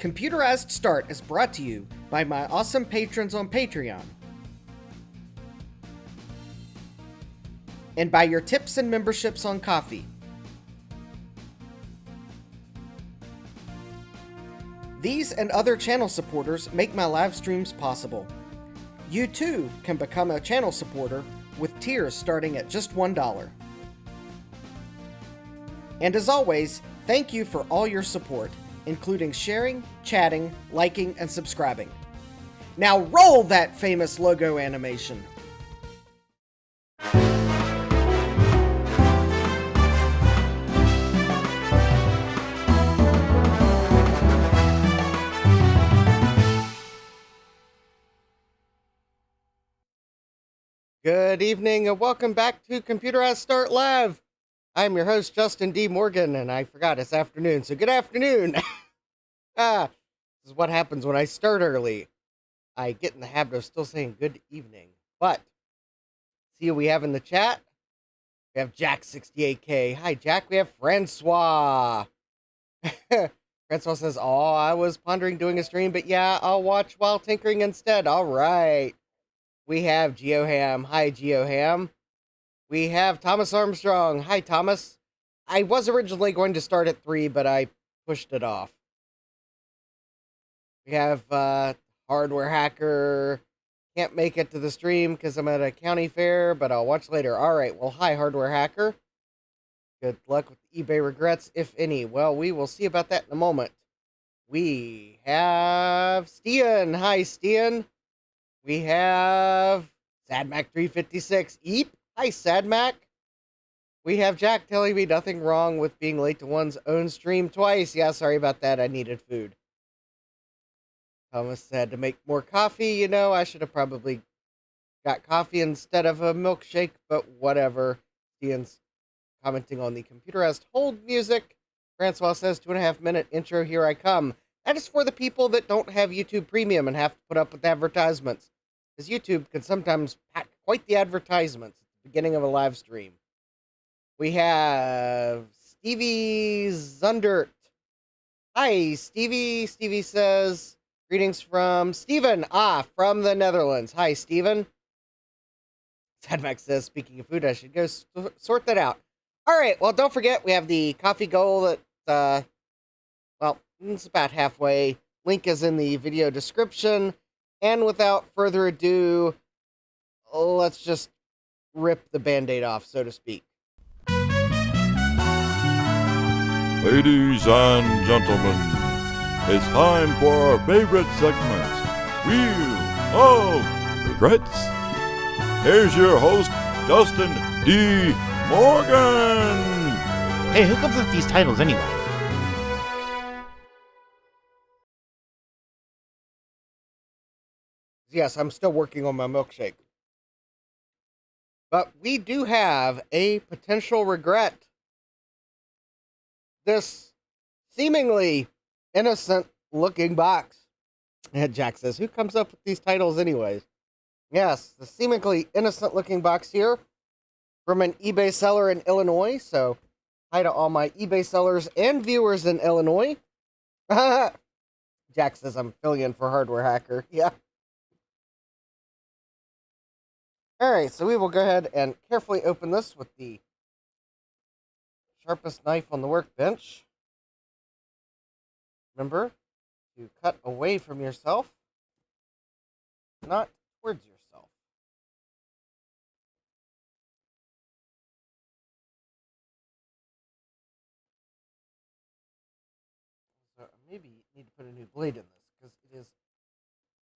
Computerized Start is brought to you by my awesome patrons on Patreon, and by your tips and memberships on Ko-fi. These and other channel supporters make my live streams possible. You too can become a channel supporter with tiers starting at just $1. And as always, thank you for all your support, including sharing, chatting, liking, and subscribing. Now roll that famous logo animation! Good evening and welcome back to Computerized Start Live. I'm your host, Justin D. Morgan, and I forgot it's afternoon, so good afternoon. This is what happens when I start early. I get in the habit of still saying good evening. But, see who we have in the chat? We have Jack68K. Hi, Jack. We have Francois. Francois says, oh, I was pondering doing a stream, but yeah, I'll watch while tinkering instead. All right. We have GeoHam. Hi, GeoHam. We have Thomas Armstrong. Hi, Thomas. I was originally going to start at 3, but I pushed it off. We have Hardware Hacker. Can't make it to the stream because I'm at a county fair, but I'll watch later. All right. Well, hi, Hardware Hacker. Good luck with eBay regrets, if any. Well, we will see about that in a moment. We have Stian. Hi, Stian. We have SadMac356. Eep. Hi, SadMac. We have Jack telling me nothing wrong with being late to one's own stream twice. Yeah, sorry about that. I needed food. Thomas said to make more coffee. You know, I should have probably got coffee instead of a milkshake, but whatever. Ian's commenting on the Computerized hold music. Francois says, 2.5-minute intro, here I come. That is for the people that don't have YouTube Premium and have to put up with advertisements. Because YouTube can sometimes pack quite the advertisements at the beginning of a live stream. We have Stevie Zundert. Hi, Stevie. Stevie says, greetings from Steven. From the Netherlands. Hi, Steven. Sadmax says, speaking of food, I should go sort that out. All right, well, don't forget, we have the coffee goal that, well, it's about halfway. Link is in the video description. And without further ado, let's just rip the Band-Aid off, so to speak. Ladies and gentlemen, it's time for our favorite segment, Wheel of Regrets. Here's your host, Justin D. Morgan. Hey, who comes up with these titles anyway? Yes, I'm still working on my milkshake. But we do have a potential regret. This seemingly innocent-looking box. And Jack says, who comes up with these titles anyways? Yes, the seemingly innocent-looking box here from an eBay seller in Illinois. So, hi to all my eBay sellers and viewers in Illinois. Jack says I'm filling in for Hardware Hacker. Yeah. Alright, so we will go ahead and carefully open this with the sharpest knife on the workbench. Remember to cut away from yourself, not towards yourself. So maybe you need to put a new blade in this because it is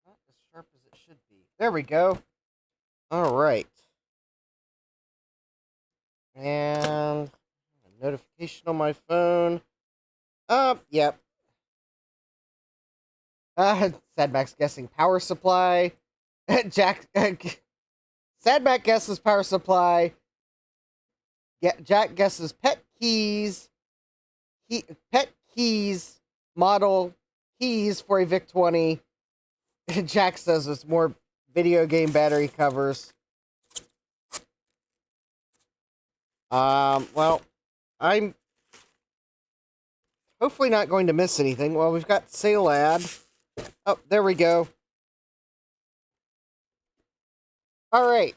not as sharp as it should be. There we go. All right. And a notification on my phone. Yep. Sadmax guessing power supply. Jack, Sadmac guesses power supply. Jack guesses pet keys. Pet keys model keys for a VIC-20. Jack says it's more video game battery covers. Well, I'm hopefully not going to miss anything. Well, we've got sale ad. Oh, there we go. All right.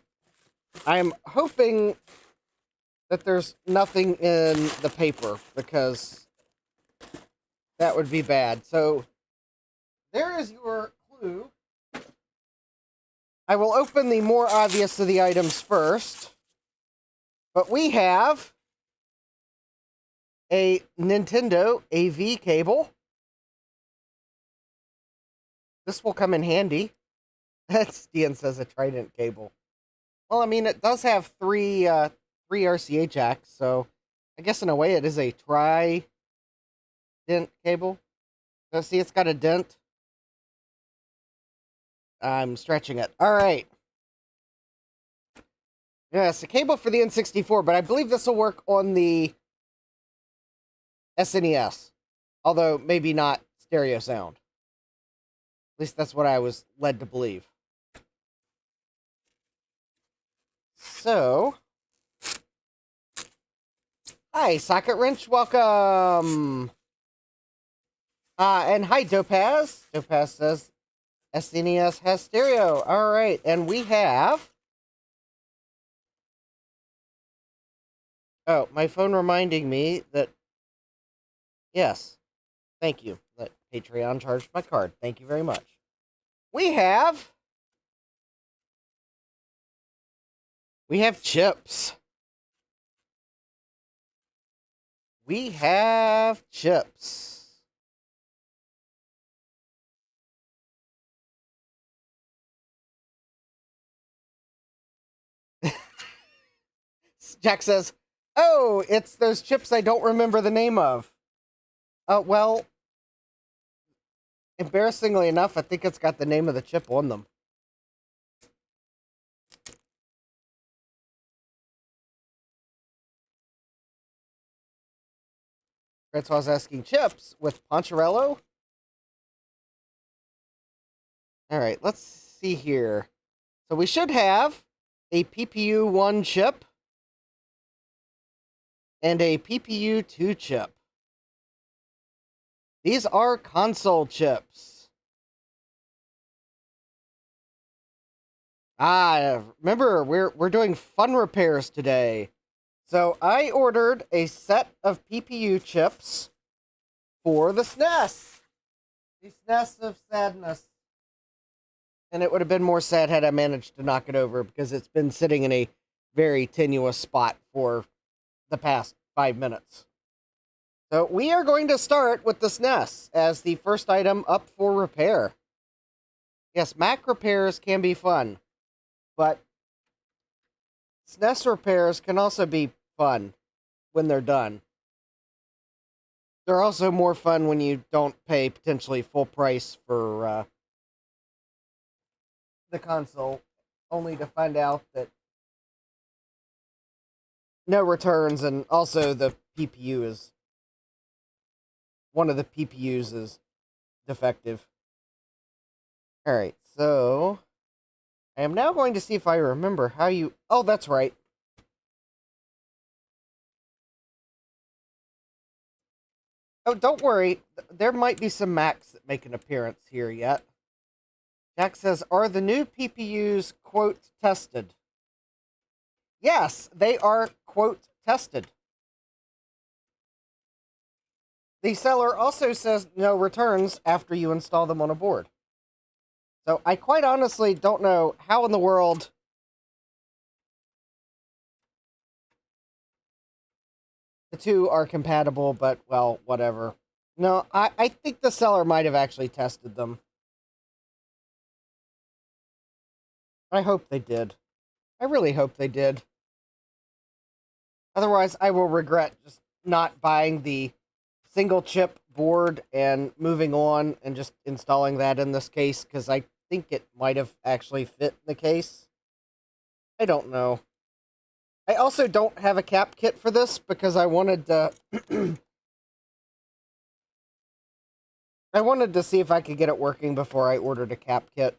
I'm hoping that there's nothing in the paper because that would be bad. So there is your clue. I will open the more obvious of the items first. But we have a Nintendo AV cable. This will come in handy. That's Dean says a Trident cable. Well, I mean, it does have three RCA jacks, so I guess in a way it is a Trident cable. So see, it's got a dent. I'm stretching it. All right. Yes, a cable for the N64, but I believe this will work on the SNES. Although, maybe not stereo sound. At least that's what I was led to believe. So, hi, Socket Wrench, welcome. And hi, Topaz. Topaz says SNES has stereo. All right, and we have. Oh, my phone reminding me that. Yes, thank you. Let Patreon charge my card. Thank you very much. We have chips. We have chips. Jack says, "Oh, it's those chips I don't remember the name of." Well, embarrassingly enough, I think it's got the name of the chip on them. That's why I was asking chips with Poncherello. All right, let's see here. So we should have a PPU-1 chip and a PPU-2 chip. These are console chips. Remember, we're doing fun repairs today. So I ordered a set of PPU chips for the SNES. The SNES of sadness. And it would have been more sad had I managed to knock it over because it's been sitting in a very tenuous spot for the past 5 minutes. So we are going to start with the SNES as the first item up for repair. Yes, Mac repairs can be fun, but SNES repairs can also be fun when they're done. They're also more fun when you don't pay potentially full price for the console, only to find out that no returns, and also the PPU is one of the PPUs is defective. Alright, so I am now going to see if I remember how you... Oh, that's right. Oh, don't worry. There might be some Macs that make an appearance here yet. Jack says, are the new PPUs, quote, tested? Yes, they are, quote, tested. The seller also says no returns after you install them on a board. So I quite honestly don't know how in the world the two are compatible, but, well, whatever. No, I think the seller might have actually tested them. I hope they did. I really hope they did. Otherwise, I will regret just not buying the single chip board and moving on and just installing that in this case, because I think it might have actually fit the case. I don't know. I also don't have a cap kit for this because I wanted to... I wanted to see if I could get it working before I ordered a cap kit.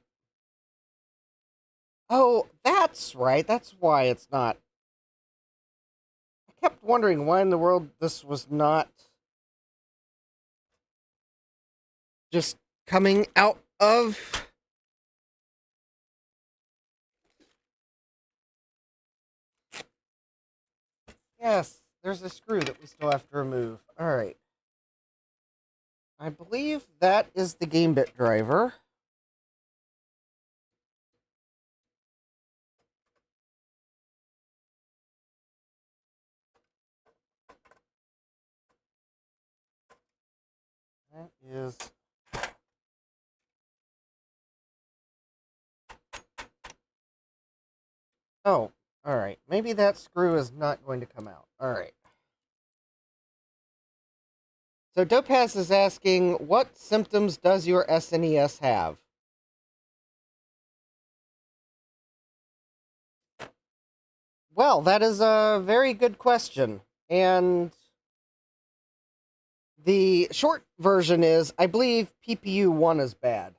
Oh, that's right. That's why it's not. I kept wondering why in the world this was not just coming out of... Yes, there's a screw that we still have to remove. Alright. I believe that is the game bit driver. That is... Oh, alright. Maybe that screw is not going to come out. Alright. So Dopaz is asking, what symptoms does your SNES have? Well, that is a very good question. And the short version is, I believe PPU 1 is bad.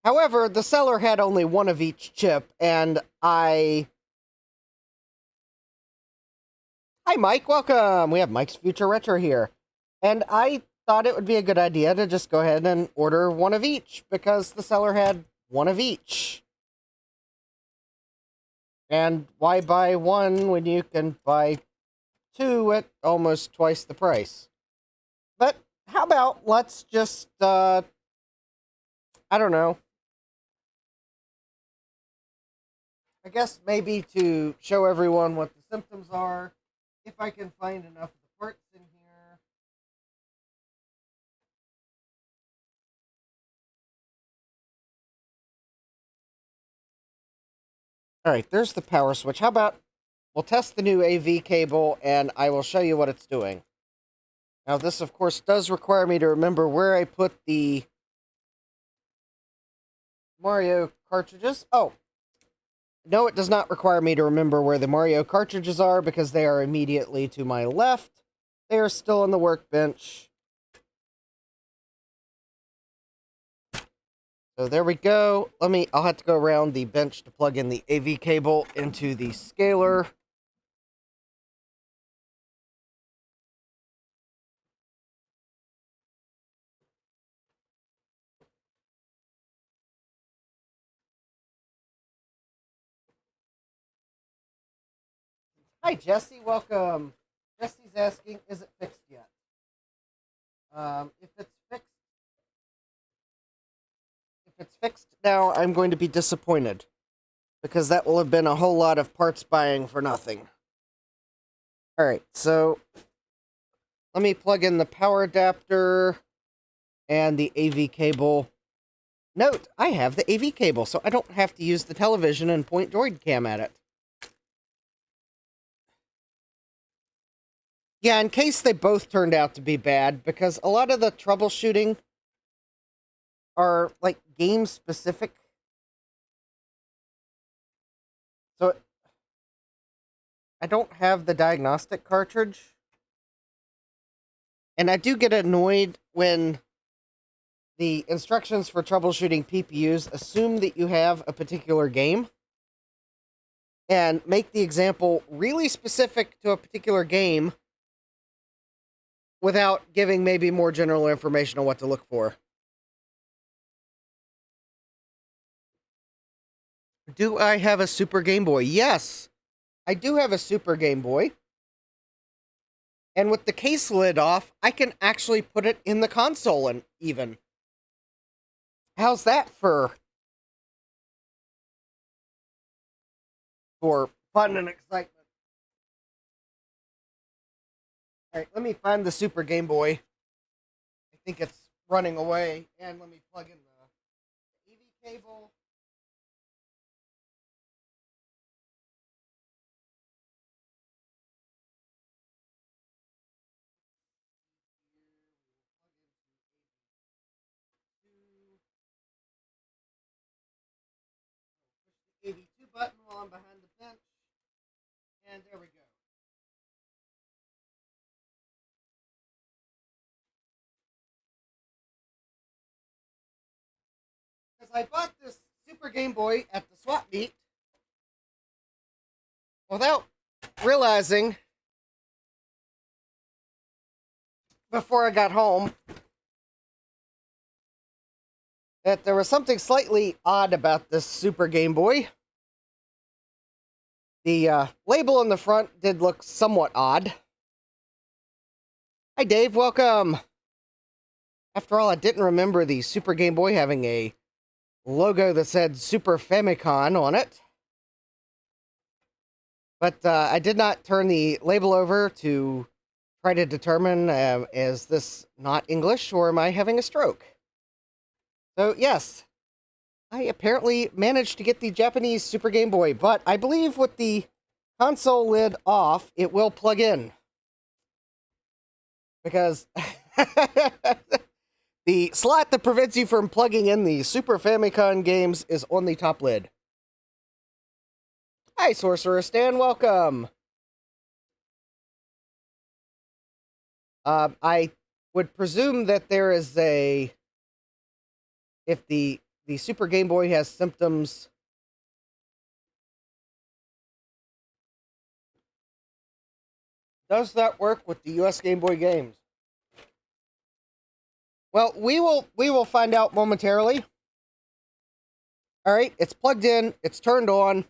However, the seller had only one of each chip, and Hi, Mike, welcome! We have Mike's Future Retro here. And I thought it would be a good idea to just go ahead and order one of each, because the seller had one of each. And why buy one when you can buy two at almost twice the price? But how about let's just, I don't know. I guess maybe to show everyone what the symptoms are, if I can find enough of the parts in here. Alright, there's the power switch. How about we'll test the new AV cable, and I will show you what it's doing. Now, this, of course, does require me to remember where I put the Mario cartridges. Oh, no, it does not require me to remember where the Mario cartridges are, because they are immediately to my left. They are still on the workbench. So there we go. I'll have to go around the bench to plug in the AV cable into the scaler. Hi, Jesse. Welcome. Jesse's asking, is it fixed yet? If it's fixed now, I'm going to be disappointed, because that will have been a whole lot of parts buying for nothing. Alright, so let me plug in the power adapter and the AV cable. Note, I have the AV cable, so I don't have to use the television and point Droid Cam at it. Yeah, in case they both turned out to be bad, because a lot of the troubleshooting are, like, game-specific. So, I don't have the diagnostic cartridge. And I do get annoyed when the instructions for troubleshooting PPUs assume that you have a particular game and make the example really specific to a particular game without giving maybe more general information on what to look for. Do I have a Super Game Boy? Yes, I do have a Super Game Boy. And with the case lid off, I can actually put it in the console and even. How's that for fun and excitement? Alright, let me find the Super Game Boy. I think it's running away. And let me plug in the AV cable. Push the AV2 button while I'm behind the bench. And there we go. Because I bought this Super Game Boy at the swap meet without realizing before I got home that there was something slightly odd about this Super Game Boy. The label on the front did look somewhat odd. Hi, Dave. Welcome. After all, I didn't remember the Super Game Boy having a logo that said Super Famicom on it. But I did not turn the label over to try to determine, is this not English or am I having a stroke? So, yes, I apparently managed to get the Japanese Super Game Boy, but I believe with the console lid off, it will plug in. Because the slot that prevents you from plugging in the Super Famicom games is on the top lid. Hi, Sorcerer Stan, welcome. I would presume that there is a... If the Super Game Boy has symptoms... Does that work with the US Game Boy games? Well, we will find out momentarily. All right, it's plugged in, it's turned on.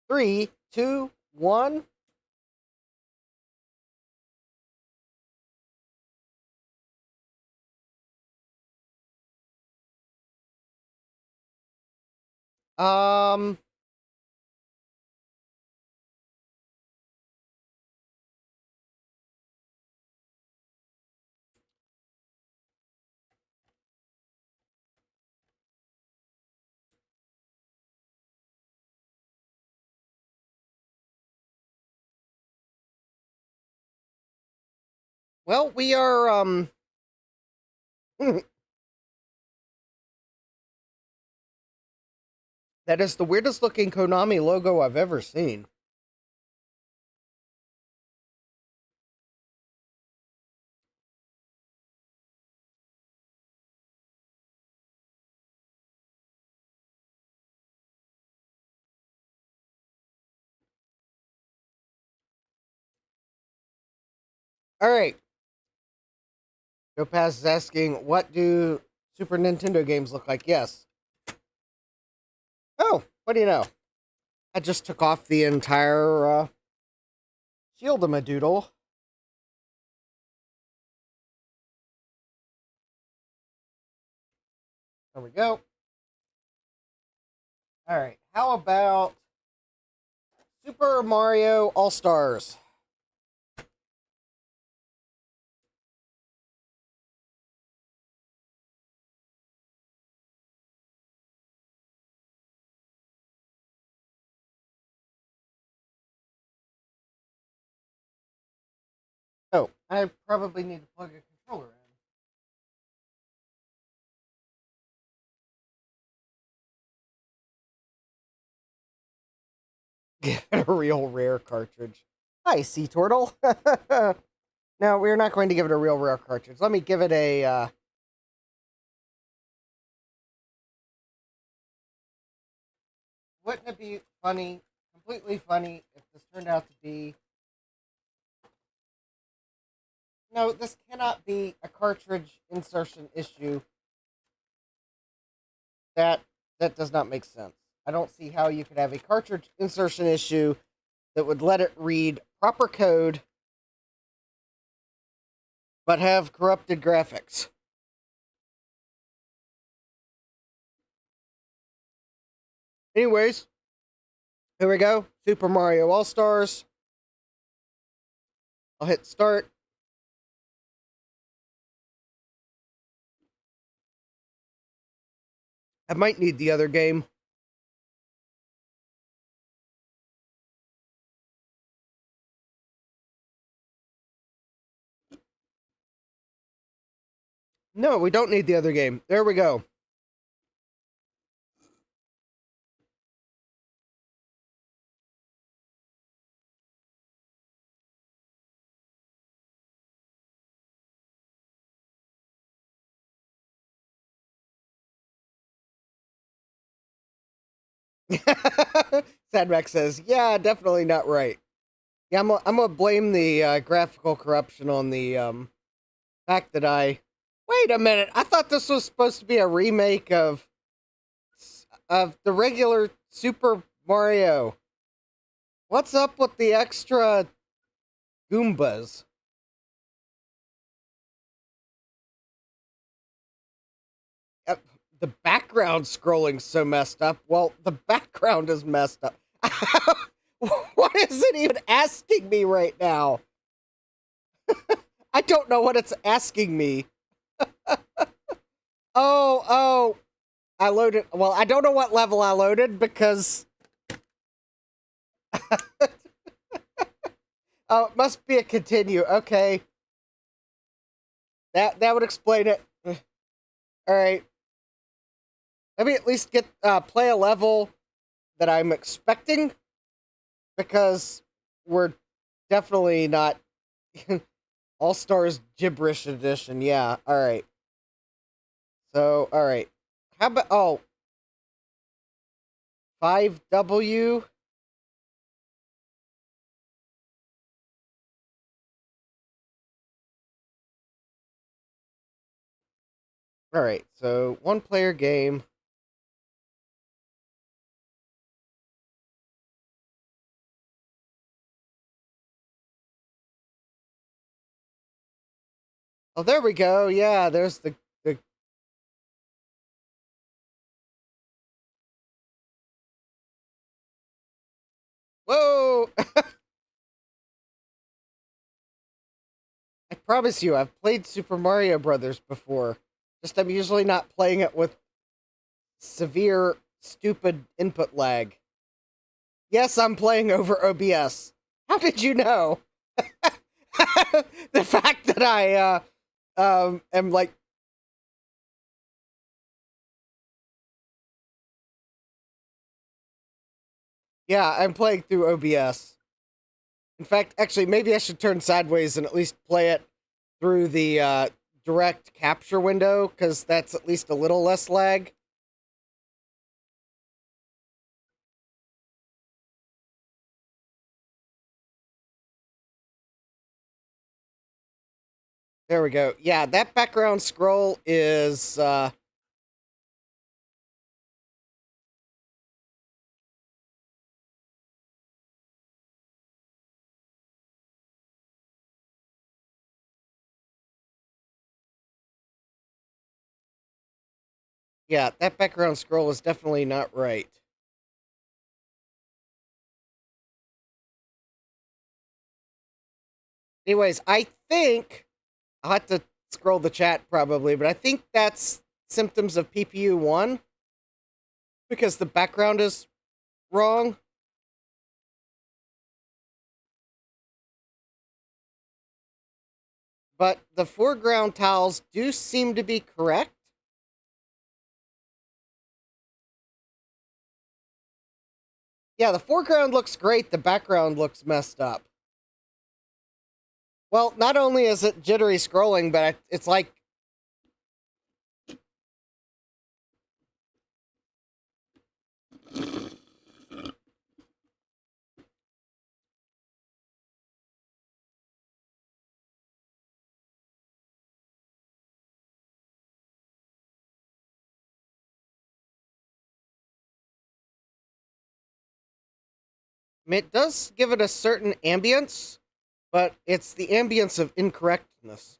3, 2, 1. Um, well, we are, that is the weirdest looking Konami logo I've ever seen. All right. Joe is asking, what do Super Nintendo games look like? Yes. Oh, what do you know? I just took off the entire shield of my doodle. There we go. All right. How about Super Mario All Stars? Oh, I probably need to plug a controller in. Get a real rare cartridge. Hi, Sea Turtle. No, we're not going to give it a real rare cartridge. Let me give it a. Wouldn't it be funny, completely funny, if this turned out to be... No, this cannot be a cartridge insertion issue. That does not make sense. I don't see how you could have a cartridge insertion issue that would let it read proper code but have corrupted graphics. Anyways, here we go. Super Mario All Stars. I'll hit start. I might need the other game. No, we don't need the other game. There we go. Sadmax says, yeah, definitely not right. Yeah, I'm gonna blame the graphical corruption on the fact that I. Wait a minute! I thought this was supposed to be a remake of the regular Super Mario. What's up with the extra Goombas? Uh, the background scrolling's so messed up. Well, the background is messed up. What is it even asking me right now? I don't know what it's asking me. Oh, I loaded. Well, I don't know what level I loaded because. Oh, it must be a continue. Okay, that would explain it. All right, let me at least get play a level that I'm expecting because we're definitely not All Stars Gibberish Edition. Yeah. All right. So, all right. How about 5W? All right. So, one player game. Oh, there we go. Yeah, there's the Whoa! I promise you, I've played Super Mario Brothers before. Just I'm usually not playing it with severe, stupid input lag. Yes, I'm playing over OBS. How did you know? The fact that I am like, yeah, I'm playing through OBS. In fact, actually, maybe I should turn sideways and at least play it through the direct capture window, because that's at least a little less lag. There we go. Yeah, that background scroll is yeah, that background scroll is definitely not right. Anyways, I think I'll have to scroll the chat probably, but I think that's symptoms of PPU 1 because the background is wrong. But the foreground tiles do seem to be correct. Yeah, the foreground looks great, the background looks messed up. Well, not only is it jittery scrolling, but it's like it does give it a certain ambience, but it's the ambience of incorrectness.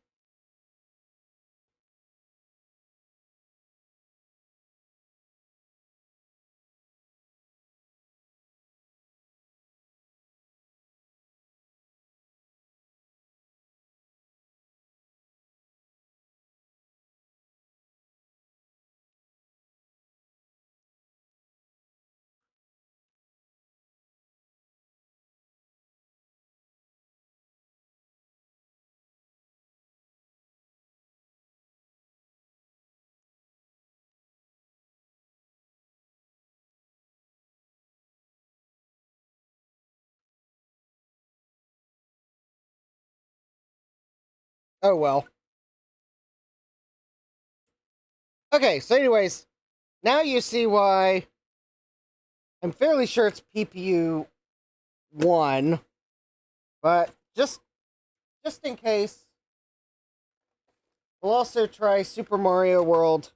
Oh well. Okay, so anyways, now you see why I'm fairly sure it's PPU 1. But just in case, we'll also try Super Mario World.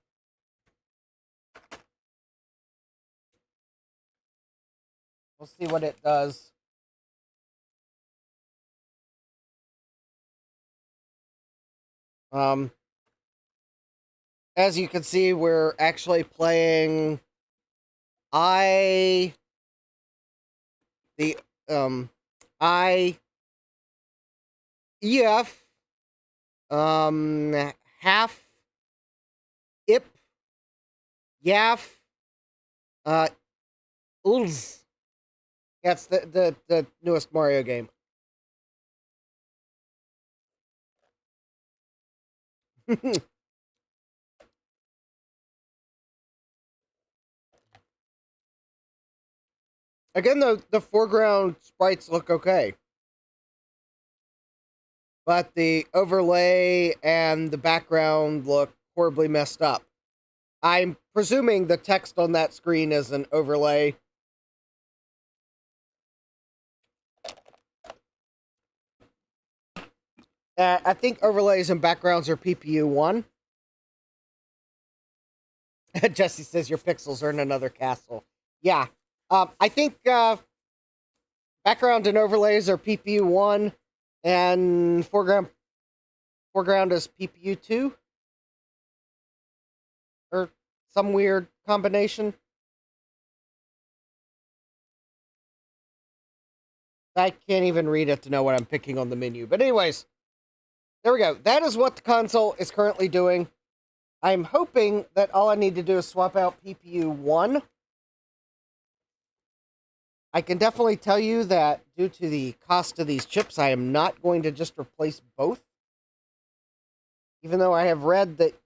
We'll see what it does. As you can see, we're actually playing I the I EF half ip yaf ulz. That's the newest Mario game. Again, the foreground sprites look okay, but the overlay and the background look horribly messed up. I'm presuming the text on that screen is an overlay. I think overlays and backgrounds are PPU 1. Jesse says your pixels are in another castle. Yeah. I think background and overlays are PPU 1, and foreground is PPU 2? Or some weird combination. I can't even read it to know what I'm picking on the menu. But anyways, there we go. That is what the console is currently doing. I'm hoping that all I need to do is swap out PPU 1. I can definitely tell you that due to the cost of these chips, I am not going to just replace both. Even though I have read that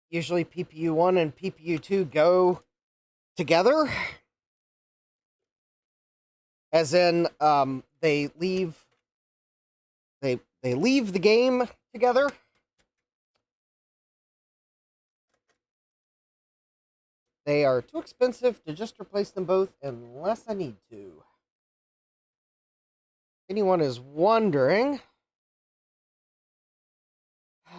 usually PPU 1 and PPU 2 go together. As in, they leave the game together. They are too expensive to just replace them both unless I need to. Anyone is wondering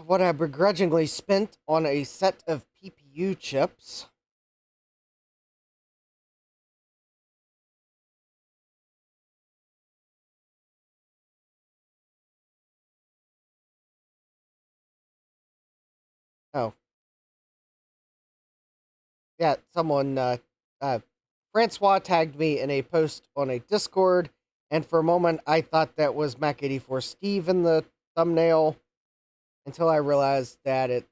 what I begrudgingly spent on a set of PPU chips. Oh. Yeah, someone, Francois tagged me in a post on a Discord, and for a moment I thought that was Mac84 Steve in the thumbnail, until I realized that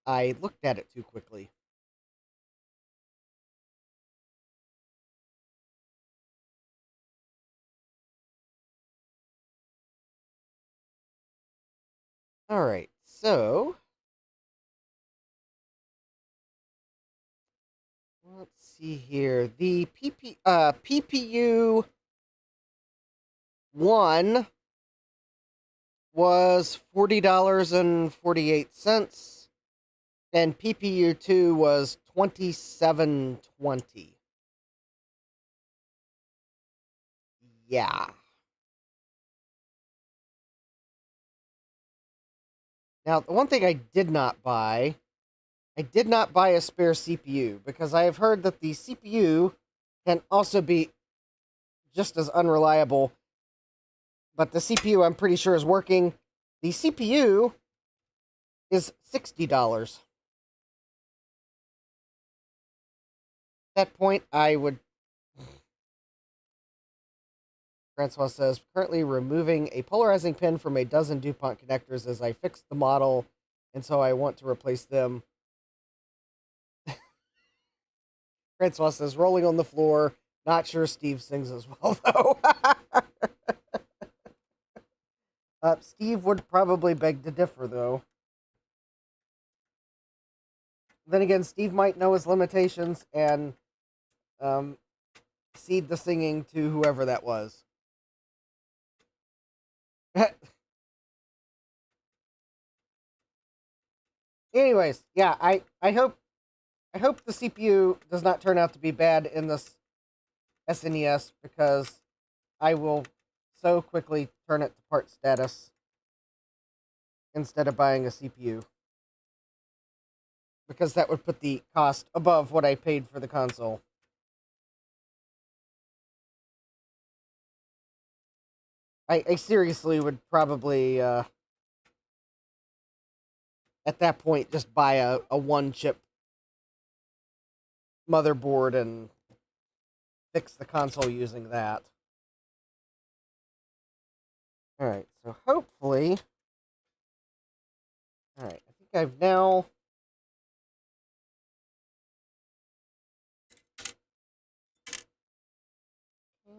I looked at it too quickly. Alright, so let's see here. The PPU 1 was $40.48, and PPU 2 was $27.20. Yeah. Now, the one thing I did not buy a spare CPU, because I have heard that the CPU can also be just as unreliable, but the CPU I'm pretty sure is working. The CPU is $60. At that point, I would... Francois says, currently removing a polarizing pin from a dozen DuPont connectors as I fix the model, and so I want to replace them. Francois says, rolling on the floor. Not sure Steve sings as well, though. Steve would probably beg to differ, though. Then again, Steve might know his limitations and cede the singing to whoever that was. Anyways, yeah, I hope the CPU does not turn out to be bad in this SNES because I will so quickly turn it to part status instead of buying a CPU. Because that would put the cost above what I paid for the console. I seriously would probably, at that point, just buy a one chip motherboard and fix the console using that. Alright, so hopefully. Alright, I think I've now.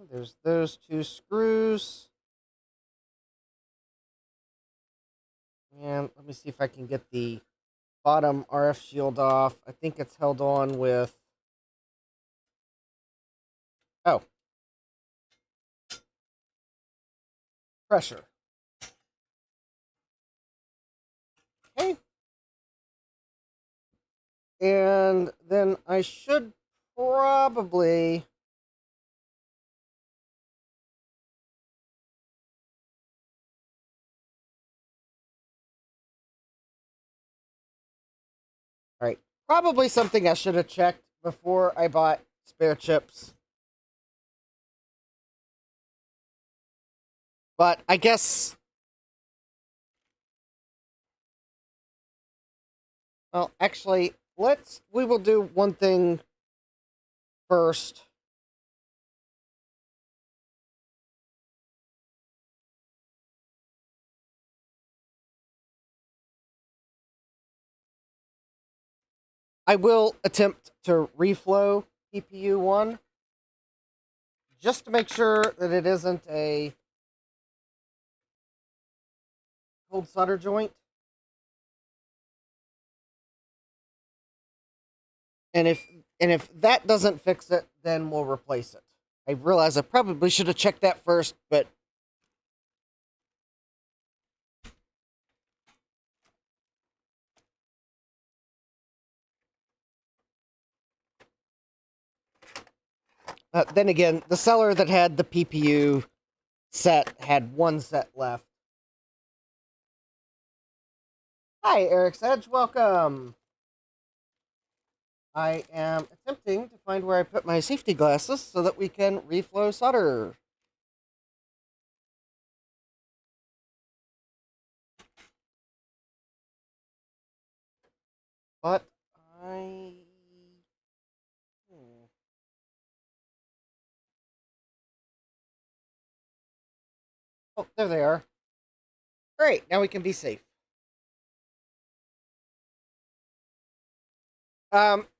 There's those two screws. And let me see if I can get the bottom RF shield off. I think it's held on with. Oh. Pressure. Okay. And then I should probably. All right. Probably something I should have checked before I bought spare chips. But I guess. Well, actually, we will do one thing first. I will attempt to reflow CPU 1 just to make sure that it isn't a cold solder joint. And if that doesn't fix it, then we'll replace it. I realize I probably should have checked that first, but then again, the seller that had the PPU set had one set left. Hi, Eric's Edge. Welcome. I am attempting to find where I put my safety glasses so that we can reflow solder. But I... Oh, there they are. Great, now we can be safe.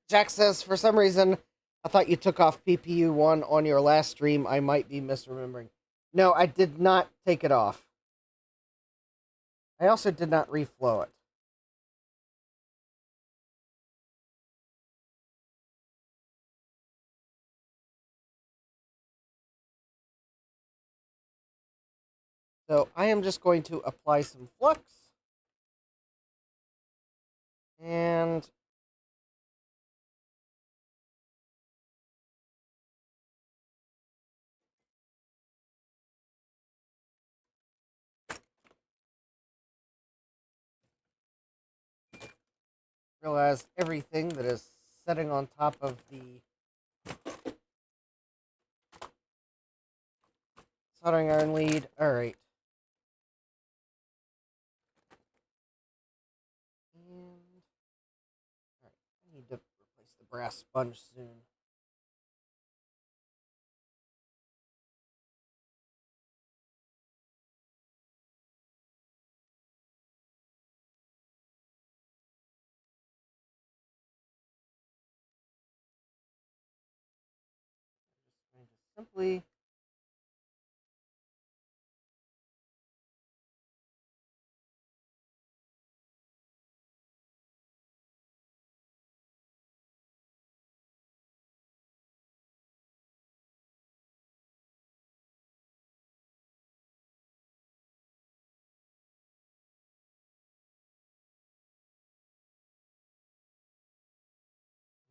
Jack says, for some reason, I thought you took off PPU 1 on your last stream. I might be misremembering. No, I did not take it off. I also did not reflow it. So I am just going to apply some flux. And realize everything that is sitting on top of the soldering iron lead. All right. And all right, I need to replace the brass sponge soon. I'm just going to simply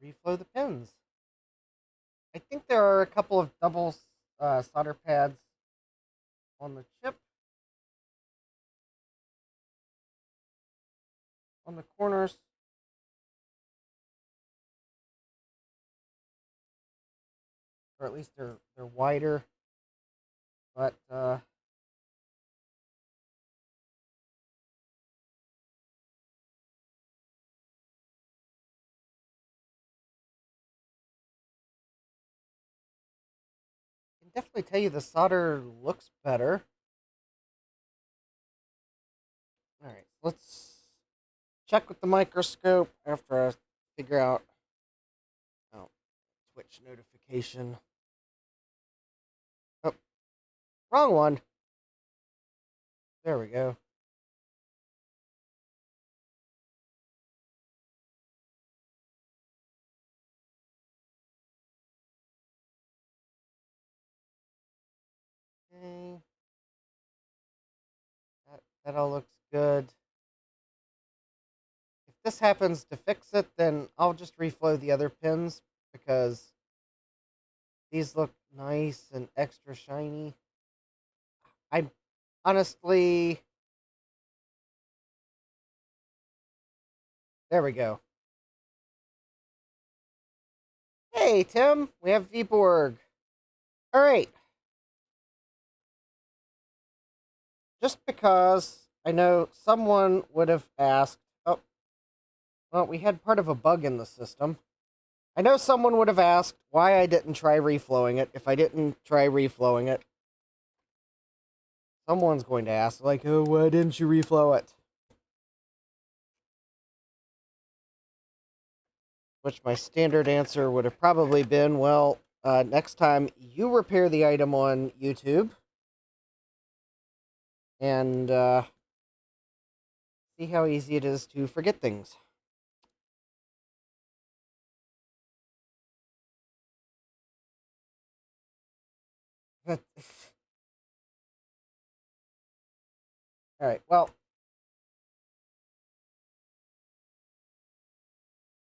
reflow the pins. I think there are a couple of double solder pads on the chip. On the corners. Or at least they're wider. But I can definitely tell you the solder looks better. Alright, let's check with the microscope after I figure out. Oh, Twitch notification. Oh, wrong one. There we go. Okay. That all looks good. If this happens to fix it, then I'll just reflow the other pins because these look nice and extra shiny. I honestly... There we go. Hey, Tim, we have Viborg. Alright. Just because I know someone would have asked... Oh, well, we had part of a bug in the system. I know someone would have asked why I didn't try reflowing it. If I didn't try reflowing it, someone's going to ask, like, oh, why didn't you reflow it? Which my standard answer would have probably been, well, next time you repair the item on YouTube and see how easy it is to forget things. All right, well,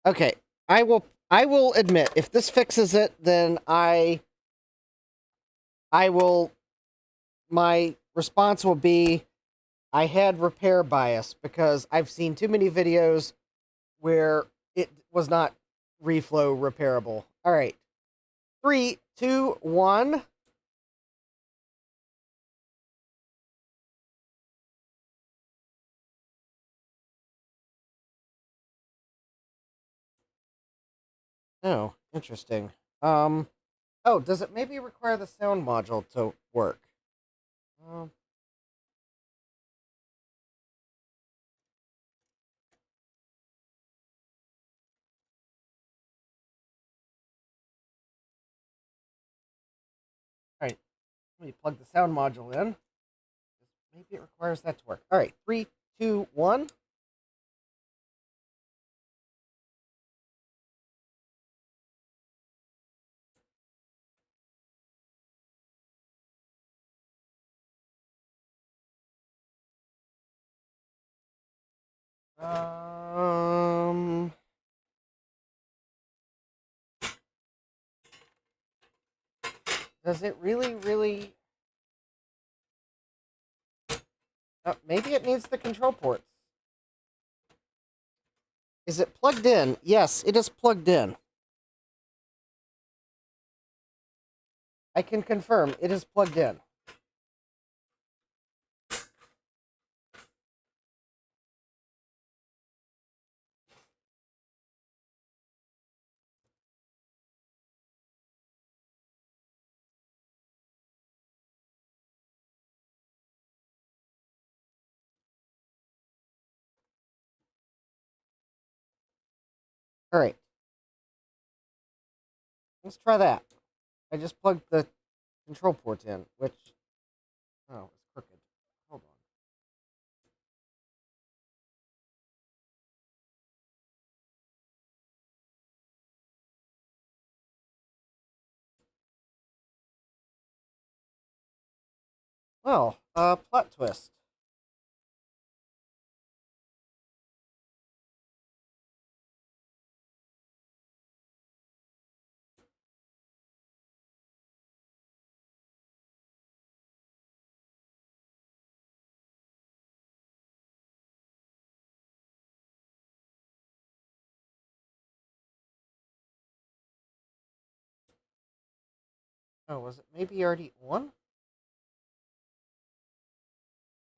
okay. I will admit, if this fixes it, then I will, my response will be, I had repair bias because I've seen too many videos where it was not reflow repairable. All right. 3, 2, 1. Oh, interesting. Oh, does it maybe require the sound module to work? Um, all right, let me plug the sound module in. Maybe it requires that to work. All right, 3, 2, 1. Um, does it really? Maybe it needs the control ports. Is it plugged in? Yes, it is plugged in. I can confirm it is plugged in. All right. Let's try that. I just plugged the control port in, which... Oh, it's crooked. Hold on. Well, plot twist. Oh, was it maybe already on?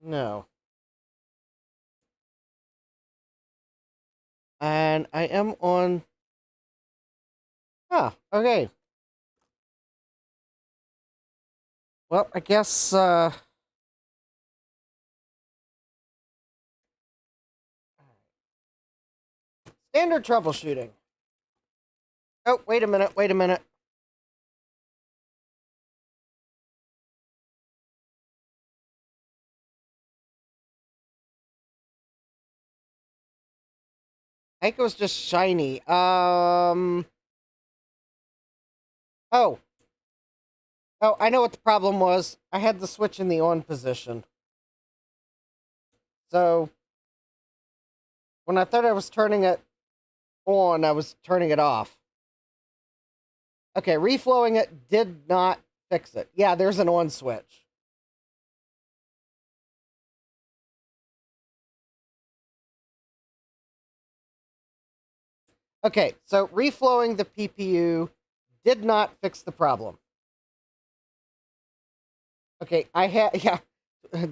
No. And I am on. Ah, okay. Well, I guess standard troubleshooting. Oh, wait a minute, wait a minute. I think it was just shiny. Oh. Oh, I know what the problem was. I had the switch in the on position. So, when I thought I was turning it on, I was turning it off. Okay, reflowing it did not fix it. Yeah, there's an on switch. Okay, so reflowing the PPU did not fix the problem. Okay, I had, yeah,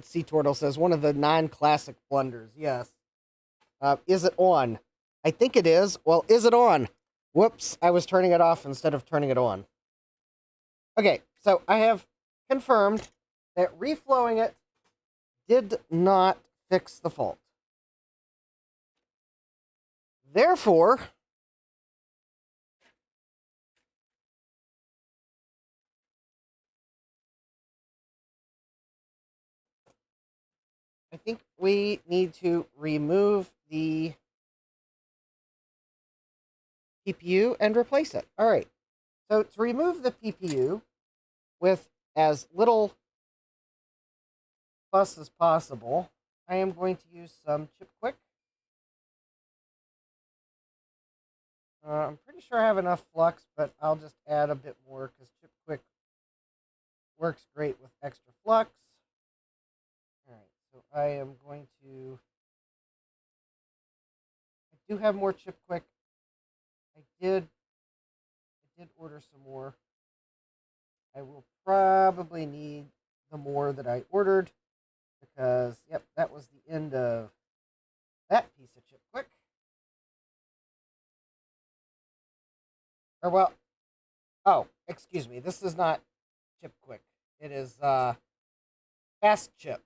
Sea Turtle says, one of the 9 classic blunders, yes. Is it on? I think it is. Well, is it on? Whoops, I was turning it off instead of turning it on. Okay, so I have confirmed that reflowing it did not fix the fault. Therefore, I think we need to remove the PPU and replace it. All right. So to remove the PPU with as little fuss as possible, I am going to use some Chip Quick. I'm pretty sure I have enough flux, but I'll just add a bit more because Chip Quick works great with extra flux. All right, so I am going to. I do have more Chip Quick. I did order some more. I will probably need the more that I ordered because, yep, that was the end of that piece of Chip Quick. Or, well, oh, excuse me. This is not Chip Quick. It is Fast Chip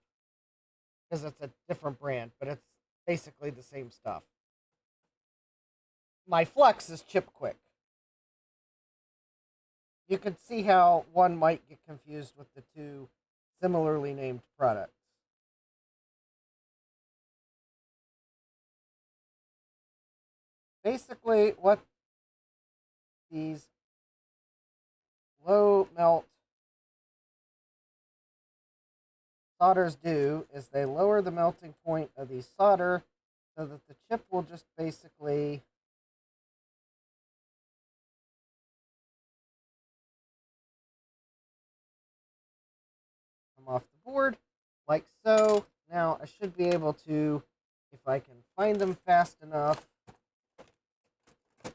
because it's a different brand, but it's basically the same stuff. My Flux is Chip Quick. You can see how one might get confused with the two similarly named products. Basically, what these low melt solders do is they lower the melting point of the solder so that the chip will just basically come off the board like so. Now I should be able to, if I can find them fast enough, I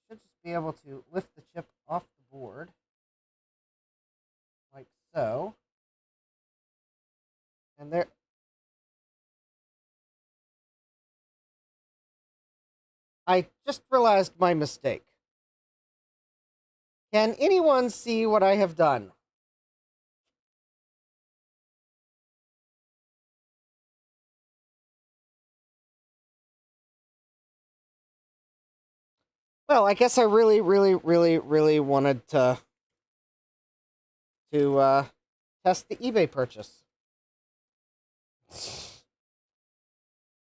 should just be able to lift the chip off the board like so. And there, I just realized my mistake. Can anyone see what I have done? Well, I guess I really, really, really, really wanted to test the eBay purchase.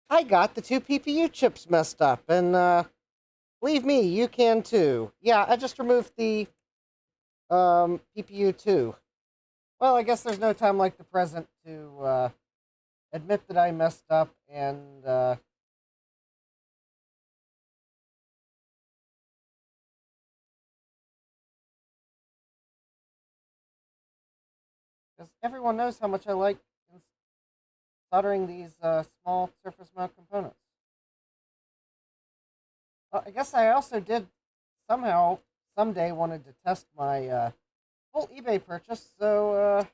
I got the 2 PPU chips messed up, and believe me, you can too. Yeah, I just removed the PPU too. Well, I guess there's no time like the present to admit that I messed up and because everyone knows how much I like soldering these small surface mount components. Well, I guess I also did somehow someday wanted to test my whole eBay purchase, so I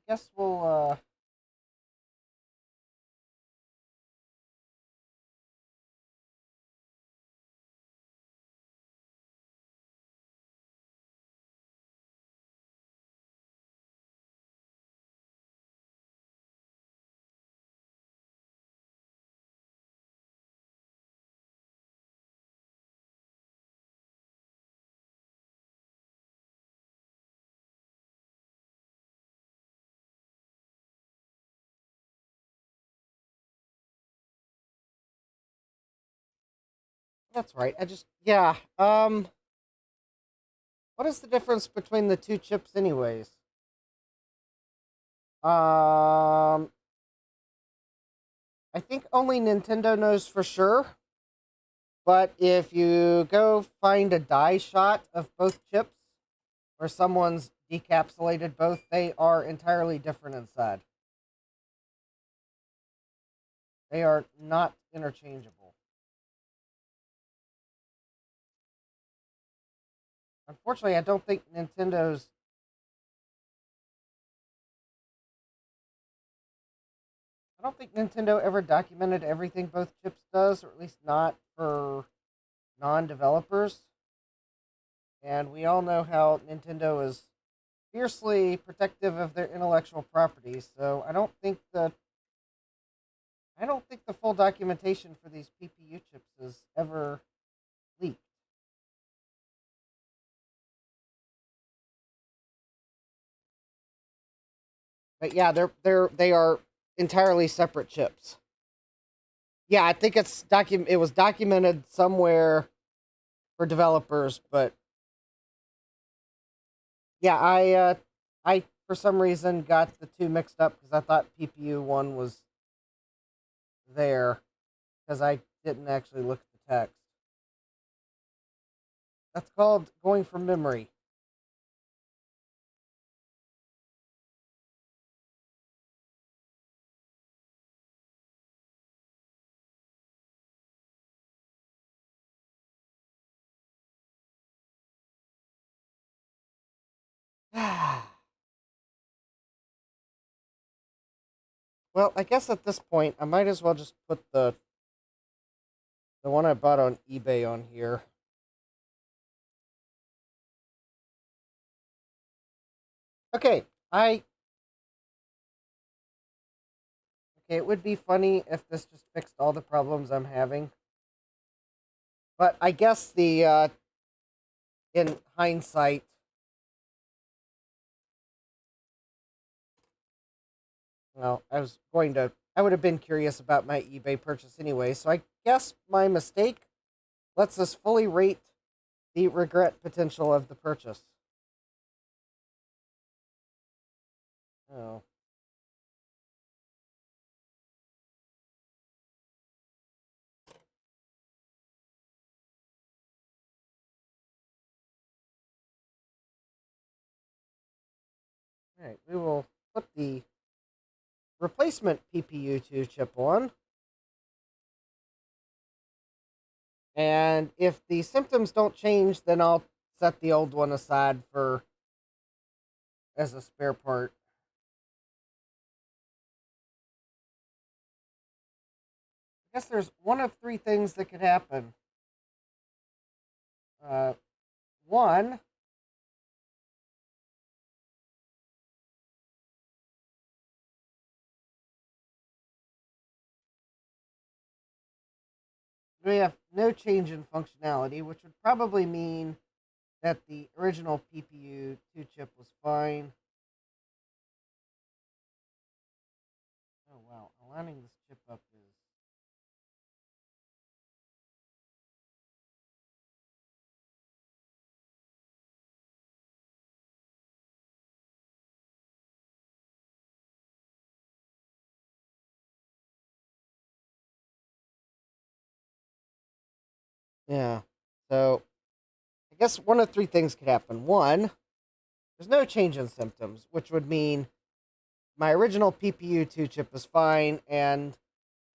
guess we'll that's right. I just yeah. What is the difference between the two chips, anyways? Um, I think only Nintendo knows for sure. But if you go find a die shot of both chips, or someone's decapsulated both, they are entirely different inside. They are not interchangeable. Unfortunately, I don't think Nintendo's. I don't think Nintendo ever documented everything both chips does, or at least not for non-developers. And we all know how Nintendo is fiercely protective of their intellectual property. So I don't think the full documentation for these PPU chips is ever leaked. But yeah, they are entirely separate chips. Yeah, I think it was documented somewhere for developers, but yeah, I for some reason got the two mixed up because I thought PPU one was there because I didn't actually look at the text. That's called going from memory. Well, I guess at this point I might as well just put the one I bought on eBay on here. Okay, I okay, it would be funny if this just fixed all the problems I'm having. But I guess the in hindsight, well, I would have been curious about my eBay purchase anyway. So I guess my mistake lets us fully rate the regret potential of the purchase. Oh, all right. We will put the replacement PPU2 chip on. And if the symptoms don't change, then I'll set the old one aside for as a spare part. I guess there's one of three things that could happen. Uh, one, we have no change in functionality, which would probably mean that the original PPU2 chip was fine. Oh wow, aligning this chip up is. Yeah. So I guess one of three things could happen. One, there's no change in symptoms, which would mean my original PPU2 chip is fine and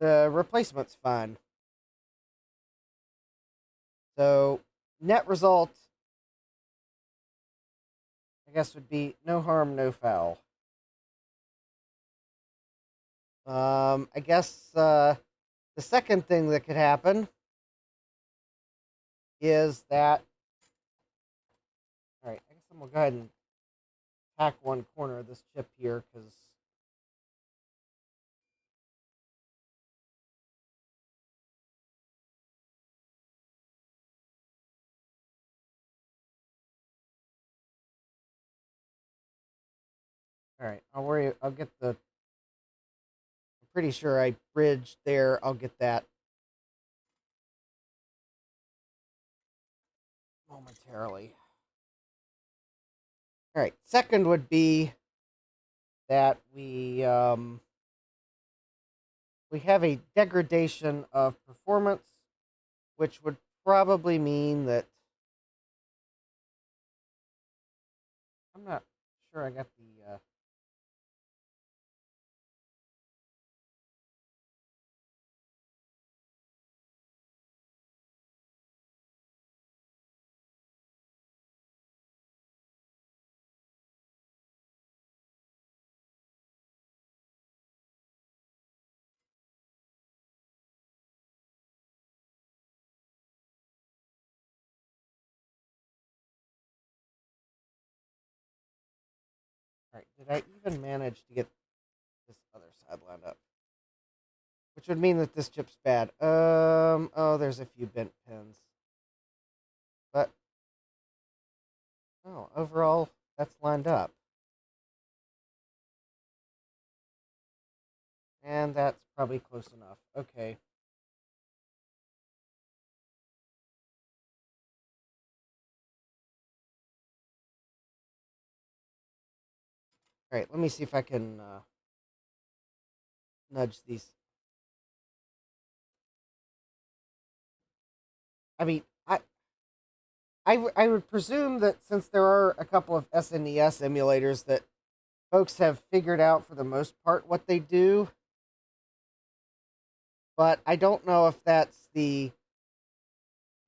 the replacement's fine. So net result guess would be no harm, no foul. I guess the second thing that could happen is that. All right, I guess I'm gonna go ahead and hack one corner of this chip here because. All right, I'll worry. I'll get the. I'm pretty sure I bridged there. I'll get that momentarily. All right. Second would be that we have a degradation of performance, which would probably mean that I'm not sure I got the. All right. Did I even manage to get this other side lined up? Which would mean that this chip's bad. Oh, there's a few bent pins, but oh, overall that's lined up, and that's probably close enough. Okay. All right. Let me see if I can nudge these. I mean, I would presume that since there are a couple of SNES emulators that folks have figured out for the most part what they do, but I don't know if that's they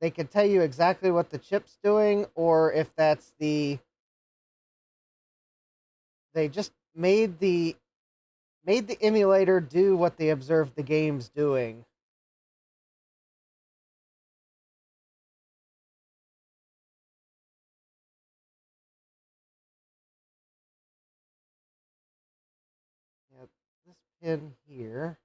can tell you exactly what the chip's doing or if that's they just made the emulator do what they observed the game's doing. Yep, this pin here.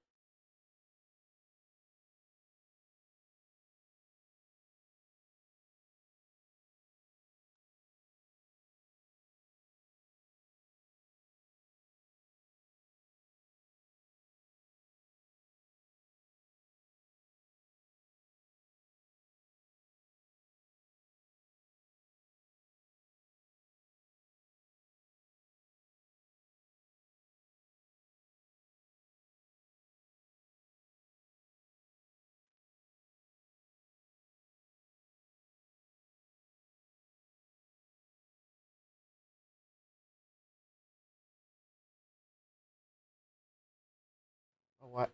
Oh, what?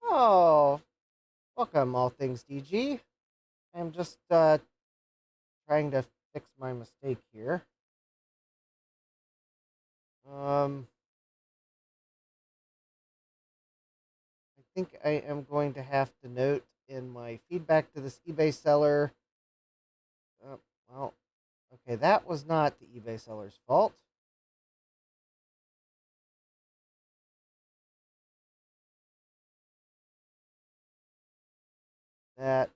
Oh, welcome, all things DG. I'm just trying to fix my mistake here. Um, I think I am going to have to note in my feedback to this eBay seller. Uh, well, okay, that was not the eBay seller's fault. That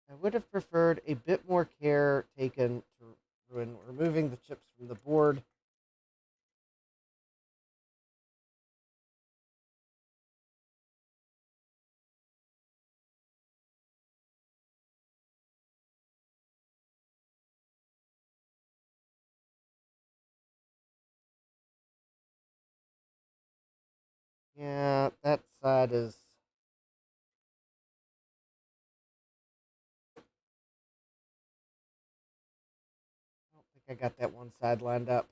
I would have preferred a bit more care taken to when removing the chips from the board. Yeah, that side is. I don't think I got that one side lined up.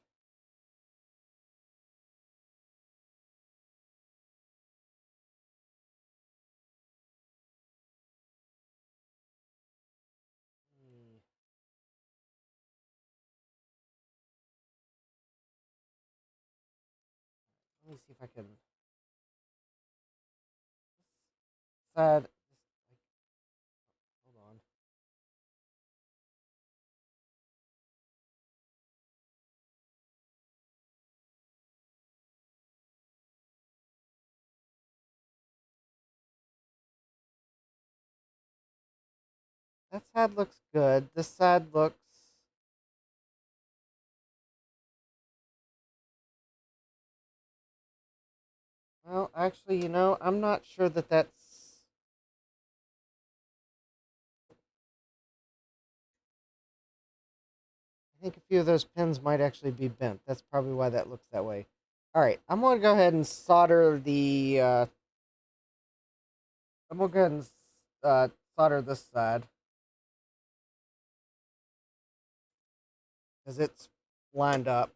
Hmm, Let me see if I can. Side. Hold on. That side looks good. This side looks. Well, actually, I'm not sure that that's. I think a few of those pins might actually be bent. That's probably why that looks that way. All right, I'm gonna go ahead and solder the. I'm gonna go ahead and solder this side because it's lined up.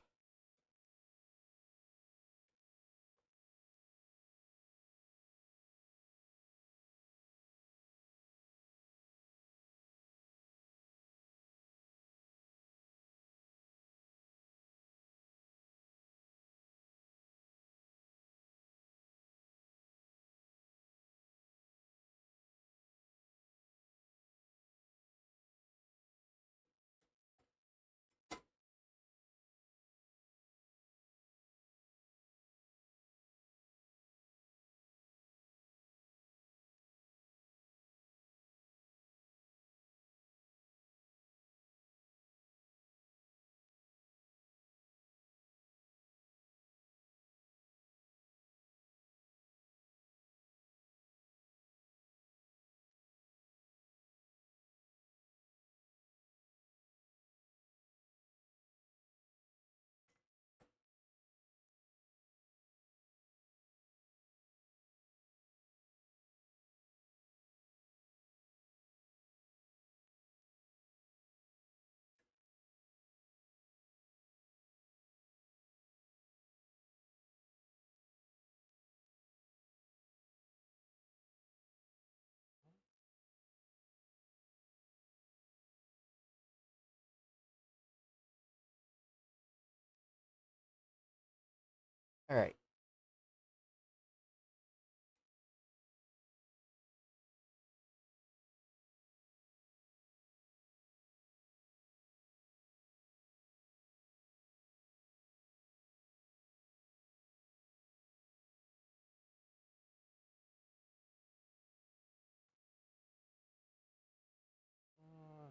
All right. Uh,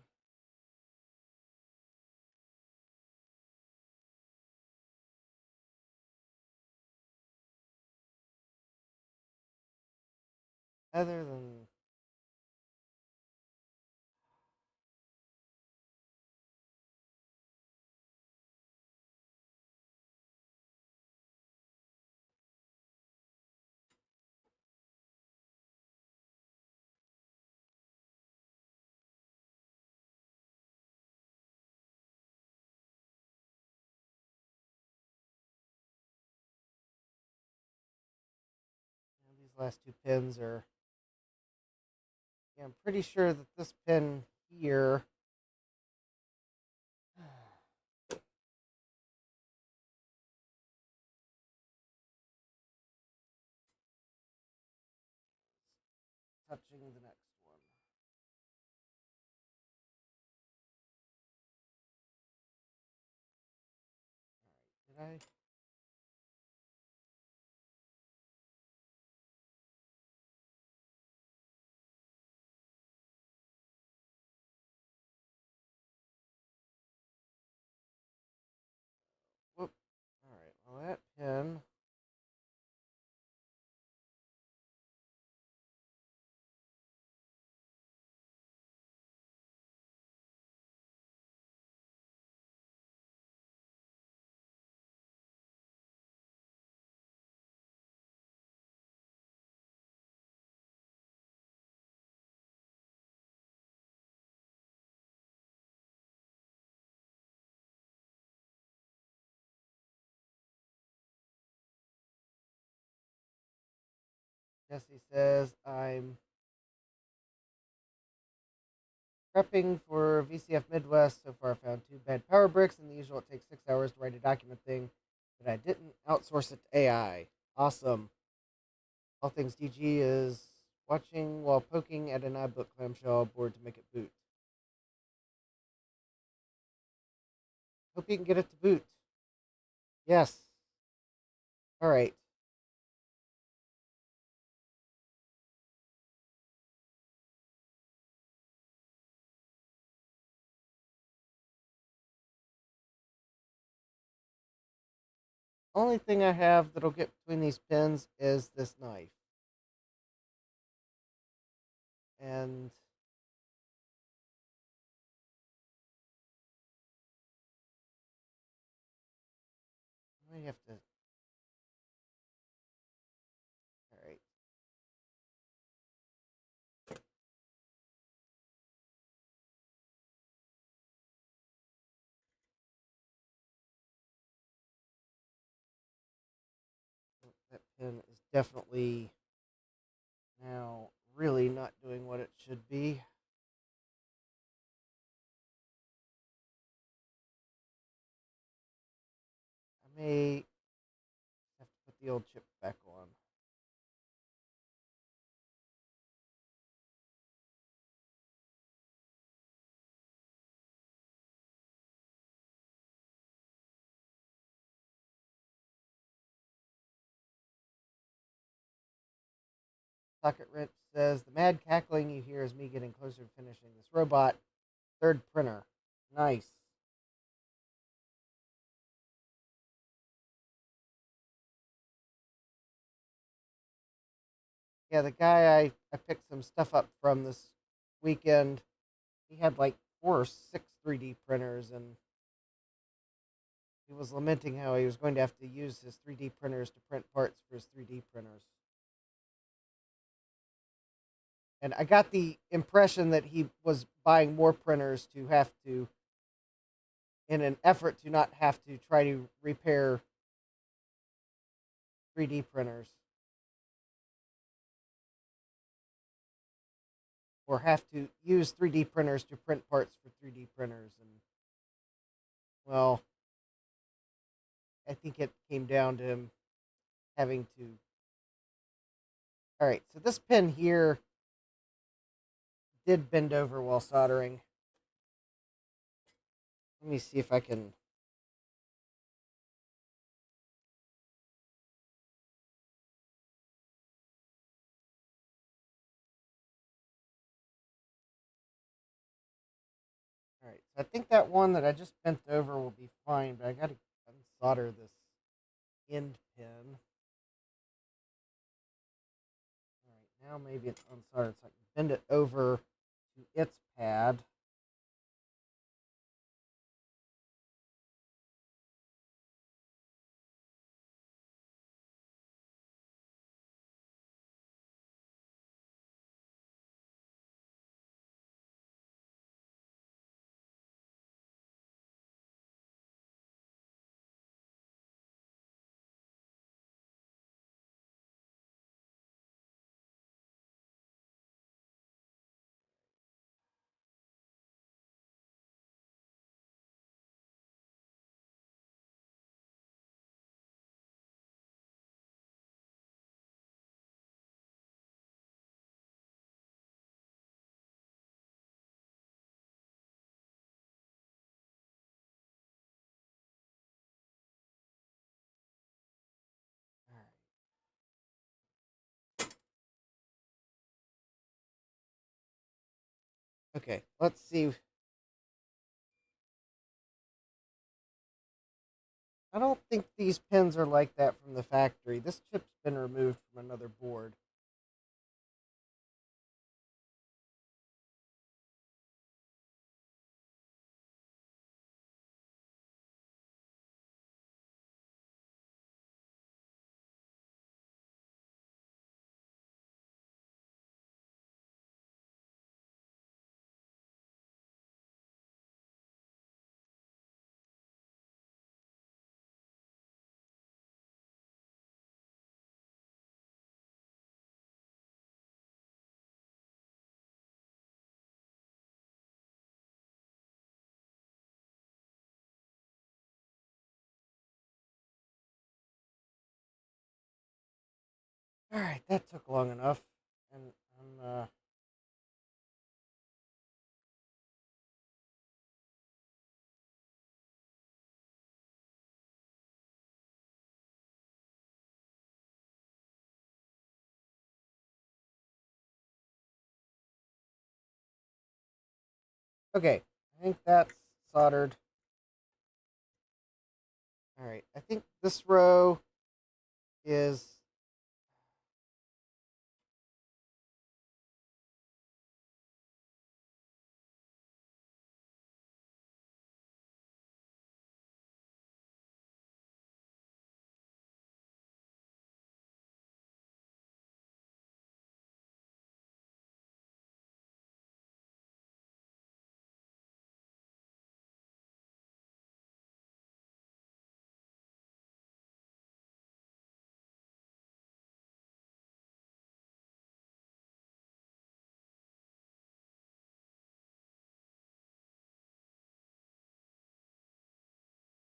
Other than these last two pins are. Yeah, I'm pretty sure that this pin here. Touching the next one. All right. Did I? Whoop. All right. Well, that pin. Jesse says, I'm prepping for VCF Midwest. So far, I found 2 bad power bricks, and the usual it takes 6 hours to write a document thing, but I didn't outsource it to AI. Awesome. All Things DG is watching while poking at an iBook clamshell board to make it boot. Hope you can get it to boot. Yes. All right. Only thing I have that'll get between these pins is this knife. And I have to. All right. That pin is definitely now really not doing what it should be. I may have to put the old chip back on. Socket Wrench says the mad cackling you hear is me getting closer to finishing this robot. Third printer. Nice. Yeah, the guy I picked some stuff up from this weekend, he had like 4 or 6 3D printers, and he was lamenting how he was going to have to use his 3D printers to print parts for his 3D printers. And I got the impression that he was buying more printers to have to, in an effort to not have to try to repair 3D printers or have to use 3D printers to print parts for 3D printers. And, well, I think it came down to him having to. All right, so this pin here did bend over while soldering. Let me see if I can. All right, so I think that one that I just bent over will be fine, but I got to unsolder this end pin. All right, now maybe it's unsoldered, so I can bend it over to its pad. All right. Okay, let's see. I don't think these pins are like that from the factory. This chip's been removed from another board. Alright, that took long enough. And I'm okay. I think that's soldered. Alright, I think this row is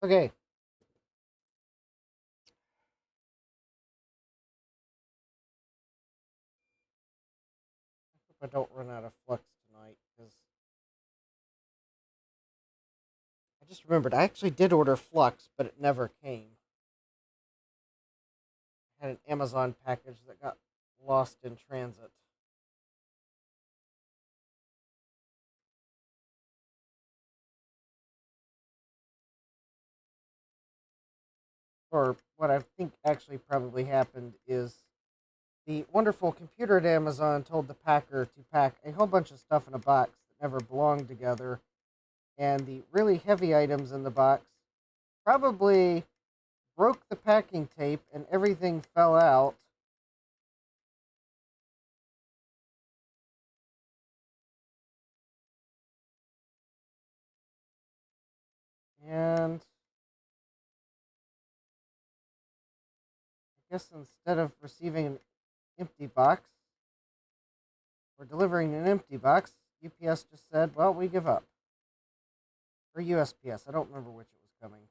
okay. I hope I don't run out of flux tonight because I just remembered I actually did order flux, but it never came. I had an Amazon package that got lost in transit. Or what I think actually probably happened is the wonderful computer at Amazon told the packer to pack a whole bunch of stuff in a box that never belonged together, and the really heavy items in the box probably broke the packing tape and everything fell out. And I guess instead of receiving an empty box or delivering an empty box, UPS just said, well, we give up. Or USPS, I don't remember which it was coming.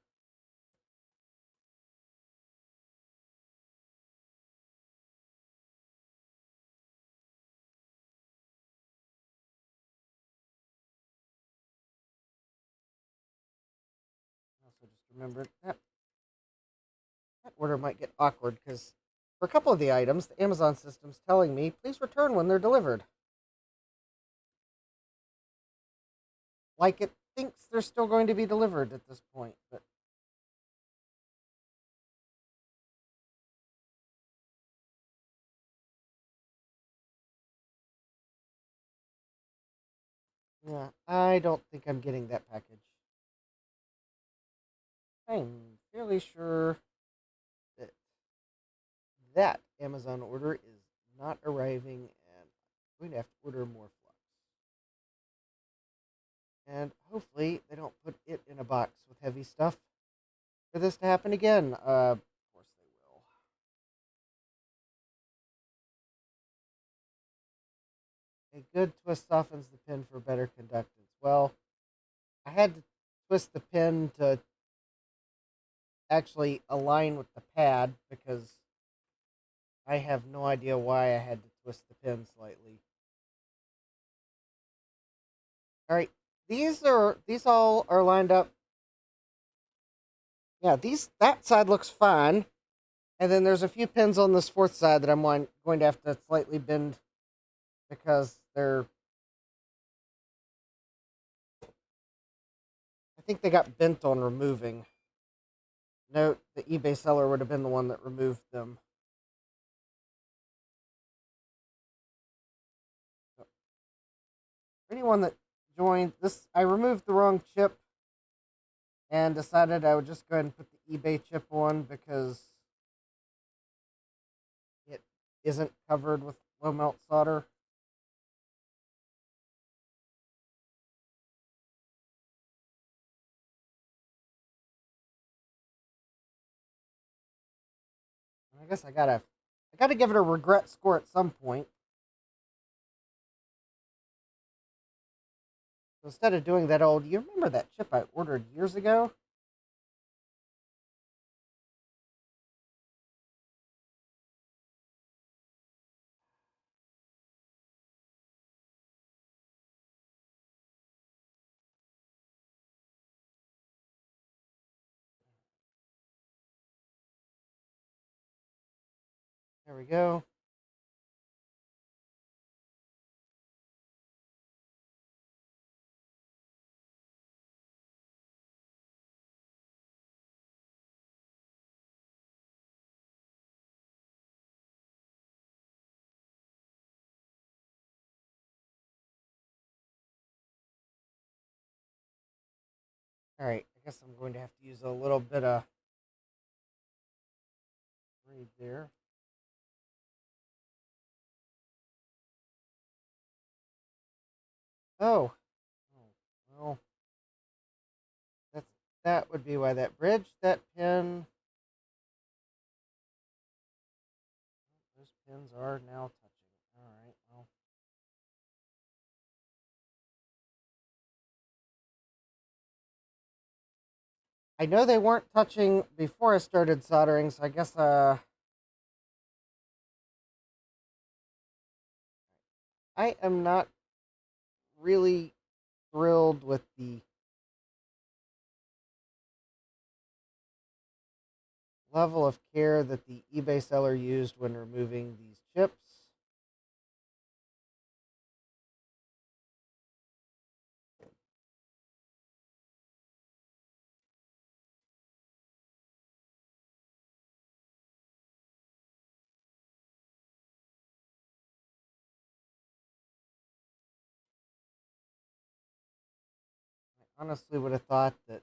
I also just remembered that order might get awkward because for a couple of the items, the Amazon system's telling me, please return when they're delivered. Like it thinks they're still going to be delivered at this point, but yeah, I don't think I'm getting that package. I'm fairly sure that that Amazon order is not arriving, and I'm going to have to order more flux. And hopefully they don't put it in a box with heavy stuff for this to happen again. Of course they will. A good twist softens the pin for better conductance. Well, I had to twist the pin to actually align with the pad because I have no idea why I had to twist the pin slightly. All right, these all are lined up. Yeah, these that side looks fine, and then there's a few pins on this fourth side that I'm going to have to slightly bend because they're. I think they got bent on removing. Note the eBay seller would have been the one that removed them. So, for anyone that joined this, I removed the wrong chip and decided I would just go ahead and put the eBay chip on because it isn't covered with low melt solder. I guess I gotta give it a regret score at some point. So instead of doing that old, you remember that chip I ordered years ago? There we go. All right, I guess I'm going to have to use a little bit of braid there. Oh, oh, well, that's that would be why that bridge, that pin, those pins are now touching. All right, well, I know they weren't touching before I started soldering, so I guess I am not really thrilled with the level of care that the eBay seller used when removing these chips. I honestly would have thought that.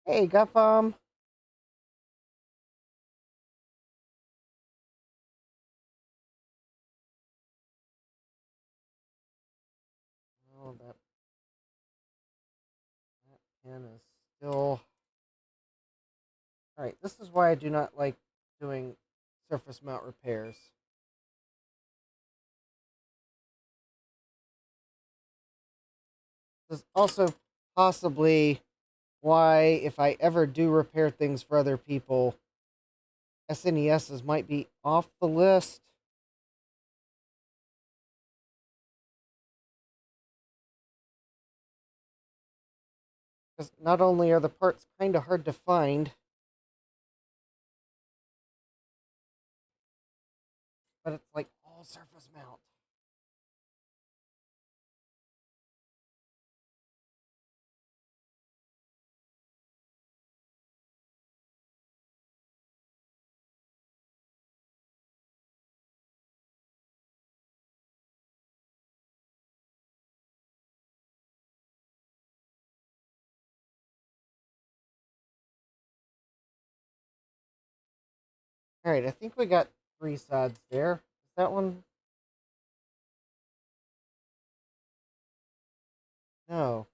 Hey, Guffum. Oh, that pin is still. All right, this is why I do not like doing surface mount repairs. This is also possibly why, if I ever do repair things for other people, SNESs might be off the list. Because not only are the parts kind of hard to find, but it's like all surface mount. All right, I think we got three sides there. Is that one? No,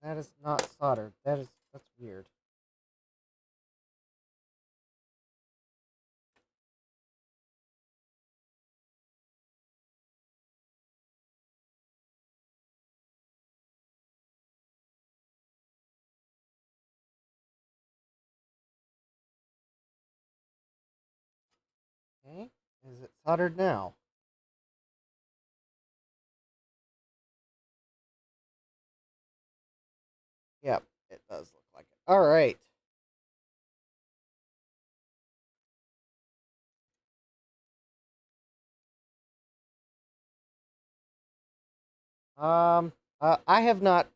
that is not soldered. That's weird. Okay, is it soldered now? Yep, it does look like it. All right. Um, I have not,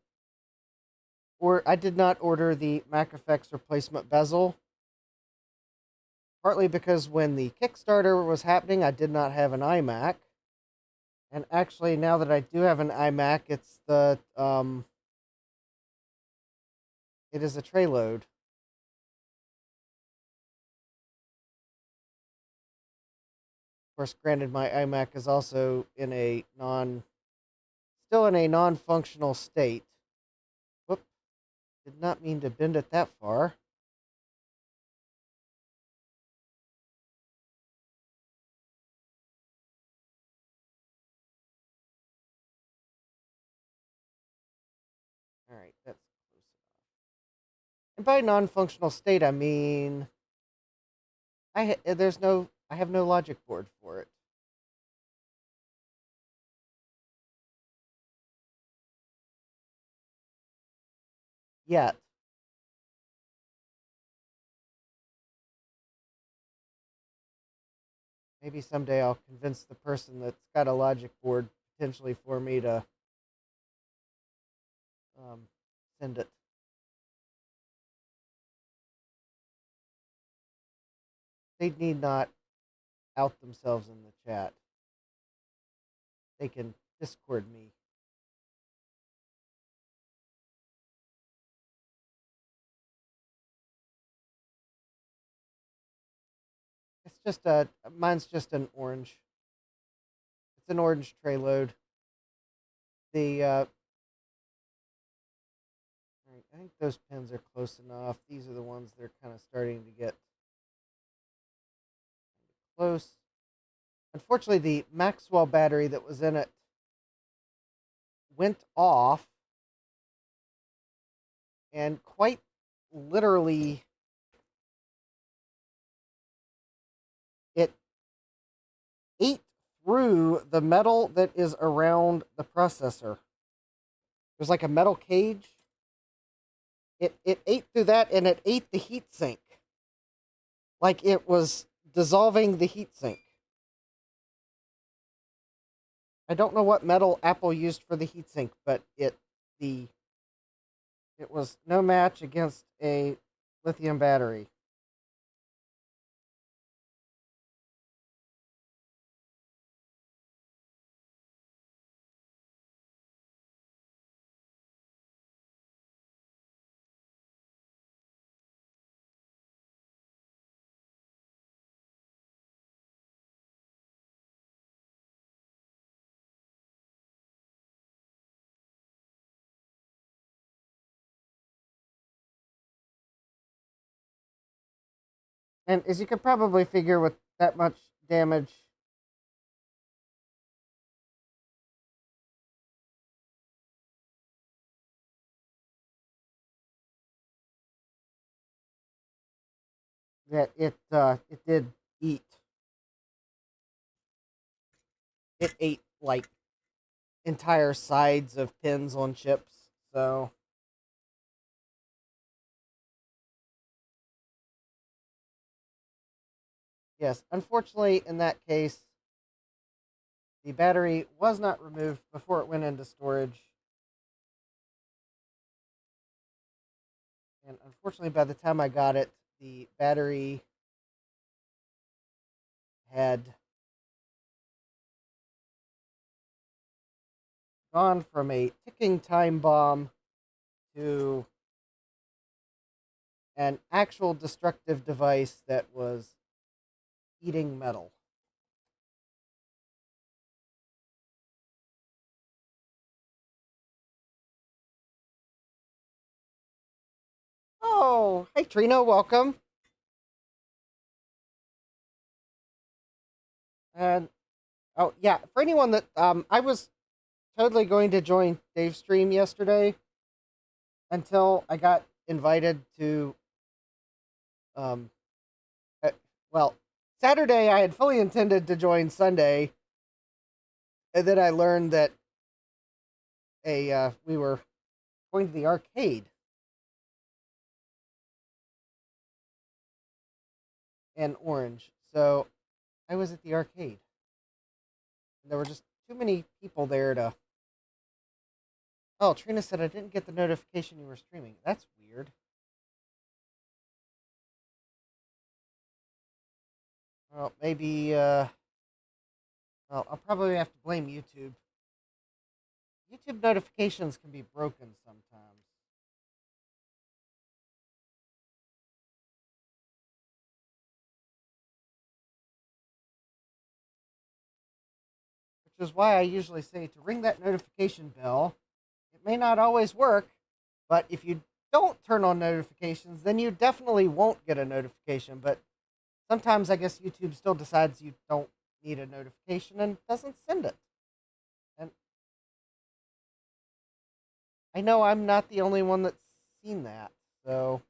or I did not order the MacFX replacement bezel. Partly because when the Kickstarter was happening, I did not have an iMac, and actually now that I do have an iMac, it is a tray load. Of course, granted, my iMac is also still in a non-functional state. Whoop! Did not mean to bend it that far. All right, that's close enough. And by non-functional state, I mean I have no logic board for it yet. Maybe someday I'll convince the person that's got a logic board potentially for me to um, send it. They need not out themselves in the chat. They can Discord me. It's just mine's just an orange. It's an orange tray load. The I think those pins are close enough. These are the ones that are kind of starting to get close. Unfortunately, the Maxwell battery that was in it went off, and quite literally it ate through the metal that is around the processor. There's like a metal cage. It ate through that, and it ate the heatsink. Like it was dissolving the heatsink. I don't know what metal Apple used for the heatsink, but it was no match against a lithium battery. And as you can probably figure, with that much damage, that it did eat. It ate like entire sides of pins on chips. So yes, unfortunately, in that case, the battery was not removed before it went into storage. And unfortunately, by the time I got it, the battery had gone from a ticking time bomb to an actual destructive device that was eating metal. Oh, hey Trina, welcome. And oh yeah, for anyone that I was totally going to join Dave's stream yesterday until I got invited to um uh, well, Saturday I had fully intended to join Sunday, and then I learned that we were going to the arcade in Orange. So I was at the arcade. And there were just too many people there to. Oh, Trina said I didn't get the notification you were streaming. That's weird. Well, maybe well, I'll probably have to blame YouTube. YouTube notifications can be broken sometimes. Which is why I usually say to ring that notification bell. It may not always work, but if you don't turn on notifications, then you definitely won't get a notification. But sometimes I guess YouTube still decides you don't need a notification and doesn't send it. And I know I'm not the only one that's seen that. So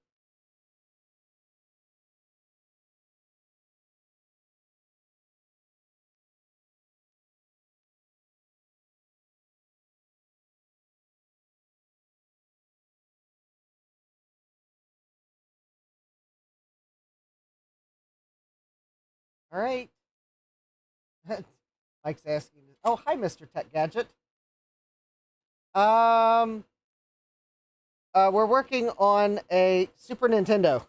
All right. Mike's asking. Oh, hi, Mr. Tech Gadget. Um, we're working on a Super Nintendo.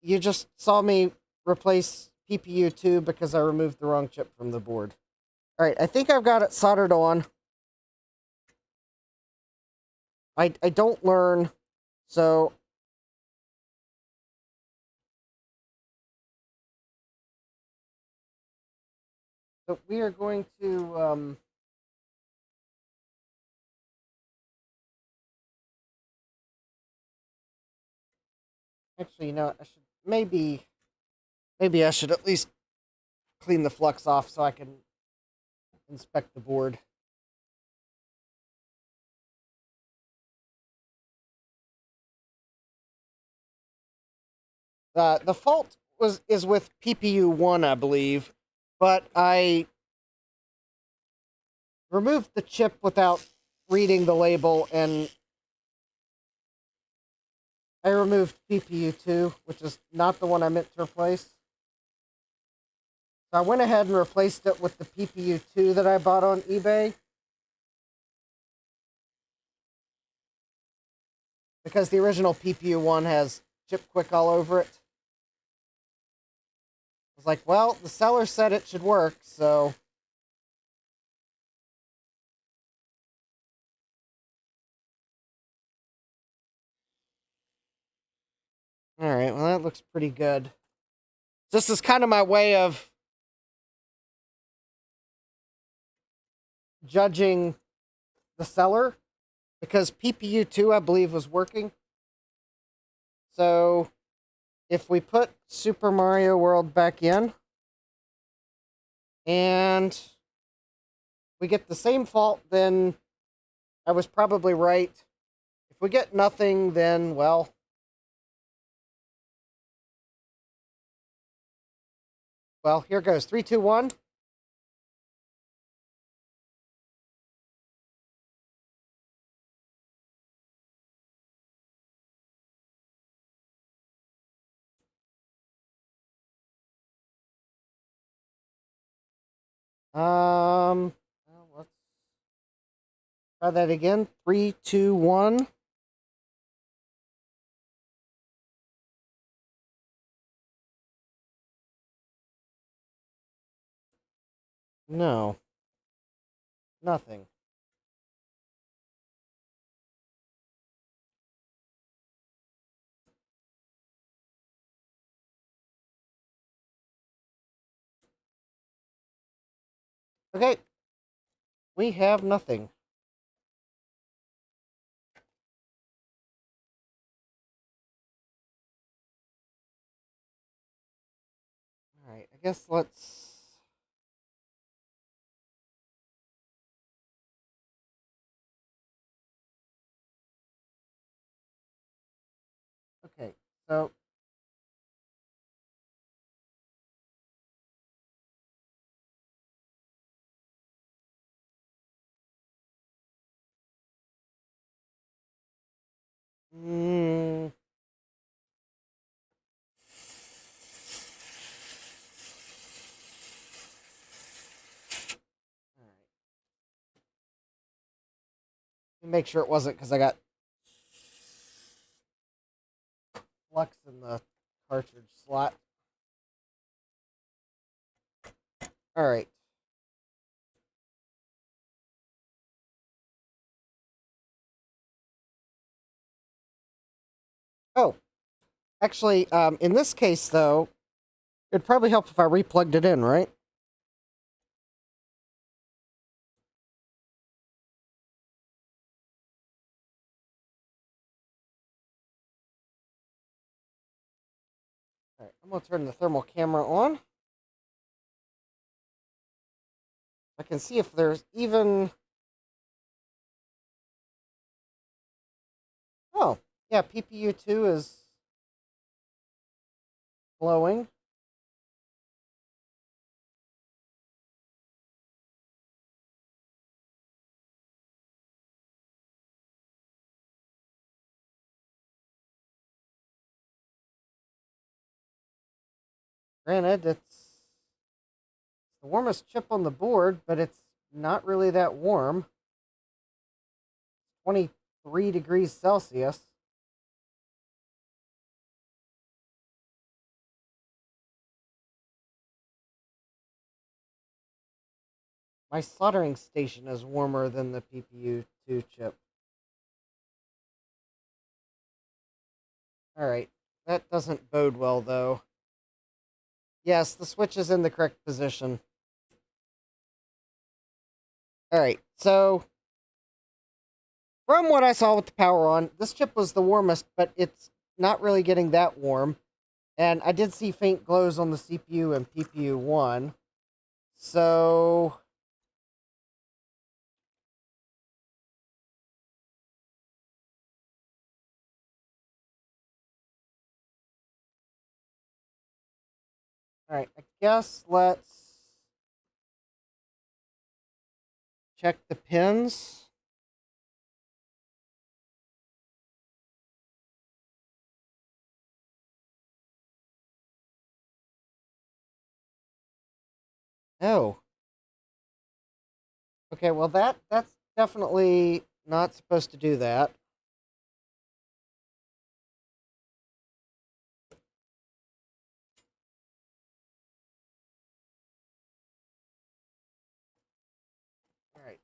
You just saw me replace PPU 2 because I removed the wrong chip from the board. All right, I think I've got it soldered on. I don't learn, so we are going to actually, you know, I should maybe I should at least clean the flux off so I can inspect the board. The fault is with PPU 1, I believe, but I removed the chip without reading the label, and I removed PPU 2, which is not the one I meant to replace. So I went ahead and replaced it with the PPU 2 that I bought on eBay, because the original PPU 1 has chip quick all over it. I was like, well, the seller said it should work, so... Alright, well, that looks pretty good. This is kind of my way of judging the seller, because PPU 2, I believe, was working. So, if we put Super Mario World back in, and we get the same fault, then I was probably right. If we get nothing, then, well... Well, here goes. 3, 2, 1. Well, let's try that again. 3, 2, 1. No. Nothing. Okay. We have nothing. Alright, I guess let's... Okay, so... Mm, alright. Make sure it wasn't because I got flux in the cartridge slot. Alright. Oh, actually, in this case, though, it'd probably help if I replugged it in, right? Alright, I'm gonna turn the thermal camera on. I can see if there's even... Oh, yeah, PPU 2 is glowing. Granted, it's the warmest chip on the board, but it's not really that warm. 23 degrees Celsius. My soldering station is warmer than the PPU2 chip. Alright, that doesn't bode well, though. Yes, the switch is in the correct position. Alright, so from what I saw with the power on, this chip was the warmest, but it's not really getting that warm. And I did see faint glows on the CPU and PPU1. So alright, I guess let's check the pins. Oh. Okay, well that's definitely not supposed to do that. Alright.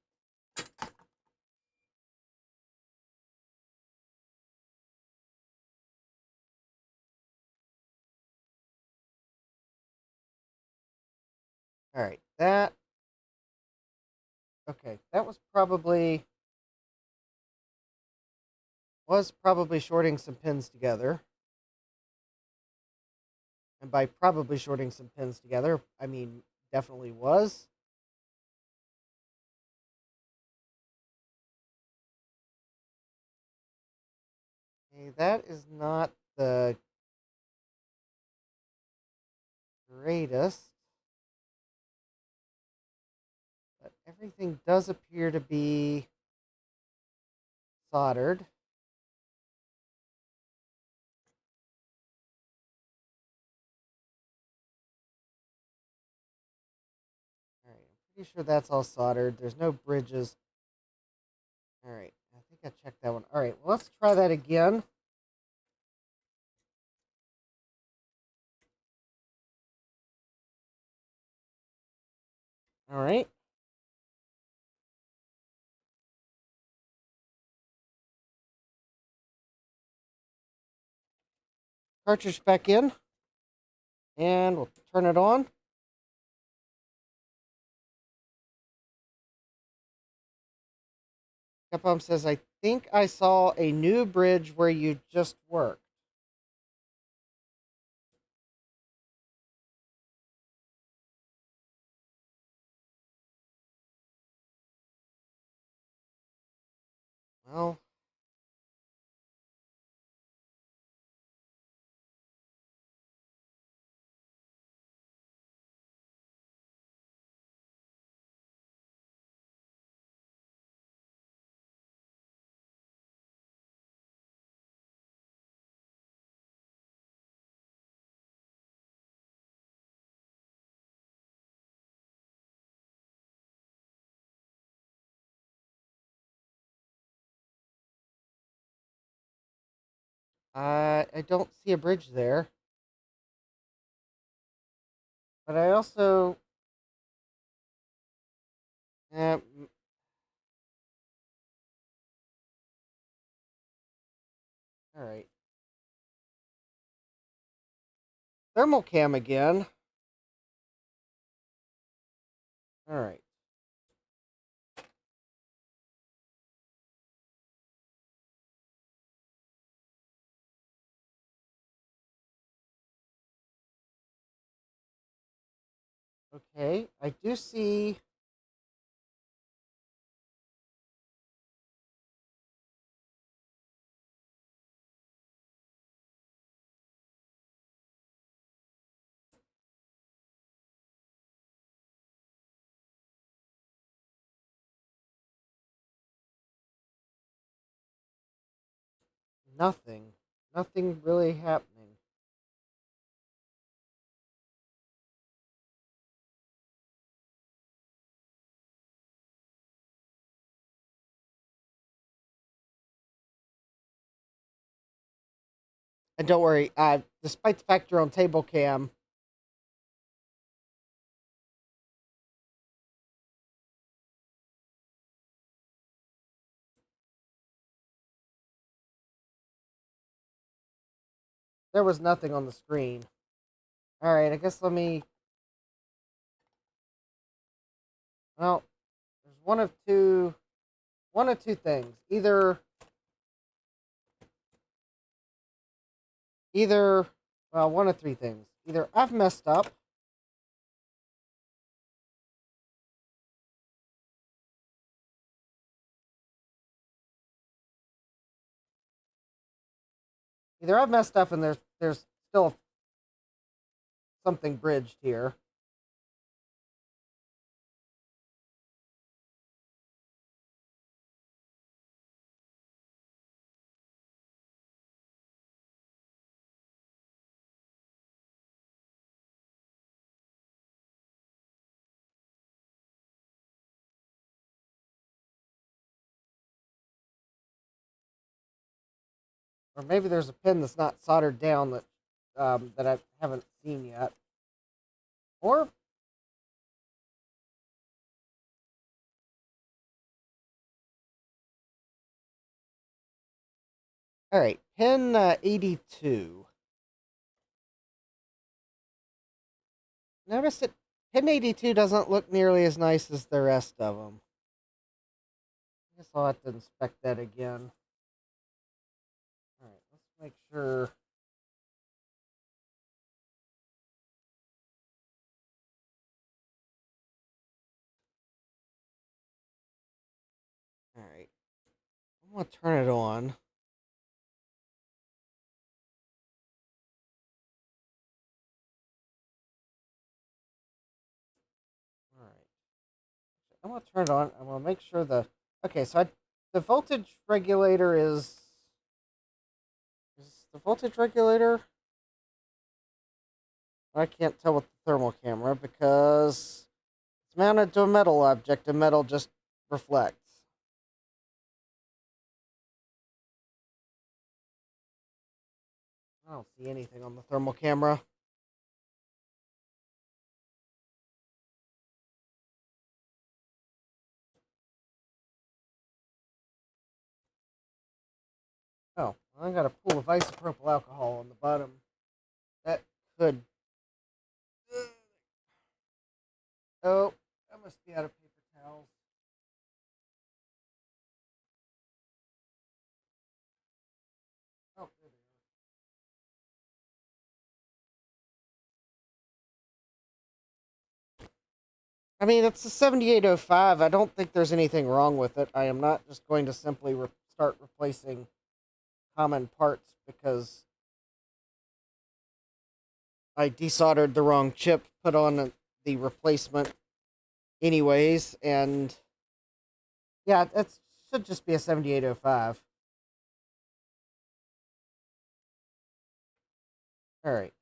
Alright, that okay, that was probably shorting some pins together. And by probably shorting some pins together, I mean definitely was. Okay, that is not the greatest, but everything does appear to be soldered. Alright, I'm pretty sure that's all soldered. There's no bridges. Alright, I think I checked that one. Alright, well, let's try that again. Alright. Cartridge back in. And we'll turn it on. Capcom says, I think I saw a new bridge where you just worked. Well, I don't see a bridge there. But I also... Uh, Alright. Thermal cam again. Alright. Okay, I do see... nothing. Nothing really happening. And don't worry, despite the fact you're on table cam, there was nothing on the screen. All right, I guess let me. Well, there's one of two things. Either, well, one of three things. Either I've messed up, and there's still something bridged here. Or maybe there's a pin that's not soldered down that I haven't seen yet. Or all right, pin 82. Notice that pin 82 doesn't look nearly as nice as the rest of them. I guess I'll have to inspect that again. All right, let's make sure. All right, I'm gonna turn it on. All right, I'm gonna turn it on. I'm gonna make sure the okay. The voltage regulator is the voltage regulator. I can't tell with the thermal camera because it's mounted to a metal object, and metal just reflects. I don't see anything on the thermal camera. Oh, I got a pool of isopropyl alcohol on the bottom. That could. Oh, I must be out of paper towels. Oh, there they are. I mean, it's a 7805. I don't think there's anything wrong with it. I am not just going to simply start replacing common parts because I desoldered the wrong chip, put on the replacement anyways, and yeah, it should just be a 7805. All right.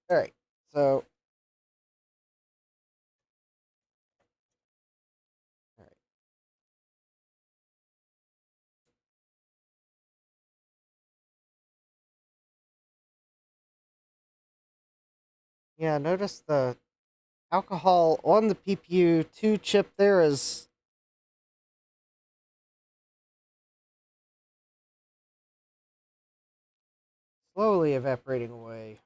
All right. So, all right. Yeah, notice the alcohol on the PPU2 chip there is slowly evaporating away.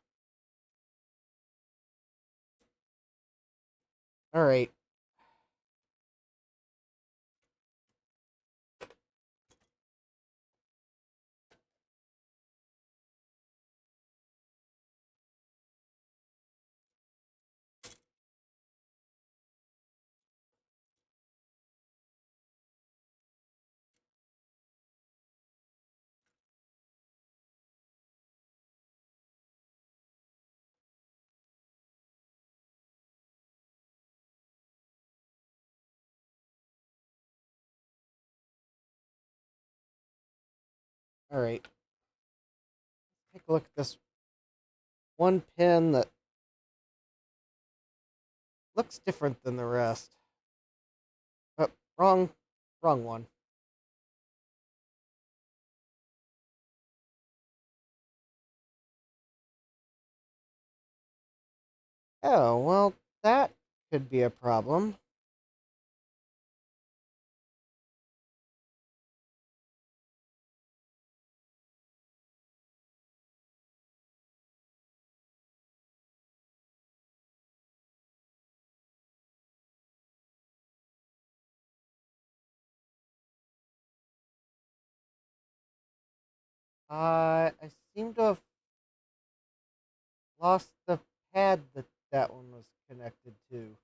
All right. All right. Take a look at this one pin that looks different than the rest. Oh, wrong one. Oh, well, that could be a problem. I seem to have lost the pad that one was connected to.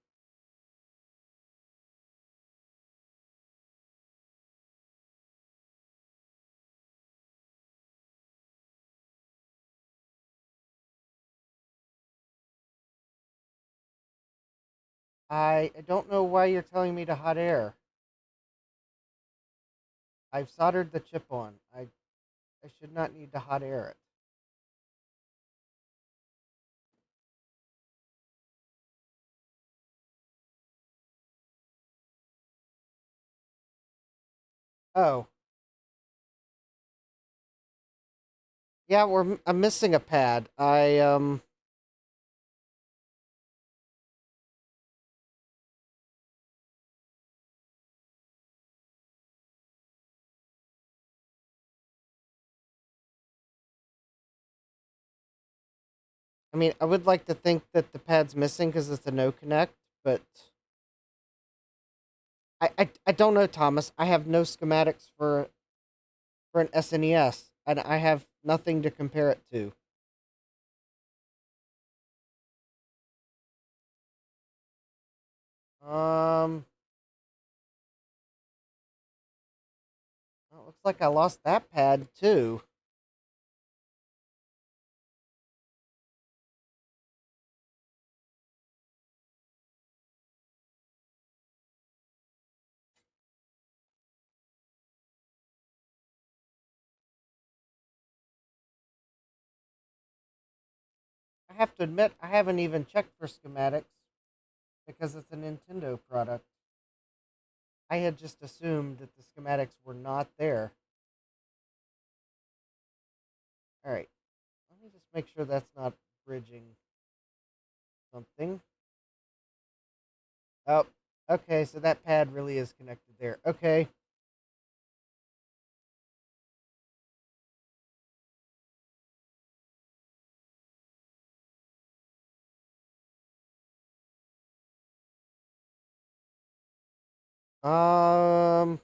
I don't know why you're telling me to hot air. I've soldered the chip on. I should not need to hot air it. Oh, yeah, I'm missing a pad. I mean, I would like to think that the pad's missing because it's a no connect, but I don't know, Thomas. I have no schematics for an SNES, and I have nothing to compare it to. Um, well, it looks like I lost that pad too. I have to admit, I haven't even checked for schematics because it's a Nintendo product. I had just assumed that the schematics were not there. All right, let me just make sure that's not bridging something. Oh, okay, so that pad really is connected there. Okay. Um,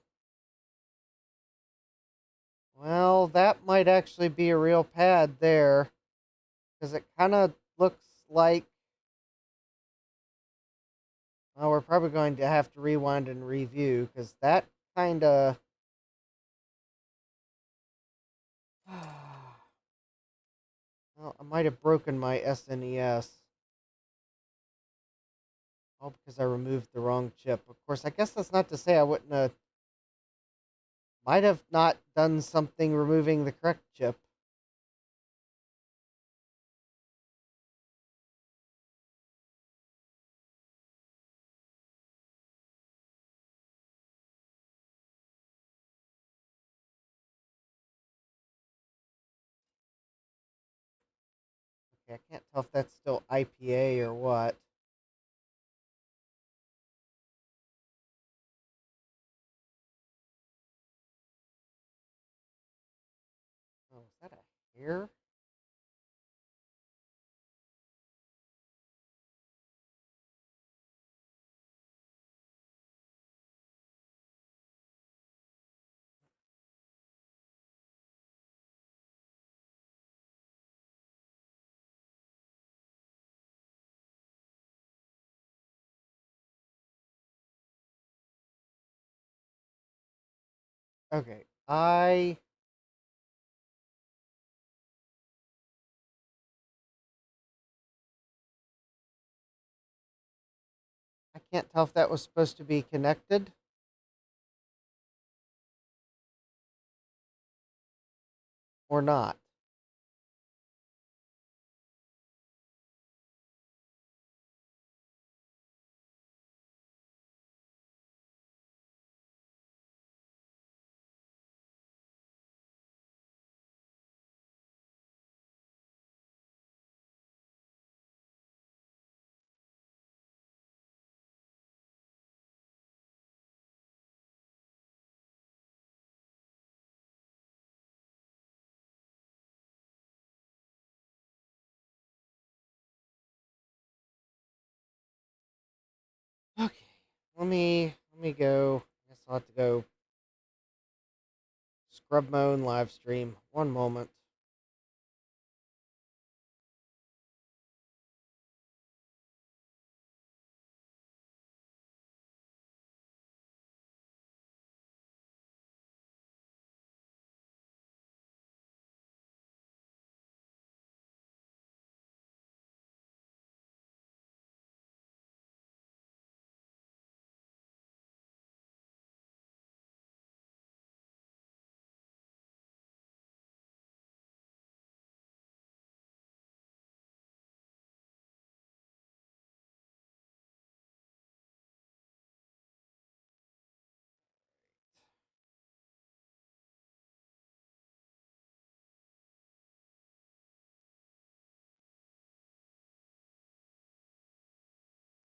well, that might actually be a real pad there because it kind of looks like. Well, we're probably going to have to rewind and review because that kind of. Well, I might have broken my SNES. All because I removed the wrong chip. Of course, I guess that's not to say I wouldn't have. Might have not done something removing the correct chip. Okay, I can't tell if that's still IPA or what. Oh, is that a hair? Okay, I can't tell if that was supposed to be connected or not. let me go. I guess I'll have to go scrub my own live stream. One moment.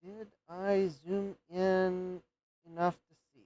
Did I zoom in enough to see?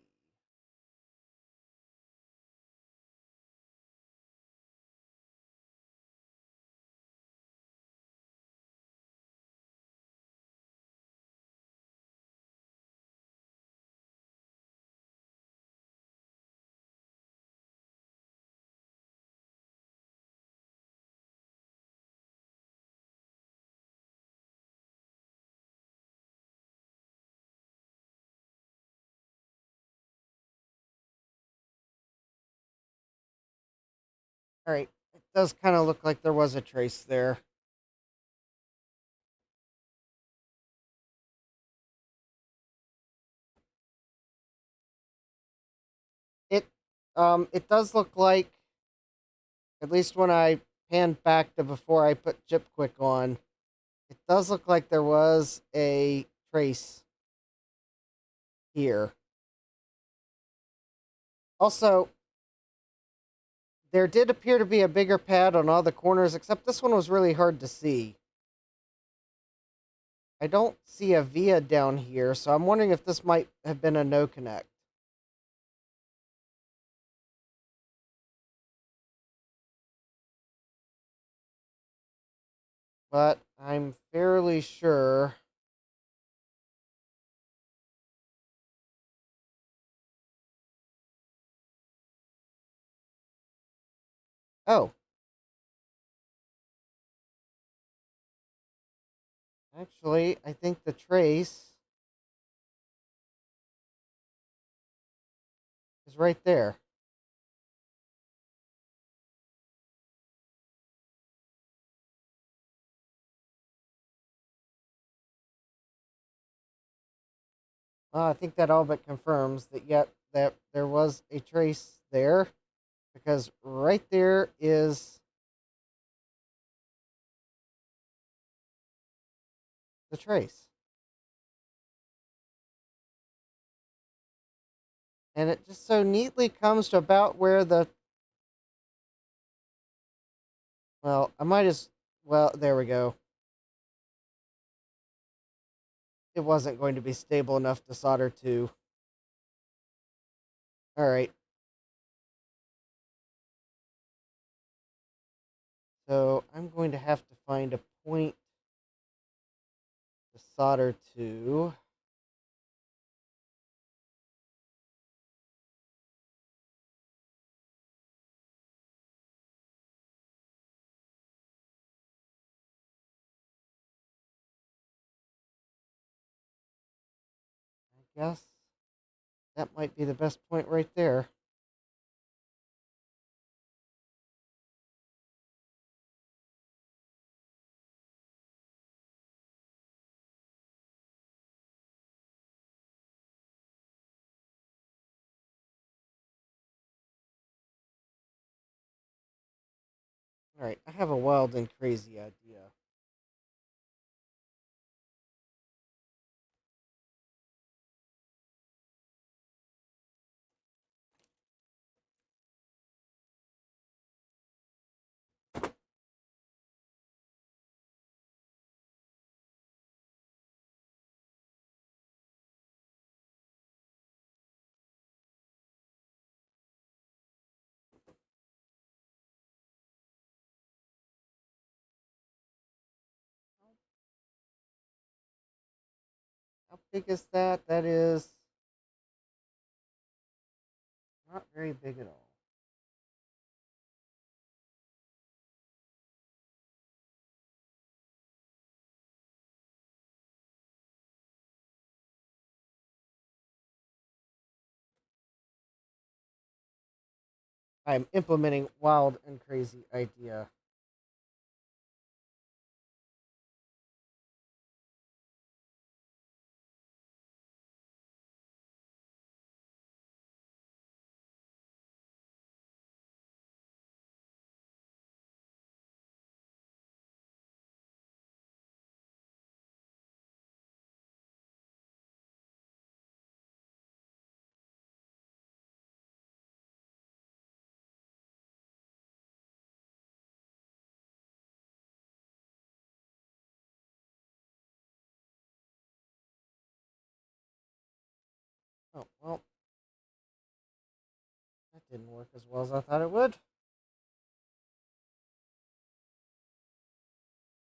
All right. It does kind of look like there was a trace there. It it does look like, at least when I panned back to before I put Chip Quick on, it does look like there was a trace here. Also, there did appear to be a bigger pad on all the corners, except this one was really hard to see. I don't see a via down here, so I'm wondering if this might have been a no connect. But I'm fairly sure. Oh, actually, I think the trace is right there. I think that all but confirms that yet that there was a trace there, because right there is the trace. And it just so neatly comes to about where the, well, I might as well, there we go. It wasn't going to be stable enough to solder to. All right. So I'm going to have to find a point to solder to. I guess that might be the best point right there. All right, I have a wild and crazy idea. How big is that? That is Not very big at all. I'm implementing wild and crazy idea. Oh, well, that didn't work as well as I thought it would.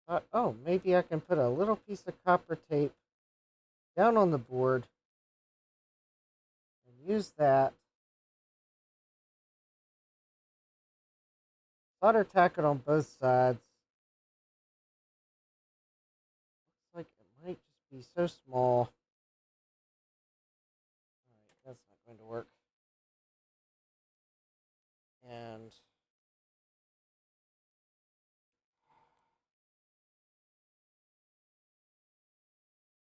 Thought, oh, maybe I can put a little piece of copper tape down on the board and use that. Solder tack it on both sides. Looks like it might just be so small. Alright, that's not going to work. And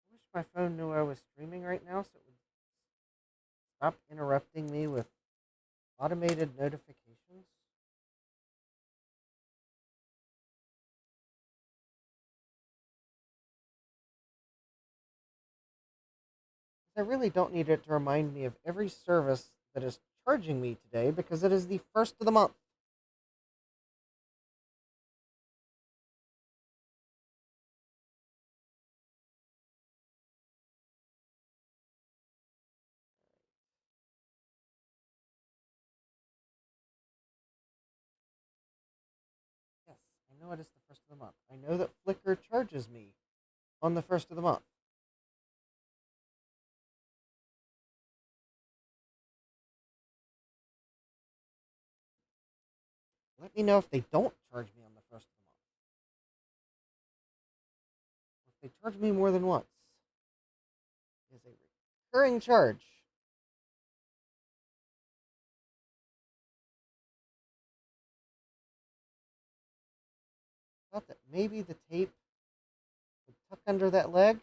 I wish my phone knew I was streaming right now so it would stop interrupting me with automated notifications. I really don't need it to remind me of every service that is charging me today because it is the first of the month. Yes, I know it is the first of the month. I know that Flickr charges me on the first of the month. Let me know if they don't charge me on the first of the month. Or if they charge me more than once. It is a recurring charge. I thought that maybe the tape would tuck under that leg.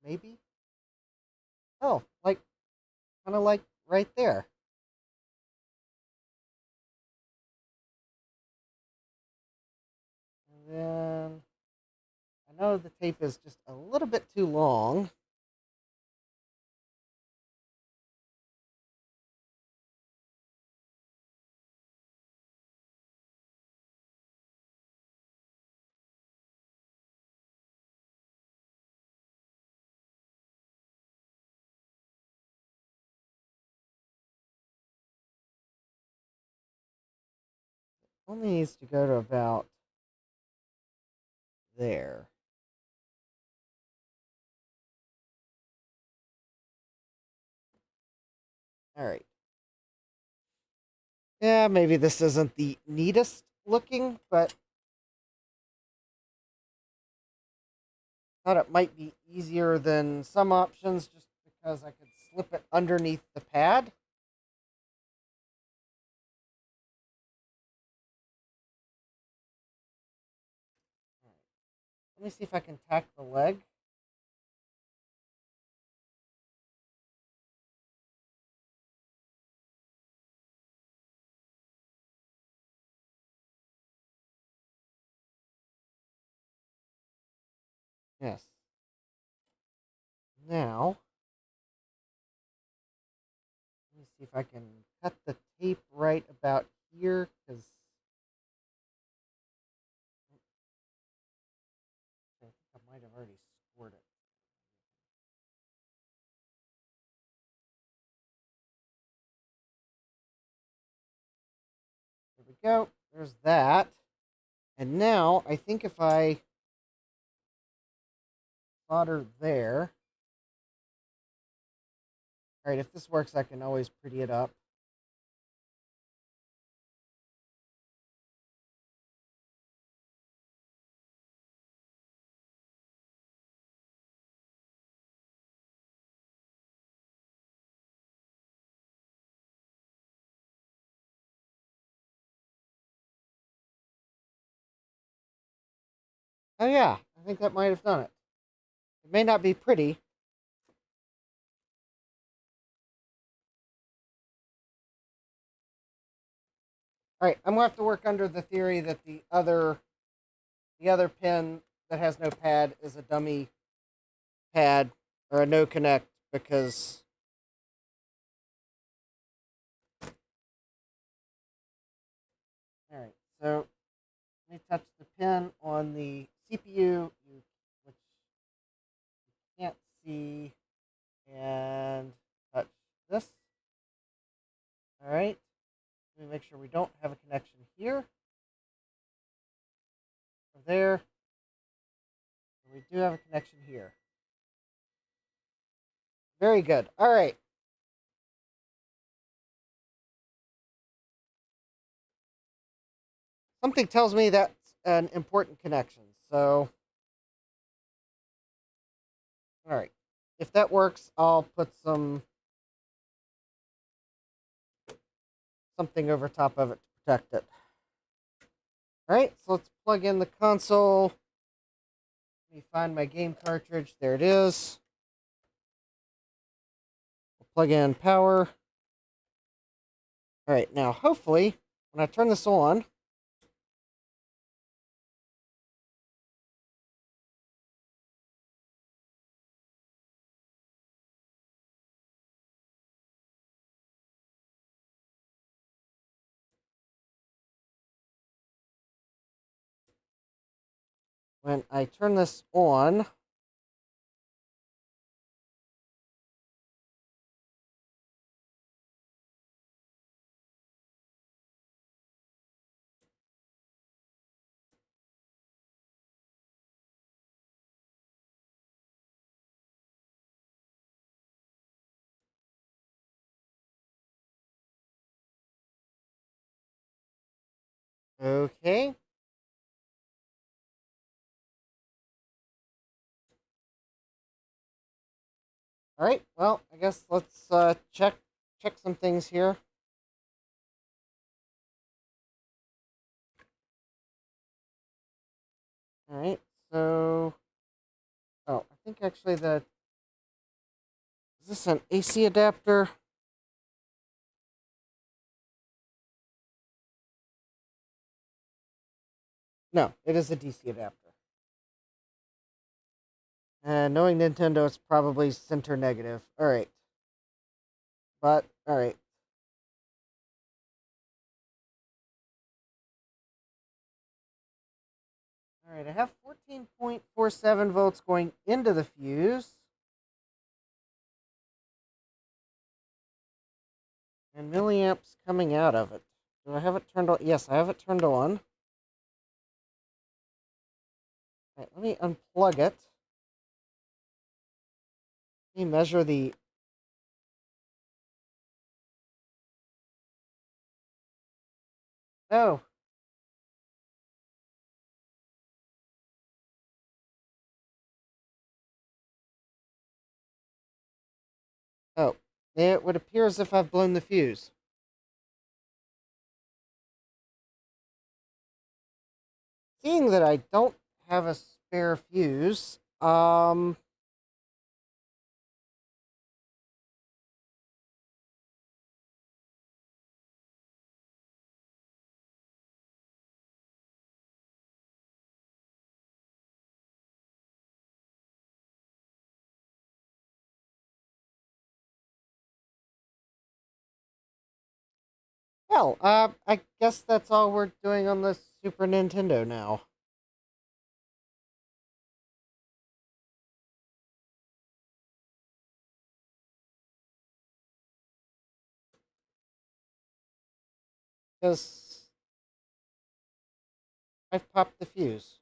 Maybe. Oh, like, kind of like right there. And then I know the tape is just a little bit too long. Only needs to go to about there. All right. Yeah, maybe this isn't the neatest looking, but thought it might be easier than some options just because I could slip it underneath the pad. All right. Let me see if I can tack the leg. Yes. Now, let me see if I can cut the tape right about here because I think I might have already scored it. There we go. There's that. And now I think if I solder there. All right, if this works, I can always pretty it up. Oh yeah, I think that might have done it. It may not be pretty. All right, I'm gonna have to work under the theory that the other pin that has no pad is a dummy pad or a no connect because all right. So let me touch the pin on the CPU, which you can't see, and touch this. All right. Let me make sure we don't have a connection here or there. We do have a connection here. Very good. All right. Something tells me that's an important connection. So, all right. If that works, I'll put something over top of it to protect it. All right. So let's plug in the console. Let me find my game cartridge. There it is. We'll plug in power. All right. Now, hopefully, when I turn this on, when I turn this on, okay. All right. Well, I guess let's check some things here. All right. So, oh, I think actually the is this an AC adapter? No, it is a DC adapter. And knowing Nintendo, it's probably center negative. All right. But all right. All right. I have 14.47 volts going into the fuse, and milliamps coming out of it. Do I have it turned on? Yes, I have it turned on. All right, let me unplug it. Let me measure the. Oh, oh. It would appear as if I've blown the fuse. Seeing that I don't have a spare fuse, well, I guess that's all we're doing on the Super Nintendo now. Because I've popped the fuse.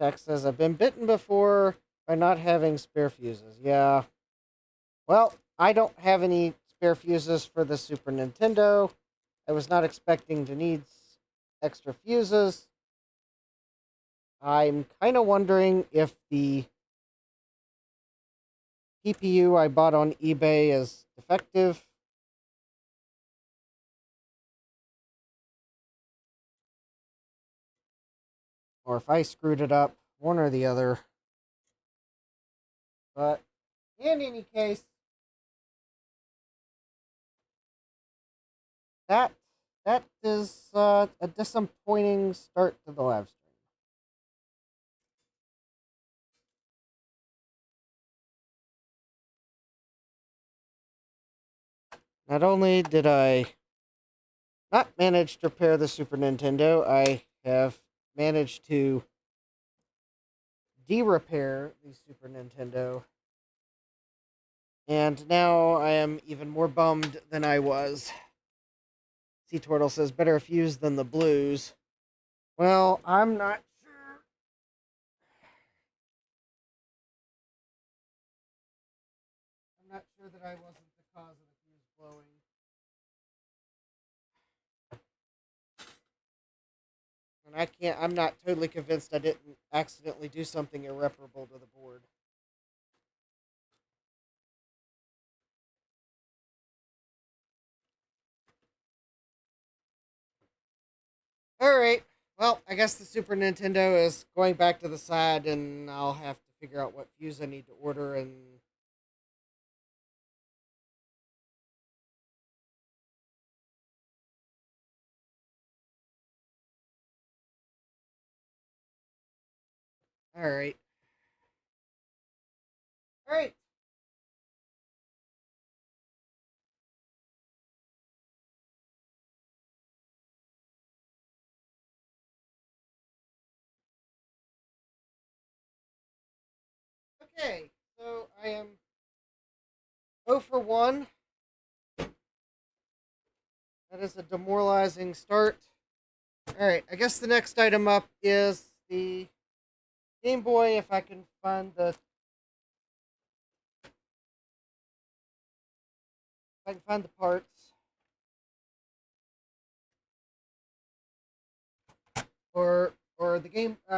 Jack says, I've been bitten before by not having spare fuses. Yeah. Well, I don't have any spare fuses for the Super Nintendo. I was not expecting to need extra fuses. I'm kind of wondering if the PPU I bought on eBay is defective. Or if I screwed it up, one or the other. But in any case, that that is a disappointing start to the live stream. Not only did I not manage to repair the Super Nintendo, I have managed to de-repair the Super Nintendo. And now I am even more bummed than I was. Sea Turtle says, better a fuse than the blues. Well, I'm not sure. I'm not sure that I wasn't the cause of the fuse blowing. And I'm not totally convinced I didn't accidentally do something irreparable to the board. Alright, well, I guess the Super Nintendo is going back to the side, and I'll have to figure out what fuse I need to order and... Alright. Alright. Okay, so I am 0 for 1. That is a demoralizing start. Alright, I guess the next item up is the Game Boy, if I can find the... If I can find the parts. Or the Game Boy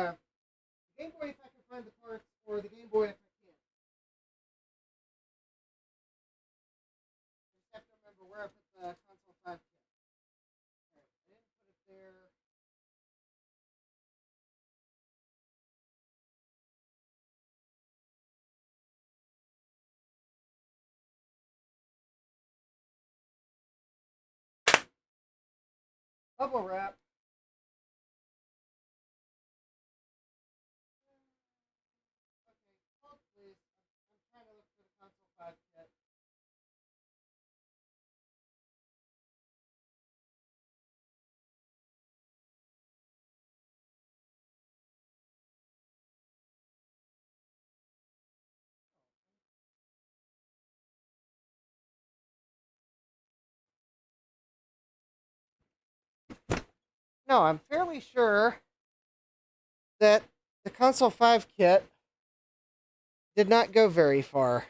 if I can find the parts, or the Game Boy if I can't. I just have to remember where I put the console 5 kit. Alright, I didn't put it there. Bubble wrap. Okay, hold please. I'm trying to look for the console 5 kit. No, I'm fairly sure that the console 5 kit did not go very far.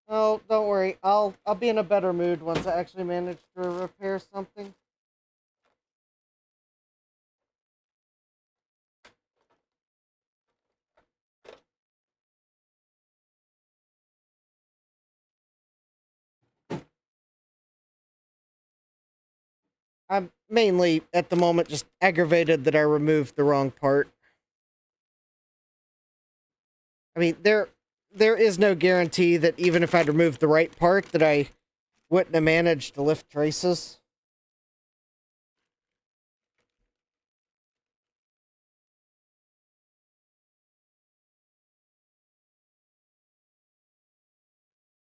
Oh, don't worry. I'll be in a better mood once I actually manage to repair something. I'm mainly at the moment just aggravated that I removed the wrong part. I mean, there is no guarantee that even if I'd removed the right part that I wouldn't have managed to lift traces.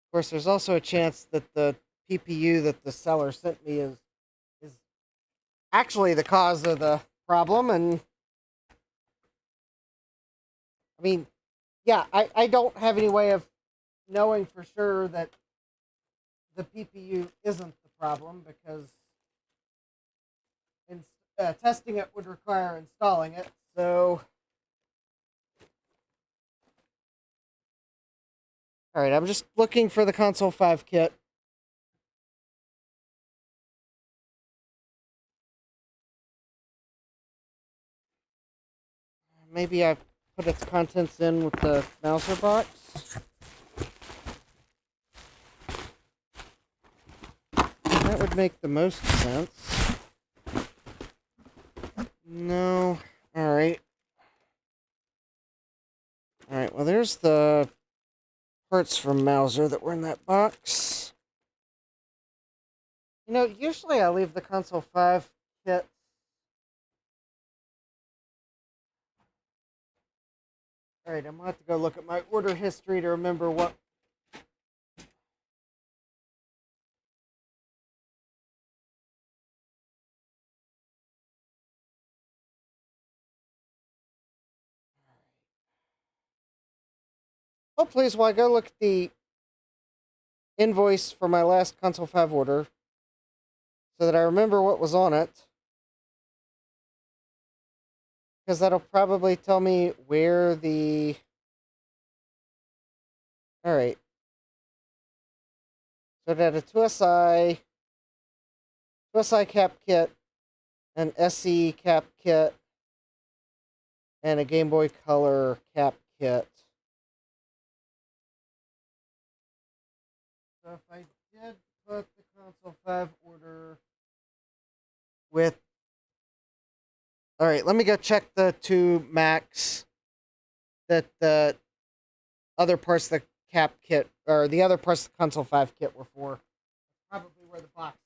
Of course, there's also a chance that the PPU that the seller sent me is actually the cause of the problem, and I mean, yeah, I don't have any way of knowing for sure that the PPU isn't the problem because testing it would require installing it. So, all right, I'm just looking for the console 5 kit. Maybe I put its contents in with the Mauser box. That would make the most sense. No. Alright. Alright, well there's the parts from Mauser that were in that box. You know, usually I leave the Console 5 kit. Alright, I'm gonna have to go look at my order history to remember what. Oh, please, while I go look at the invoice for my last Console 5 order so that I remember what was on it. Because that'll probably tell me where the... Alright. So it had a 2SI cap kit, an SE cap kit, and a Game Boy Color cap kit. So if I did put the Console 5 order with... Alright, let me go check the two Macs that the other parts of the cap kit, or the other parts of the Console 5 kit were for. Probably where the box is.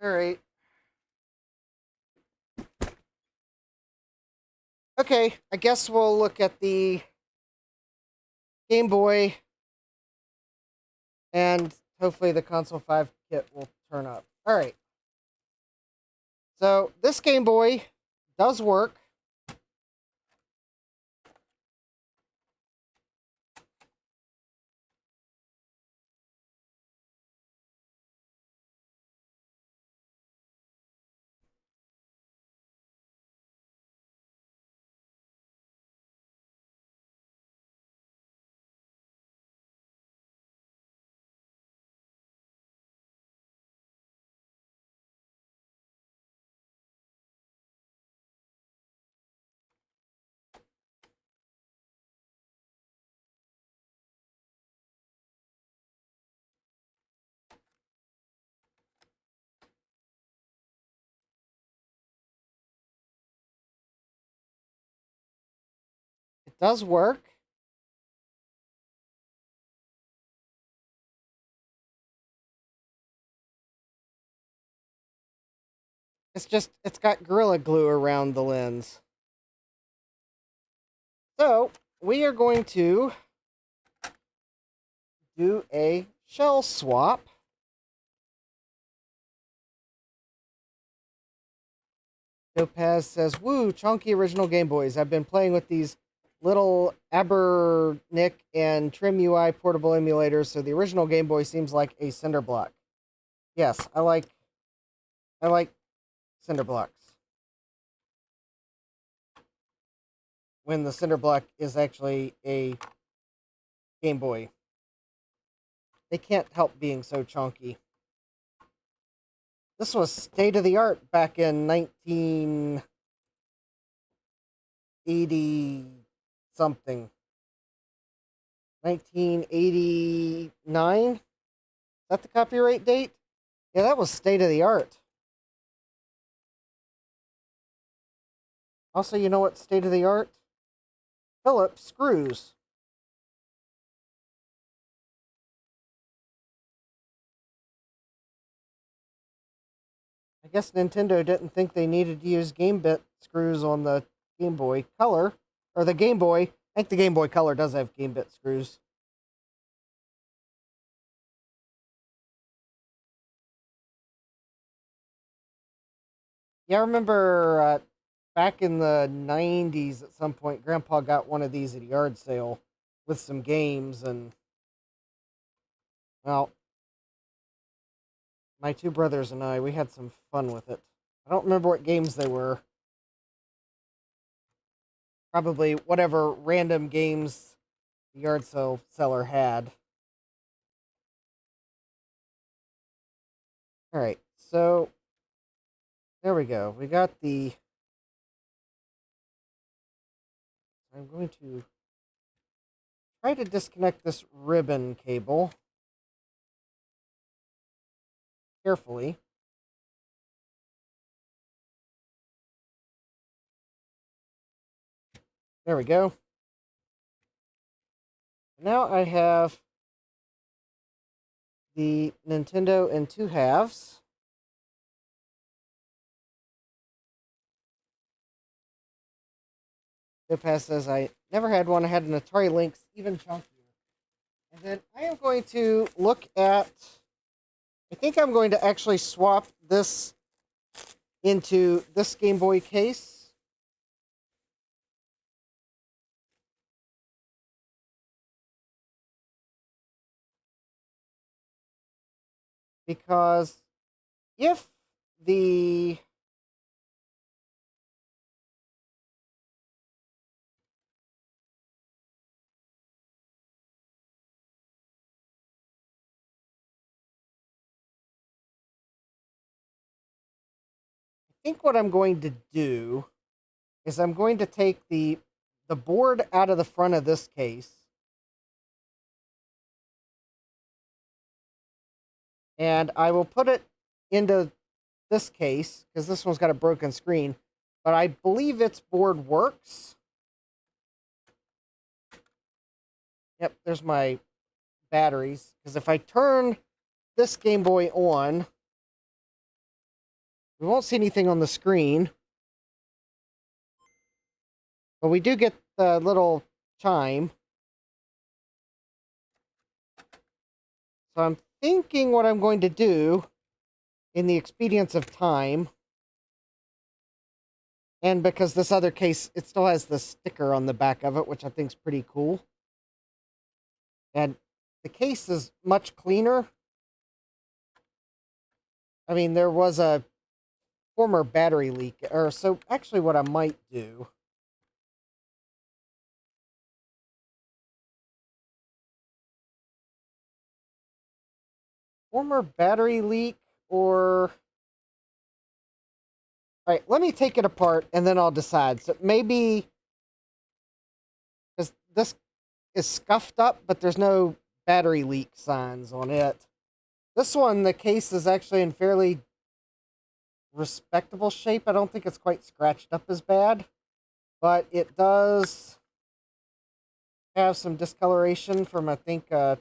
Alright. Okay, I guess we'll look at the Game Boy, and hopefully the Console 5 kit will turn up. Alright. So, this Game Boy does work. It does work. It's just, it's got Gorilla Glue around the lens. So, we are going to do a shell swap. Topaz says, woo, chunky original Game Boys. I've been playing with these little Abernick and Trim UI portable emulators, so the original Game Boy seems like a cinder block. Yes, I like cinder blocks. When the cinder block is actually a Game Boy. They can't help being so chunky. This was state of the art back in 1980 something. 1989? Is that the copyright date? Yeah, that was state of the art. Also, you know what state of the art? Phillips screws. I guess Nintendo didn't think they needed to use game bit screws on the Game Boy Color. Or the Game Boy. I think the Game Boy Color does have game bit screws. Yeah, I remember back in the 90s at some point, Grandpa got one of these at a yard sale with some games, and, well, my two brothers and I, we had some fun with it. I don't remember what games they were. Probably whatever random games the yard sale seller had. All right, so there we go. We got the. I'm going to try to disconnect this ribbon cable carefully. There we go. Now I have the Nintendo in two halves. Pass says I never had one. I had an Atari Lynx, even chunkier. And then I am going to look at. I think I'm going to actually swap this into this Game Boy case. Because if the I think what I'm going to do is I'm going to take the board out of the front of this case and I will put it into this case because this one's got a broken screen, but I believe its board works. Yep, there's my batteries. Because if I turn this Game Boy on, we won't see anything on the screen. But we do get the little chime. So I'm thinking what I'm going to do in the expedience of time, and because this other case, it still has the sticker on the back of it, which I think is pretty cool. And the case is much cleaner. I mean, there was a former battery leak, or so actually what I might do. Former battery leak, or... Alright, let me take it apart, and then I'll decide. So maybe... Because this is scuffed up, but there's no battery leak signs on it. This one, the case is actually in fairly respectable shape. I don't think it's quite scratched up as bad, but it does have some discoloration from, I think, a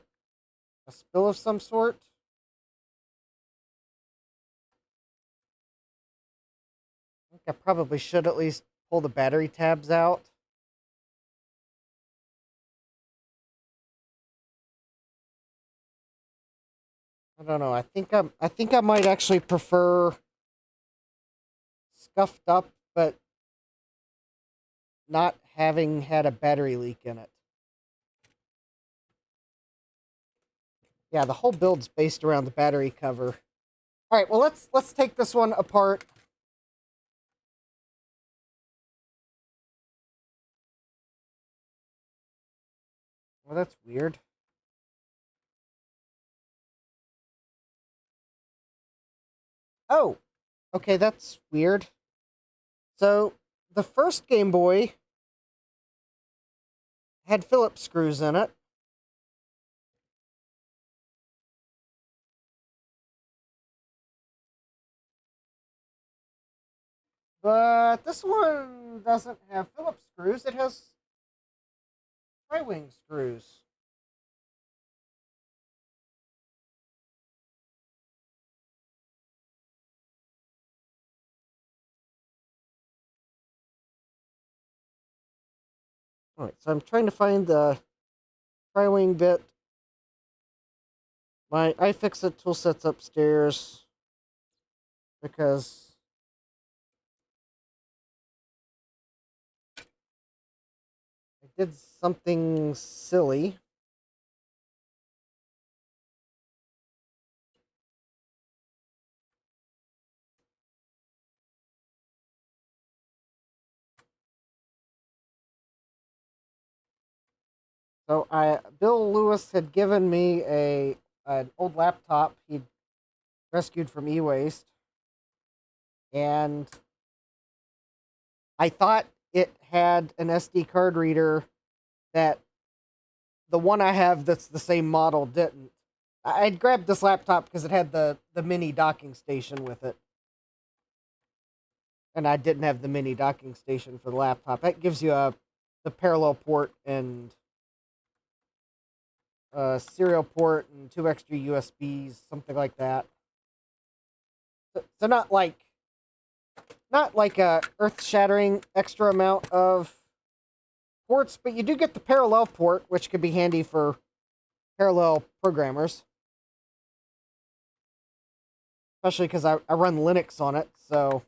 spill of some sort. I think I probably should at least pull the battery tabs out. I don't know. I think I might actually prefer scuffed up, but not having had a battery leak in it. Yeah, the whole build's based around the battery cover. All right, well let's take this one apart. Well, that's weird. Oh, okay, that's weird. So, the first Game Boy had Phillips screws in it. But this one doesn't have Phillips screws. It has tri-wing screws. Alright, so I'm trying to find the tri-wing bit. My iFixit toolset's upstairs because I did something silly. So Bill Lewis had given me an old laptop he'd rescued from e-waste, and I thought it had an SD card reader that the one I have that's the same model didn't. I'd grabbed this laptop because it had the mini docking station with it, and I didn't have the mini docking station for the laptop. That gives you the parallel port and serial port and 2 extra USBs, something like that. So not like a earth-shattering extra amount of ports, but you do get the parallel port, which could be handy for parallel programmers. Especially because I run Linux on it, so...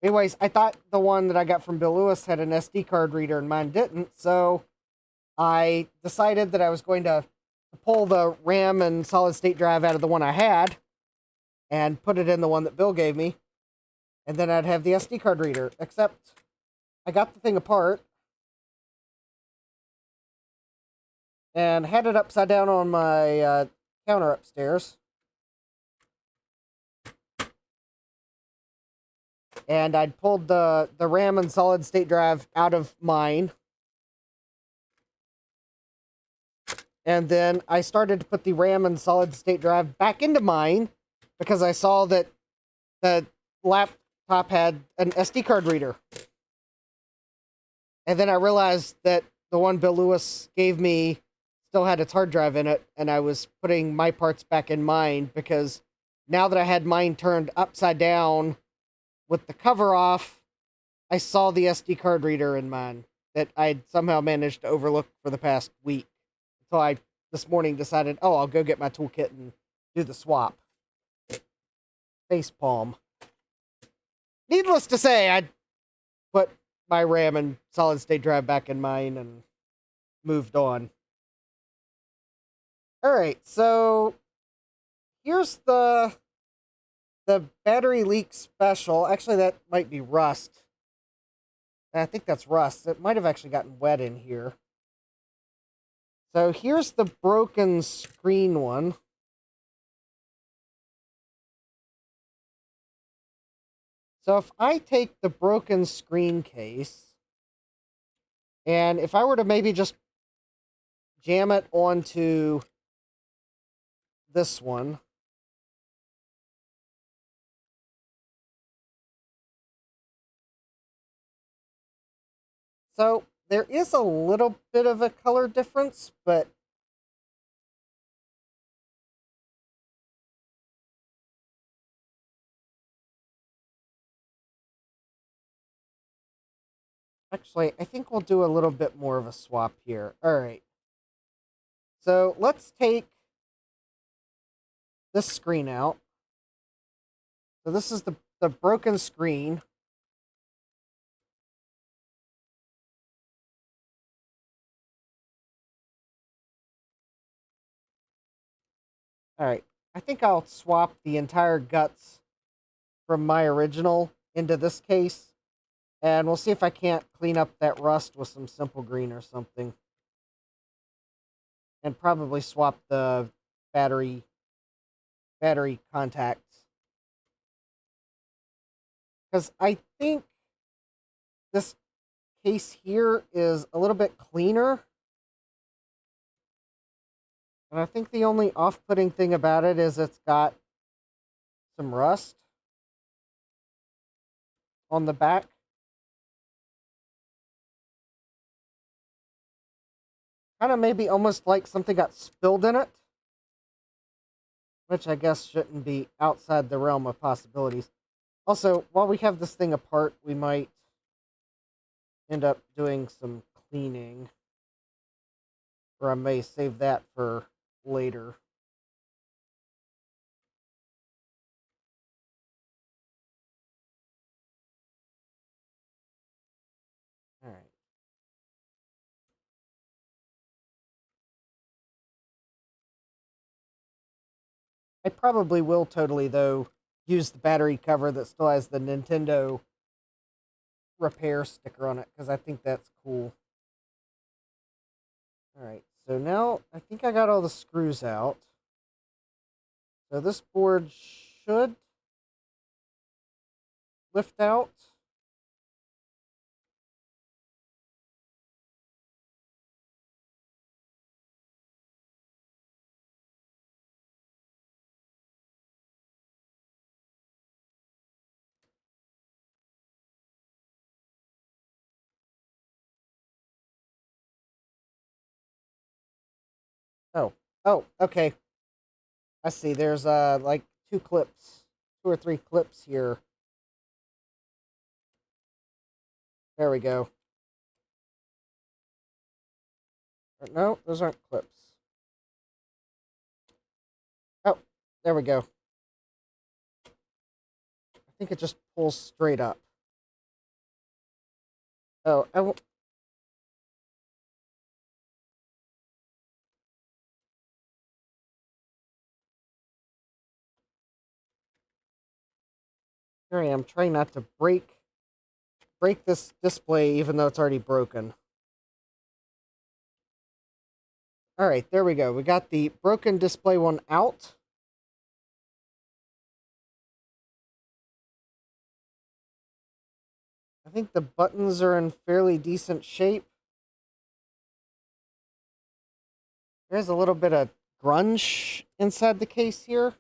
Anyways, I thought the one that I got from Bill Lewis had an SD card reader and mine didn't, so I decided that I was going to pull the RAM and solid state drive out of the one I had and put it in the one that Bill gave me, and then I'd have the SD card reader, except I got the thing apart and had it upside down on my counter upstairs. And I'd pulled the RAM and solid state drive out of mine. And then I started to put the RAM and solid state drive back into mine because I saw that the laptop had an SD card reader. And then I realized that the one Bill Lewis gave me still had its hard drive in it, and I was putting my parts back in mine because now that I had mine turned upside down with the cover off, I saw the SD card reader in mine that I'd somehow managed to overlook for the past week. So I, this morning, decided, oh, I'll go get my toolkit and do the swap. Facepalm. Needless to say, I put my RAM and solid state drive back in mine and moved on. Alright, so here's the battery leak special. Actually, that might be rust. I think that's rust. It might have actually gotten wet in here. So here's the broken screen one. So if I take the broken screen case, and if I were to maybe just jam it onto this one, so there is a little bit of a color difference, but actually, I think we'll do a little bit more of a swap here. All right. So let's take this screen out. So this is the broken screen. All right. I think I'll swap the entire guts from my original into this case. And we'll see if I can't clean up that rust with some simple green or something. And probably swap the battery contacts. Because I think this case here is a little bit cleaner And I think the only off-putting thing about it is it's got some rust on the back. Kind of maybe almost like something got spilled in it, which I guess shouldn't be outside the realm of possibilities. Also, while we have this thing apart, we might end up doing some cleaning, or I may save that for later. All right. I probably will totally, though, use the battery cover that still has the Nintendo repair sticker on it, because I think that's cool. Alright, so now I think I got all the screws out. So this board should lift out. Oh, oh, okay. I see. There's like two clips, two or three clips here. There we go. No, those aren't clips. Oh, there we go. I think it just pulls straight up. Oh, I won't. Here I am trying not to break this display even though it's already broken. All right, there we go. We got the broken display one out. I think the buttons are in fairly decent shape. There's a little bit of grunge inside the case here.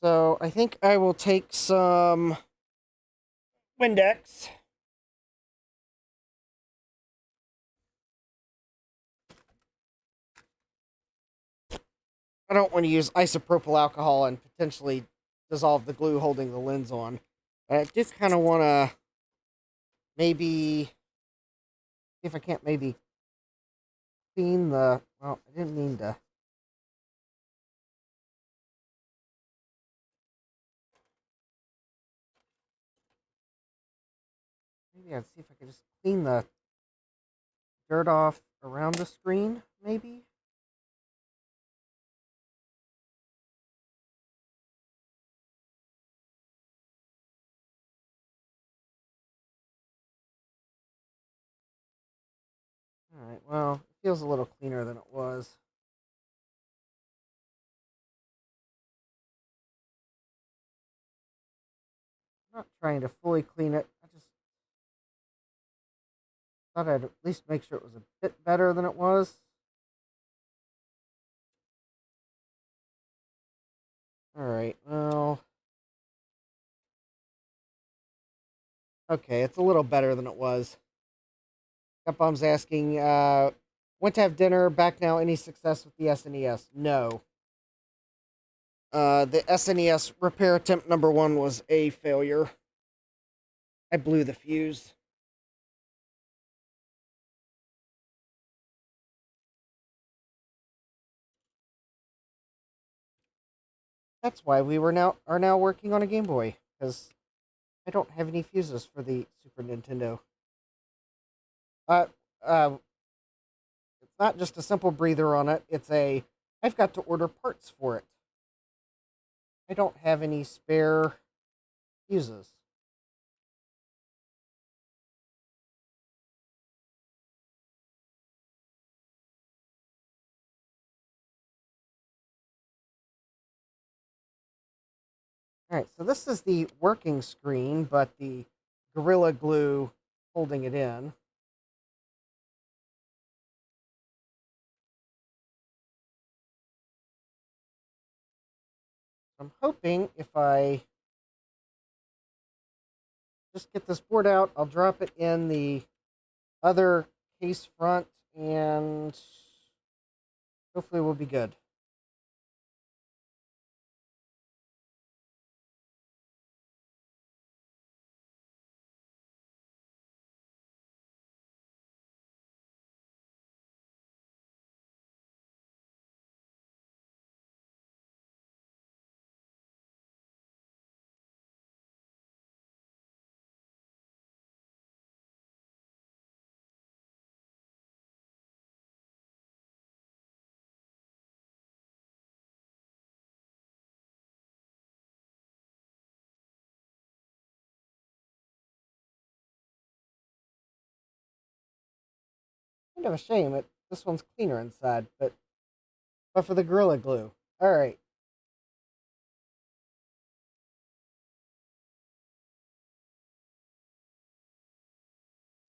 So I think I will take some Windex. I don't want to use isopropyl alcohol and potentially dissolve the glue holding the lens on. But I do kind of want to maybe, if I can't maybe clean the, well, I didn't mean to. Maybe I'd see if I could just clean the dirt off around the screen, maybe? Alright, well, it feels a little cleaner than it was. I'm not trying to fully clean it. I just thought I'd at least make sure it was a bit better than it was. Alright, well. Okay, it's a little better than it was. Got Bomb's asking, went to have dinner, back now, any success with the SNES? No. The SNES repair attempt number one was a failure. I blew the fuse. That's why we are now working on a Game Boy, because I don't have any fuses for the Super Nintendo. Uh, uh, it's not just a simple breather on it. I've got to order parts for it. I don't have any spare fuses. All right, so this is the working screen, but the Gorilla Glue holding it in. I'm hoping if I just get this board out, I'll drop it in the other case front and hopefully we'll be good. Kind of a shame it this one's cleaner inside, but for the Gorilla Glue. Alright.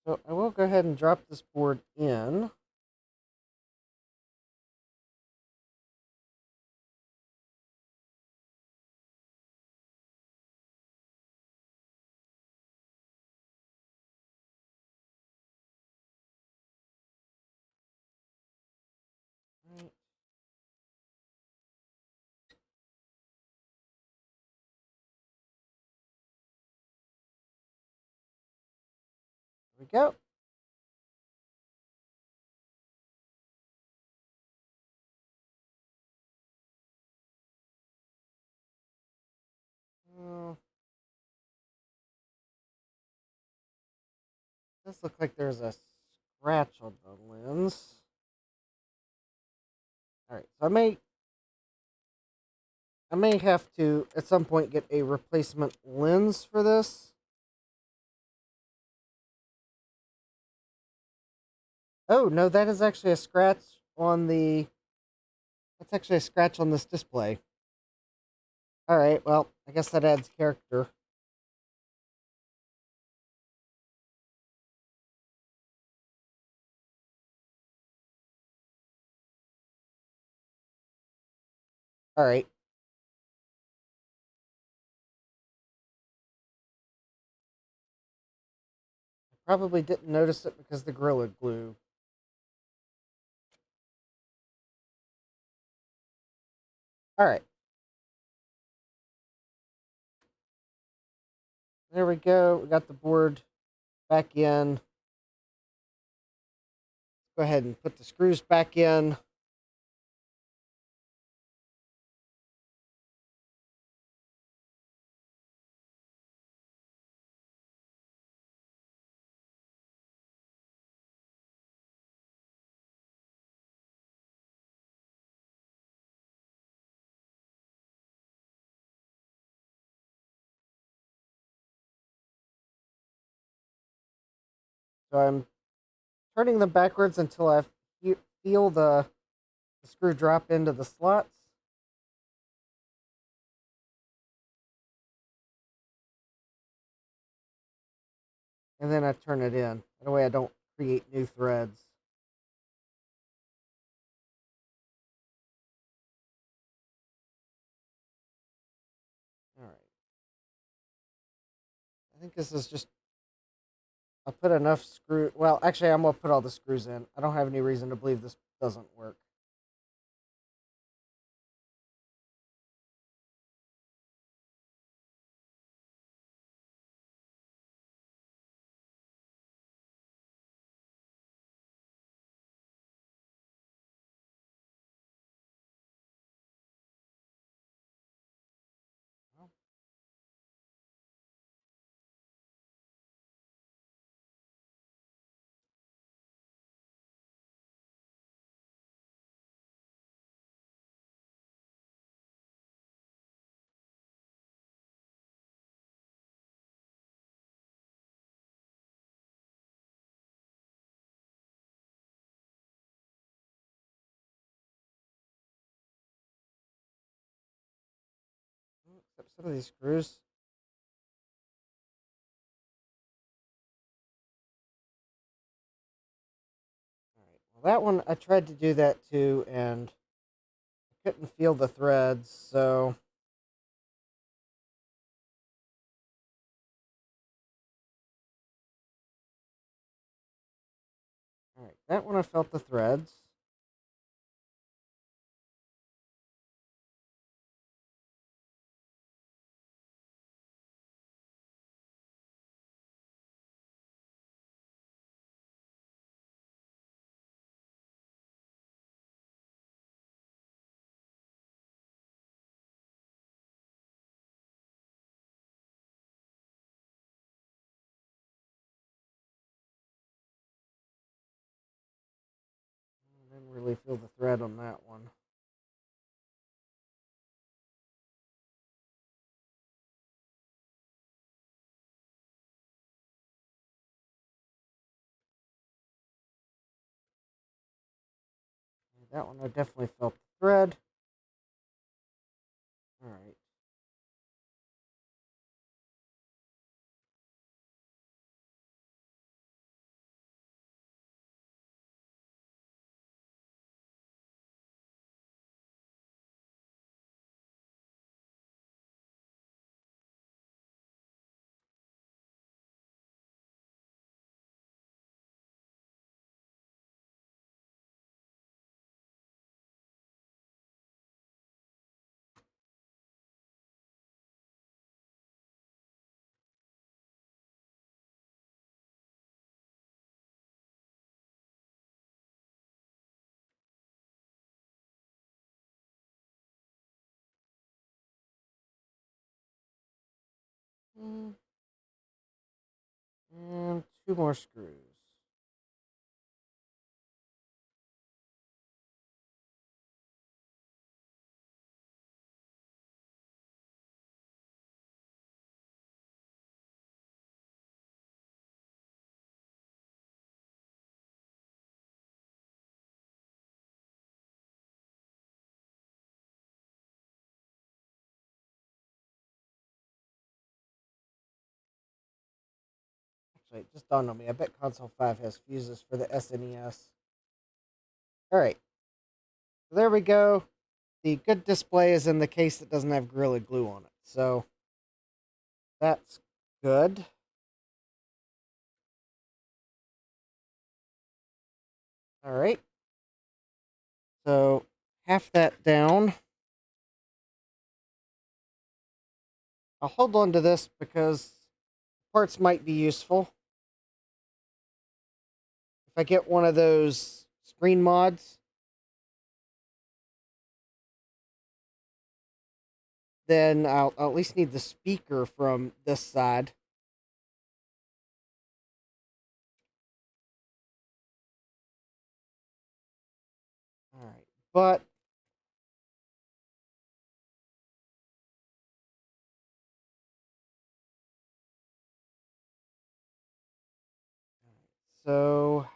So I will go ahead and drop this board in. Right. There we go. Uh, This looks like there's a scratch on the lens. Alright, so I may have to at some point get a replacement lens for this. Oh no, that is actually a scratch on the that's actually a scratch on this display. Alright, well, I guess that adds character. Alright. I probably didn't notice it because the Gorilla Glue. Alright. There we go. We got the board back in. Go ahead and put the screws back in. So I'm turning them backwards until I feel the screw drop into the slots. And then I turn it in. That way I don't create new threads. Alright. I think this is just I'll put enough screw. Well, actually, I'm gonna put all the screws in. I don't have any reason to believe this doesn't work. Well, except some of these screws. All right. Well, that one I tried to do that too, and I couldn't feel the threads. So That one I felt the threads. I didn't really feel the thread on that one. That one I definitely felt the thread. All right. Mm, and two more screws. Actually, it just dawned on me. I bet Console 5 has fuses for the SNES. All right. So there we go. The good display is in the case that doesn't have Gorilla Glue on it. So that's good. All right. So half that down. I'll hold on to this because parts might be useful. If I get one of those screen mods, then I'll at least need the speaker from this side. All right. But so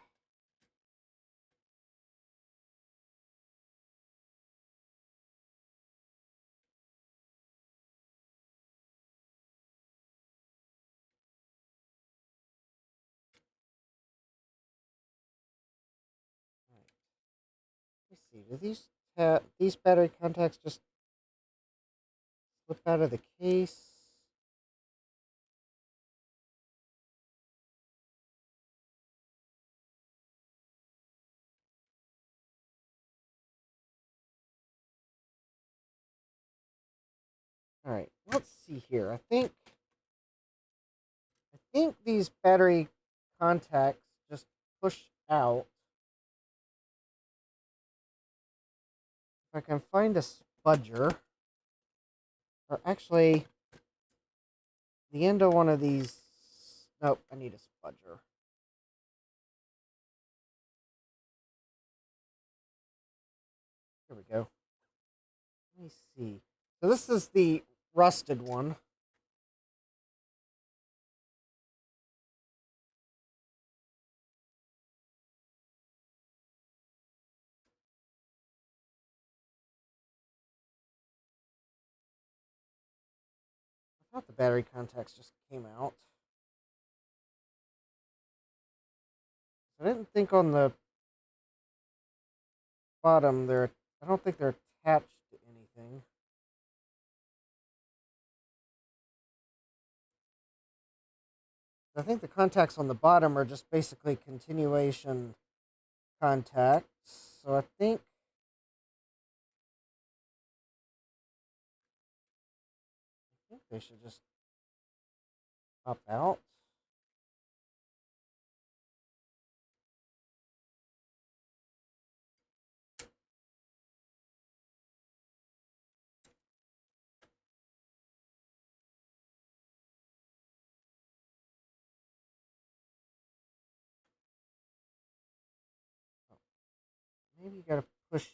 let's see. Do these battery contacts just slip out of the case? All right. Let's see here. I think these battery contacts just push out. If I can find a spudger, or actually, the end of one of these. Nope, I need a spudger. Here we go. Let me see. So this is the rusted one. I thought the battery contacts just came out. I didn't think on the bottom they're. I don't think they're attached to anything. I think the contacts on the bottom are just basically continuation contacts, so I think they should just pop out. Maybe you gotta push. Is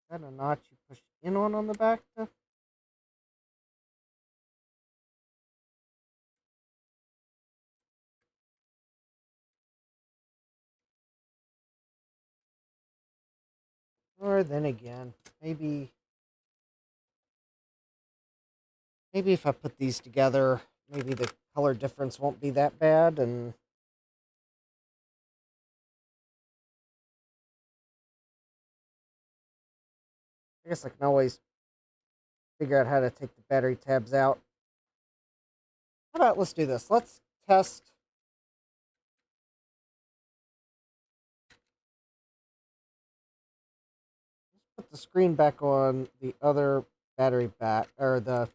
that a notch you push in on the back? Or then again, maybe if I put these together, maybe the color difference won't be that bad. And I guess I can always figure out how to take the battery tabs out. How about let's do this? Let's test. Let's put the screen back on the other battery back, or the.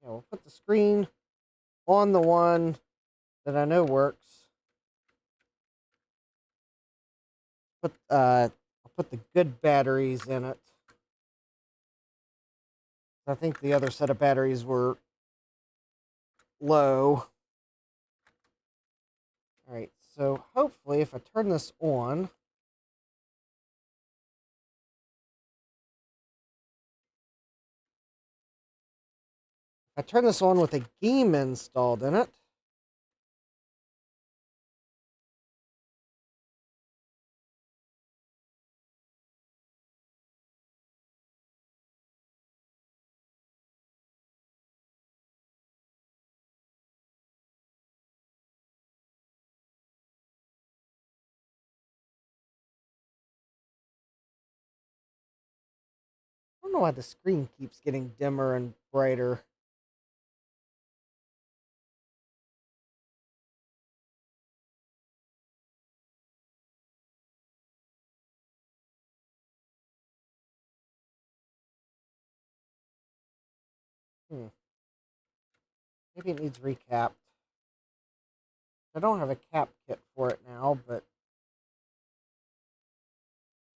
We'll put the screen on the one that I know works. I'll put the good batteries in it. I think the other set of batteries were low. All right, so hopefully if I turn this on, with a game installed in it, I don't know why the screen keeps getting dimmer and brighter. Maybe it needs recapped. I don't have a cap kit for it now, but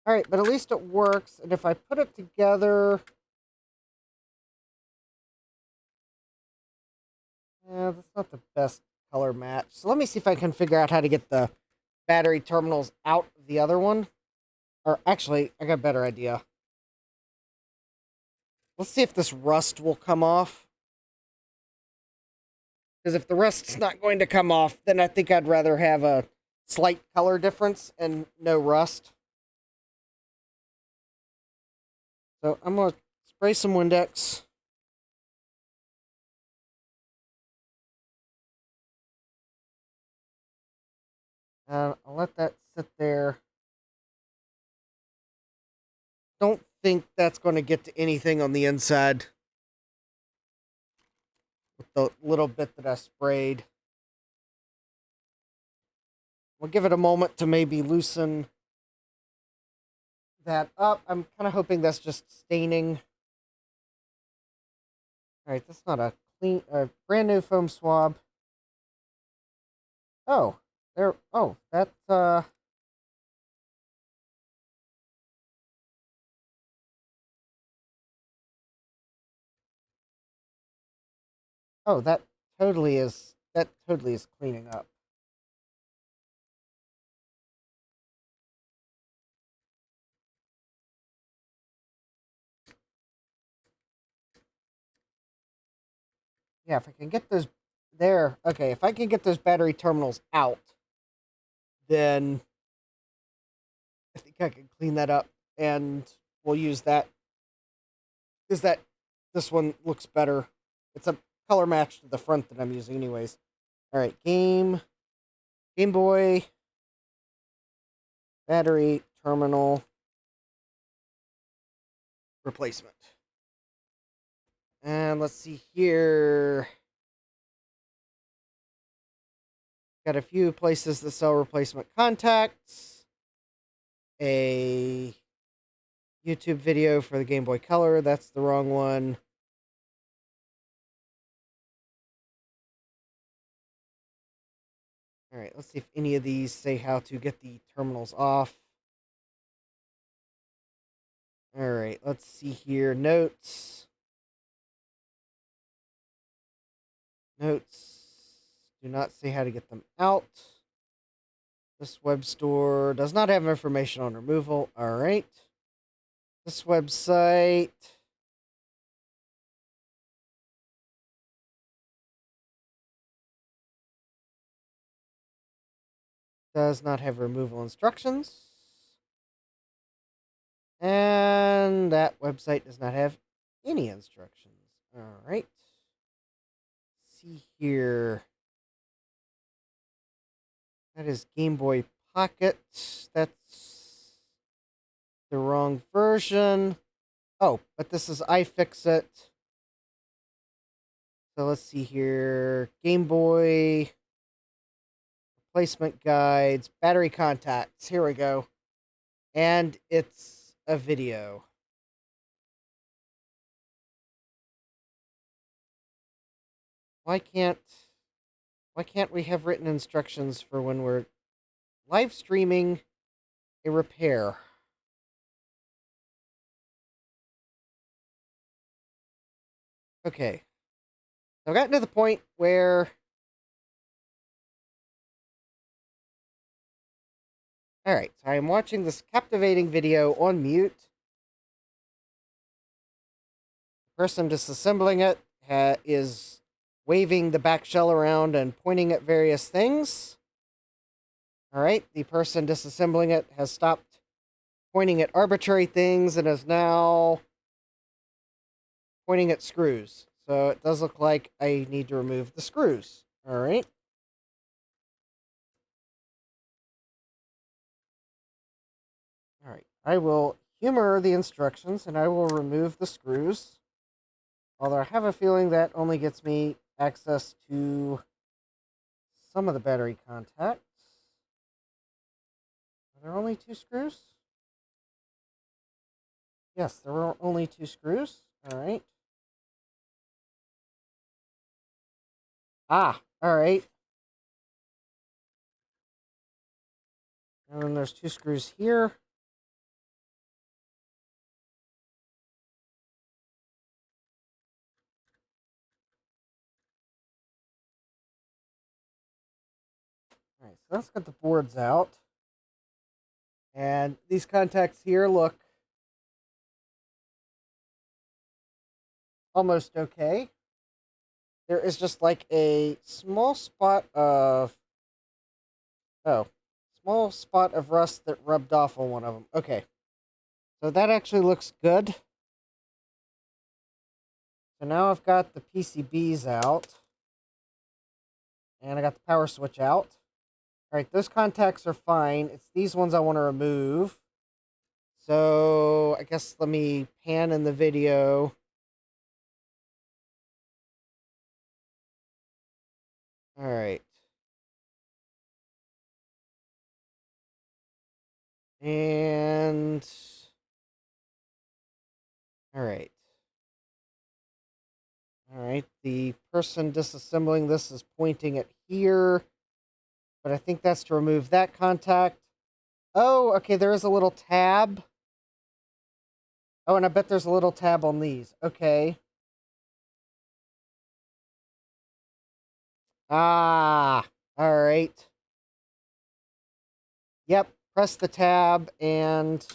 all right, but at least it works. And if I put it together, yeah, that's not the best color match. So let me see if I can figure out how to get the battery terminals out of the other one. Or actually, I got a better idea. Let's see if this rust will come off. Because if the rust's not going to come off, then I think I'd rather have a slight color difference and no rust. So I'm going to spray some Windex. And I'll let that sit there. Don't think that's going to get to anything on the inside with the little bit that I sprayed. We'll give it a moment to maybe loosen that up. I'm kind of hoping that's just staining. All right, that's not a brand new foam swab. Oh, there. Oh, that's Oh, that totally is. That totally is cleaning up. Yeah, if I can get those there. Okay, if I can get those battery terminals out, then I think I can clean that up, and we'll use that. Is that this one looks better? It's a color match to the front that I'm using, anyways. All right, Game Boy, battery terminal replacement. And let's see here. Got a few places that sell replacement contacts. A YouTube video for the Game Boy Color. That's the wrong one. All right, let's see if any of these say how to get the terminals off. All right, let's see here. Notes. Notes do not say how to get them out. This web store does not have information on removal. All right. This website does not have removal instructions. And that website does not have any instructions. All right. Let's see here. That is Game Boy Pocket. That's the wrong version. Oh, but this is iFixit. So let's see here. Game Boy replacement guides, battery contacts. Here we go. And it's a video. Why can't we have written instructions for when we're live streaming a repair? Okay. I've gotten to the point where alright, so I am watching this captivating video on mute. The person disassembling it is waving the back shell around and pointing at various things. Alright, the person disassembling it has stopped pointing at arbitrary things and is now pointing at screws. So it does look like I need to remove the screws. Alright. Alright, I will humor the instructions and I will remove the screws. Although I have a feeling that only gets me access to some of the battery contacts. Are there only 2 screws? Yes, there were only 2 screws. Alright. Ah, alright. And then there's 2 screws here. Alright, so let's get the boards out. And these contacts here look almost okay. There is just like a small spot of small spot of rust that rubbed off on one of them. Okay. So that actually looks good. So now I've got the PCBs out. And I got the power switch out. Alright, those contacts are fine. It's these ones I want to remove. So I guess let me pan in the video. Alright. And alright. Alright, the person disassembling this is pointing at here. But I think that's to remove that contact. Oh, okay, there is a little tab. Oh, and I bet there's a little tab on these. Okay. Ah, alright. Yep, press the tab and...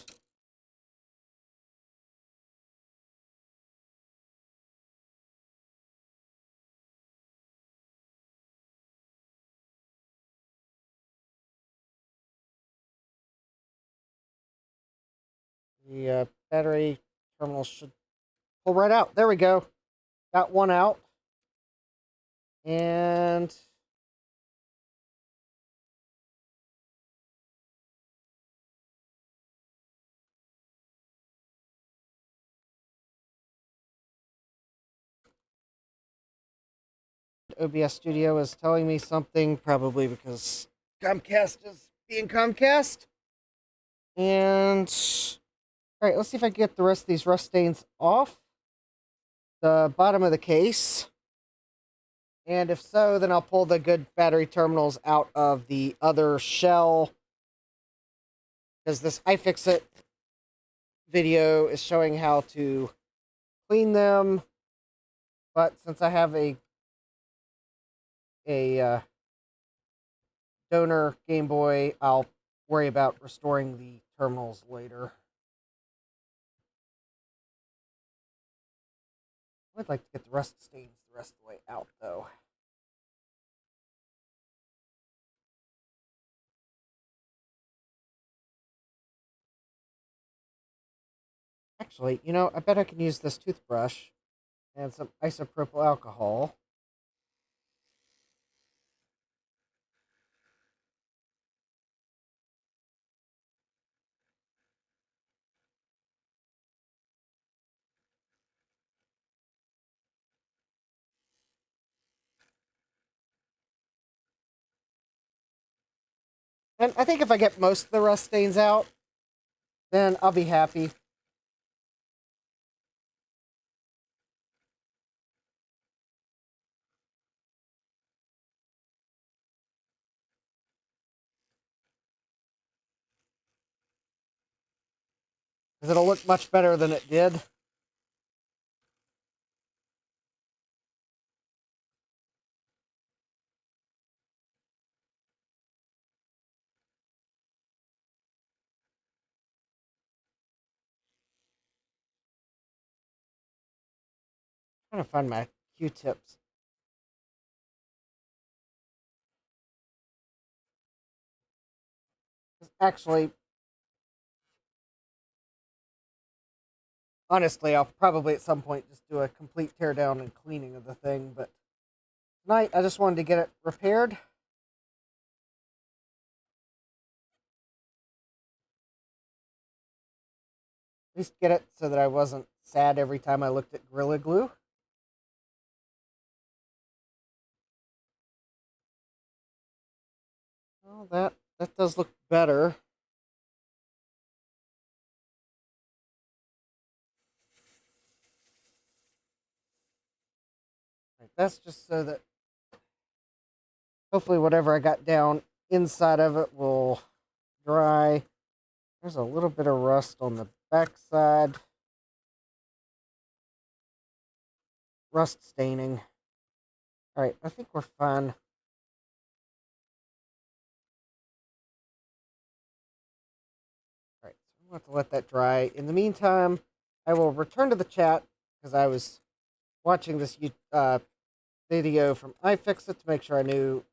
the battery terminal should pull right out. There we go. Got one out. And OBS Studio is telling me something, probably because Comcast is being Comcast. And all right, let's see if I can get the rest of these rust stains off the bottom of the case. And if so, then I'll pull the good battery terminals out of the other shell, because this iFixit video is showing how to clean them. But since I have a donor Game Boy, I'll worry about restoring the terminals later. I'd like to get the rust stains the rest of the way out, though. Actually, you know, I bet I can use this toothbrush and some isopropyl alcohol. And I think if I get most of the rust stains out, then I'll be happy. Because it'll look much better than it did. I'm trying to find my Q-tips. Actually, honestly, I'll probably at some point just do a complete teardown and cleaning of the thing, but tonight I just wanted to get it repaired. At least get it so that I wasn't sad every time I looked at Gorilla Glue. Well, that does look better. Right, that's just so that hopefully whatever I got down inside of it will dry. There's a little bit of rust on the backside. Rust staining. Alright, I think we're fine. Alright, so I'm going to let that dry. In the meantime, I will return to the chat, because I was watching this video from iFixit to make sure I knew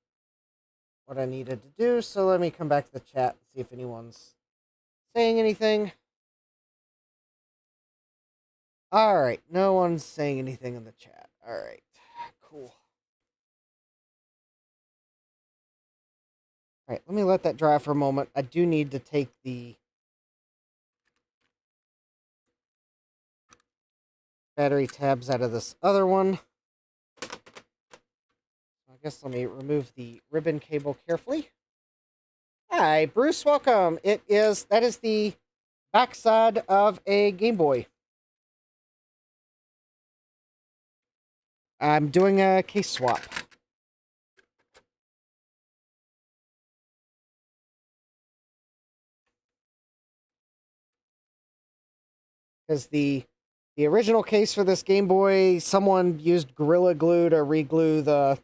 what I needed to do. So let me come back to the chat and see if anyone's saying anything. Alright, no one's saying anything in the chat. Alright, cool. Alright, let me let that dry for a moment. I do need to take the battery tabs out of this other one. I guess let me remove the ribbon cable carefully. Hi, Bruce, welcome. That is the backside of a Game Boy. I'm doing a case swap. Because the original case for this Game Boy, someone used Gorilla Glue to re-glue the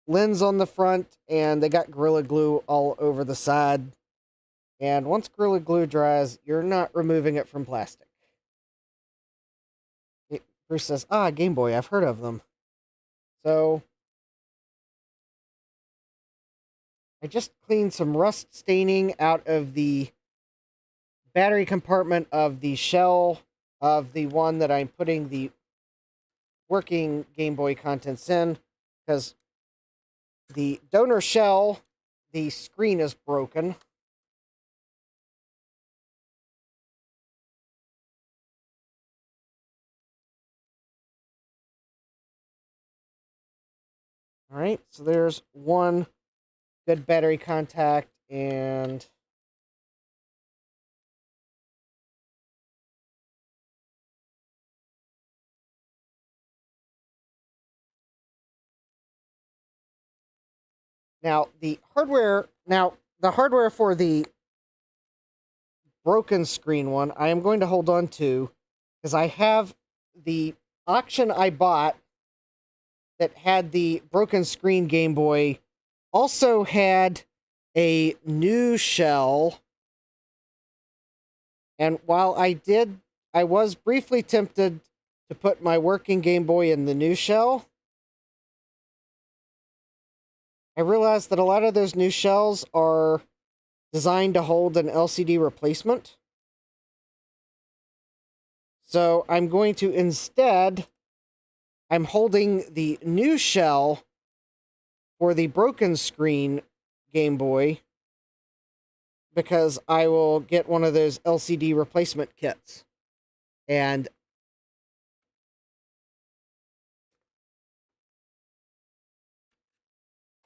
lens on the front, and they got Gorilla Glue all over the side. And once Gorilla Glue dries, you're not removing it from plastic. Bruce says, Game Boy, I've heard of them. So, I just cleaned some rust staining out of the battery compartment of the shell of the one that I'm putting the working Game Boy contents in, because the donor shell, the screen is broken. All right, so there's one good battery contact, and now the hardware for the broken screen one, I am going to hold on to because I have the auction I bought that had the broken screen Game Boy also had a new shell. And while I was briefly tempted to put my working Game Boy in the new shell. I realized that a lot of those new shells are designed to hold an LCD replacement. So I'm going to instead, I'm holding the new shell for the broken screen Game Boy because I will get one of those LCD replacement kits. And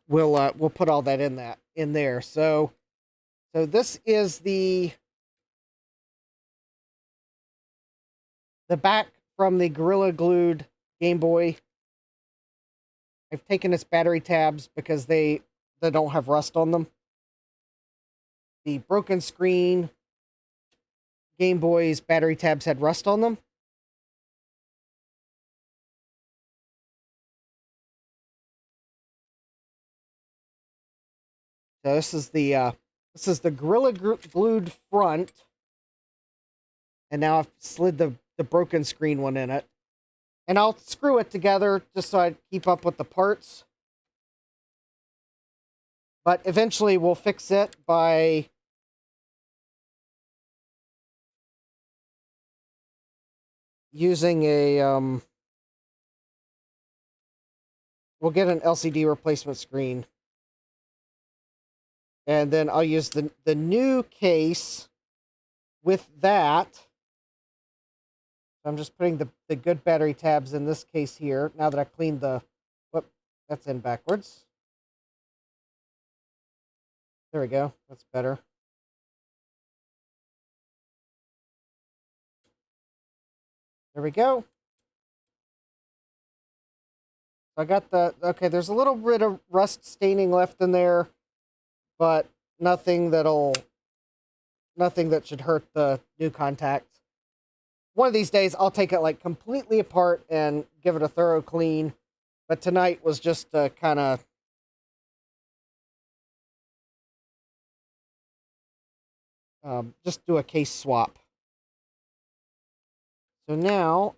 we'll put all that in there. So this is the back from the Gorilla Glued Game Boy. I've taken its battery tabs because they don't have rust on them. The broken screen Game Boy's battery tabs had rust on them. So this is the Gorilla Glued front, and now I've slid the broken screen one in it, and I'll screw it together just so I keep up with the parts. But eventually we'll fix it by using a we'll get an LCD replacement screen. And then I'll use the new case with that. I'm just putting the good battery tabs in this case here. Now that I cleaned whoop, that's in backwards. There we go. That's better. There we go. I got okay, there's a little bit of rust staining left in there, but nothing that should hurt the new contact. One of these days, I'll take it like completely apart and give it a thorough clean. But tonight was just kind of just do a case swap. So now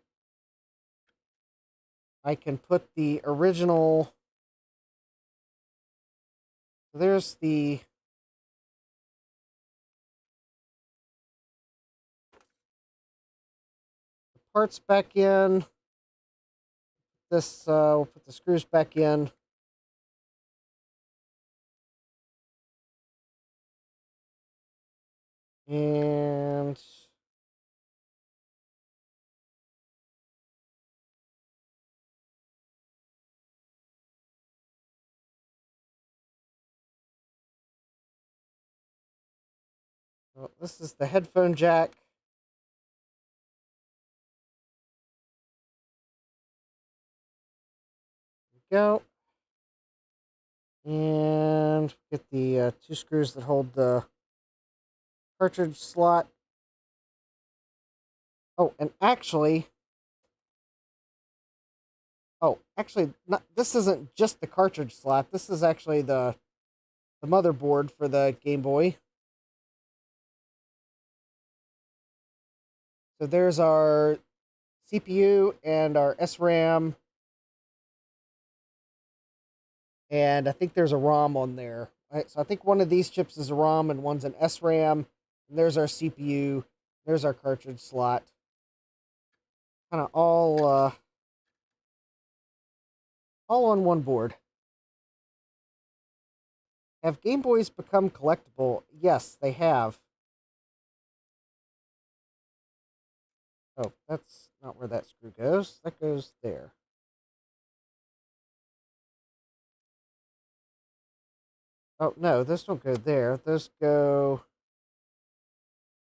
I can put the original. There's the parts back in. We'll put the screws back in. And well, this is the headphone jack. Go. And get the two screws that hold the cartridge slot. Oh, and actually, not, this isn't just the cartridge slot. This is actually the motherboard for the Game Boy. So there's our CPU and our SRAM. And I think there's a ROM on there. Right? So I think one of these chips is a ROM and one's an SRAM. And there's our CPU. There's our cartridge slot. Kind of all on one board. Have Game Boys become collectible? Yes, they have. Oh, that's not where that screw goes. That goes there. Oh, no, those don't go there. Those go...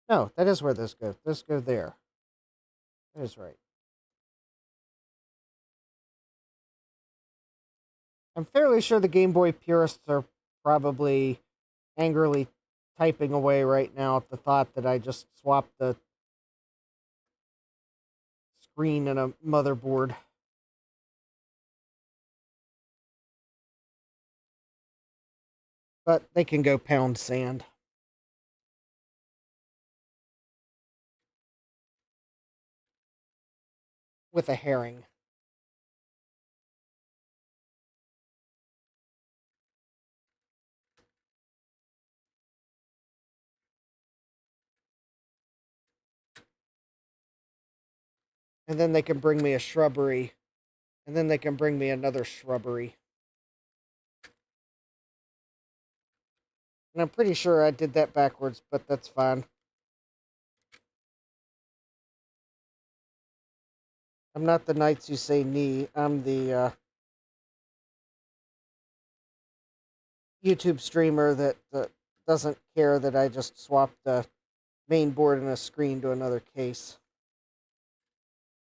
No, that is where those go. Those go there. That is right. I'm fairly sure the Game Boy purists are probably angrily typing away right now at the thought that I just swapped the screen and a motherboard. But they can go pound sand. With a herring. And then they can bring me a shrubbery. And then they can bring me another shrubbery. And I'm pretty sure I did that backwards, but that's fine. I'm not the knights who say knee. I'm the YouTube streamer that doesn't care that I just swapped the main board and a screen to another case.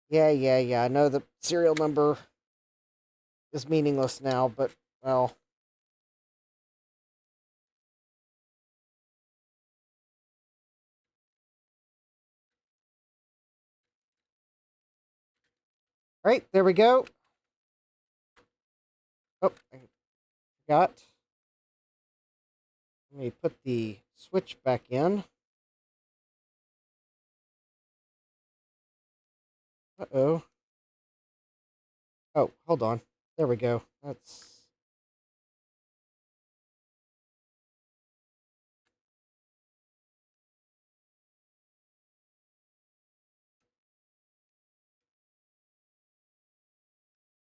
Yeah. I know the serial number is meaningless now, but, well... Right, there we go. Oh, I forgot. Let me put the switch back in. Uh-oh. Oh, hold on. There we go. That's...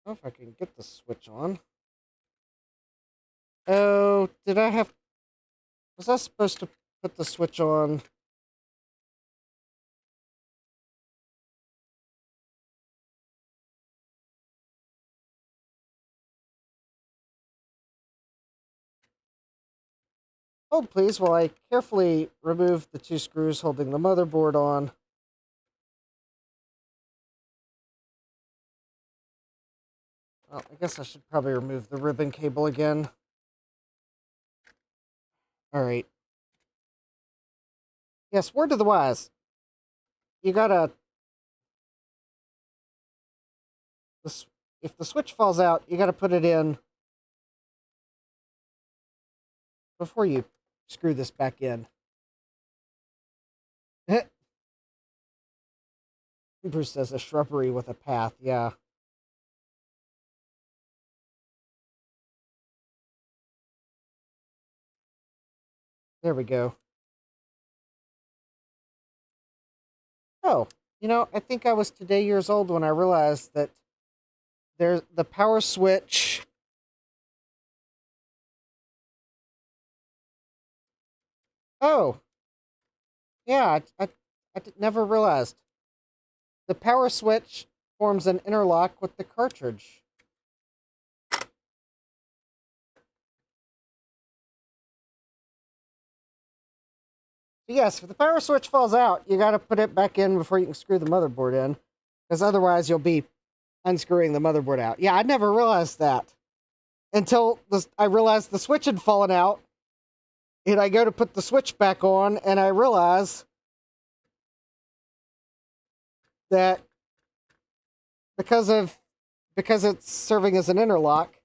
I don't know if I can get the switch on. Oh, did I have... Was I supposed to put the switch on? Hold, please, while I carefully remove the two screws holding the motherboard on. Well, I guess I should probably remove the ribbon cable again. Alright. Yes, word to the wise. You gotta... If the switch falls out, you gotta put it in before you screw this back in. Bruce says a shrubbery with a path, yeah. There we go. Oh, I think I was today years old when I realized that there's the power switch. Oh, yeah, I never realized. The power switch forms an interlock with the cartridge. So yes, if the power switch falls out, you gotta put it back in before you can screw the motherboard in. Because otherwise you'll be unscrewing the motherboard out. Yeah, I never realized that. Until I realized the switch had fallen out. And I go to put the switch back on, and I realize that because it's serving as an interlock,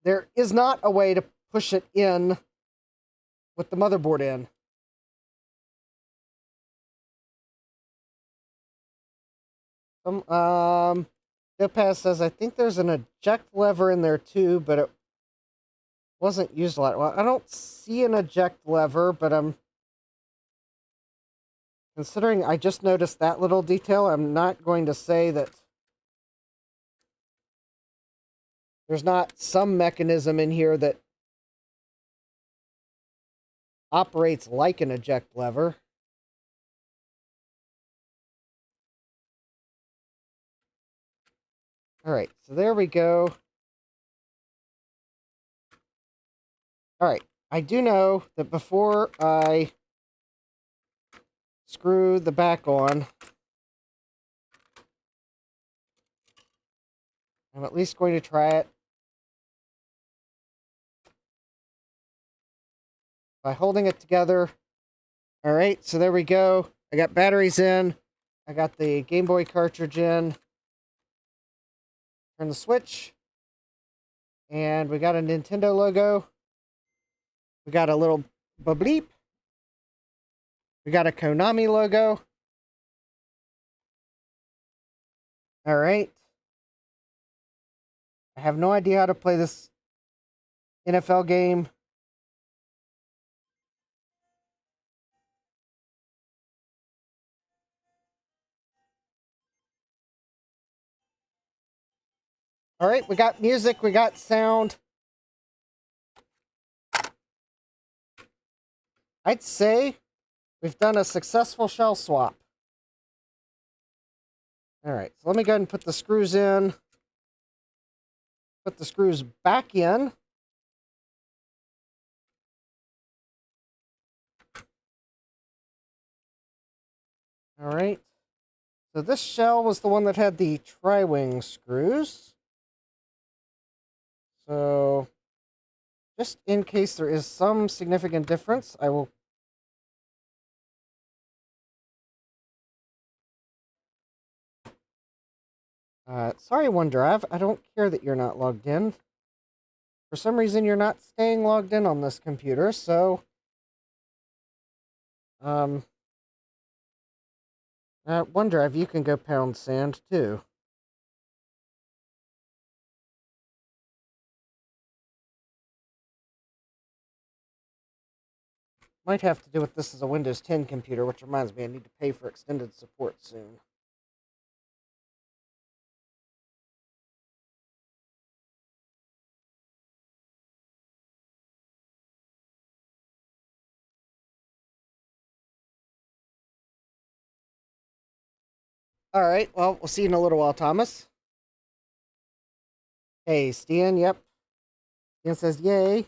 there is not a way to push it in with the motherboard in. Dopaz says, I think there's an eject lever in there too, but it wasn't used a lot. Well, I don't see an eject lever, but I'm considering I just noticed that little detail, I'm not going to say that there's not some mechanism in here that operates like an eject lever. Alright, so there we go. Alright, I do know that before I screw the back on, I'm at least going to try it by holding it together. All right, so there we go. I got batteries in. I got the Game Boy cartridge in. Turn the switch. And we got a Nintendo logo. We got a little bleep. We got a Konami logo. All right. I have no idea how to play this NFL game. All right, we got music, we got sound. I'd say we've done a successful shell swap. All right, so let me go ahead and put the screws in. Put the screws back in. All right. So this shell was the one that had the tri-wing screws. So just in case there is some significant difference, I will... sorry, OneDrive. I don't care that you're not logged in. For some reason, you're not staying logged in on this computer, so... OneDrive, you can go pound sand, too. Might have to do with this as a Windows 10 computer, which reminds me I need to pay for extended support soon. Alright, well, we'll see you in a little while, Thomas. Hey, Stian, yep. Stian says, yay.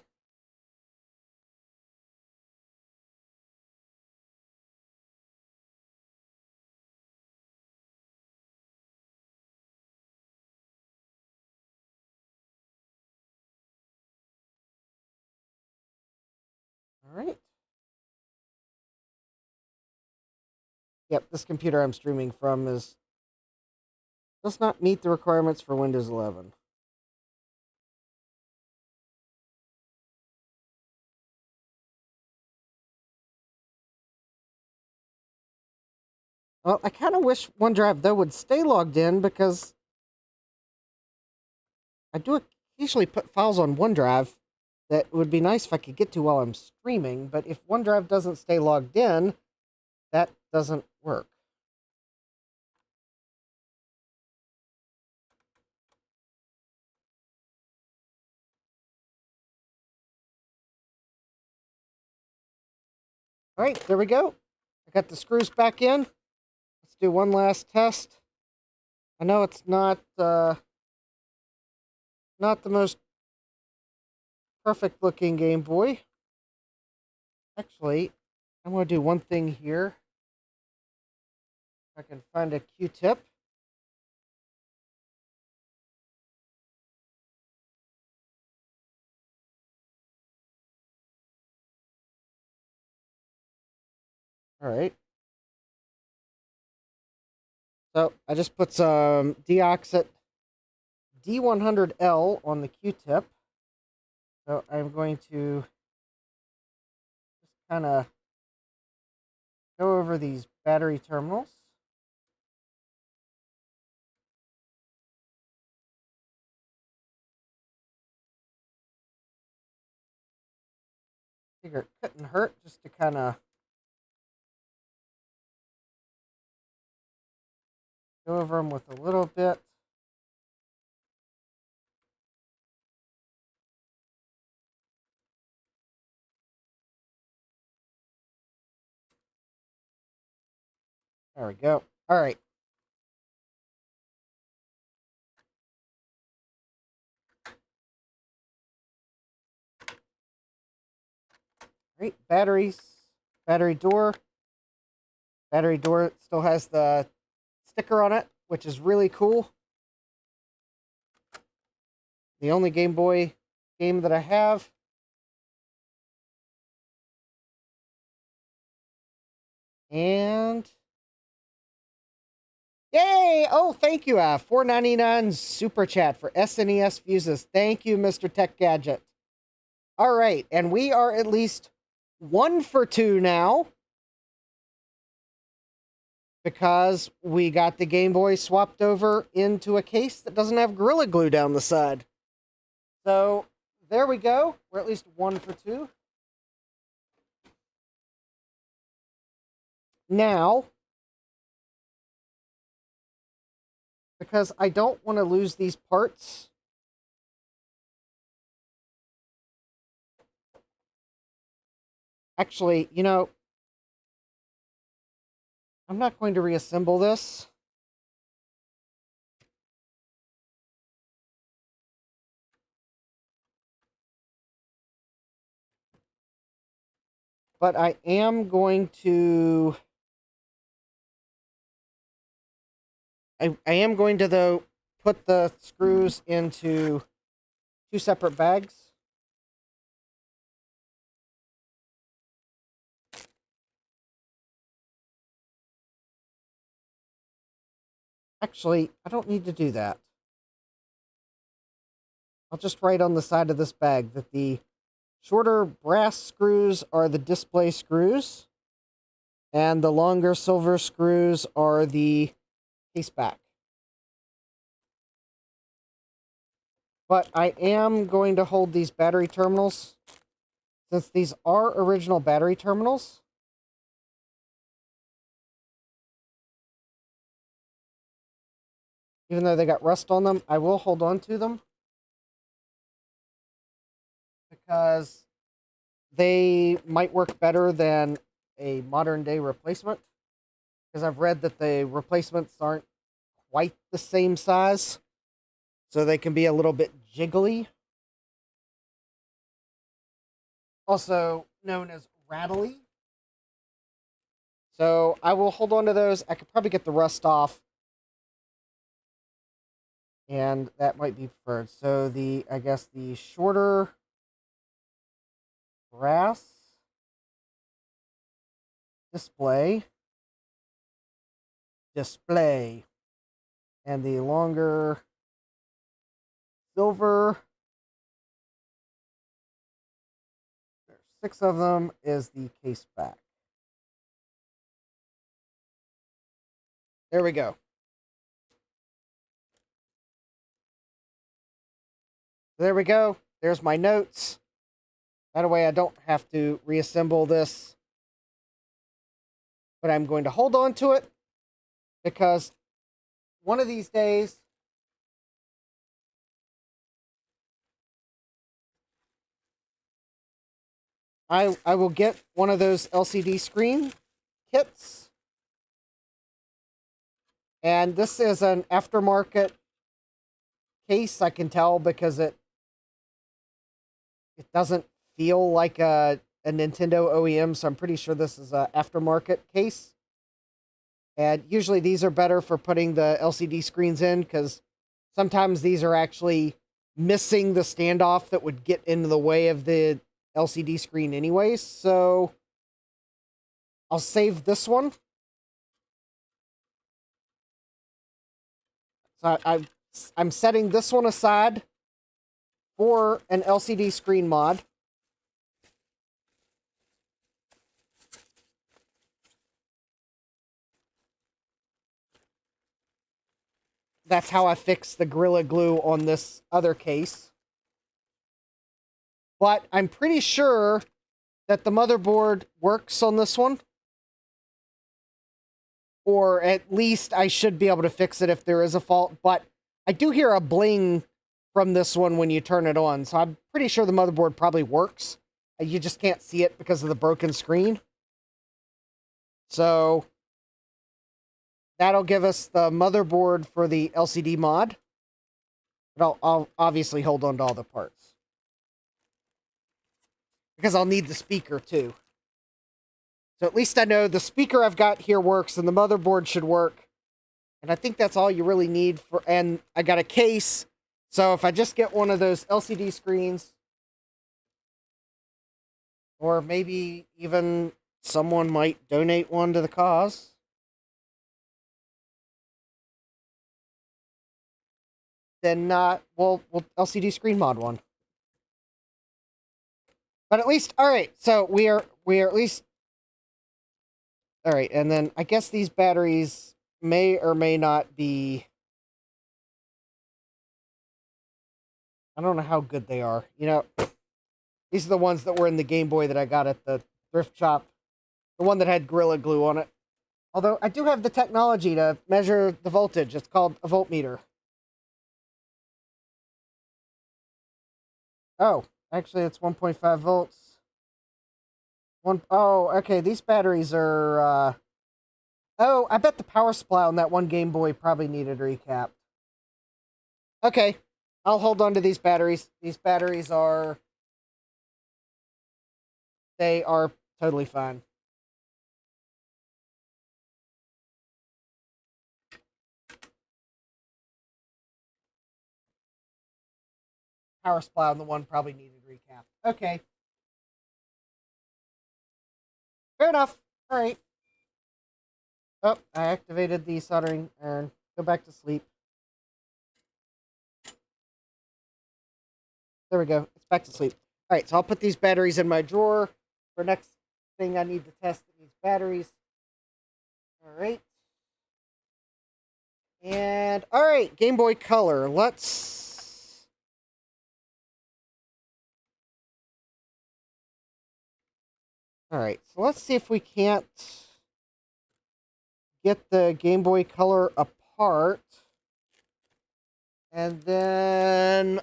Alright. Yep, this computer I'm streaming from does not meet the requirements for Windows 11. Well, I kind of wish OneDrive, though, would stay logged in because I do occasionally put files on OneDrive that would be nice if I could get to while I'm streaming, but if OneDrive doesn't stay logged in, that doesn't work. All right, there we go. I got the screws back in. Let's do one last test. I know it's not the most perfect looking Game Boy. Actually, I'm going to do one thing here. If I can find a Q-tip. All right. So I just put some Deoxit D100L on the Q-tip. So I'm going to just kind of go over these battery terminals. Figure it couldn't hurt just to kind of go over them with a little bit. There we go. All right. Right, batteries, battery door. Battery door still has the sticker on it, which is really cool. The only Game Boy game that I have. And yay! Oh, thank you, $4.99 super chat for SNES fuses. Thank you, Mr. Tech Gadget. All right, and we are at least 1 for 2 now, because we got the Game Boy swapped over into a case that doesn't have Gorilla Glue down the side. So there we go. We're at least 1 for 2. Now, because I don't want to lose these parts, actually, you know, I'm not going to reassemble this. But I am going to... I am going to, though, put the screws into 2 separate bags. Actually, I don't need to do that. I'll just write on the side of this bag that the shorter brass screws are the display screws, and the longer silver screws are the case back. But I am going to hold these battery terminals, since these are original battery terminals. Even though they got rust on them, I will hold on to them, because they might work better than a modern day replacement. Because I've read that the replacements aren't quite the same size, so they can be a little bit jiggly. Also known as rattly. So I will hold on to those. I could probably get the rust off, and that might be preferred. So I guess the shorter brass display, and the longer silver, there's 6 of them, is the case back. There we go. There we go. There's my notes. That way I don't have to reassemble this. But I'm going to hold on to it, because one of these days I will get one of those LCD screen kits. And this is an aftermarket case, I can tell, because it doesn't feel like a Nintendo OEM, so I'm pretty sure this is an aftermarket case. And usually these are better for putting the LCD screens in, because sometimes these are actually missing the standoff that would get into the way of the LCD screen anyways. So I'll save this one. So I'm setting this one aside for an LCD screen mod. That's how I fixed the Gorilla Glue on this other case. But I'm pretty sure that the motherboard works on this one. Or at least I should be able to fix it if there is a fault. But I do hear a bling from this one when you turn it on. So I'm pretty sure the motherboard probably works. You just can't see it because of the broken screen. So that'll give us the motherboard for the LCD mod. But I'll obviously hold on to all the parts. because I'll need the speaker too. So at least I know the speaker I've got here works and the motherboard should work. And I think that's all you really need for, and I got a case. So if I just get one of those LCD screens, or maybe even someone might donate one to the cause. Then we'll LCD screen mod one. But at least, all right. So we are at least all right. And then I guess these batteries may or may not be. I don't know how good they are. You know, these are the ones that were in the Game Boy that I got at the thrift shop. The one that had Gorilla Glue on it. Although I do have the technology to measure the voltage. It's called a voltmeter. Oh, actually it's 1.5 volts. Oh, okay, these batteries are, oh, I bet the power supply on that one Game Boy probably needed recap. Okay, I'll hold on to these batteries. These batteries are... They are totally fine. Power supply on the one probably needed recap. Okay. Fair enough. All right. Oh, I activated the soldering iron. Go back to sleep. There we go. It's back to sleep. All right, so I'll put these batteries in my drawer for next thing I need to test these batteries. All right. And, all right, Game Boy Color. Let's... All right, so let's see if we can't get the Game Boy Color apart. And then...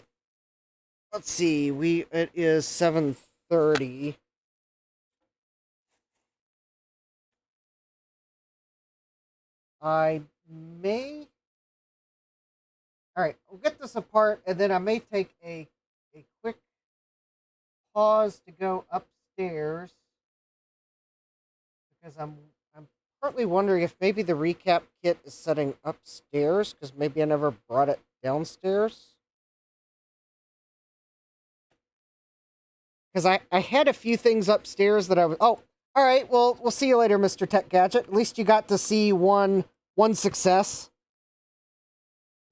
Let's see, it is 7:30. I may... Alright, we'll get this apart, and then I may take a quick pause to go upstairs. Because I'm partly wondering if maybe the recap kit is setting upstairs, because maybe I never brought it downstairs. Because I had a few things upstairs that I was... Oh, all right. Well, we'll see you later, Mr. Tech Gadget. At least you got to see one success.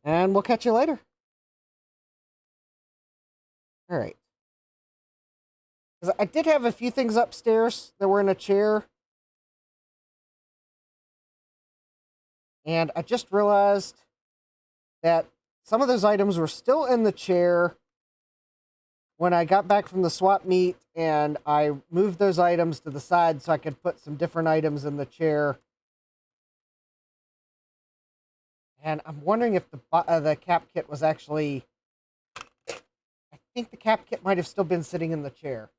And we'll catch you later. All right. Because I did have a few things upstairs that were in a chair. And I just realized that some of those items were still in the chair when I got back from the swap meet, and I moved those items to the side so I could put some different items in the chair. And I'm wondering if the cap kit was actually... I think the cap kit might have still been sitting in the chair.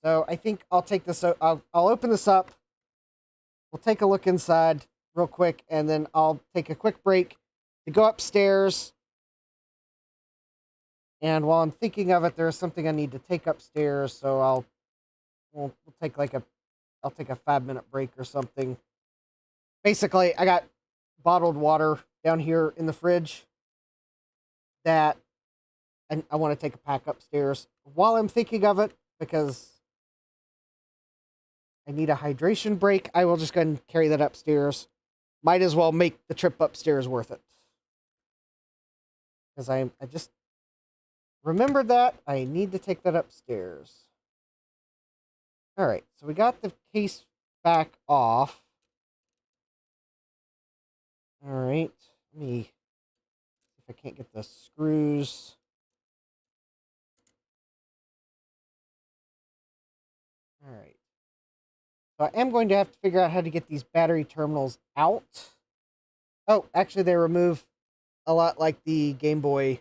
So I think I'll take this... I'll open this up. We'll take a look inside real quick, and then I'll take a quick break to go upstairs. And while I'm thinking of it, there's something I need to take upstairs, so we'll take I'll take a 5-minute break or something. Basically, I got bottled water down here in the fridge that I want to take a pack upstairs while I'm thinking of it, because I need a hydration break. I will just go ahead and carry that upstairs. Might as well make the trip upstairs worth it. Because I just... Remember that. I need to take that upstairs. Alright, so we got the case back off. Alright, let me see if I can't get the screws. Alright. So I am going to have to figure out how to get these battery terminals out. Oh, actually they remove a lot like the Game Boy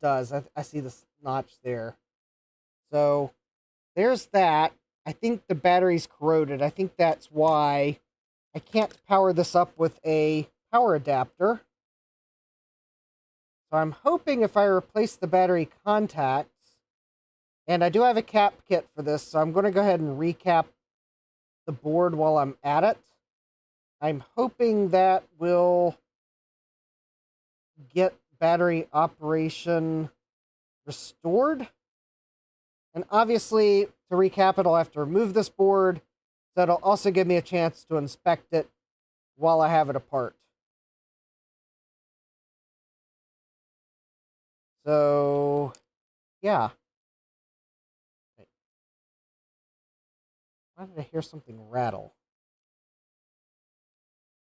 does. I see this notch there. So there's that. I think the battery's corroded. I think that's why I can't power this up with a power adapter. So I'm hoping if I replace the battery contacts, And I do have a cap kit for this, so I'm going to go ahead and recap the board while I'm at it. I'm hoping that will get battery operation restored. And obviously, to recap it, I'll have to remove this board. So it'll also give me a chance to inspect it while I have it apart. So, yeah. Wait. Why did I hear something rattle?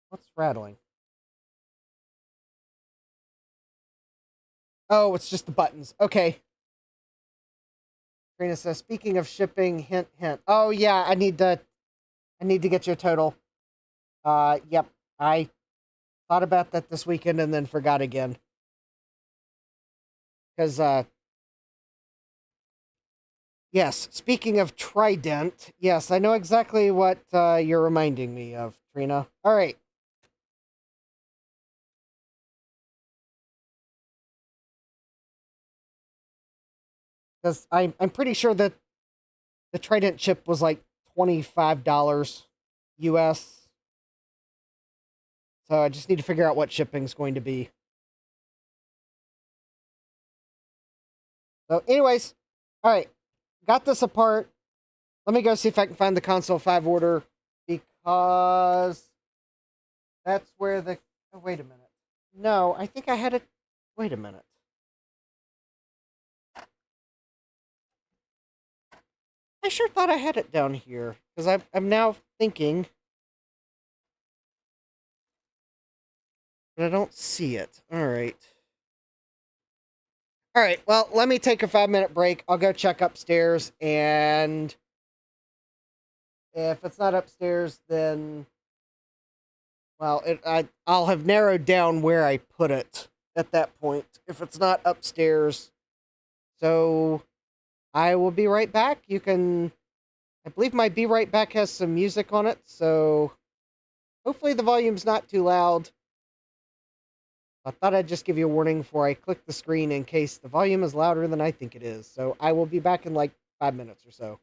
What's rattling? Oh, it's just the buttons. Okay. Trina says, speaking of shipping, hint, hint. Oh, yeah, I need to get you a total. Yep. I thought about that this weekend and then forgot again. Because, yes, speaking of Trident, yes, I know exactly what you're reminding me of, Trina. All right. Because I'm pretty sure that the Trident chip was like $25 US. So I just need to figure out what shipping's going to be. So anyways, all right. Got this apart. Let me go see if I can find the console 5 order, because that's where the... Oh, wait a minute. No, I think I had it... Wait a minute. I sure thought I had it down here, because I'm now thinking... But I don't see it. All right. All right, well, let me take a 5-minute break. I'll go check upstairs, and if it's not upstairs, then, well, I'll have narrowed down where I put it at that point, if it's not upstairs. So I will be right back. You can, I believe my Be Right Back has some music on it, so hopefully the volume's not too loud. I thought I'd just give you a warning before I click the screen in case the volume is louder than I think it is. So I will be back in like 5 minutes or so.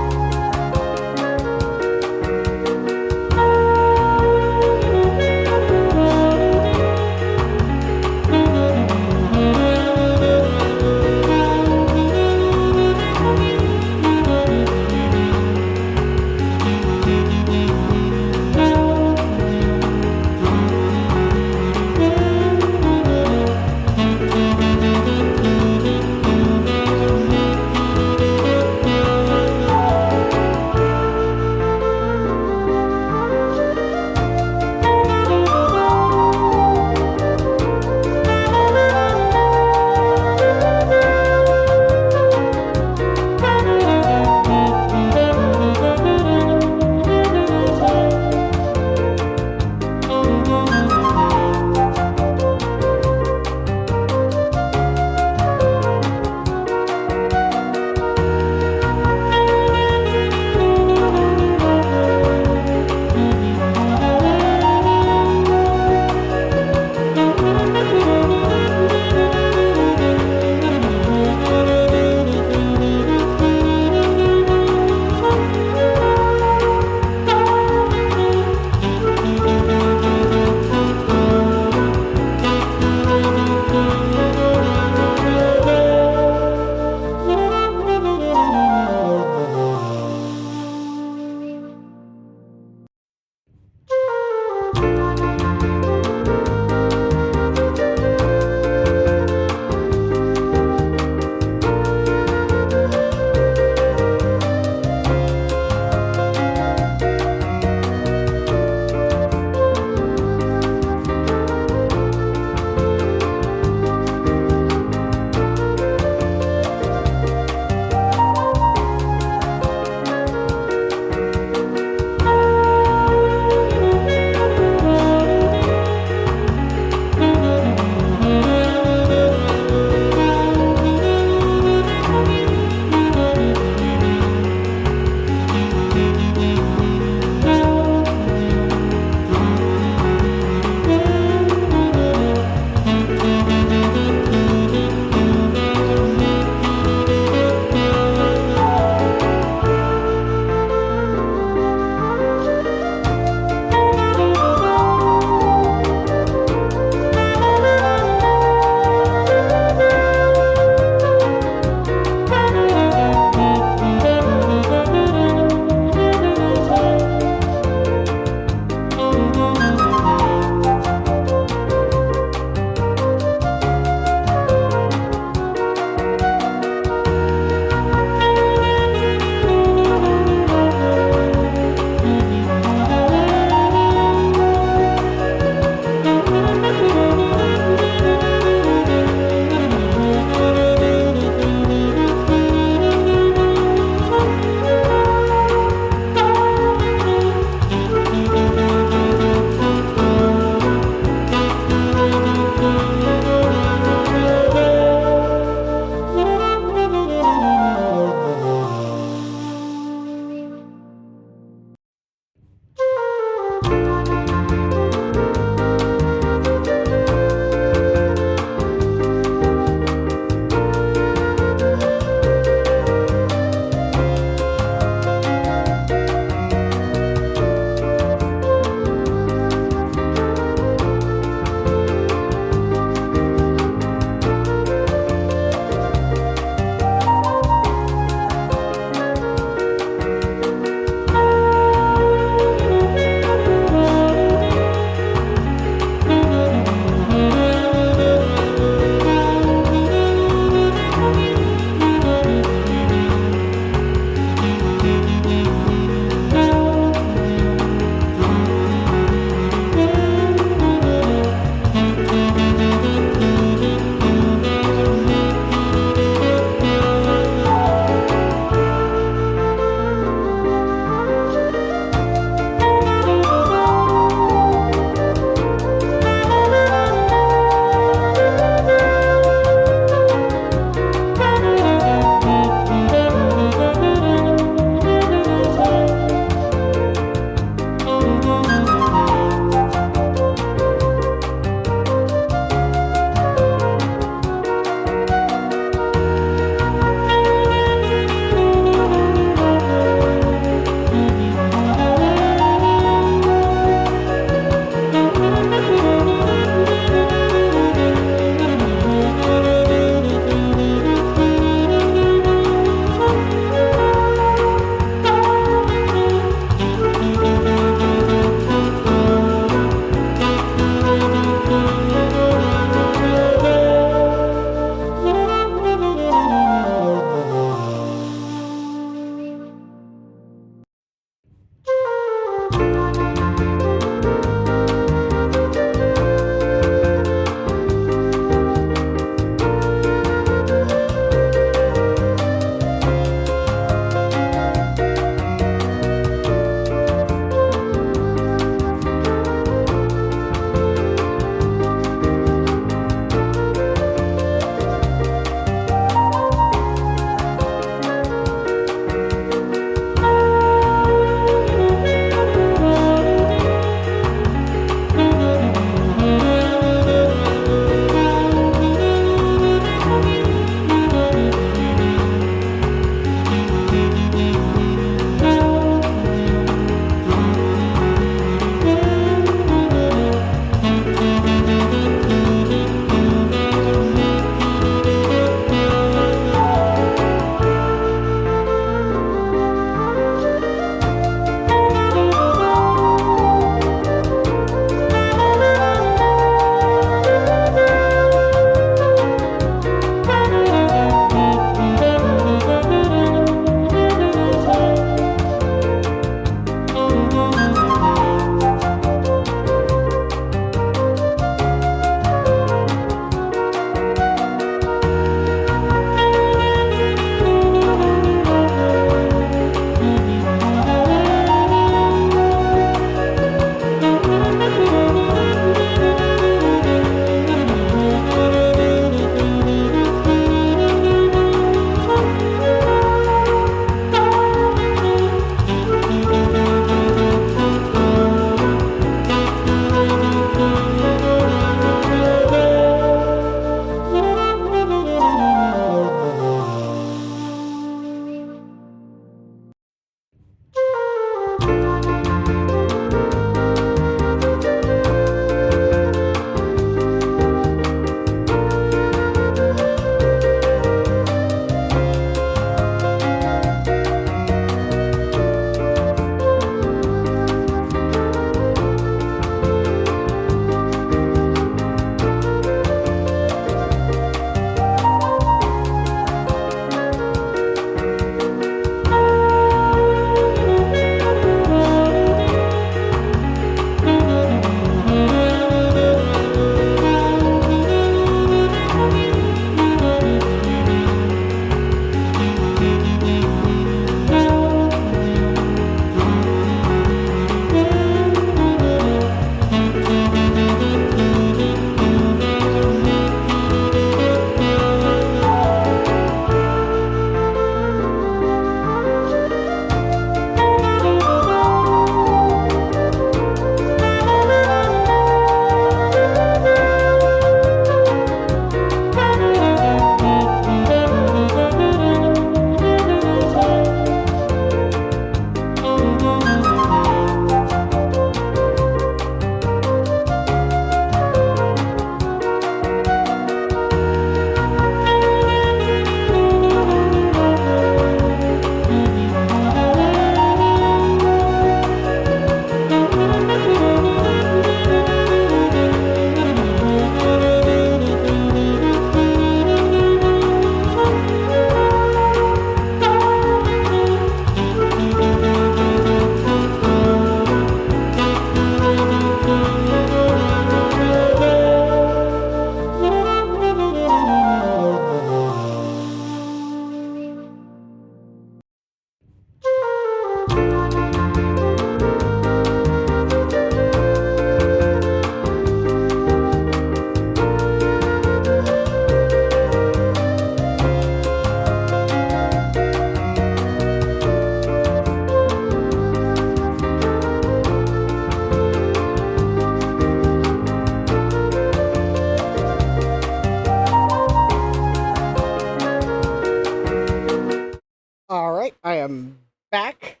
All right, I am back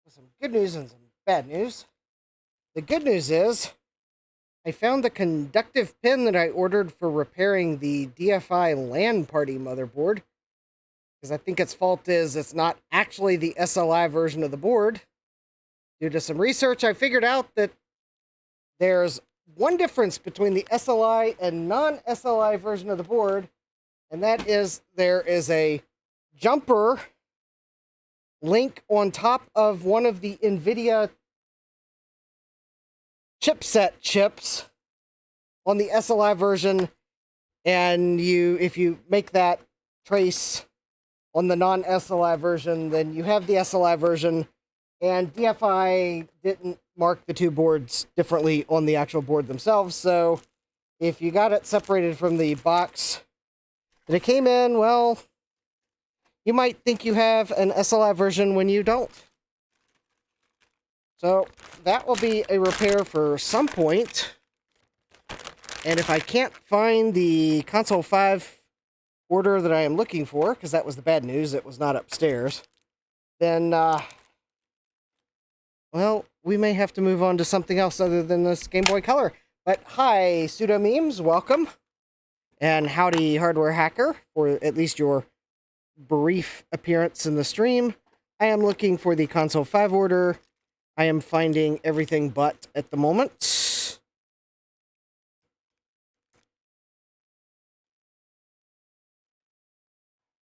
with some good news and some bad news. The good news is I found the conductive pin that I ordered for repairing the DFI LAN party motherboard, because I think its fault is it's not actually the SLI version of the board. Due to some research, I figured out that there's one difference between the SLI and non-SLI version of the board, and that is there is a jumper link on top of one of the NVIDIA chipset chips on the SLI version, and if you make that trace on the non-SLI version, then you have the SLI version, and DFI didn't mark the two boards differently on the actual board themselves, so if you got it separated from the box that it came in, well, you might think you have an SLI version when you don't. So that will be a repair for some point. And if I can't find the Console 5 order that I am looking for, because that was the bad news, it was not upstairs, then, well, we may have to move on to something else other than this Game Boy Color. But hi, Pseudo Memes, welcome. And howdy, Hardware Hacker, for at least your brief appearance in the stream. I am looking for the Console 5 order. I am finding everything but at the moment.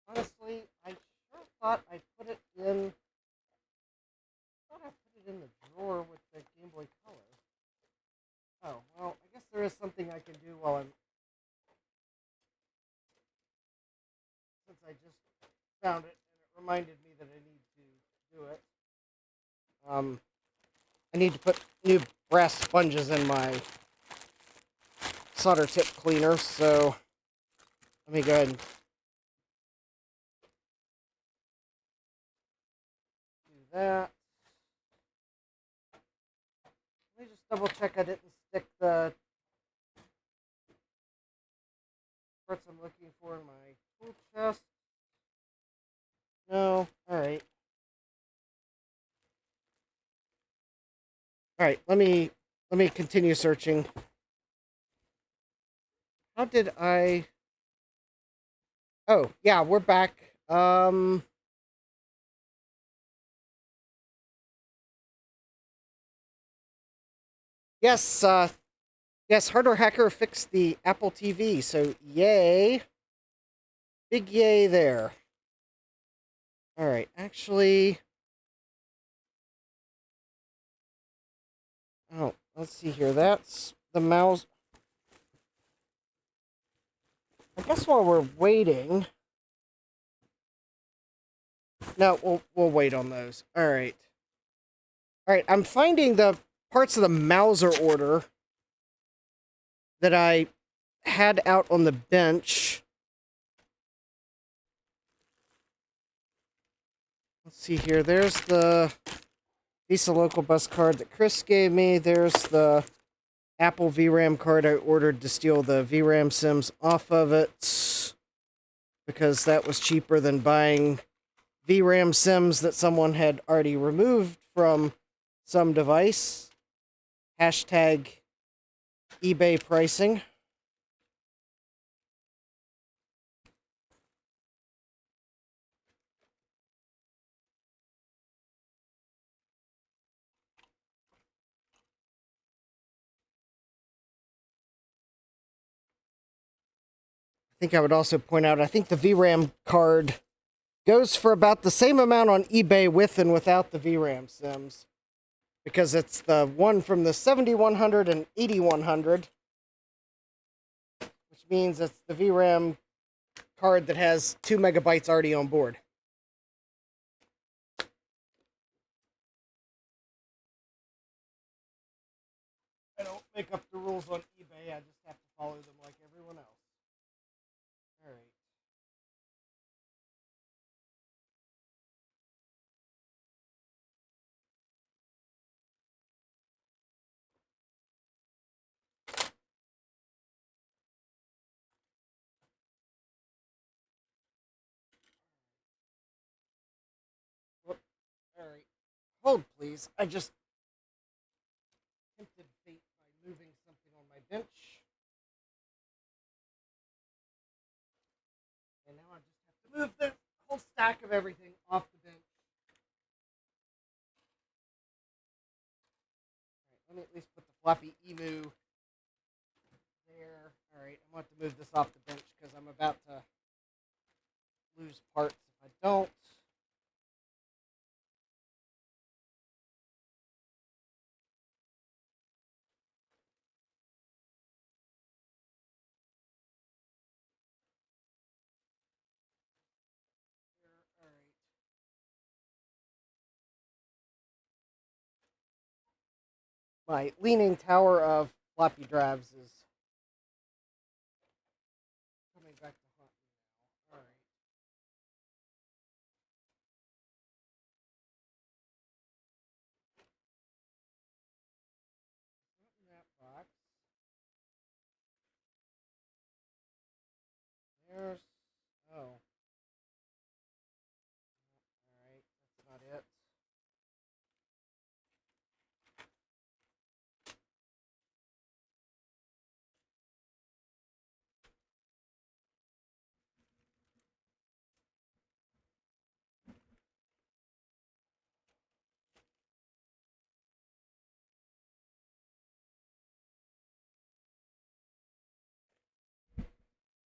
Honestly, I sure thought I put it in. I thought I put it in the drawer with the Game Boy Color. Oh, well, I guess there is something I can do while I'm. Since I just found it and it reminded me that I need to do it. I need to put new brass sponges in my solder tip cleaner, so let me go ahead and do that. Let me just double check I didn't stick the parts I'm looking for in my tool chest. No, alright. All right, let me continue searching. How did I? Oh, yeah, we're back. Yes, yes, Hardware Hacker fixed the Apple TV, so yay. Big yay there. All right, actually, oh, let's see here. That's the mouse. I guess while we're waiting, no, we'll wait on those. All right. I'm finding the parts of the Mauser order that I had out on the bench. Let's see here. There's the Visa Local Bus card that Chris gave me. There's the Apple VRAM card I ordered to steal the VRAM sims off of it because that was cheaper than buying VRAM sims that someone had already removed from some device. Hashtag eBay pricing. I think I would also point out, I think the VRAM card goes for about the same amount on eBay with and without the VRAM sims. Because it's the one from the 7100 and 8100. Which means it's the VRAM card that has 2 megabytes already on board. I don't make up the rules on eBay, I just have to follow them like everyone else. Alright. Alright. Hold, please. I just tempted fate by moving something on my bench. And now I just have to move the whole stack of everything off the bench. Alright, let me at least put the floppy emu there. Alright, I want to move this off the bench because I'm about to lose parts if I don't. Alright. My leaning tower of floppy drives is coming back to haunt me now. Alright. Not in that box. There's. Oh. Alright. That's not it.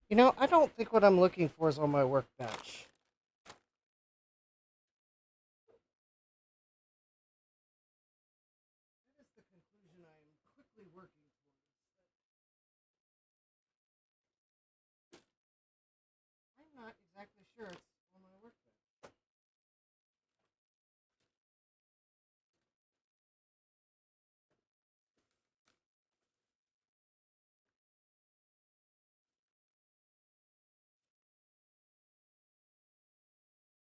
You know, I don't think what I'm looking for is on my workbench. That is the conclusion I am quickly working towards. I'm not exactly sure it's on my workbench.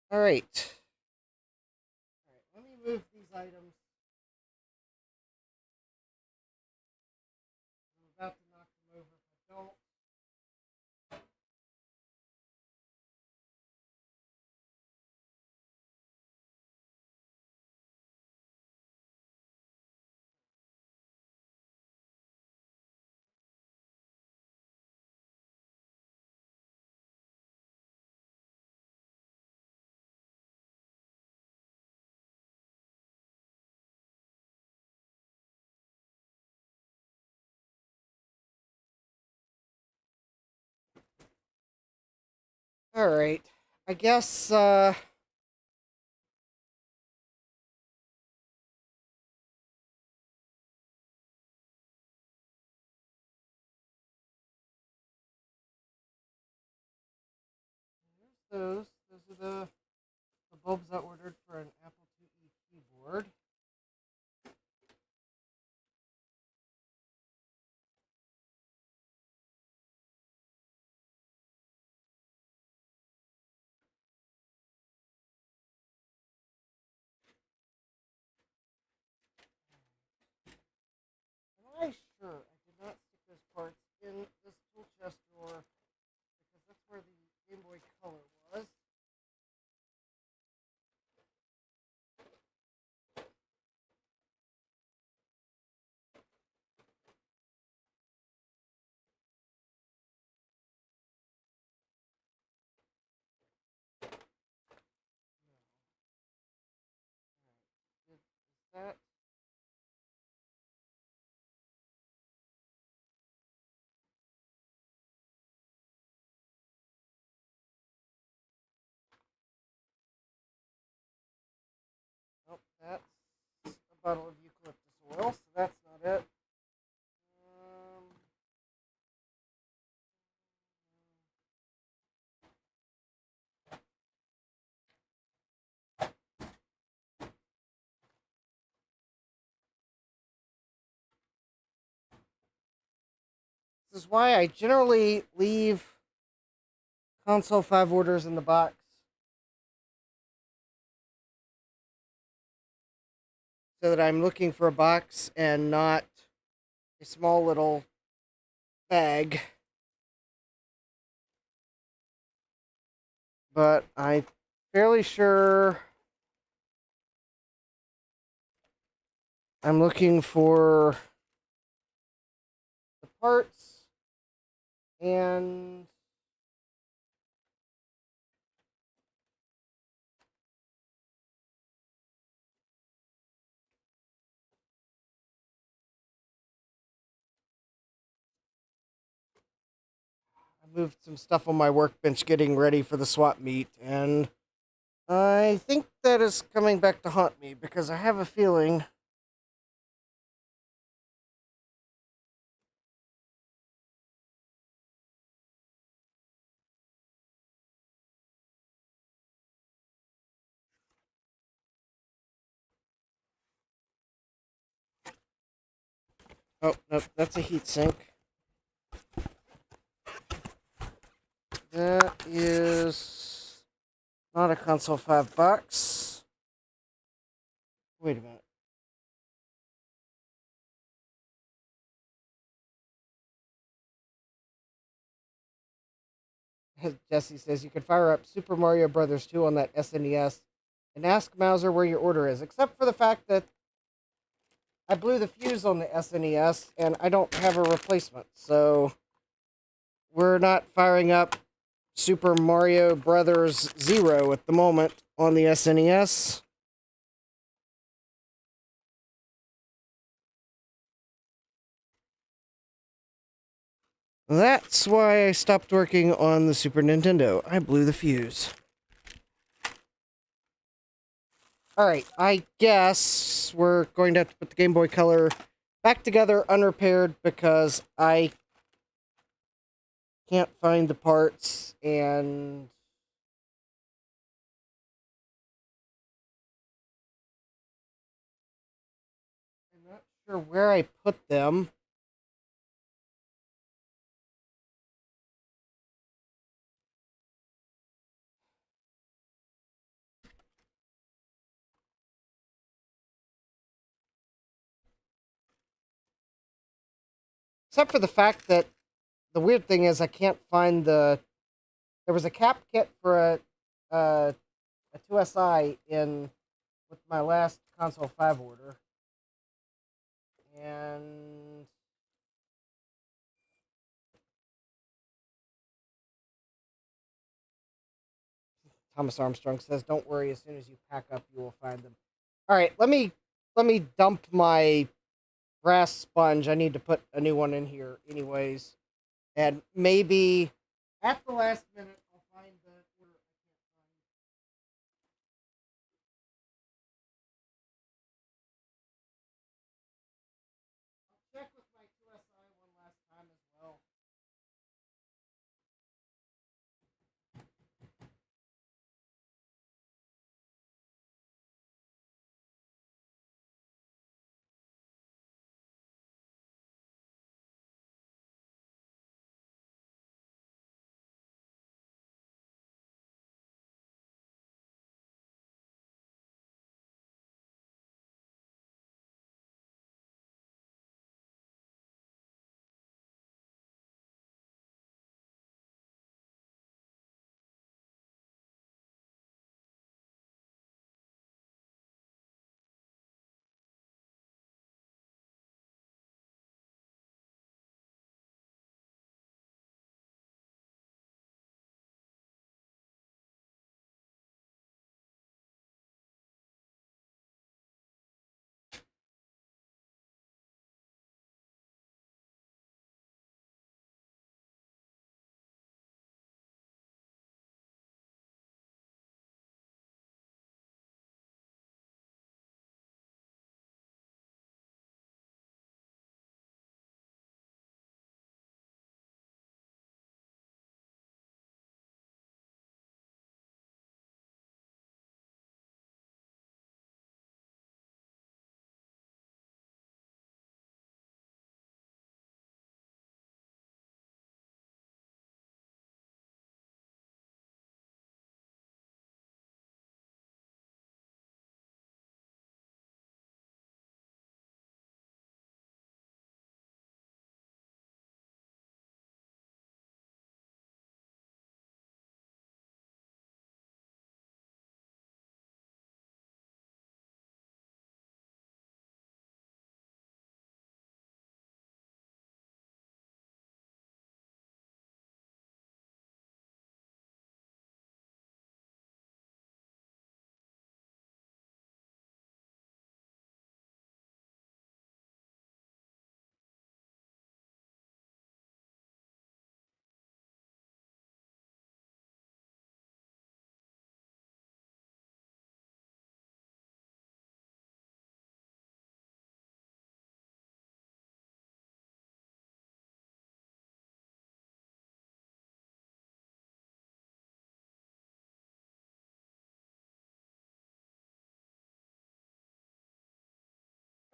Alright. Alright, let me move these items. I'm about to knock them over if I don't. All right. I guess those are the bulbs I ordered for an Apple IIe keyboard. Am I sure I did not stick those parts in this tool chest drawer because that's where the Game Boy Color was. Is that nope, that's a bottle of eucalyptus oil, so that's not it. Um, this is why I generally leave console 5 orders in the box. So that I'm looking for a box and not a small little bag. But I'm fairly sure I'm looking for the parts and I moved some stuff on my workbench getting ready for the swap meet, and I think that is coming back to haunt me because I have a feeling oh nope, that's a heatsink. That is not a console 5 box. Wait a minute. Jesse says you could fire up Super Mario Brothers 2 on that SNES and ask Mauser where your order is, except for the fact that I blew the fuse on the SNES and I don't have a replacement. So we're not firing up Super Mario Brothers 0 at the moment on the SNES. That's why I stopped working on the Super Nintendo. I blew the fuse. Alright, I guess we're going to have to put the Game Boy Color back together unrepaired because I can't find the parts and I'm not sure where I put them. Except for the fact that the weird thing is I can't find the... There was a cap kit for a 2SI in with my last console 5 order. And Thomas Armstrong says, "Don't worry. As soon as you pack up, you will find them." All right, let me dump my brass sponge. I need to put a new one in here, anyways, and maybe at the last minute I'll find the check with my 2SI one last time as well.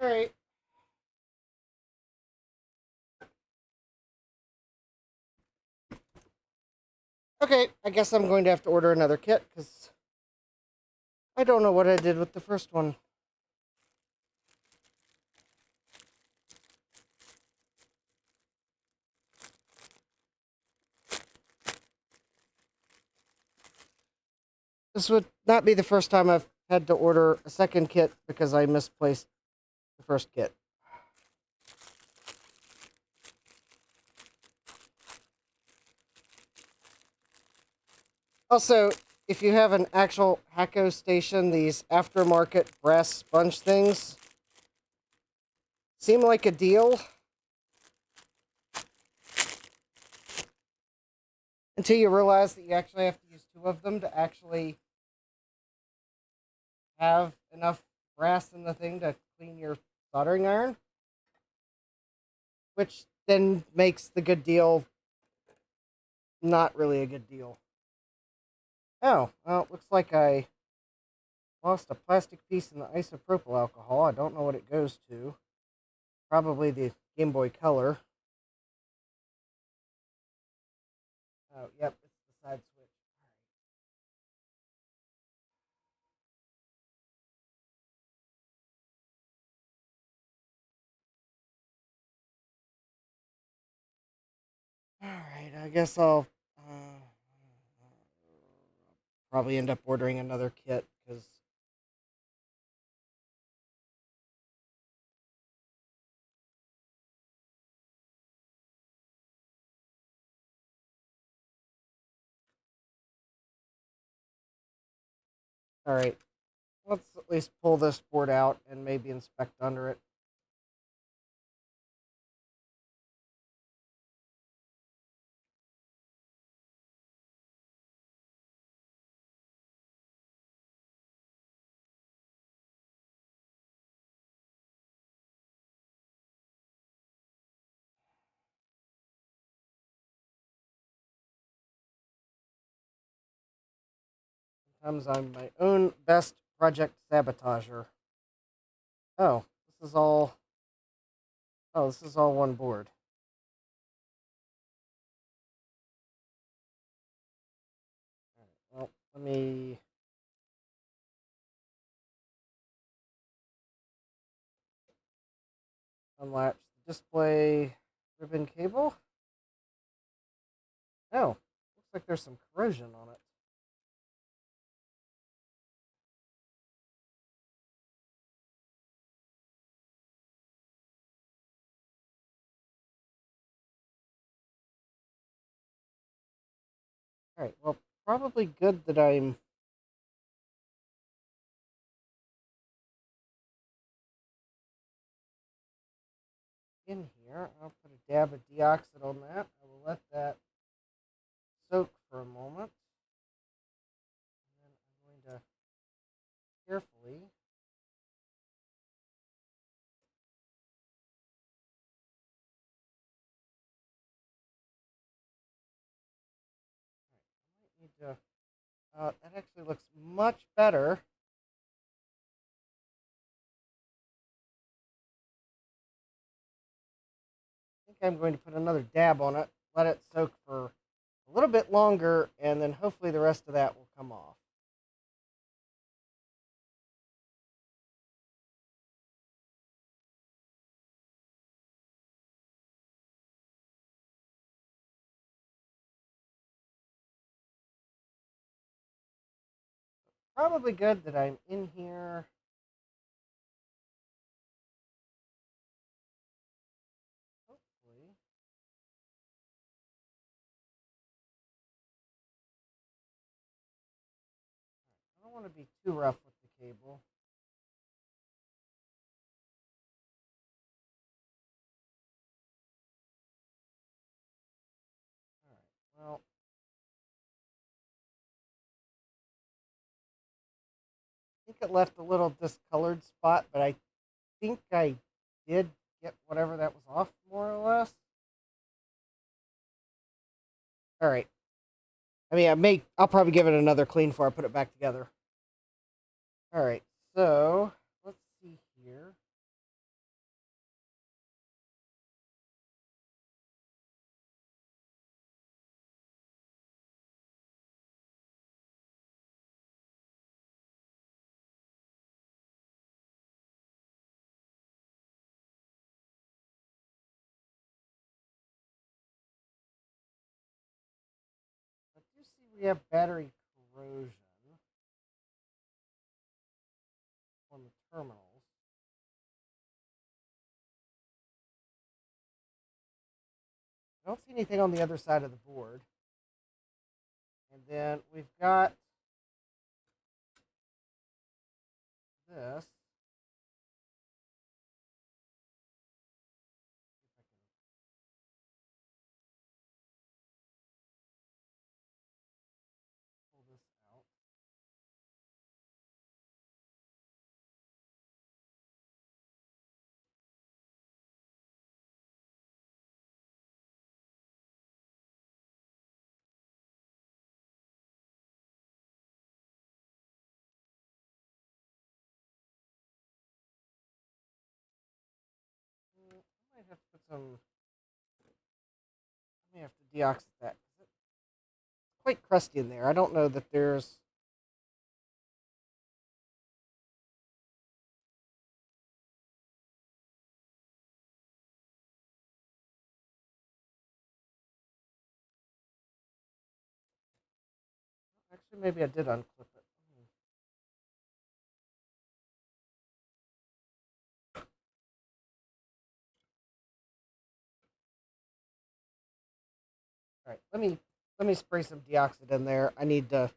All right. Okay, I guess I'm going to have to order another kit because I don't know what I did with the first one. This would not be the first time I've had to order a second kit because I misplaced the first kit. Also, if you have an actual Hacko station, these aftermarket brass sponge things seem like a deal until you realize that you actually have to use two of them to actually have enough brass in the thing to clean your soldering iron, which then makes the good deal not really a good deal. Oh, well, it looks like I lost a plastic piece in the isopropyl alcohol. I don't know what it goes to. Probably the Game Boy Color. Oh, yep, it's the side switch. Alright, I guess I'll probably end up ordering another kit because alright, let's at least pull this board out and maybe inspect under it. Sometimes I'm my own best project sabotager. Oh, this is all. Oh, this is all one board. All right, well, let me unlatch the display ribbon cable. Oh, looks like there's some corrosion on it. All right, well, probably good that I'm in here. I'll put a dab of deoxit on that. I will let that soak for a moment. And then I'm going to carefully need to. That actually looks much better. I think I'm going to put another dab on it, let it soak for a little bit longer, and then hopefully the rest of that will come off. Probably good that I'm in here. Hopefully. I don't want to be too rough with the cable. All right. Well, I think it left a little discolored spot, but I think I did get whatever that was off, more or less. All right. I mean, I'll probably give it another clean before I put it back together. All right. So let's see here. I do see we have battery corrosion on the terminals. I don't see anything on the other side of the board. And then we've got this. Pull this out. I might have to put some. I may have to deoxit that. It's quite crusty in there. I don't know that there's. Actually, maybe I did unclip it. All right, let me spray some deoxit in there. I need to. I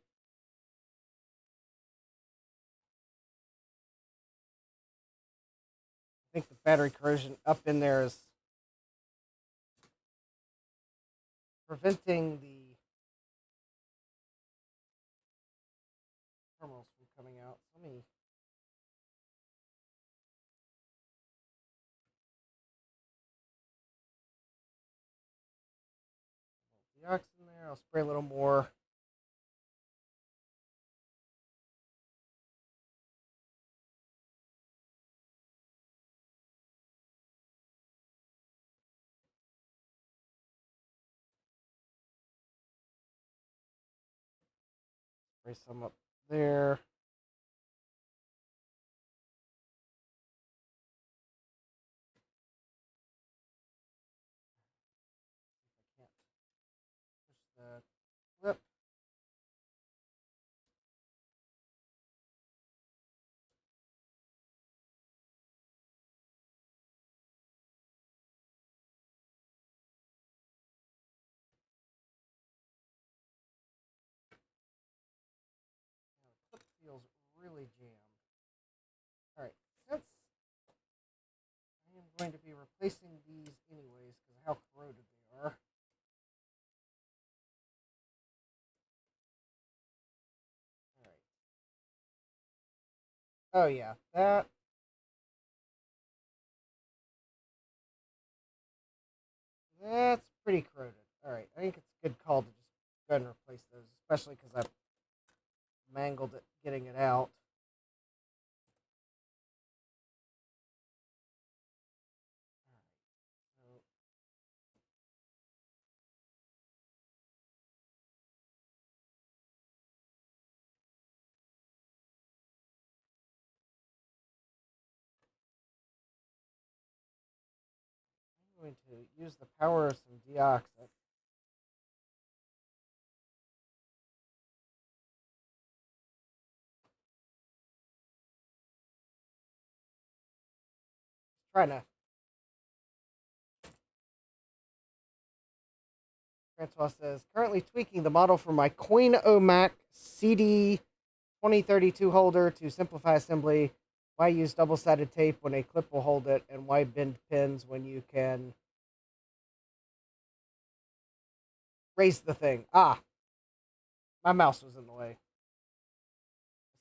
think the battery corrosion up in there is preventing the terminals from coming out. Let me. Deoxit in there. I'll spray a little more. Spray some up there. I can't push the clip. Clip feels really jammed. All right, since I am going to be replacing these anyways because of how corroded they are. All right. Oh yeah, that's pretty corroded. All right, I think it's a good call to just go ahead and replace those, especially because I mangled it getting it out. All right, so I'm going to use the power of some deoxit. Trying to. Francois says, currently tweaking the model for my Coin-O-Mac CD 2032 holder to simplify assembly. Why use double-sided tape when a clip will hold it, and why bend pins when you can raise the thing? Ah, my mouse was in the way.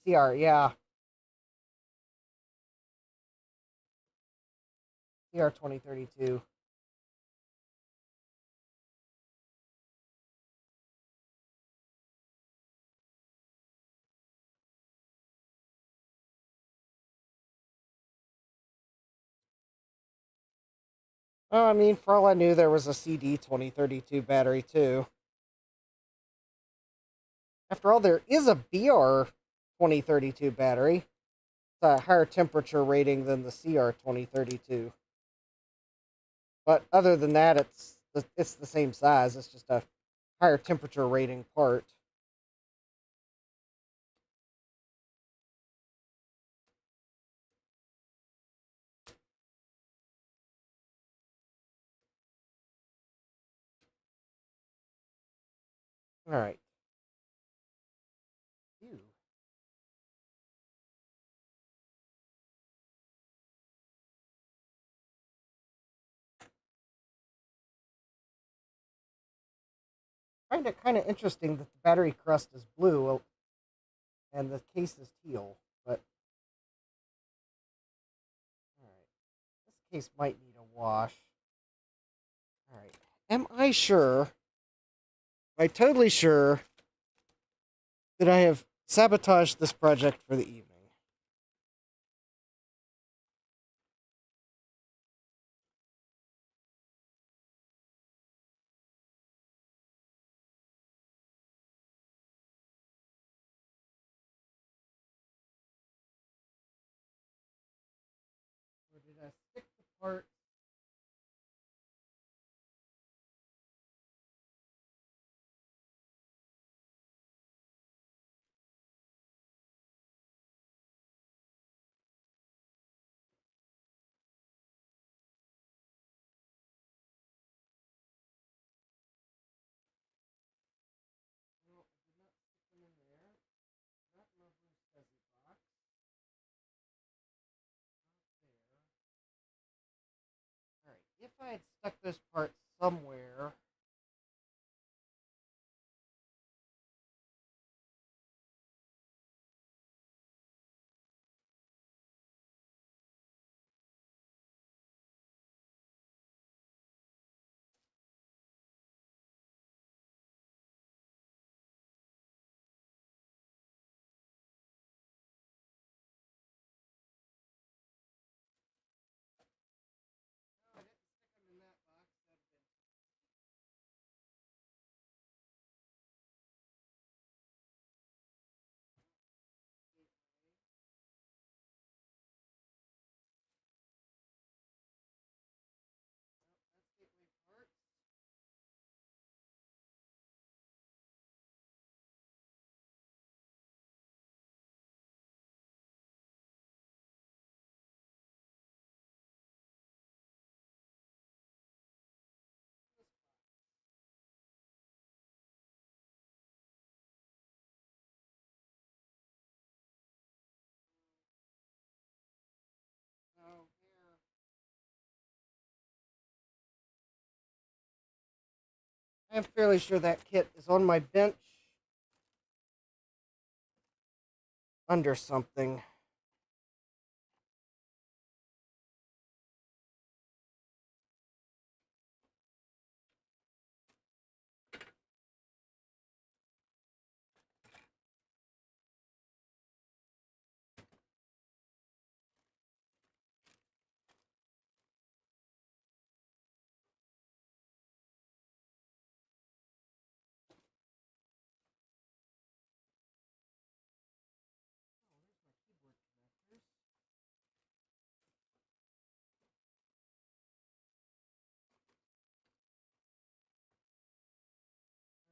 CR, yeah. CR 2032. Oh, I mean, for all I knew, there was a CD 2032 battery, too. After all, there is a BR 2032 battery. It's a higher temperature rating than the CR 2032. But other than that, it's the same size. It's just a higher temperature rating part. All right. Ew. Find it kind of interesting that the battery crust is blue and the case is teal. But all right, this case might need a wash. All right. Am I sure? Am I totally sure that I have sabotaged this project for the evening? Or did I stick the part? No, I did not stick them in there. Not lovely fuzzy box. Not there. All right. If I had stuck those parts somewhere, no, I didn't stick them in that box. I'm fairly sure that kit is on my bench under something.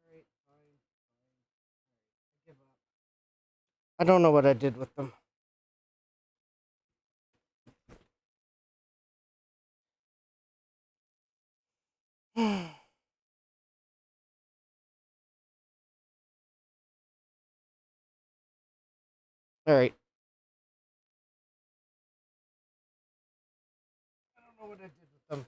Alright, fine. I give up. I don't know what I did with them. Alright. I don't know what I did with them.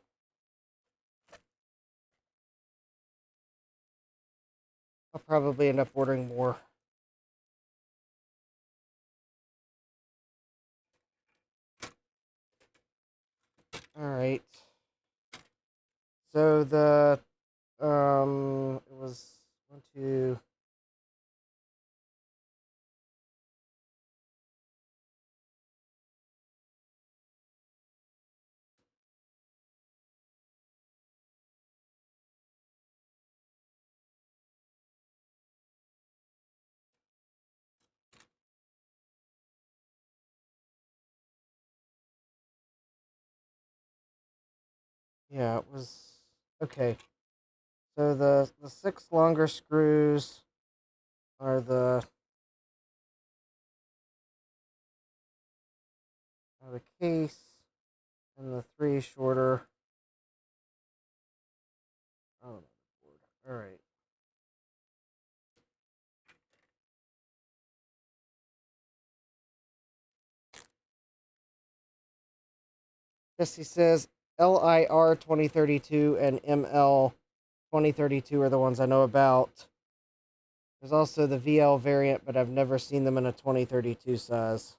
I'll probably end up ordering more. Alright. So it was one, two. Yeah, it was okay. So the six longer screws are the case, and the three shorter. Oh, all right. Yes, he says LIR 2032 and ML 2032 are the ones I know about. There's also the VL variant, but I've never seen them in a 2032 size.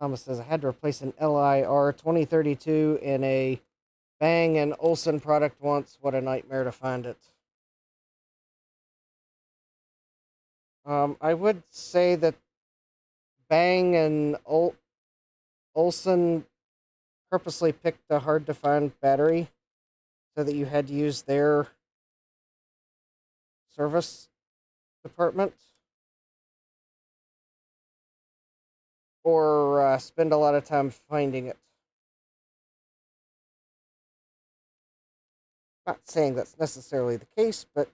Thomas says I had to replace an LIR 2032 in a Bang and Olufsen product once. What a nightmare to find it. I would say that Bang and Olufsen purposely picked a hard to find battery so that you had to use their service department or spend a lot of time finding it. Not saying that's necessarily the case, but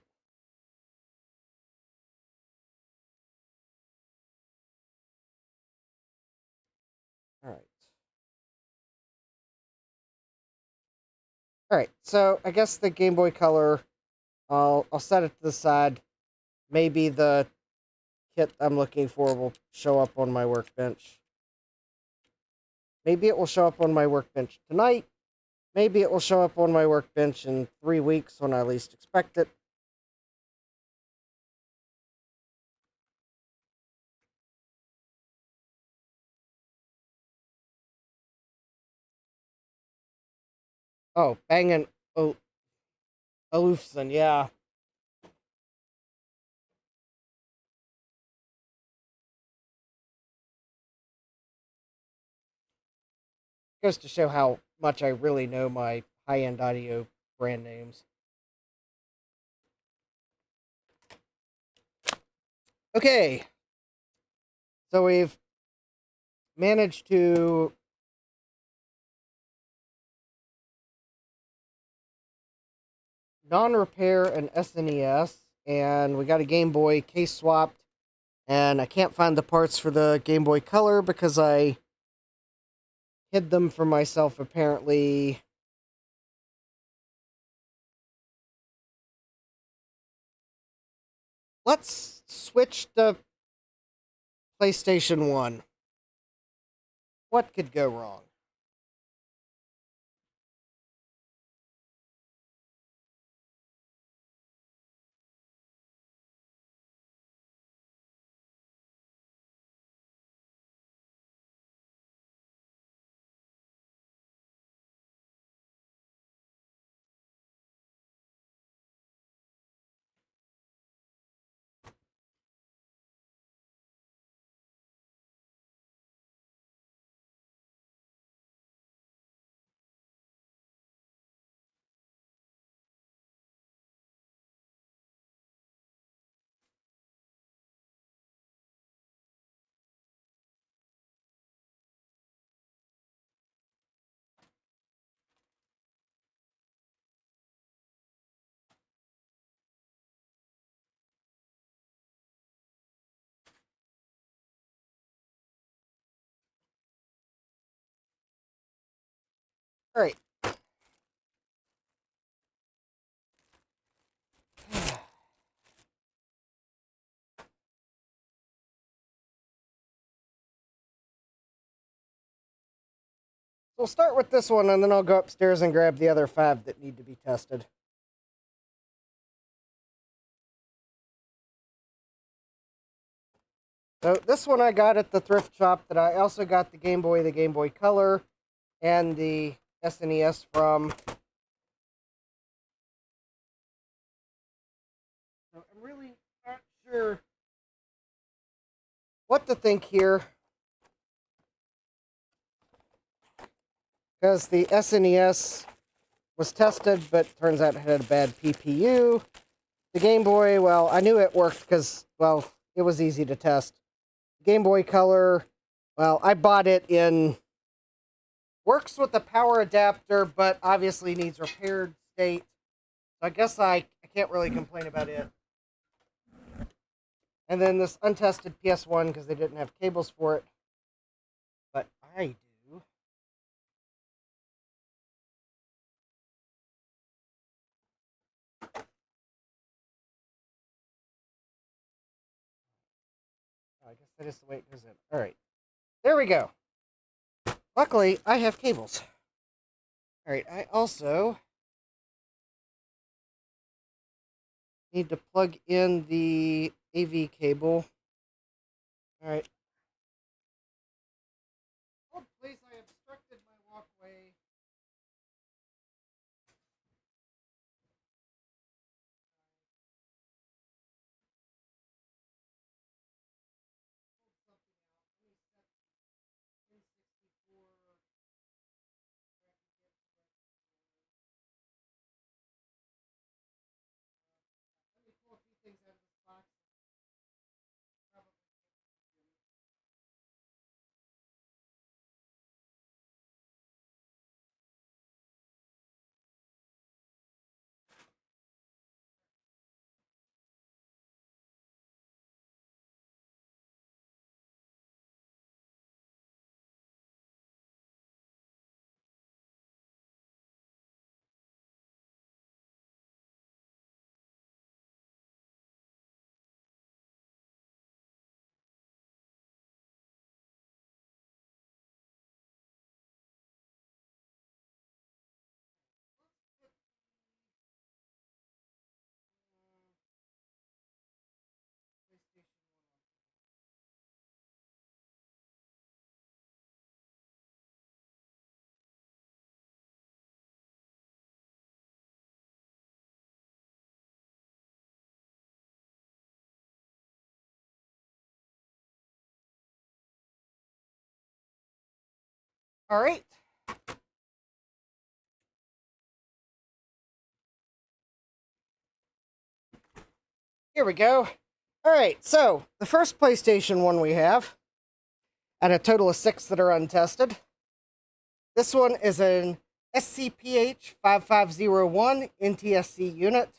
all right. All right, so I guess the Game Boy Color, I'll set it to the side. Maybe the kit I'm looking for will show up on my workbench. Maybe it will show up on my workbench tonight. Maybe it will show up on my workbench in 3 weeks when I least expect it. Oh, Bang and Olufsen, yeah. Goes to show how much I really know my high-end audio brand names. Okay, so we've managed to non-repair an SNES, and we got a Game Boy case swapped, and I can't find the parts for the Game Boy Color because I hid them from myself, apparently. Let's switch to PlayStation 1. What could go wrong? All right. We'll start with this one, and then I'll go upstairs and grab the other 5 that need to be tested. So this one I got at the thrift shop. That I also got the Game Boy Color, and the SNES from. So I'm really not sure what to think here, because the SNES was tested, but turns out it had a bad PPU. The Game Boy, well, I knew it worked because, well, it was easy to test. Game Boy Color, well, I bought it in, works with the power adapter, but obviously needs repaired state. So I guess I can't really complain about it. And then this untested PS1, because they didn't have cables for it. But I do. I guess that is the way it goes in. Alright. There we go. Luckily, I have cables. Alright, I also need to plug in the AV cable. Alright. Oh, please, I obstructed my walkway. Let me pull a few things out of this box. All right. Here we go. All right, so the first PlayStation one we have, and a total of 6 that are untested. This one is an SCPH 5501 NTSC unit.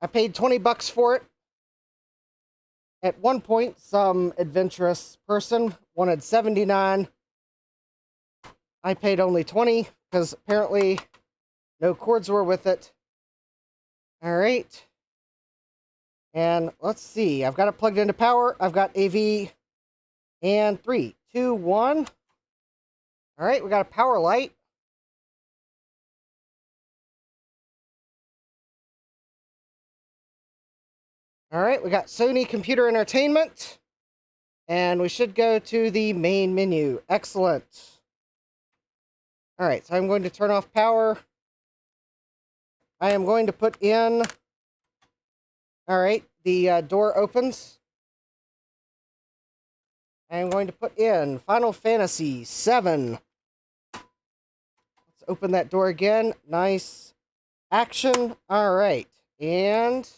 I paid $20 for it. At one point, some adventurous person wanted 79. I paid only 20 because apparently no cords were with it. All right. And let's see. I've got it plugged into power. I've got AV. And 3, 2, 1. All right, we got a power light. All right, we got Sony Computer Entertainment. And we should go to the main menu. Excellent. All right, so I'm going to turn off power. I am going to put in... All right, the door opens. I am going to put in Final Fantasy VII. Let's open that door again. Nice action. All right, and...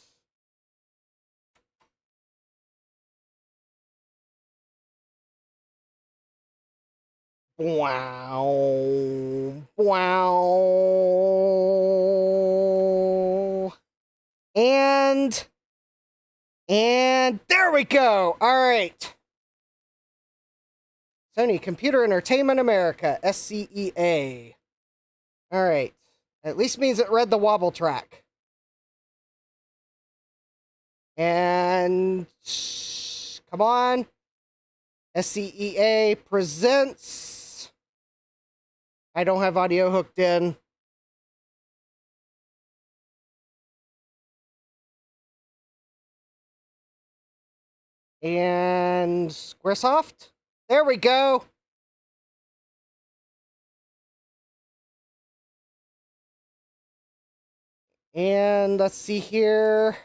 Wow. Wow. And there we go. All right. Sony Computer Entertainment America, SCEA. All right. At least means it read the wobble track. And come on. SCEA presents. I don't have audio hooked in. And Squaresoft. There we go. And let's see here.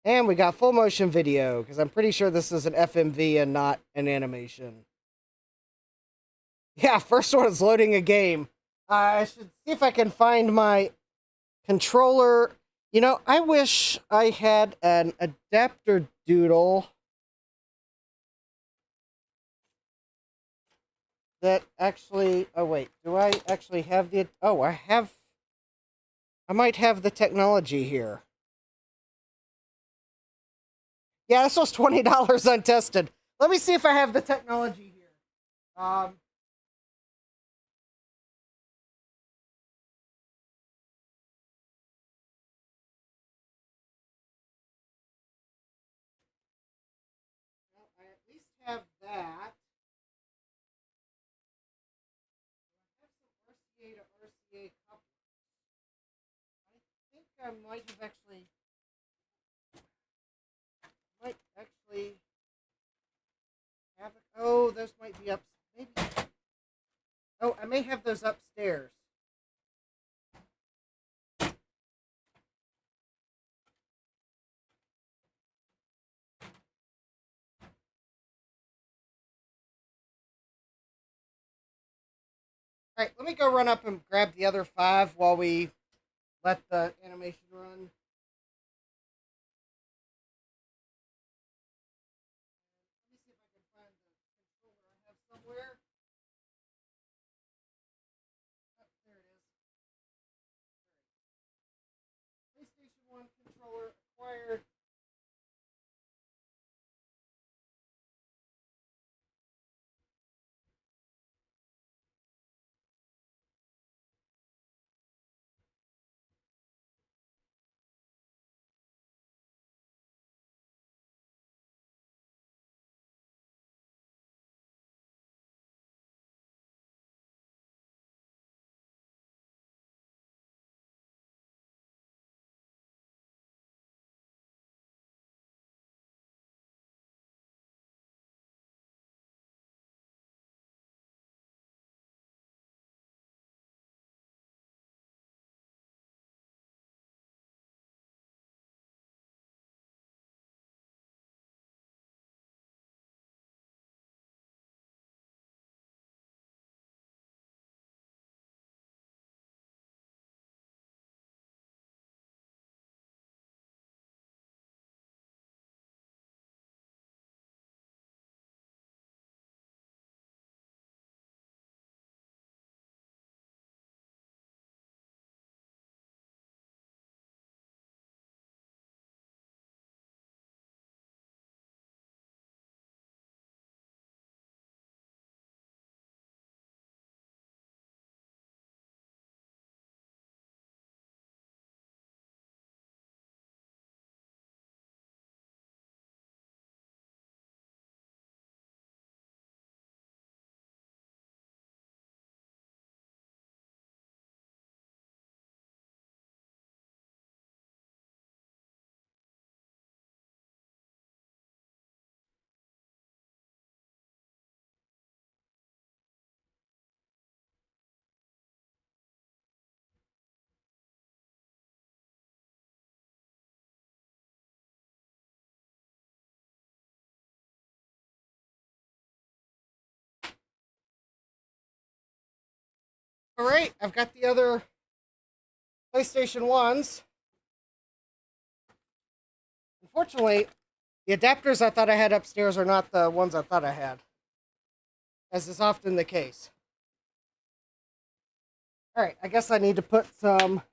And we got full motion video, because I'm pretty sure this is an FMV and not an animation. Yeah, first one is loading a game. I should see if I can find my controller. You know, I wish I had an adapter doodle that actually... Oh, wait. Do I actually have the... Oh, I might have the technology here. Yeah, this was $20 untested. Let me see if I have the technology here. No, I at least have that. I have some RCA to RCA couplers. I think I might actually have it. Oh, those might be up. Maybe. Oh, I may have those upstairs. All right, let me go run up and grab the other 5 while we let the animation run. Let me see if I can find the controller I have somewhere. Oh, there it is. PlayStation 1 controller acquired. All right, I've got the other PlayStation 1s. Unfortunately, the adapters I thought I had upstairs are not the ones I thought I had, as is often the case. All right, I guess I need to put some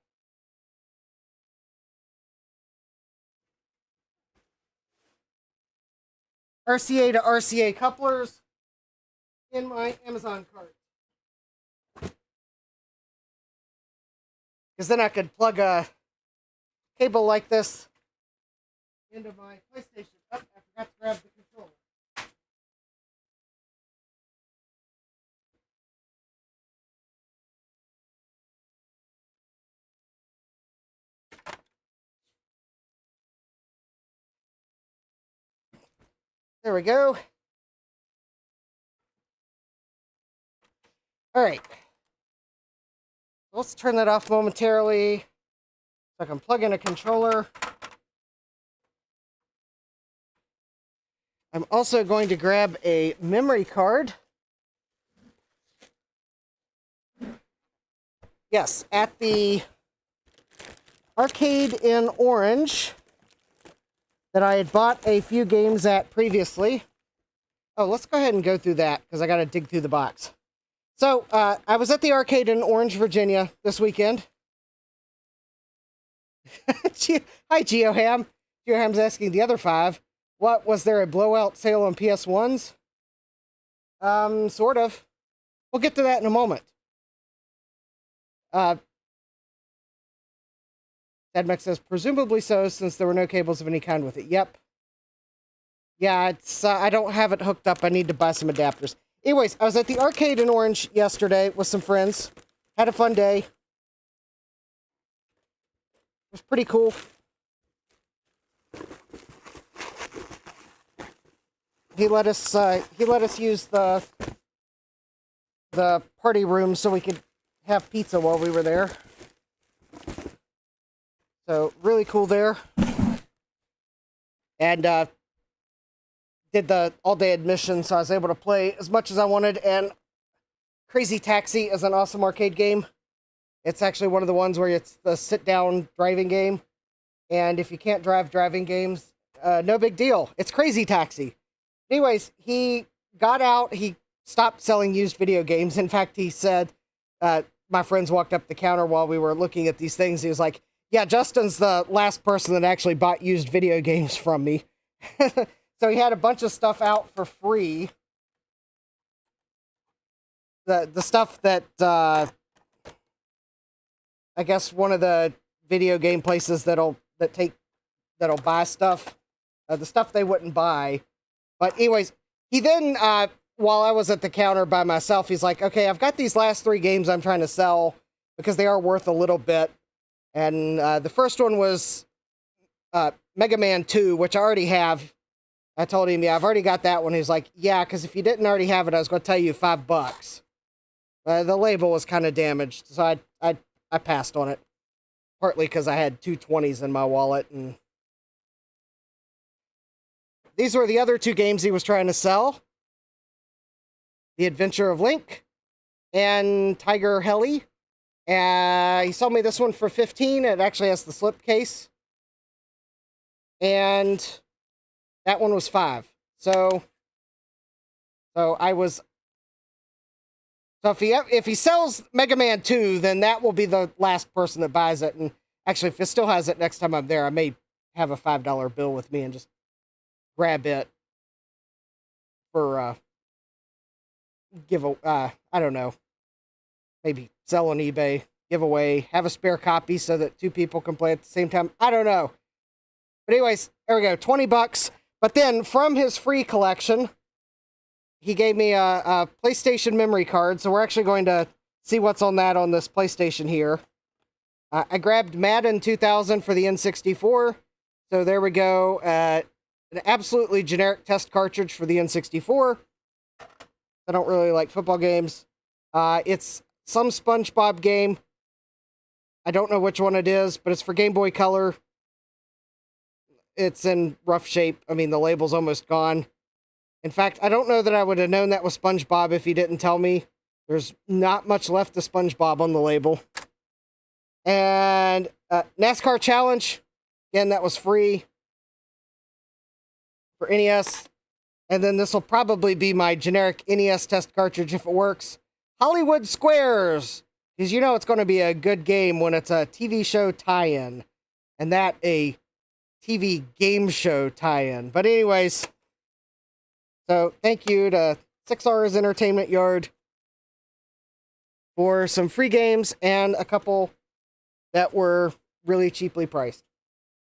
RCA to RCA couplers in my Amazon cart. Because then I could plug a cable like this into my PlayStation. Oh, I forgot to grab the controller. There we go. All right. Let's turn that off momentarily so I can plug in a controller. I'm also going to grab a memory card. Yes, at the arcade in Orange that I had bought a few games at previously. Oh, let's go ahead and go through that because I got to dig through the box. So, I was at the arcade in Orange, Virginia this weekend. Hi, GeoHam. GeoHam's asking the other five, what, was there a blowout sale on PS1s? Sort of. We'll get to that in a moment. Deadmex says, presumably so, since there were no cables of any kind with it. Yep. Yeah, it's I don't have it hooked up. I need to buy some adapters. Anyways, I was at the arcade in Orange yesterday with some friends. Had a fun day. It was pretty cool. He let us use the party room so we could have pizza while we were there. So really cool there. And did the all-day admission, so I was able to play as much as I wanted. And Crazy Taxi is an awesome arcade game. It's actually one of the ones where it's the sit-down driving game. And if you can't drive driving games, no big deal. It's Crazy Taxi. Anyways, he got out. He stopped selling used video games. In fact, he said, my friends walked up the counter while we were looking at these things. He was like, yeah, Justin's the last person that actually bought used video games from me. So he had a bunch of stuff out for free. The stuff that, I guess one of the video game places that'll buy stuff, the stuff they wouldn't buy. But anyways, he then, while I was at the counter by myself, he's like, okay, I've got these last 3 games I'm trying to sell because they are worth a little bit. And the first one was Mega Man 2, which I already have. I told him, yeah, I've already got that one. He's like, yeah, because if you didn't already have it, I was going to tell you $5. The label was kind of damaged, so I passed on it. Partly because I had 2 20s in my wallet. And these were the other 2 games he was trying to sell. The Adventure of Link and Tiger Heli. He sold me this one for $15. It actually has the slipcase. And that one was $5. So I was. So if he sells Mega Man 2, then that will be the last person that buys it. And actually, if it still has it next time I'm there, I may have a $5 bill with me and just grab it for I don't know, maybe sell on eBay, give away, have a spare copy so that 2 people can play at the same time. I don't know. But anyways, there we go, $20. But then from his free collection, he gave me a PlayStation memory card. So we're actually going to see what's on that on this PlayStation here. I grabbed Madden 2000 for the N64. So there we go. An absolutely generic test cartridge for the N64. I don't really like football games. It's some SpongeBob game. I don't know which one it is, but it's for Game Boy Color. It's in rough shape. I mean, the label's almost gone. In fact, I don't know that I would have known that was SpongeBob if he didn't tell me. There's not much left of SpongeBob on the label. And NASCAR Challenge. Again, that was free for NES. And then this will probably be my generic NES test cartridge if it works. Hollywood Squares. Because you know it's going to be a good game when it's a TV show tie-in. And that a TV game show tie-in. But anyways, So thank you to 6R's Entertainment Yard for some free games and a couple that were really cheaply priced.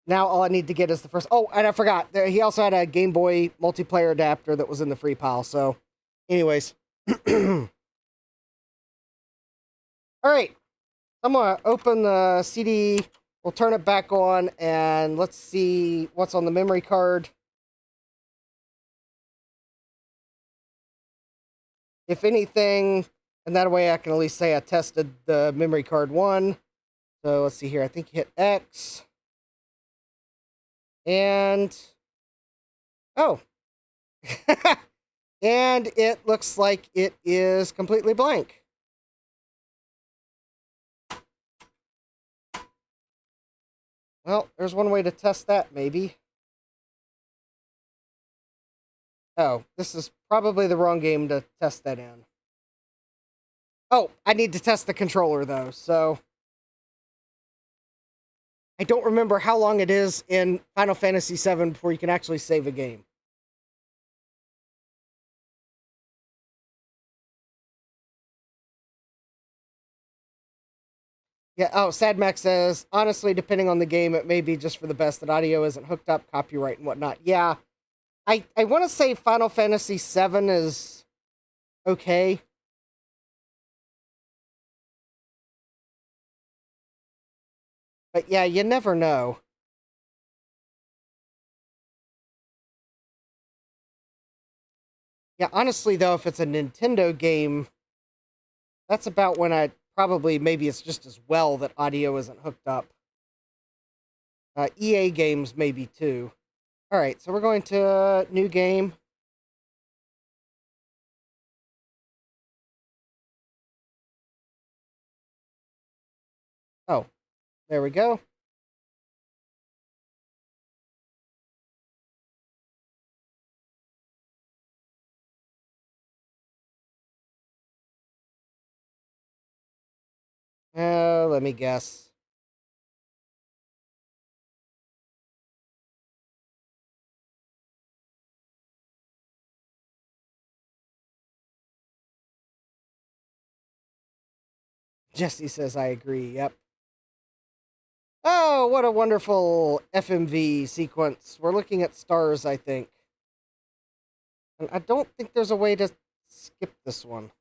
Now all I need to get is the first... Oh, and I forgot. He also had a Game Boy multiplayer adapter that was in the free pile. So, anyways. All right. I'm going to open the CD. We'll turn it back on, and let's see what's on the memory card. If anything, and that way I can at least say I tested the memory card one. So let's see here. I think you hit X. And... Oh. And it looks like it is completely blank. Well, there's one way to test that, maybe. Oh, this is probably the wrong game to test that in. Oh, I need to test the controller, though, so... I don't remember how long it is in Final Fantasy VII before you can actually save a game. Yeah, oh, Sadmax says, honestly, depending on the game, it may be just for the best that audio isn't hooked up, copyright and whatnot. Yeah, I want to say Final Fantasy VII is okay. But yeah, you never know. Yeah, honestly, though, if it's a Nintendo game, that's about when I probably, maybe it's just as well that audio isn't hooked up. EA games, maybe, too. All right, so we're going to new game. Oh, there we go. Let me guess. Jesse says, I agree, yep. Oh, what a wonderful FMV sequence. We're looking at stars, I think. And I don't think there's a way to skip this one.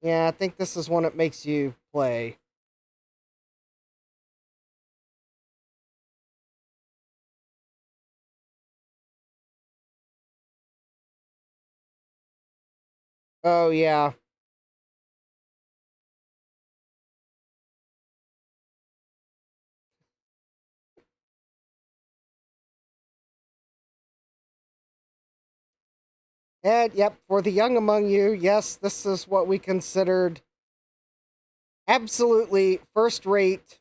Yeah, I think this is one that makes you play. Oh, yeah. And, yep, for the young among you, yes, this is what we considered absolutely first-rate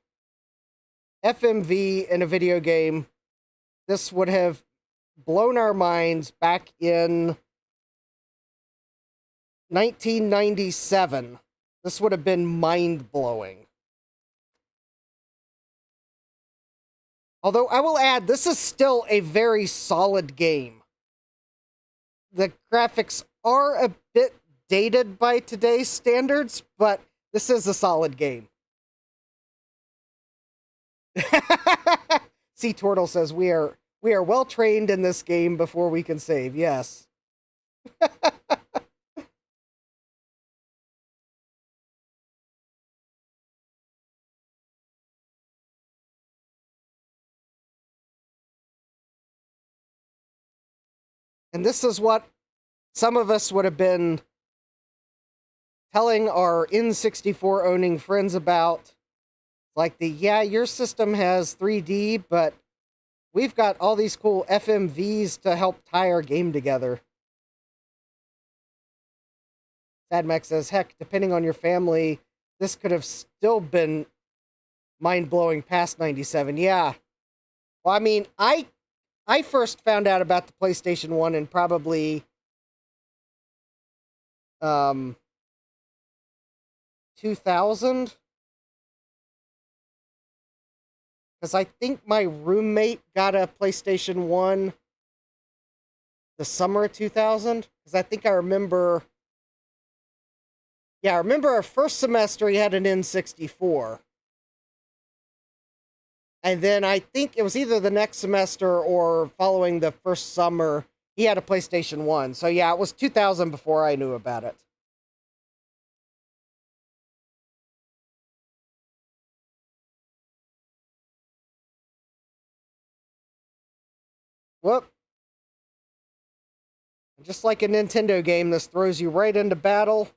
FMV in a video game. This would have blown our minds back in 1997. This would have been mind-blowing. Although, I will add, this is still a very solid game. The graphics are a bit dated by today's standards, but this is a solid game. Sea Turtle says, we are well trained in this game before we can save. Yes. And this is what some of us would have been telling our N64 owning friends about. Like yeah, your system has 3D, but we've got all these cool FMVs to help tie our game together. Sadmax says, heck, depending on your family, this could have still been mind-blowing past 97. Yeah. Well, I mean, I first found out about the PlayStation 1 in probably 2000. Because I think my roommate got a PlayStation 1 the summer of 2000, because I think I remember. Yeah, I remember our first semester he had an N64. And then I think it was either the next semester or following the first summer, he had a PlayStation 1. So yeah, it was 2000 before I knew about it. Whoop. Just like a Nintendo game, this throws you right into battle.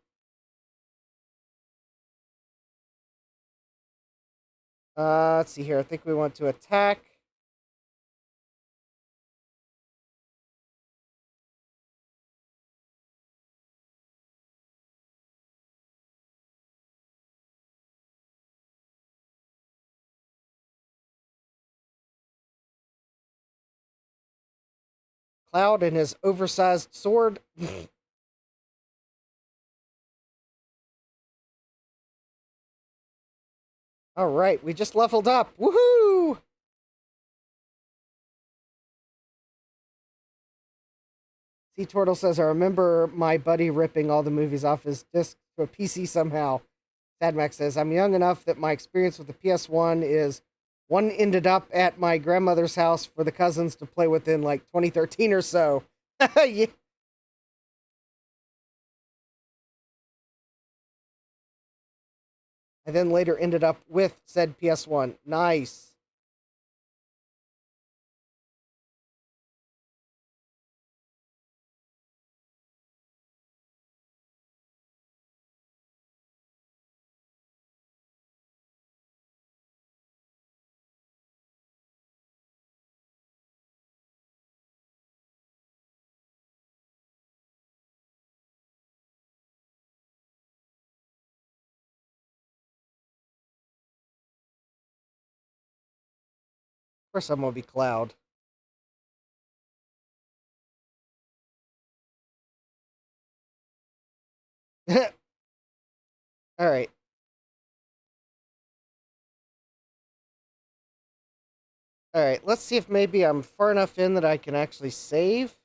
Let's see here. I think we want to attack. Cloud and his oversized sword. All right, we just leveled up. Woohoo! Sea Turtle says, I remember my buddy ripping all the movies off his disc to a PC somehow. Sadmax says, I'm young enough that my experience with the PS1 is one ended up at my grandmother's house for the cousins to play with in like 2013 or so. Yeah. I then later ended up with said PS1. Nice. Of course, I'm gonna be Cloud. All right. All right. Let's see if maybe I'm far enough in that I can actually save.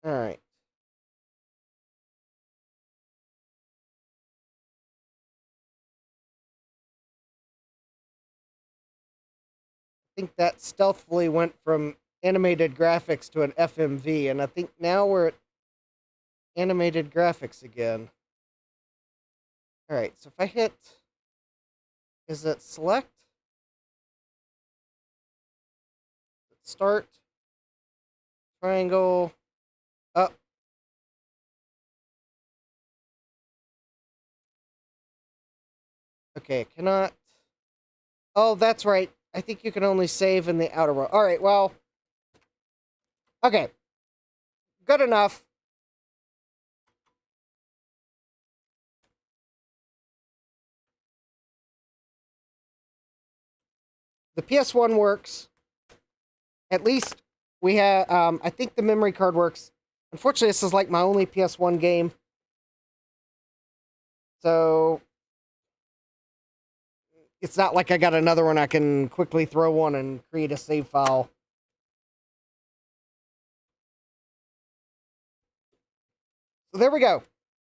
All right. I think that stealthily went from animated graphics to an FMV, and I think now we're at animated graphics again. All right. So if I hit, is it select? Start. Triangle. Up. Okay, cannot. Oh, that's right. I think you can only save in the outer world. All right, well. Okay. Good enough. The PS1 works. At least we have, I think the memory card works. Unfortunately, this is like my only PS1 game. So it's not like I got another one I can quickly throw on and create a save file. So there we go.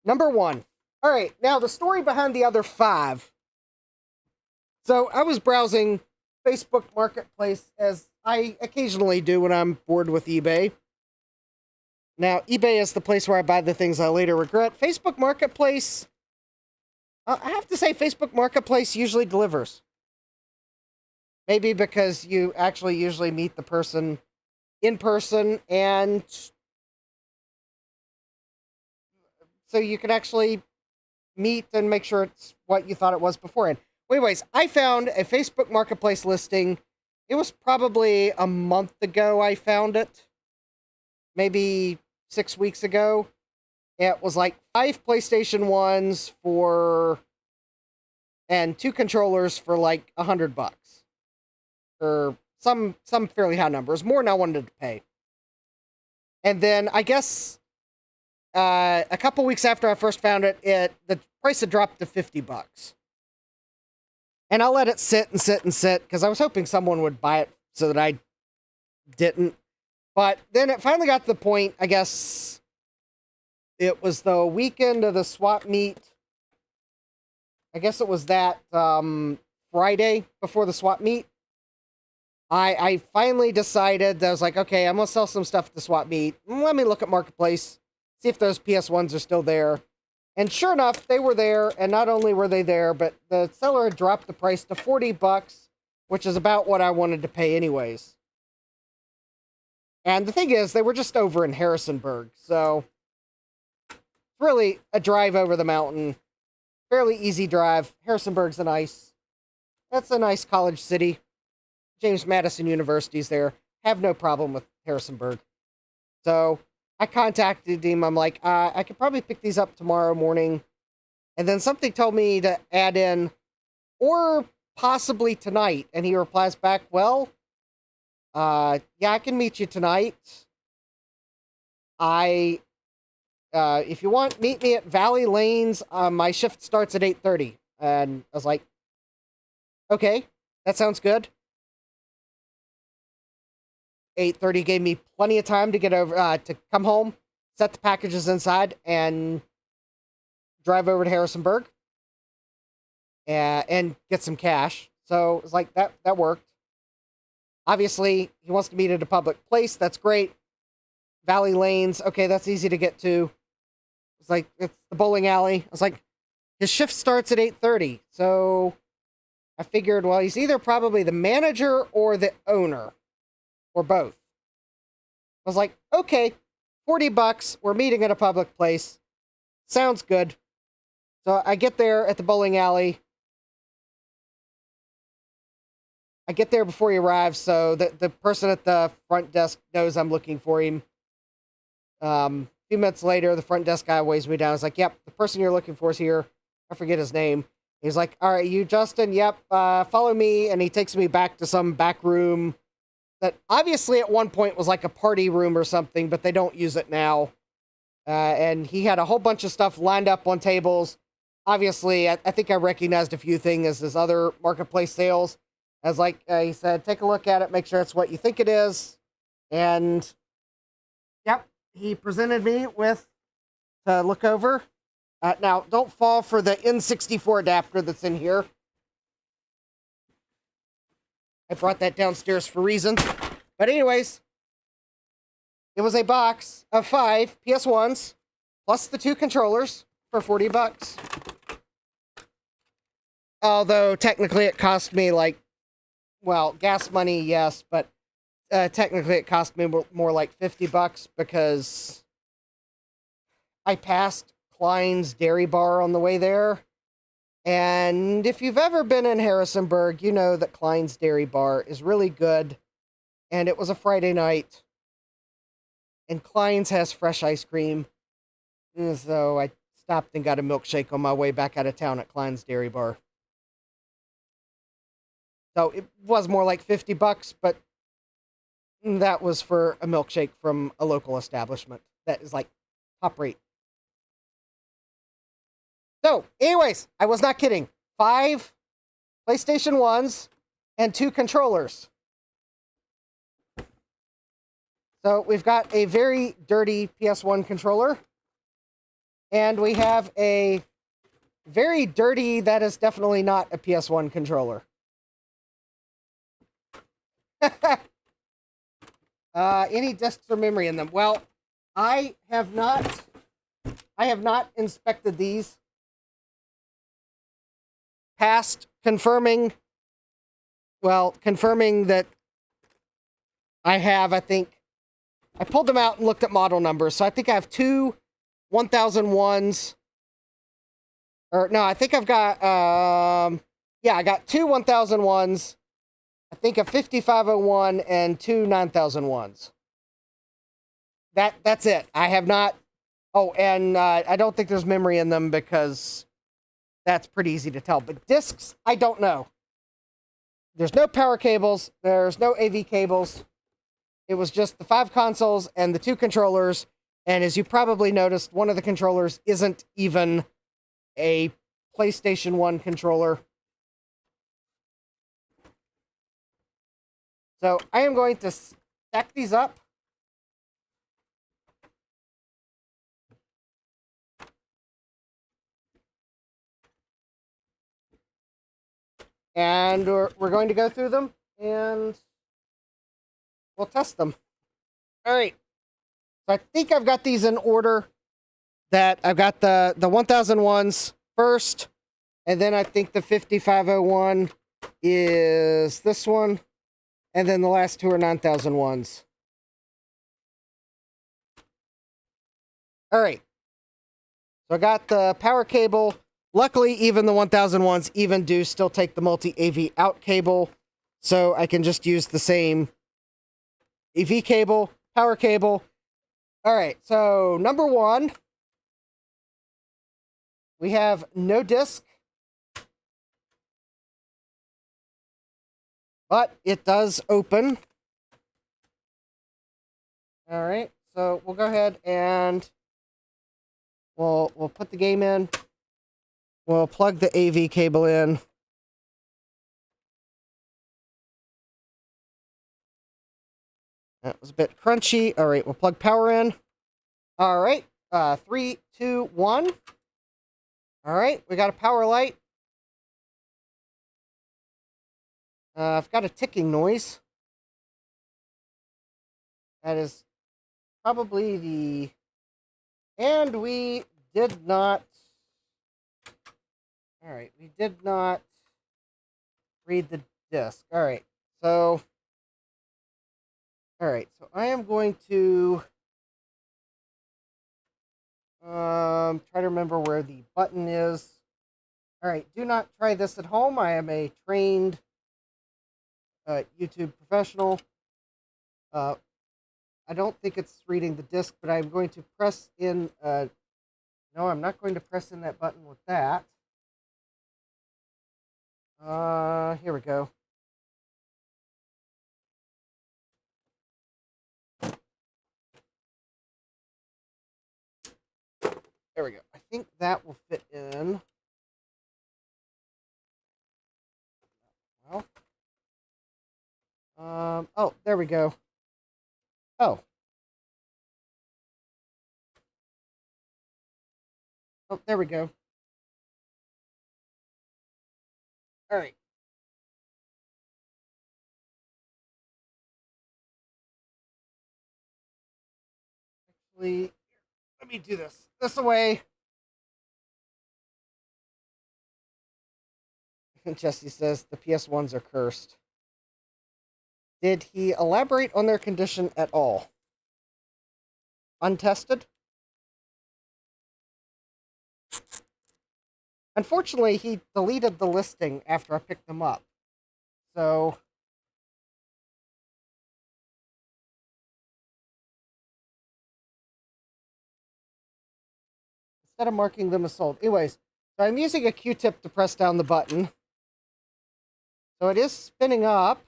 Number 1. All right, now the story behind the other 5. So I was browsing Facebook Marketplace, as I occasionally do when I'm bored with eBay. Now, eBay is the place where I buy the things I later regret. Facebook Marketplace, I have to say, Facebook Marketplace usually delivers. Maybe because you actually usually meet the person in person, and so you can actually meet and make sure it's what you thought it was beforehand. Anyways, I found a Facebook Marketplace listing. It was probably a month ago I found it. Maybe 6 weeks ago. It was like 5 PlayStation 1s for, and 2 controllers for like $100. Or some fairly high numbers. More than I wanted to pay. And then I guess a couple weeks after I first found it, the price had dropped to $50. And I'll let it sit and sit and sit because I was hoping someone would buy it so that I didn't. But then it finally got to the point, I guess it was the weekend of the swap meet. I guess it was that Friday before the swap meet. I finally decided that I was like, okay, I'm going to sell some stuff at the swap meet. Let me look at Marketplace, see if those PS1s are still there. And sure enough, they were there, and not only were they there, but the seller had dropped the price to $40, which is about what I wanted to pay anyways. And the thing is, they were just over in Harrisonburg, so it's really a drive over the mountain. Fairly easy drive. Harrisonburg's that's a nice college city. James Madison University's there. Have no problem with Harrisonburg. So I contacted him. I'm like, I could probably pick these up tomorrow morning. And then something told me to add in, or possibly tonight. And he replies back, well, yeah, I can meet you tonight. If you want, meet me at Valley Lanes. My shift starts at 8:30. And I was like, okay, that sounds good. 8:30 gave me plenty of time to get over, to come home, set the packages inside, and drive over to Harrisonburg and get some cash. So it was like, that worked. Obviously, he wants to meet at a public place. That's great. Valley Lanes, okay, that's easy to get to. It's like, it's the bowling alley. I was like, his shift starts at 8:30. So I figured, well, he's either probably the manager or the owner. Or both. I was like, okay, $40. We're meeting at a public place. Sounds good. So I get there at the bowling alley. I get there before he arrives, so the person at the front desk knows I'm looking for him. A few minutes later, the front desk guy weighs me down. He's like, yep, the person you're looking for is here. I forget his name. He's like, all right, you Justin? Yep, follow me. And he takes me back to some back room that obviously at one point was like a party room or something, but they don't use it now. And he had a whole bunch of stuff lined up on tables. Obviously, I think I recognized a few things as his other marketplace sales. I was like, he said, take a look at it, make sure it's what you think it is. And, yep, he presented me with to look over. Now, don't fall for the N64 adapter that's in here. I brought that downstairs for reasons. But anyways, it was a box of 5 PS1s, plus the 2 controllers for $40. Although, technically, it cost me, like, well, gas money, yes, but technically it cost me more like $50 because I passed Klein's Dairy Bar on the way there. And if you've ever been in Harrisonburg, you know that Klein's Dairy Bar is really good. And it was a Friday night. And Klein's has fresh ice cream. And so I stopped and got a milkshake on my way back out of town at Klein's Dairy Bar. So it was more like $50, but that was for a milkshake from a local establishment. That is like top rate. So, anyways, I was not kidding. 5 PlayStation 1s and 2 controllers. So, we've got a very dirty PS1 controller. And we have a very dirty, that is definitely not a PS1 controller. Any discs or memory in them? Well, I have not inspected these. Past confirming that I have, I think, I pulled them out and looked at model numbers. So I think I have 2 1001s. Or no, I think I've got, I got 2 1001s. I think a 5501 and 2 9001s. That's it. I have not. Oh, and I don't think there's memory in them because that's pretty easy to tell. But discs, I don't know. There's no power cables. There's no AV cables. It was just the 5 consoles and the 2 controllers. And as you probably noticed, one of the controllers isn't even a PlayStation 1 controller. So I am going to stack these up. And we're going to go through them and we'll test them. All right. So I think I've got these in order. That I've got the 1001s first, and then I think the 5501 is this one, and then the last two are 9001s. All right. So I got the power cable. Luckily, even the 1001s even do still take the multi-AV out cable, so I can just use the same AV cable, power cable. All right, so number one, we have no disc, but it does open. All right, so we'll go ahead and we'll put the game in. We'll plug the AV cable in. That was a bit crunchy. All right, we'll plug power in. All right, 3, 2, 1. All right, we got a power light. I've got a ticking noise. That is probably the... And we did not... All right, we did not read the disc. All right, so... All right, so I am going to... try to remember where the button is. All right, do not try this at home. I am a trained YouTube professional. I don't think it's reading the disc, but I'm going to press in... no, I'm not going to press in that button with that. Here we go. There we go. I think that will fit in. Well, oh, there we go. Oh. Oh, there we go. All right. Actually, let me do this away. Jesse says the PS1s are cursed. Did he elaborate on their condition at all? Untested? Unfortunately, he deleted the listing after I picked them up. So... instead of marking them as sold. Anyways, so I'm using a Q-tip to press down the button. So it is spinning up.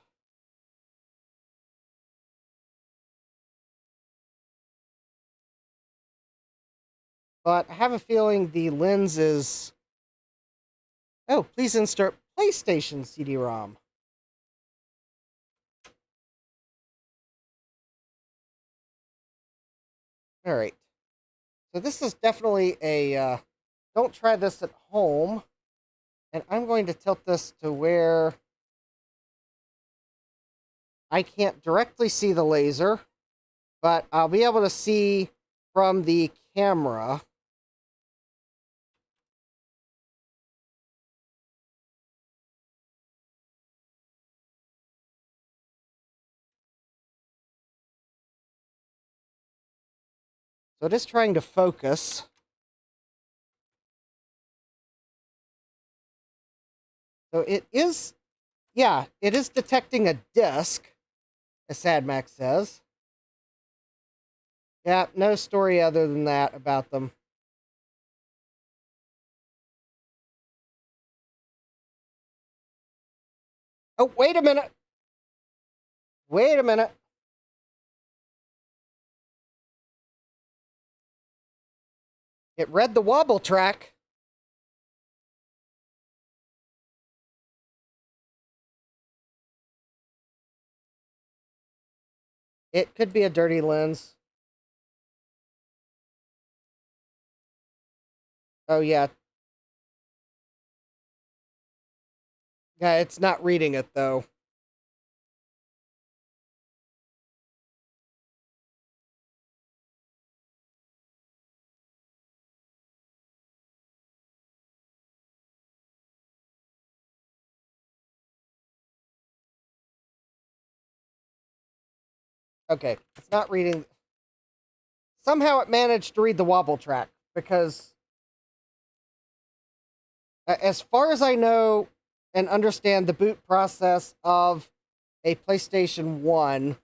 But I have a feeling the lens is... Oh, please insert PlayStation CD-ROM. All right. So this is definitely a... don't try this at home. And I'm going to tilt this to where I can't directly see the laser, but I'll be able to see from the camera. So it is trying to focus. So it is, yeah, it is detecting a disc, as SadMax says. Yeah, no story other than that about them. Oh, wait a minute. Wait a minute. It read the wobble track. It could be a dirty lens. Oh, yeah. Yeah, it's not reading it, though. Okay, it's not reading. Somehow it managed to read the wobble track, because as far as I know and understand the boot process of a PlayStation 1,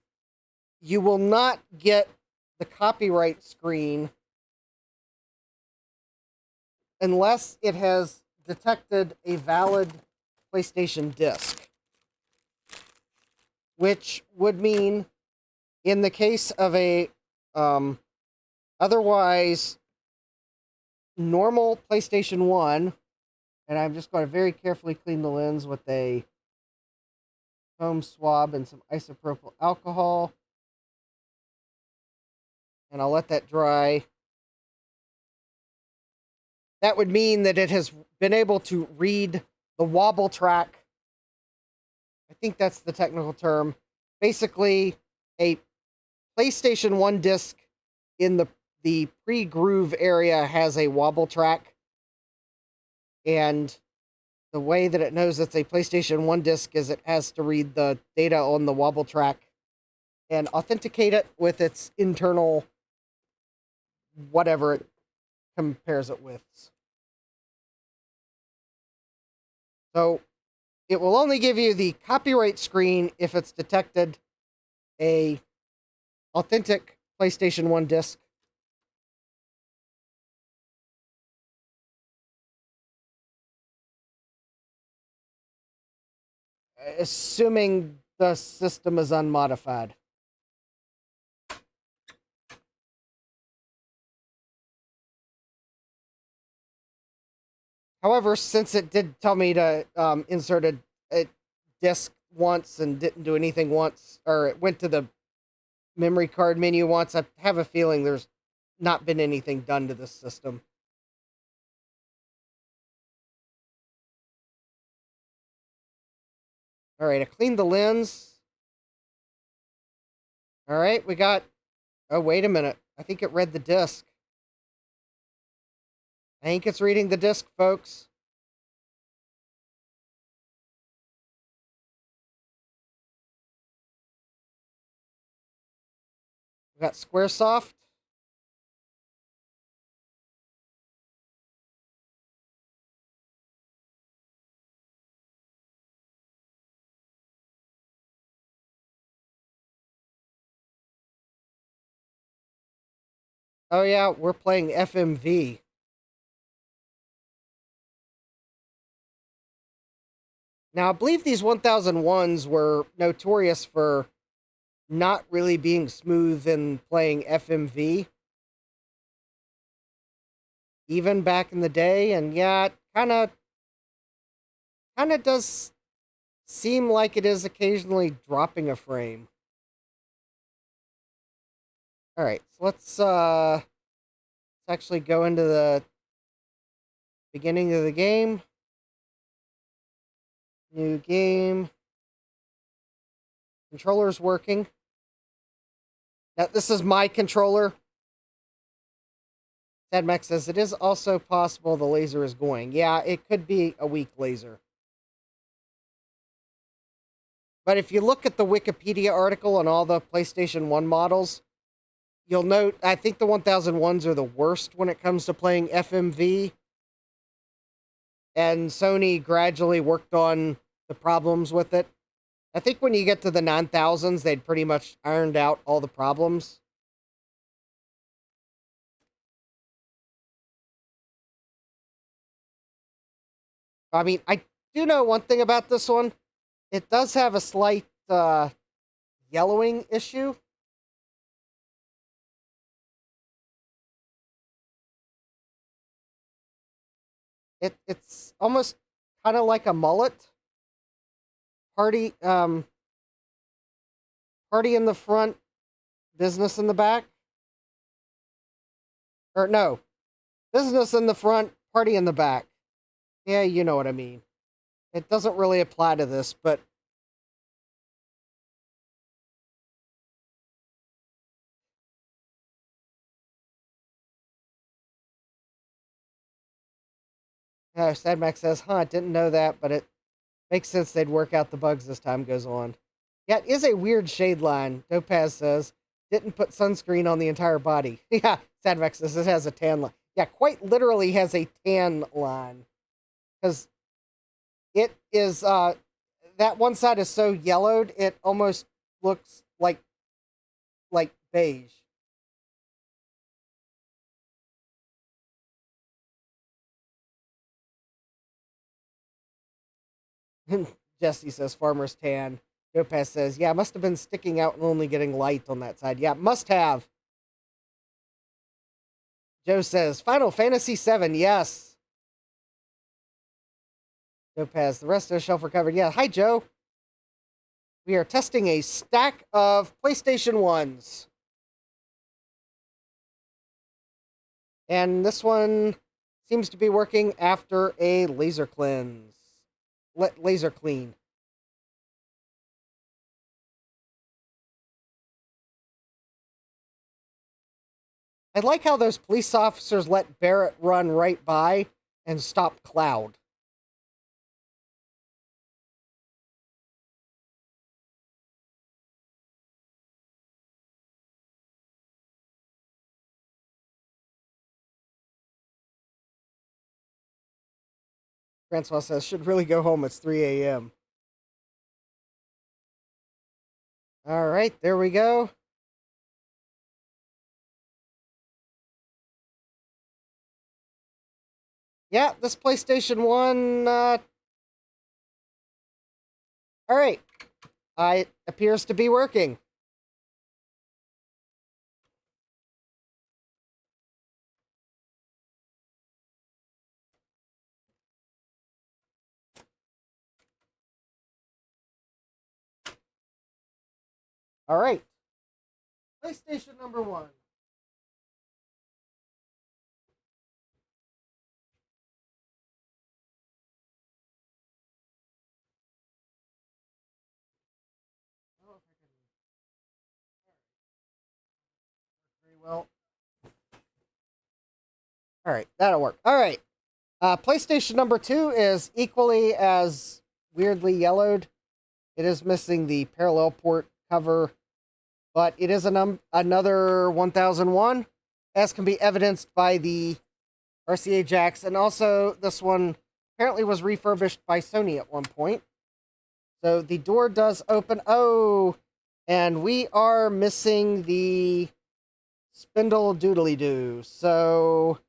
you will not get the copyright screen unless it has detected a valid PlayStation disc. Which would mean, in the case of a otherwise normal PlayStation 1, and I'm just going to very carefully clean the lens with a foam swab and some isopropyl alcohol. And I'll let that dry. That would mean that it has been able to read the wobble track. I think that's the technical term. Basically, a PlayStation 1 disc in the pre-groove area has a wobble track. And the way that it knows it's a PlayStation 1 disc is it has to read the data on the wobble track and authenticate it with its internal whatever it compares it with. So it will only give you the copyright screen if it's detected a authentic PlayStation 1 disc. Assuming the system is unmodified. However, since it did tell me to insert a disk once and didn't do anything once, or it went to the memory card menu once, I have a feeling there's not been anything done to this system. All right, I cleaned the lens. All right, we got... Oh, wait a minute. I think it read the disc. I think it's reading the disc, folks. We got Squaresoft. Oh yeah, we're playing FMV. Now, I believe these 1001s were notorious for not really being smooth in playing FMV. Even back in the day, and yeah, it kinda does seem like it is occasionally dropping a frame. Alright, so let's actually go into the beginning of the game. New game. Controller's working. Now, this is my controller. TadMax says it is also possible the laser is going. Yeah, it could be a weak laser. But if you look at the Wikipedia article on all the PlayStation 1 models, you'll note, I think the 1001s are the worst when it comes to playing FMV. And Sony gradually worked on the problems with it. I think when you get to the 9000s, they'd pretty much ironed out all the problems. I mean, I do know one thing about this one. It does have a slight yellowing issue. It's almost kind of like a mullet. Party party in the front, business in the back. Or no, business in the front, party in the back. Yeah, you know what I mean. It doesn't really apply to this, but Sadmax says, huh, I didn't know that, but it makes sense they'd work out the bugs as time goes on. Yeah, it is a weird shade line, Topaz says. Didn't put sunscreen on the entire body. Yeah, Sadmax says it has a tan line. Yeah, quite literally has a tan line. Because it is, that one side is so yellowed, it almost looks like beige. Jesse says farmer's tan. Topaz says, yeah, must have been sticking out and only getting light on that side. Yeah, must have. Joe says, Final Fantasy VII, yes. Topaz, the rest of the shelf recovered. Yeah, hi, Joe. We are testing a stack of PlayStation 1s. And this one seems to be working after a laser cleanse. Laser clean. I like how those police officers let Barrett run right by and stop Cloud. Francois says, should really go home. It's 3 a.m. All right, there we go. Yeah, this PlayStation 1, all right. It appears to be working. All right. PlayStation number 1. Oh, very well. All right, that'll work. All right. PlayStation number 2 is equally as weirdly yellowed. It is missing the parallel port cover, but it is another 1001, as can be evidenced by the RCA jacks. And also, this one apparently was refurbished by Sony at one point. So the door does open. Oh, and we are missing the spindle doodly doo. So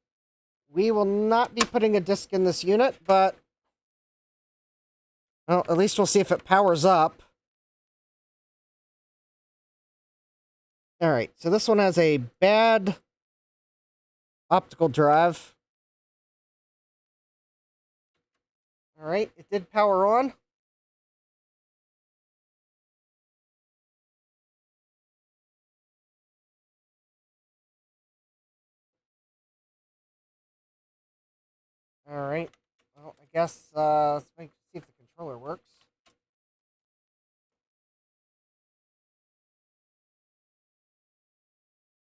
we will not be putting a disc in this unit, but well, at least we'll see if it powers up. All right, so this one has a bad optical drive. All right, it did power on. All right, well, I guess let's see if the controller works.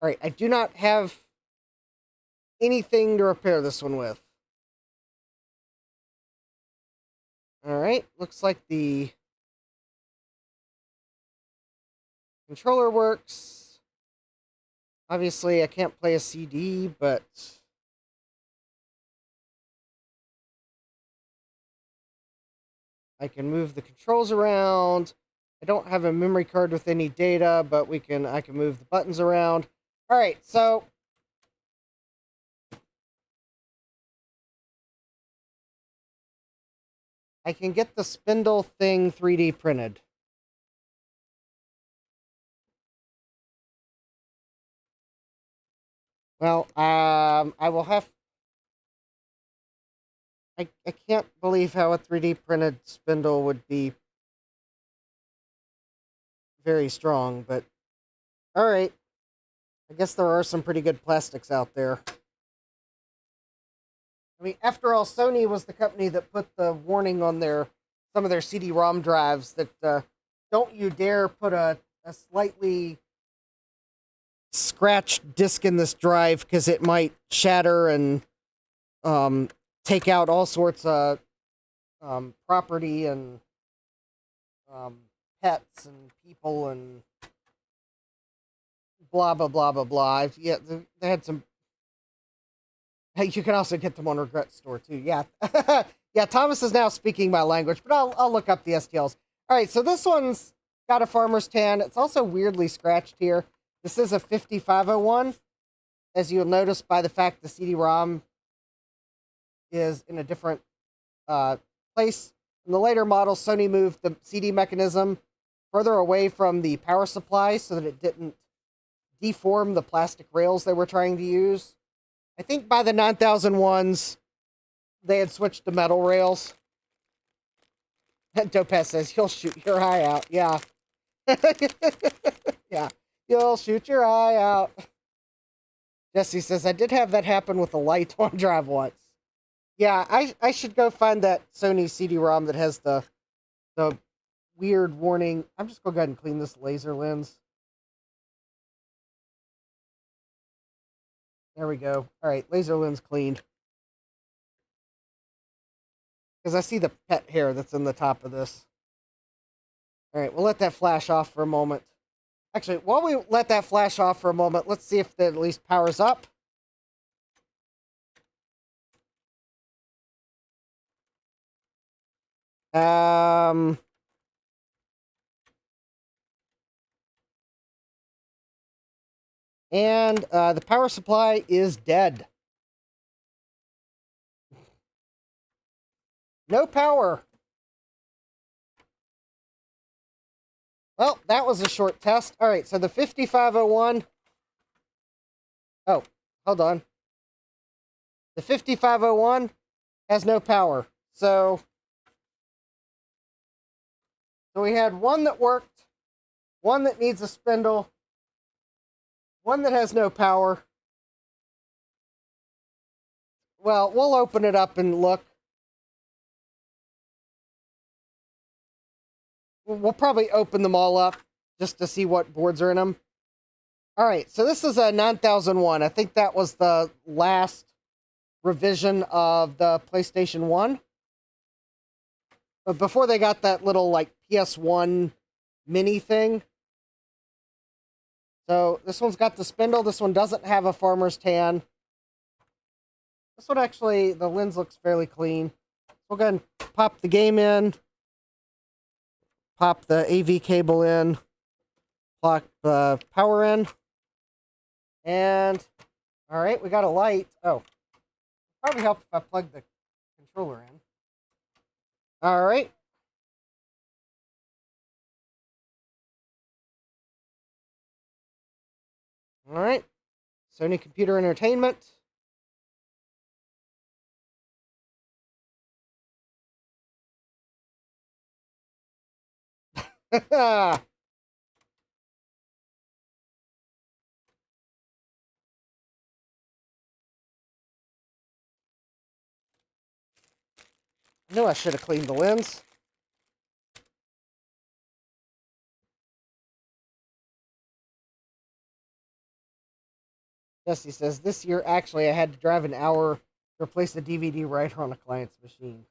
All right, I do not have anything to repair this one with. All right, looks like the controller works. Obviously, I can't play a CD, but I can move the controls around. I don't have a memory card with any data, but I can move the buttons around. All right, so I can get the spindle thing 3D printed. Well, I can't believe how a 3D printed spindle would be very strong, but alright. I guess there are some pretty good plastics out there. I mean, after all, Sony was the company that put the warning on some of their CD-ROM drives that don't you dare put a slightly scratched disc in this drive because it might shatter and take out all sorts of property and pets and people and blah blah blah blah blah. Yeah, they had some. Hey, you can also get them on Regret Store too. Yeah, yeah. Thomas is now speaking my language, but I'll look up the STLs. All right, so this one's got a farmer's tan. It's also weirdly scratched here. This is a 5501, as you'll notice by the fact the CD-ROM is in a different place. In the later models, Sony moved the CD mechanism further away from the power supply so that it didn't deform the plastic rails they were trying to use. I think by the 9001s, they had switched to metal rails. Topaz says, "You'll shoot your eye out." Yeah. Yeah. You'll shoot your eye out. Jesse says, "I did have that happen with a light on drive once." Yeah, I should go find that Sony CD-ROM that has the weird warning. I'm just going to go ahead and clean this laser lens. There we go. All right, laser lens cleaned. Because I see the pet hair that's in the top of this. All right, we'll let that flash off for a moment. Actually, while we let that flash off for a moment, let's see if that at least powers up. And the power supply is dead. No power. Well, that was a short test. All right, so the 5501. Oh, hold on. The 5501 has no power. So we had one that worked, one that needs a spindle, one that has no power. Well, we'll open it up and look. We'll probably open them all up just to see what boards are in them. All right, so this is a 9001. I think that was the last revision of the PlayStation 1. But before they got that little, like, PS1 mini thing. So this one's got the spindle. This one doesn't have a farmer's tan. This one actually, the lens looks fairly clean. We'll go ahead and pop the game in. Pop the AV cable in. Plug the power in. And, all right, we got a light. Oh, probably help if I plug the controller in. All right. All right. Sony Computer Entertainment. I knew I should have cleaned the lens. Jesse says, this year, actually, I had to drive an hour to replace the DVD writer on a client's machine.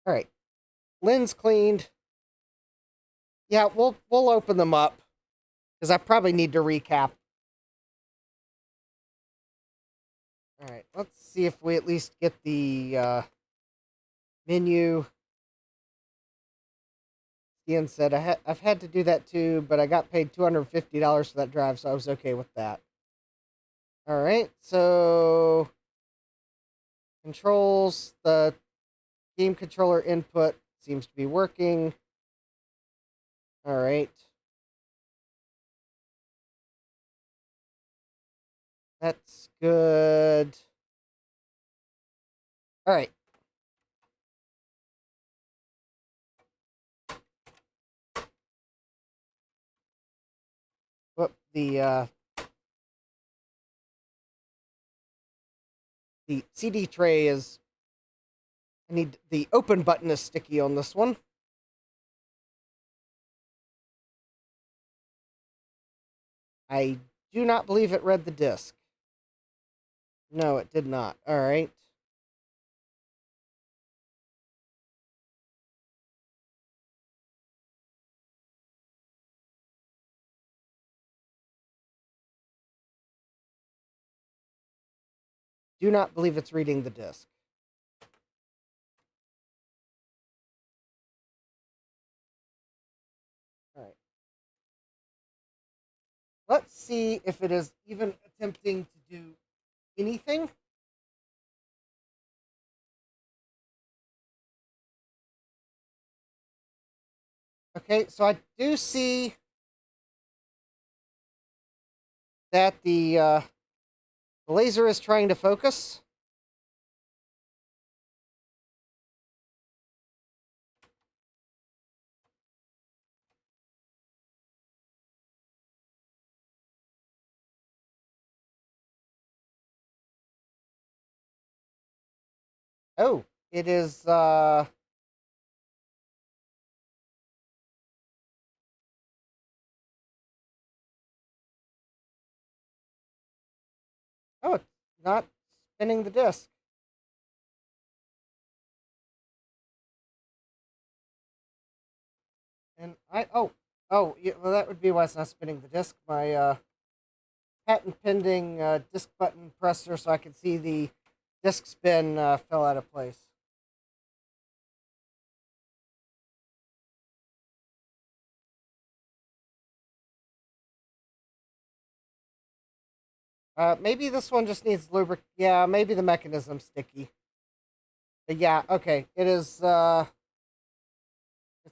All right. Lens cleaned. Yeah, we'll open them up because I probably need to recap. All right, let's see if we at least get the menu. Ian said, I've had to do that too, but I got paid $250 for that drive, so I was okay with that. All right, so controls, the game controller input seems to be working. All right. That's good. All right. Whoop, the CD tray is. I need the open button is sticky on this one. I do not believe it read the disc. No, it did not. All right. Do not believe it's reading the disc. All right. Let's see if it is even attempting to do anything. Okay, so I do see that the laser is trying to focus. Oh, it is oh, it's not spinning the disc. And yeah, well, that would be why it's not spinning the disc. My patent pending disc button presser, so I can see the disc spin fell out of place. Maybe this one just needs lubric. Yeah, maybe the mechanism's sticky. But yeah, okay. It is it's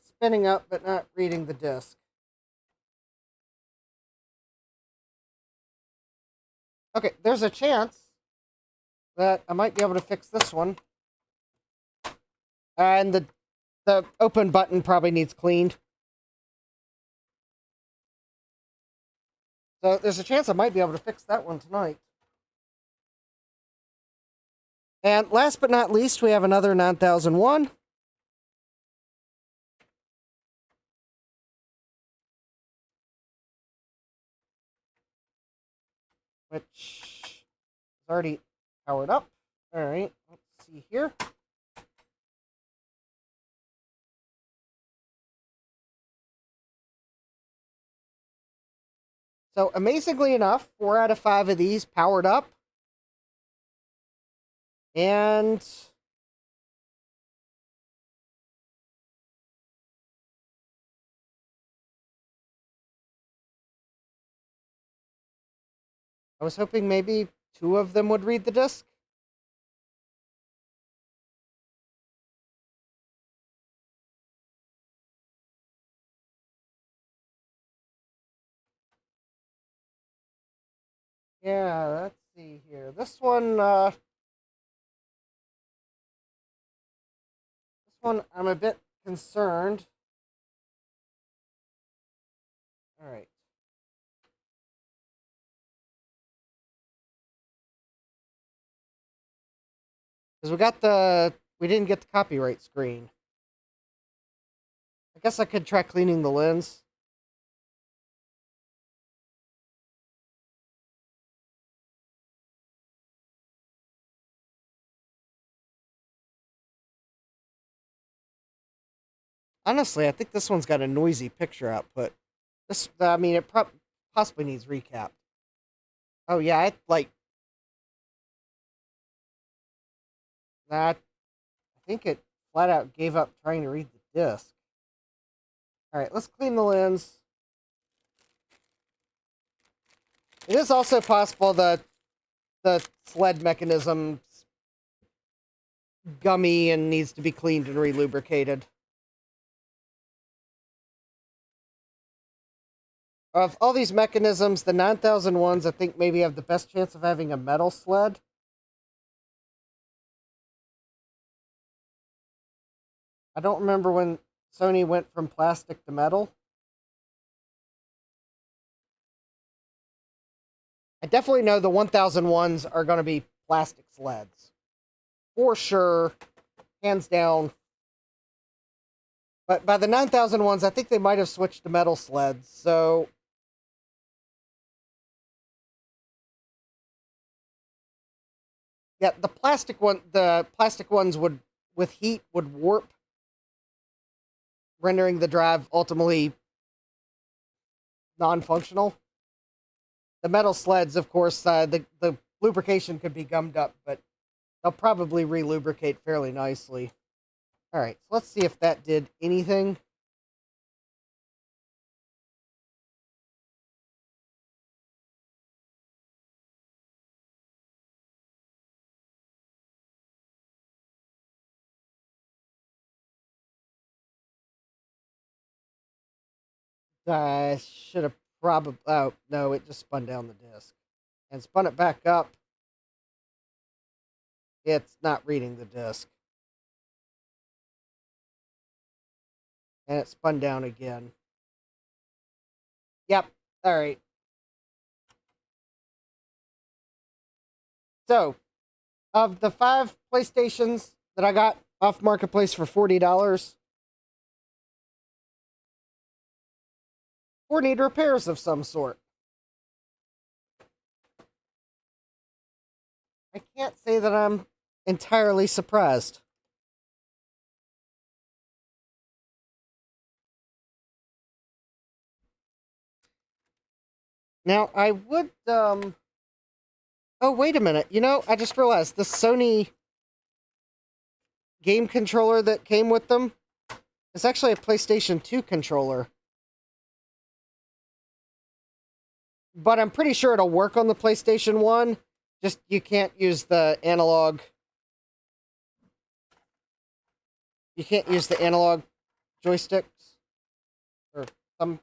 spinning up but not reading the disc. Okay, there's a chance that I might be able to fix this one. And the open button probably needs cleaned. So there's a chance I might be able to fix that one tonight. And last but not least, we have another 9001. Which is already powered up. All right, let's see here. So amazingly enough, 4 out of 5 of these powered up. And I was hoping maybe 2 of them would read the disc. Yeah, let's see here. This one I'm a bit concerned. All right. Because we didn't get the copyright screen. I guess I could try cleaning the lens. Honestly, I think this one's got a noisy picture output. I mean, it possibly needs recap. Oh yeah, I like that. I think it flat out gave up trying to read the disc. All right, let's clean the lens. It is also possible that the sled mechanism's gummy and needs to be cleaned and relubricated. Of all these mechanisms, the 9000 ones I think maybe have the best chance of having a metal sled. I don't remember when Sony went from plastic to metal. I definitely know the 1000 ones are going to be plastic sleds. For sure, hands down. But by the 9000 ones, I think they might have switched to metal sleds. So yeah, the plastic ones would, with heat, would warp, rendering the drive ultimately non-functional. The metal sleds, of course, the lubrication could be gummed up, but they'll probably re-lubricate fairly nicely. All right, so let's see if that did anything. I should have probably... Oh, no, it just spun down the disc. And spun it back up. It's not reading the disc. And it spun down again. Yep, alright. So, of the 5 PlayStations that I got off Marketplace for $40, 4 need repairs of some sort. I can't say that I'm entirely surprised. Now, I would, Oh, wait a minute. You know, I just realized the Sony game controller that came with them is actually a PlayStation 2 controller. But I'm pretty sure it'll work on the PlayStation 1. Just, you can't use the analog. You can't use the analog joysticks. Or some,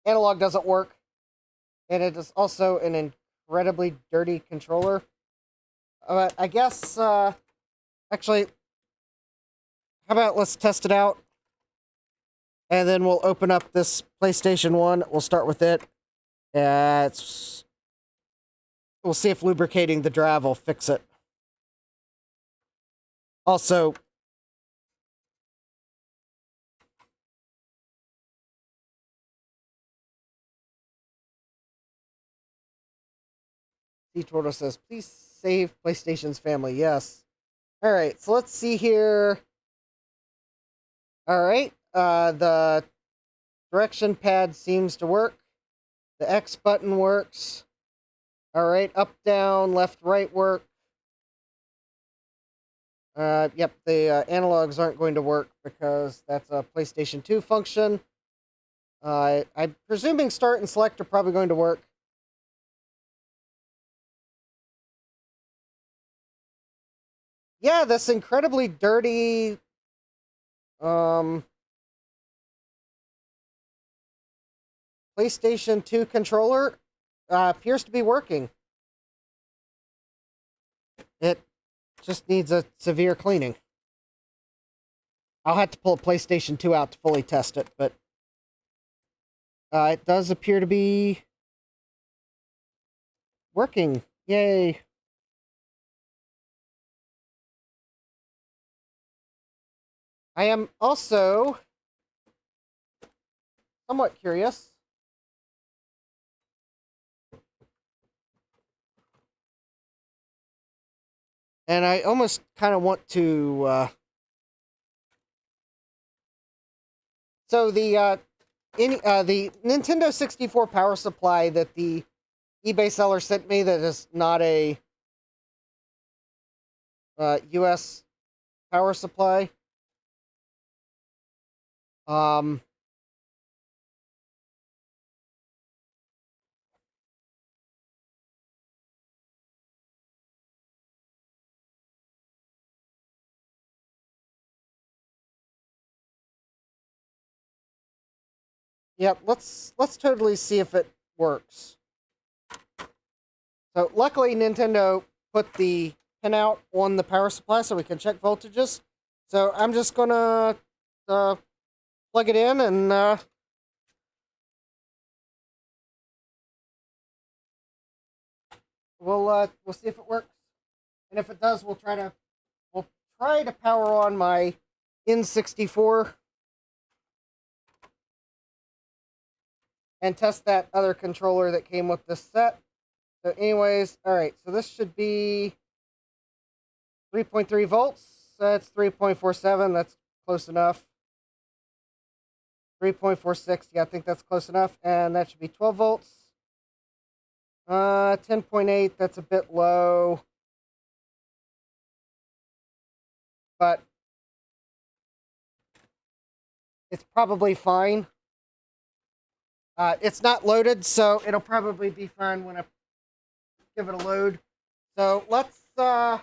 analog doesn't work. And it is also an incredibly dirty controller. I guess, actually, how about let's test it out? And then we'll open up this PlayStation 1. We'll start with it. We'll see if lubricating the drive will fix it. Also, T-Torto says, please save PlayStation's family. Yes. Alright, so let's see here. Alright, the direction pad seems to work. The X button works. Alright, up, down, left, right work. Yep, the analogs aren't going to work because that's a PlayStation 2 function. I'm presuming start and select are probably going to work. Yeah, this incredibly dirty, PlayStation 2 controller appears to be working. It just needs a severe cleaning. I'll have to pull a PlayStation 2 out to fully test it, but it does appear to be working. Yay. I am also somewhat curious. And I almost kind of want to... So the Nintendo 64 power supply that the eBay seller sent me that is not a US power supply. Yep, let's totally see if it works. So luckily Nintendo put the pinout on the power supply so we can check voltages. So I'm just gonna plug it in and we'll see if it works. And if it does, we'll try to power on my N64 and test that other controller that came with this set. So anyways, all right, so this should be 3.3 volts. That's 3.47. That's close enough. 3.46. Yeah, I think that's close enough. And that should be 12 volts. 10.8. That's a bit low. But it's probably fine. It's not loaded, so it'll probably be fine when I give it a load. So let's all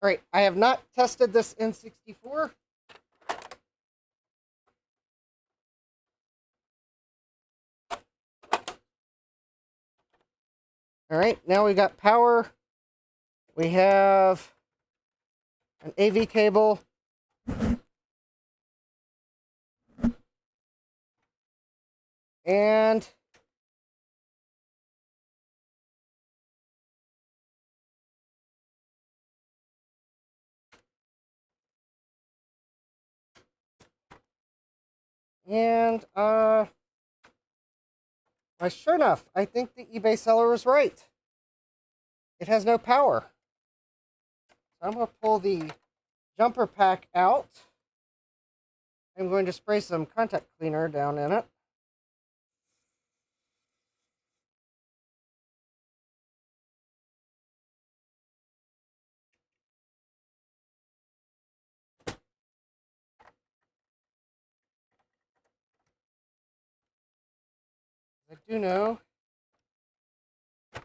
right, I have not tested this N64. All right, now we got power. We have an AV cable. And well, sure enough, I think the eBay seller was right. It has no power. So I'm going to pull the jumper pack out. I'm going to spray some contact cleaner down in it. I do know these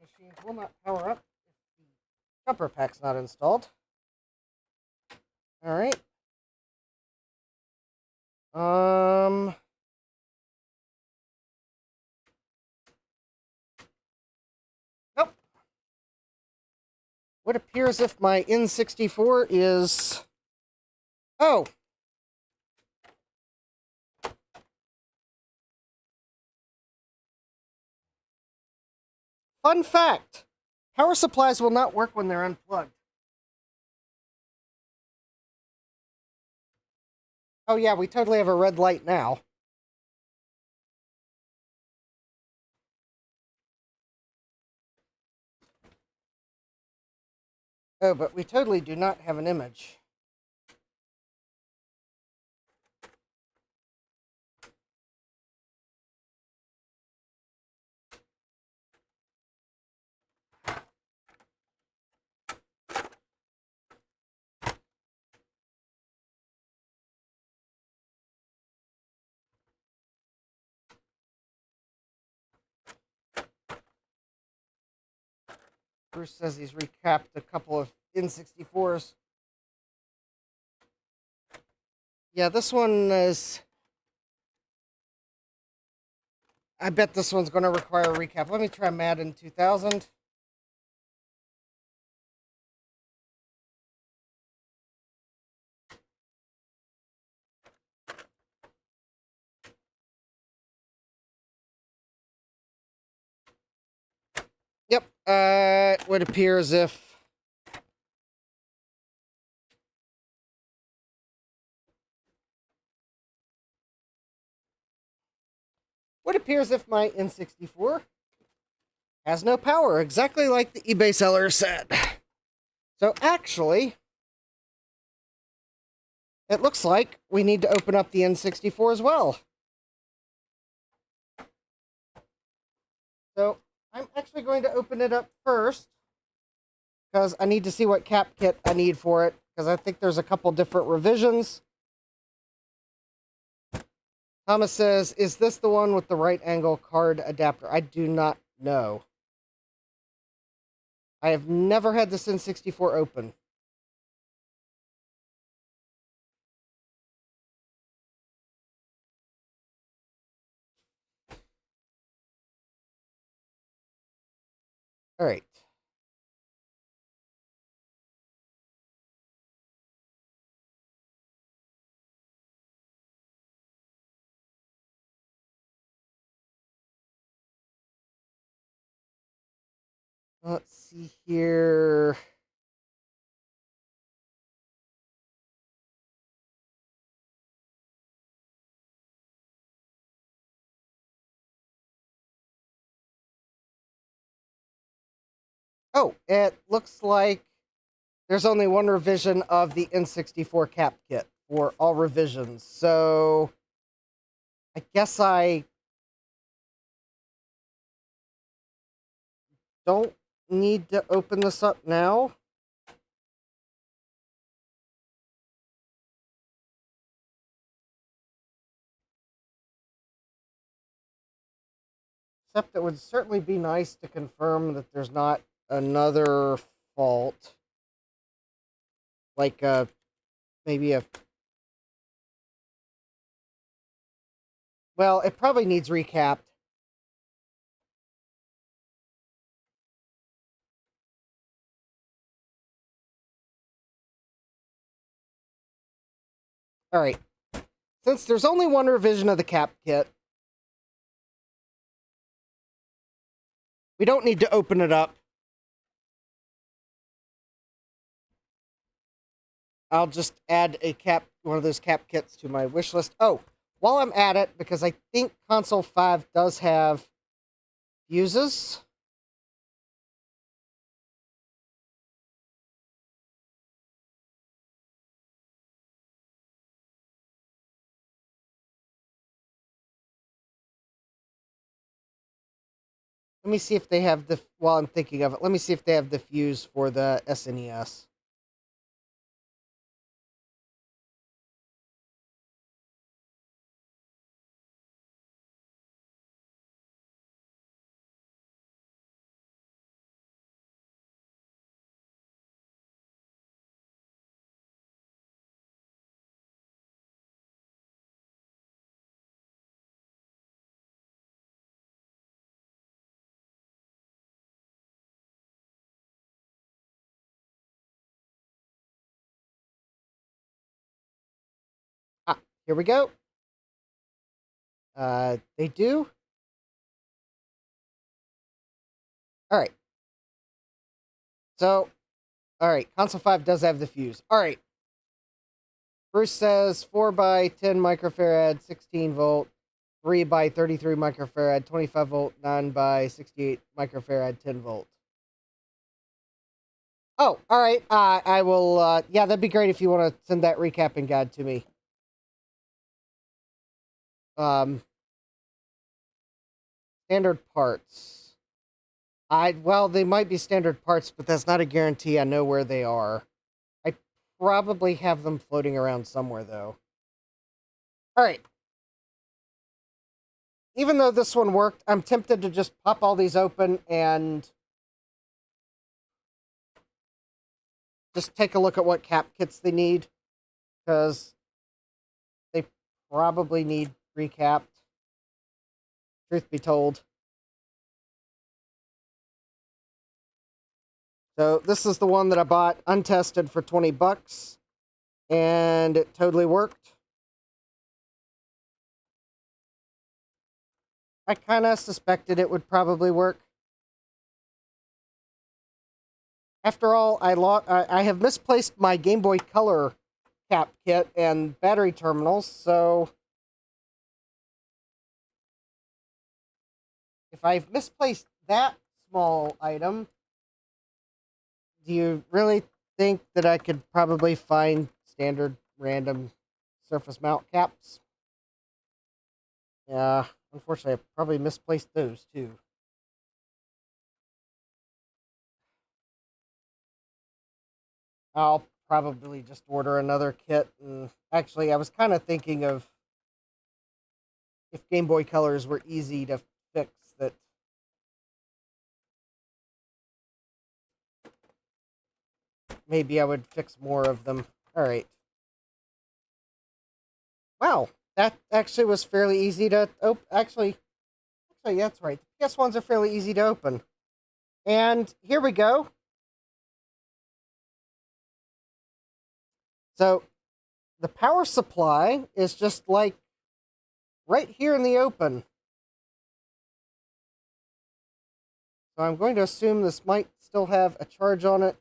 machines will not power up if the jumper pack's not installed. All right. Nope. What appears if my N64 is... Oh! Fun fact! Power supplies will not work when they're unplugged. Oh yeah, we totally have a red light now. Oh, but we totally do not have an image. Bruce says he's recapped a couple of N64s. Yeah, this one is... I bet this one's going to require a recap. Let me try Madden 2000. Yep, it would appear as if... What appears if my N64 has no power, exactly like the eBay seller said. So actually, it looks like we need to open up the N64 as well. So I'm actually going to open it up first because I need to see what cap kit I need for it, because I think there's a couple different revisions. Thomas says, is this the one with the right angle card adapter? I do not know. I have never had this N64 open. All right. Let's see here. Oh, it looks like there's only one revision of the N64 cap kit for all revisions. So I guess I don't need to open this up now. Except it would certainly be nice to confirm that there's not another fault. Like maybe a... Well, it probably needs recapped. Alright. Since there's only one revision of the cap kit, we don't need to open it up. I'll just add one of those cap kits to my wish list. Oh, while I'm at it, because I think Console 5 does have fuses. Let me see if they have the... While I'm thinking of it, let me see if they have the fuse for the SNES. Ah, here we go. They do. All right. So, all right. Console 5 does have the fuse. All right. Bruce says 4 by 10 microfarad, 16 volt, 3 by 33 microfarad, 25 volt, 9 by 68 microfarad, 10 volt. Oh, all right. I will. Yeah, that'd be great if you want to send that recapping guide to me. Standard parts. Well, they might be standard parts, but that's not a guarantee I know where they are. I probably have them floating around somewhere, though. All right. Even though this one worked, I'm tempted to just pop all these open and just take a look at what cap kits they need, because they probably need recapped, truth be told. So this is the one that I bought untested for 20 bucks, and it totally worked. I kind of suspected it would probably work. After all, I have misplaced my Game Boy Color cap kit and battery terminals, so if I've misplaced that small item, do you really think that I could probably find standard random surface mount caps? Yeah, unfortunately, I probably misplaced those too. I'll probably just order another kit. And actually, I was kind of thinking of if Game Boy Colors were easy to fix, that maybe I would fix more of them. All right. Wow, that actually was fairly easy to open. Actually, that's right. The PS1s are fairly easy to open. And here we go. So the power supply is just like right here in the open. So I'm going to assume this might still have a charge on it.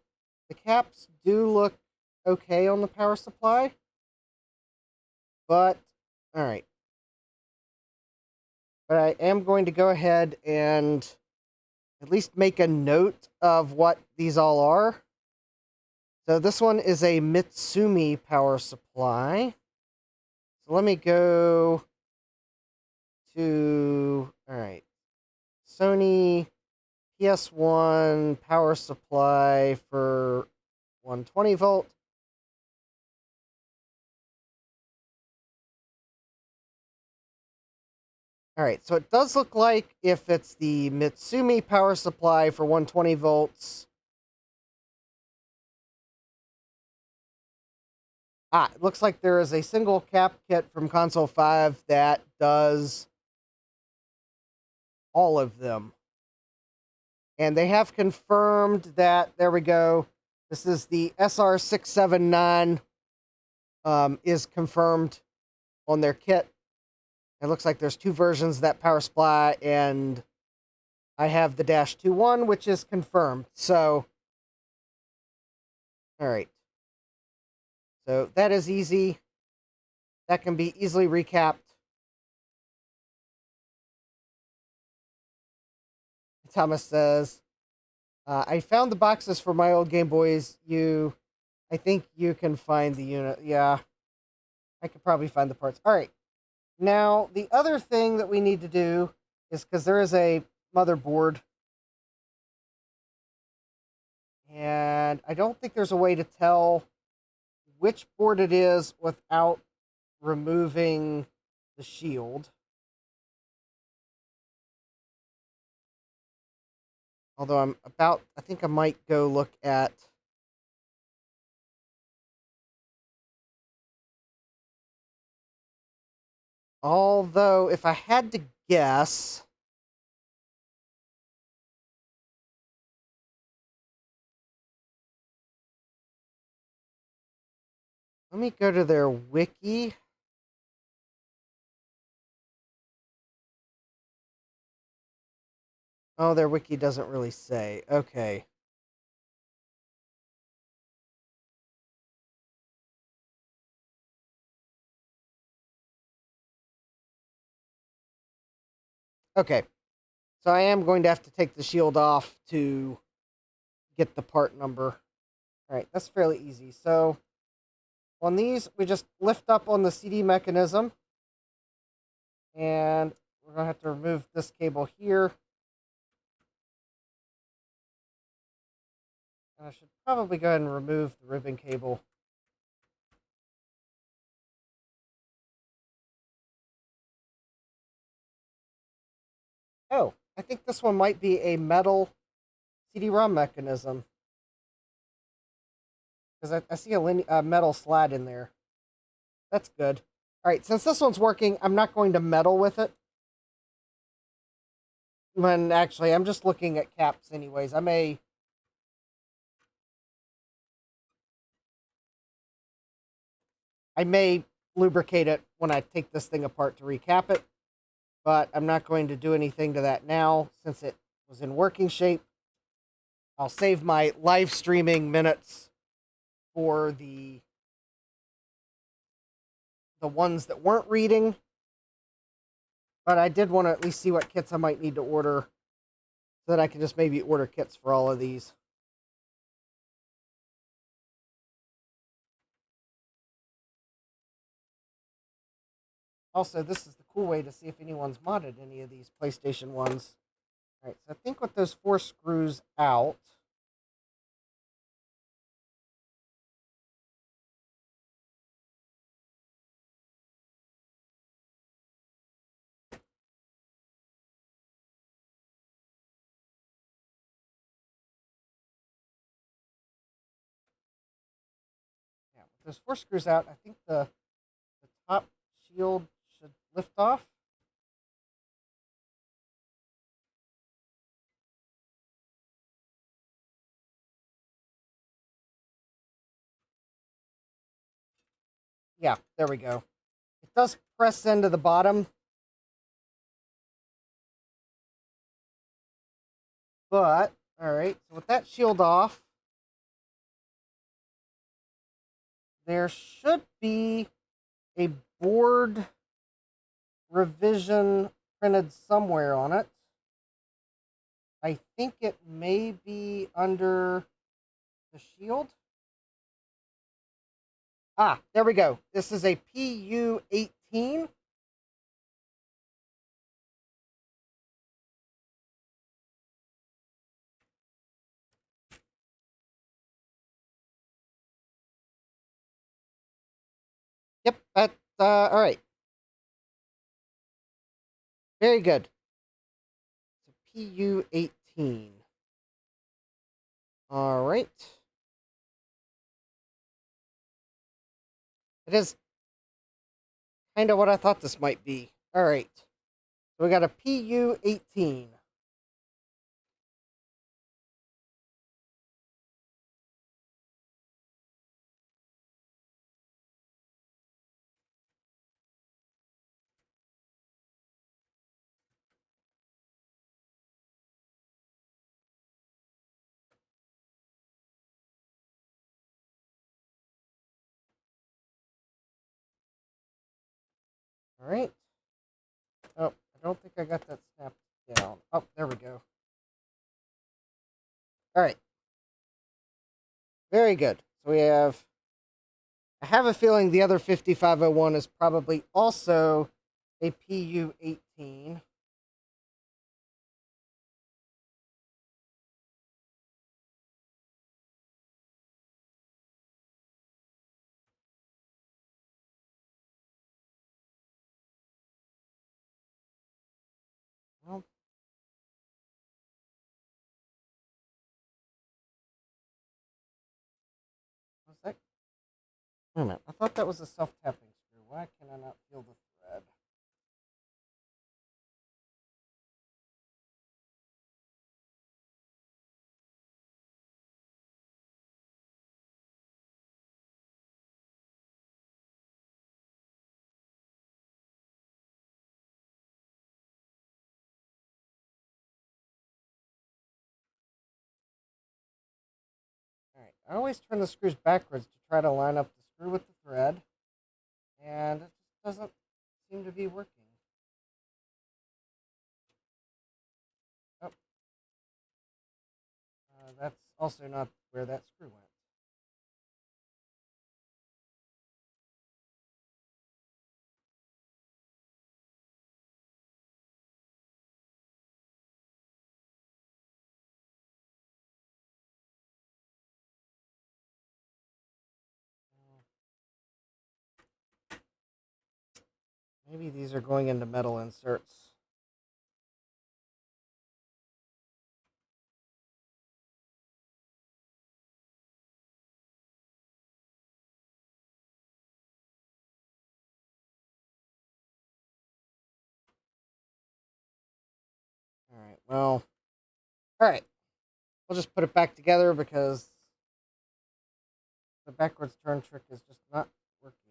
The caps do look okay on the power supply. But, alright. But I am going to go ahead and at least make a note of what these all are. So this one is a Mitsumi power supply. So let me go to, alright, Sony PS1 power supply for 120 volt. Alright, so it does look like if it's the Mitsumi power supply for 120 volts. It looks like there is a single cap kit from Console 5 that does all of them. And they have confirmed that, there we go, this is the SR679, is confirmed on their kit. It looks like there's two versions of that power supply, and I have the -21, which is confirmed. So, all right. So that is easy. That can be easily recapped. Thomas says, I found the boxes for my old Game Boys. I think you can find the unit. Yeah, I could probably find the parts. All right. Now, the other thing that we need to do is, because there is a motherboard, and I don't think there's a way to tell which board it is without removing the shield. Although I think I might go look at. Although, if I had to guess, let me go to their wiki. Oh, their wiki doesn't really say. Okay. Okay. So I am going to have to take the shield off to get the part number. Alright, that's fairly easy. So on these, we just lift up on the CD mechanism. And we're going to have to remove this cable here. And I should probably go ahead and remove the ribbon cable. Oh, I think this one might be a metal CD-ROM mechanism. Because I see a metal slide in there. That's good. Alright, since this one's working, I'm not going to meddle with it. When actually, I'm just looking at caps anyways. I may lubricate it when I take this thing apart to recap it. But I'm not going to do anything to that now since it was in working shape. I'll save my live streaming minutes for the ones that weren't reading. But I did want to at least see what kits I might need to order so that I can just maybe order kits for all of these. Also, this is the cool way to see if anyone's modded any of these PlayStation ones. All right, so I think with those 4 screws out, those 4 screws out, I think the top shield should lift off. Yeah, there we go. It does press into the bottom, but all right. So with that shield off, there should be a board revision printed somewhere on it. I think it may be under the shield. Ah, there we go. This is a PU18. Yep, that, all right. Very good. It's a PU18. All right. It is kind of what I thought this might be. All right. So we got a PU18. All right. Oh, I don't think I got that snapped down. Oh, there we go. All right. Very good. So we have, I have a feeling the other 5501 is probably also a PU18. Well, what's that? Wait a minute. I thought that was a self-tapping screw. Why can I not feel the thread? All right. I always turn the screws backwards to try to line up the screw with the thread, and it just doesn't seem to be working. Oh, that's also not where that screw went. Maybe these are going into metal inserts. All right. Well, all right. We'll just put it back together because the backwards turn trick is just not working.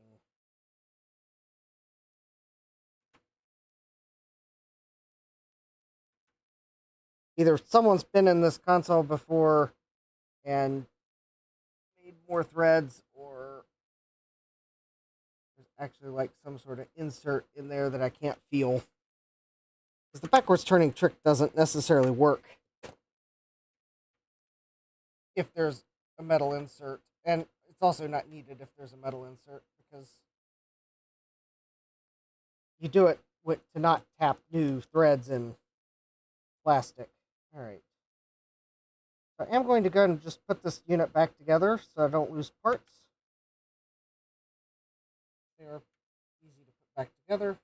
Either someone's been in this console before and made more threads, or there's actually like some sort of insert in there that I can't feel. Because the backwards turning trick doesn't necessarily work if there's a metal insert. And it's also not needed if there's a metal insert because you do it to not tap new threads in plastic. All right. I am going to go and just put this unit back together so I don't lose parts. They're easy to put back together.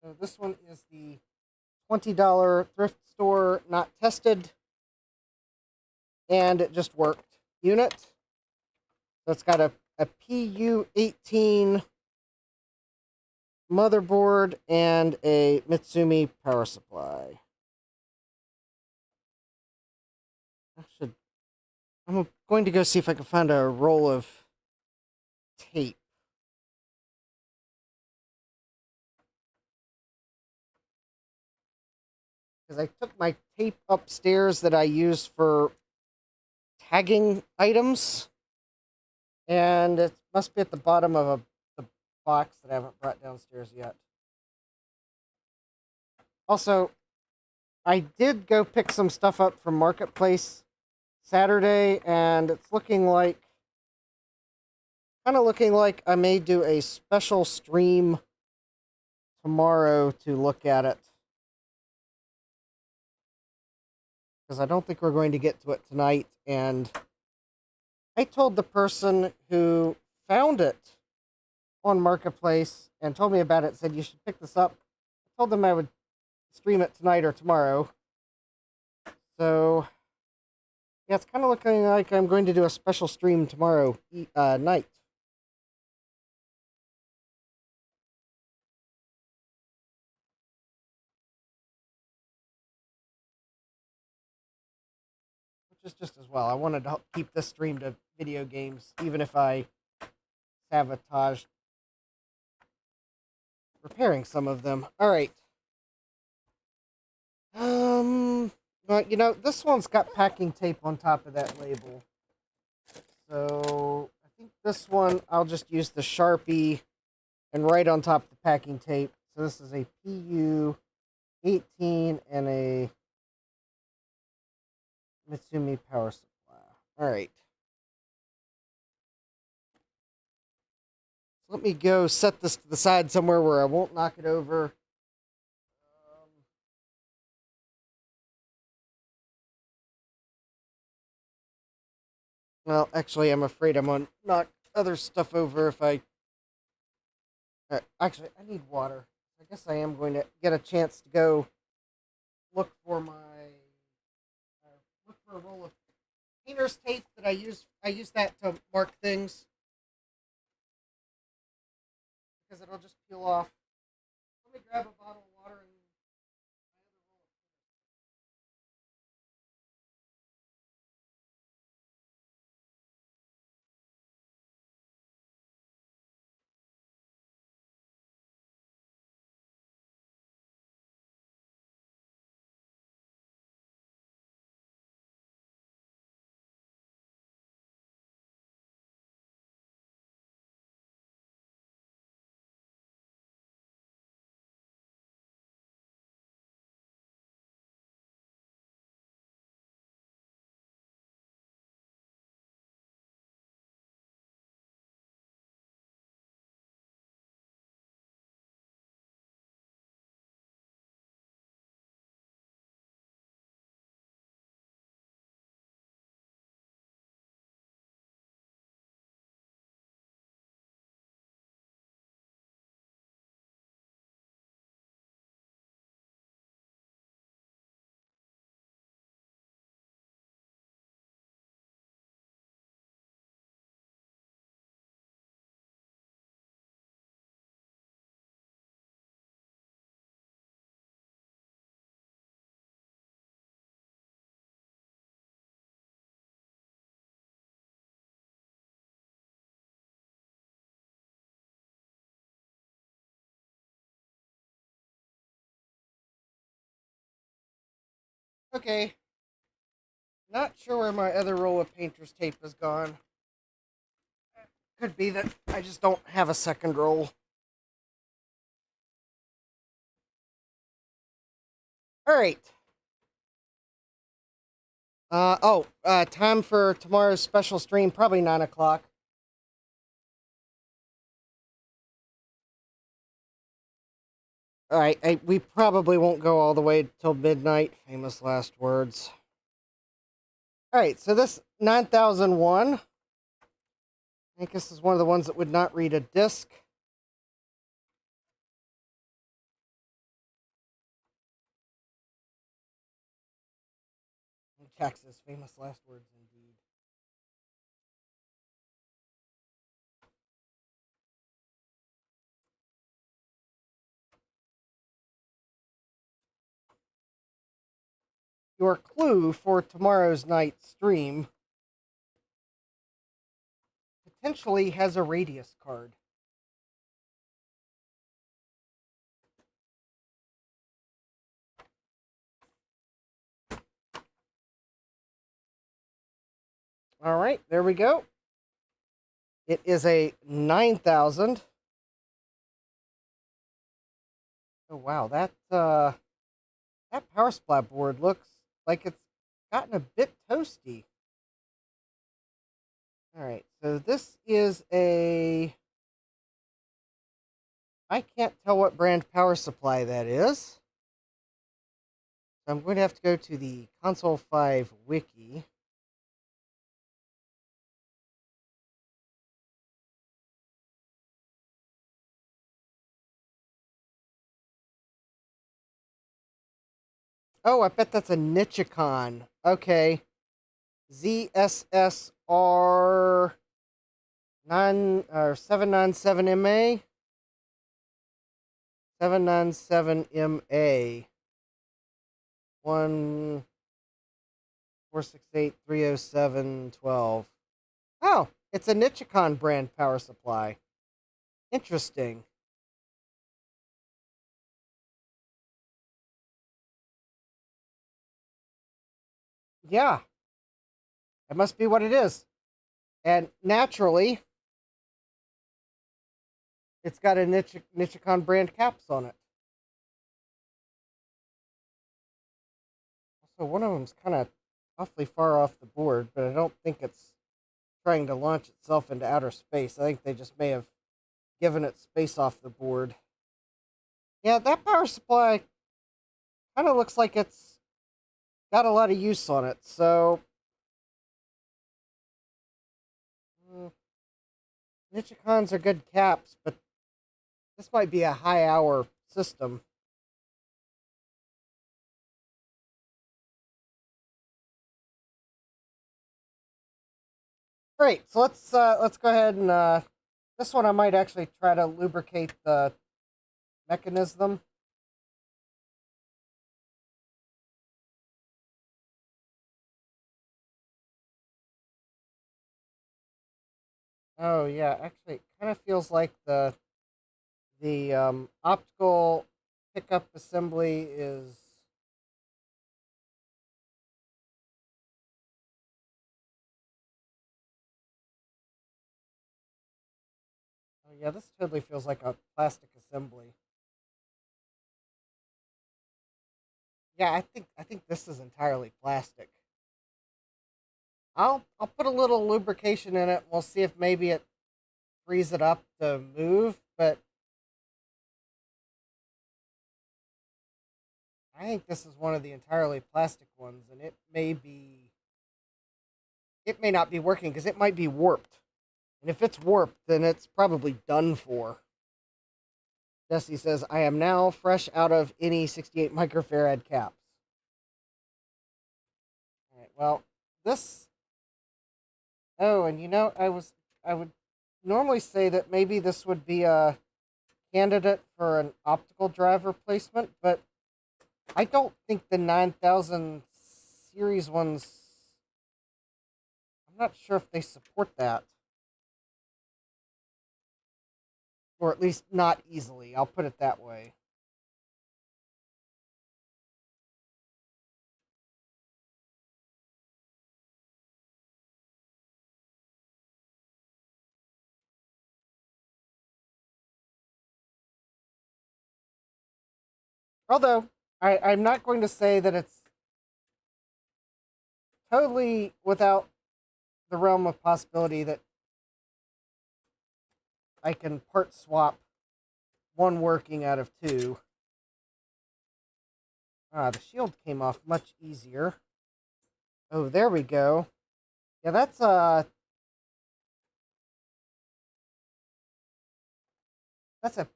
So this one is the $20 thrift store not tested, and it just worked unit. So it's got a PU18 motherboard and a Mitsumi power supply. I'm going to go see if I can find a roll of tape. Because I took my tape upstairs that I use for tagging items, and it must be at the bottom of the box that I haven't brought downstairs yet. Also, I did go pick some stuff up from Marketplace Saturday, and it's looking like, kind of looking like I may do a special stream tomorrow to look at it. Because I don't think we're going to get to it tonight, and I told the person who found it on Marketplace and told me about it, said you should pick this up. I told them I would stream it tonight or tomorrow. So, yeah, it's kind of looking like I'm going to do a special stream tomorrow night. Which is just as well. I wanted to keep this stream to video games, even if I sabotage repairing some of them. Alright. But, you know, this one's got packing tape on top of that label. So, I think this one, I'll just use the Sharpie and write on top of the packing tape. So this is a PU18 and a Mitsumi power supply. Alright. So let me go set this to the side somewhere where I won't knock it over. Well, actually, I'm afraid I'm going to knock other stuff over if I... actually, I need water. I guess I am going to get a chance to go look for my... look for a roll of painter's tape that I use. I use that to mark things. Because it'll just peel off. Let me grab a bottle of water and... Okay. Not sure where my other roll of painter's tape has gone. Could be that I just don't have a second roll. Alright. Time for tomorrow's special stream, probably 9 o'clock. Alright, we probably won't go all the way till midnight. Famous last words. Alright, so this 9001. I think this is one of the ones that would not read a disc. Texas, famous last words indeed. your clue for tomorrow's night stream potentially has a radius card. All right, there we go. It is a 9,000. Oh wow, that power supply board looks like it's gotten a bit toasty. All right, so this is a. I can't tell what brand power supply that is. So I'm going to have to go to the Console 5 wiki. Oh, I bet that's a Nichicon. Okay. ZSSR 9 or 797MA. 797MA. 146830712. Oh, it's a Nichicon brand power supply. Interesting. Yeah, it must be what it is. And naturally, it's got a Nichicon brand caps on it. So one of them's kind of awfully far off the board, but I don't think it's trying to launch itself into outer space. I think they just may have given it space off the board. Yeah, that power supply kind of looks like it's got a lot of use on it. So Nichicons are good caps, but this might be a high hour system. Great. So let's go ahead and this one I might actually try to lubricate the mechanism. Oh yeah, actually, it kind of feels like the optical pickup assembly is. Oh yeah, this totally feels like a plastic assembly. Yeah, I think this is entirely plastic. I'll put a little lubrication in it. We'll see if maybe it frees it up to move, but I think this is one of the entirely plastic ones, and it may not be working because it might be warped. And if it's warped, then it's probably done for. Jesse says, I am now fresh out of any 68 microfarad caps. All right, well, this. Oh, and I would normally say that maybe this would be a candidate for an optical drive replacement, but I don't think the 9000 series ones. I'm not sure if they support that. Or at least not easily. I'll put it that way. Although, I'm not going to say that it's totally without the realm of possibility that I can part swap one working out of two. Ah, the shield came off much easier. Oh, there we go. Yeah, that's a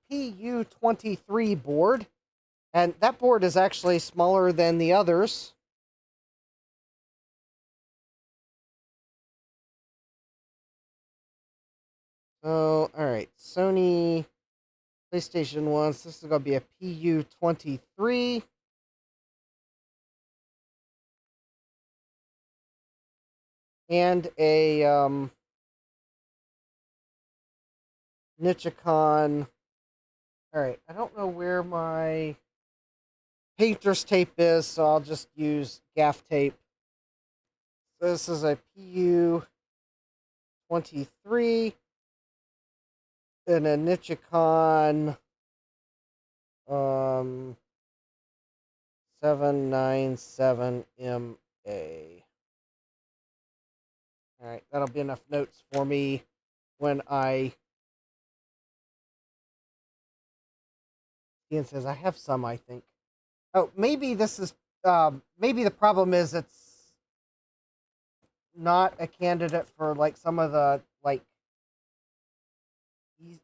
PU23 board, and that board is actually smaller than the others. So, all right, Sony PlayStation 1. So this is going to be a PU23. and a Nichicon. All right, I don't know where my painter's tape is, so I'll just use gaff tape. This is a PU-23 and a Nichicon 797MA. All right, that'll be enough notes for me when Ian says I have some, I think. Oh, maybe this is maybe the problem is it's not a candidate for like some of the like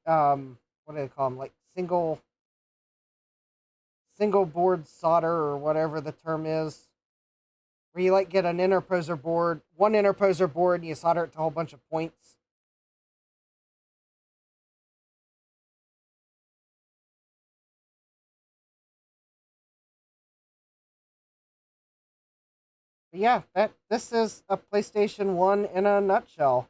what do they call them, like single board solder or whatever the term is, where you like get one interposer board and you solder it to a whole bunch of points. But yeah, this is a PlayStation 1 in a nutshell.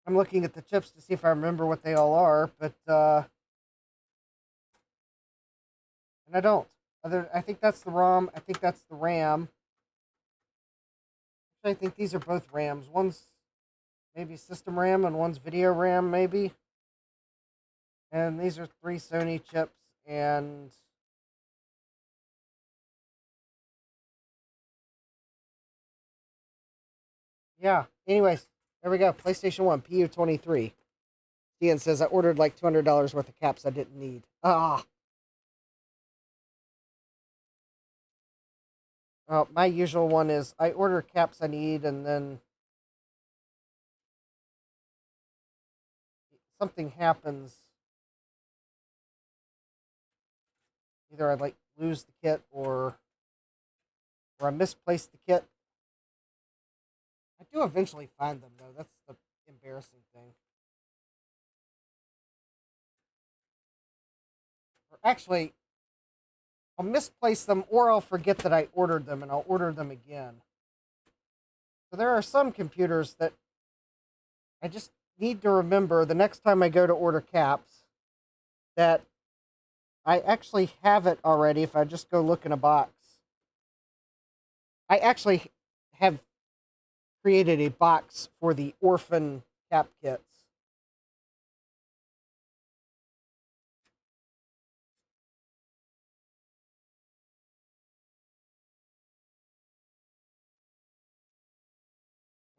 I'm looking at the chips to see if I remember what they all are, but and I don't. I think that's the ROM. I think that's the RAM. Actually, I think these are both RAMs. One's maybe system RAM and one's video RAM, maybe. And these are 3 Sony chips, and yeah. Anyways, there we go. PlayStation 1 PU-23. Ian says I ordered like $200 worth of caps I didn't need. Ah. My usual one is I order caps I need, and then something happens. Either I like lose the kit or I misplace the kit. I do eventually find them though. That's the embarrassing thing. Or actually, I'll misplace them or I'll forget that I ordered them and I'll order them again. So there are some computers that I just need to remember the next time I go to order caps that I actually have it already if I just go look in a box. I actually have created a box for the orphan cap kits.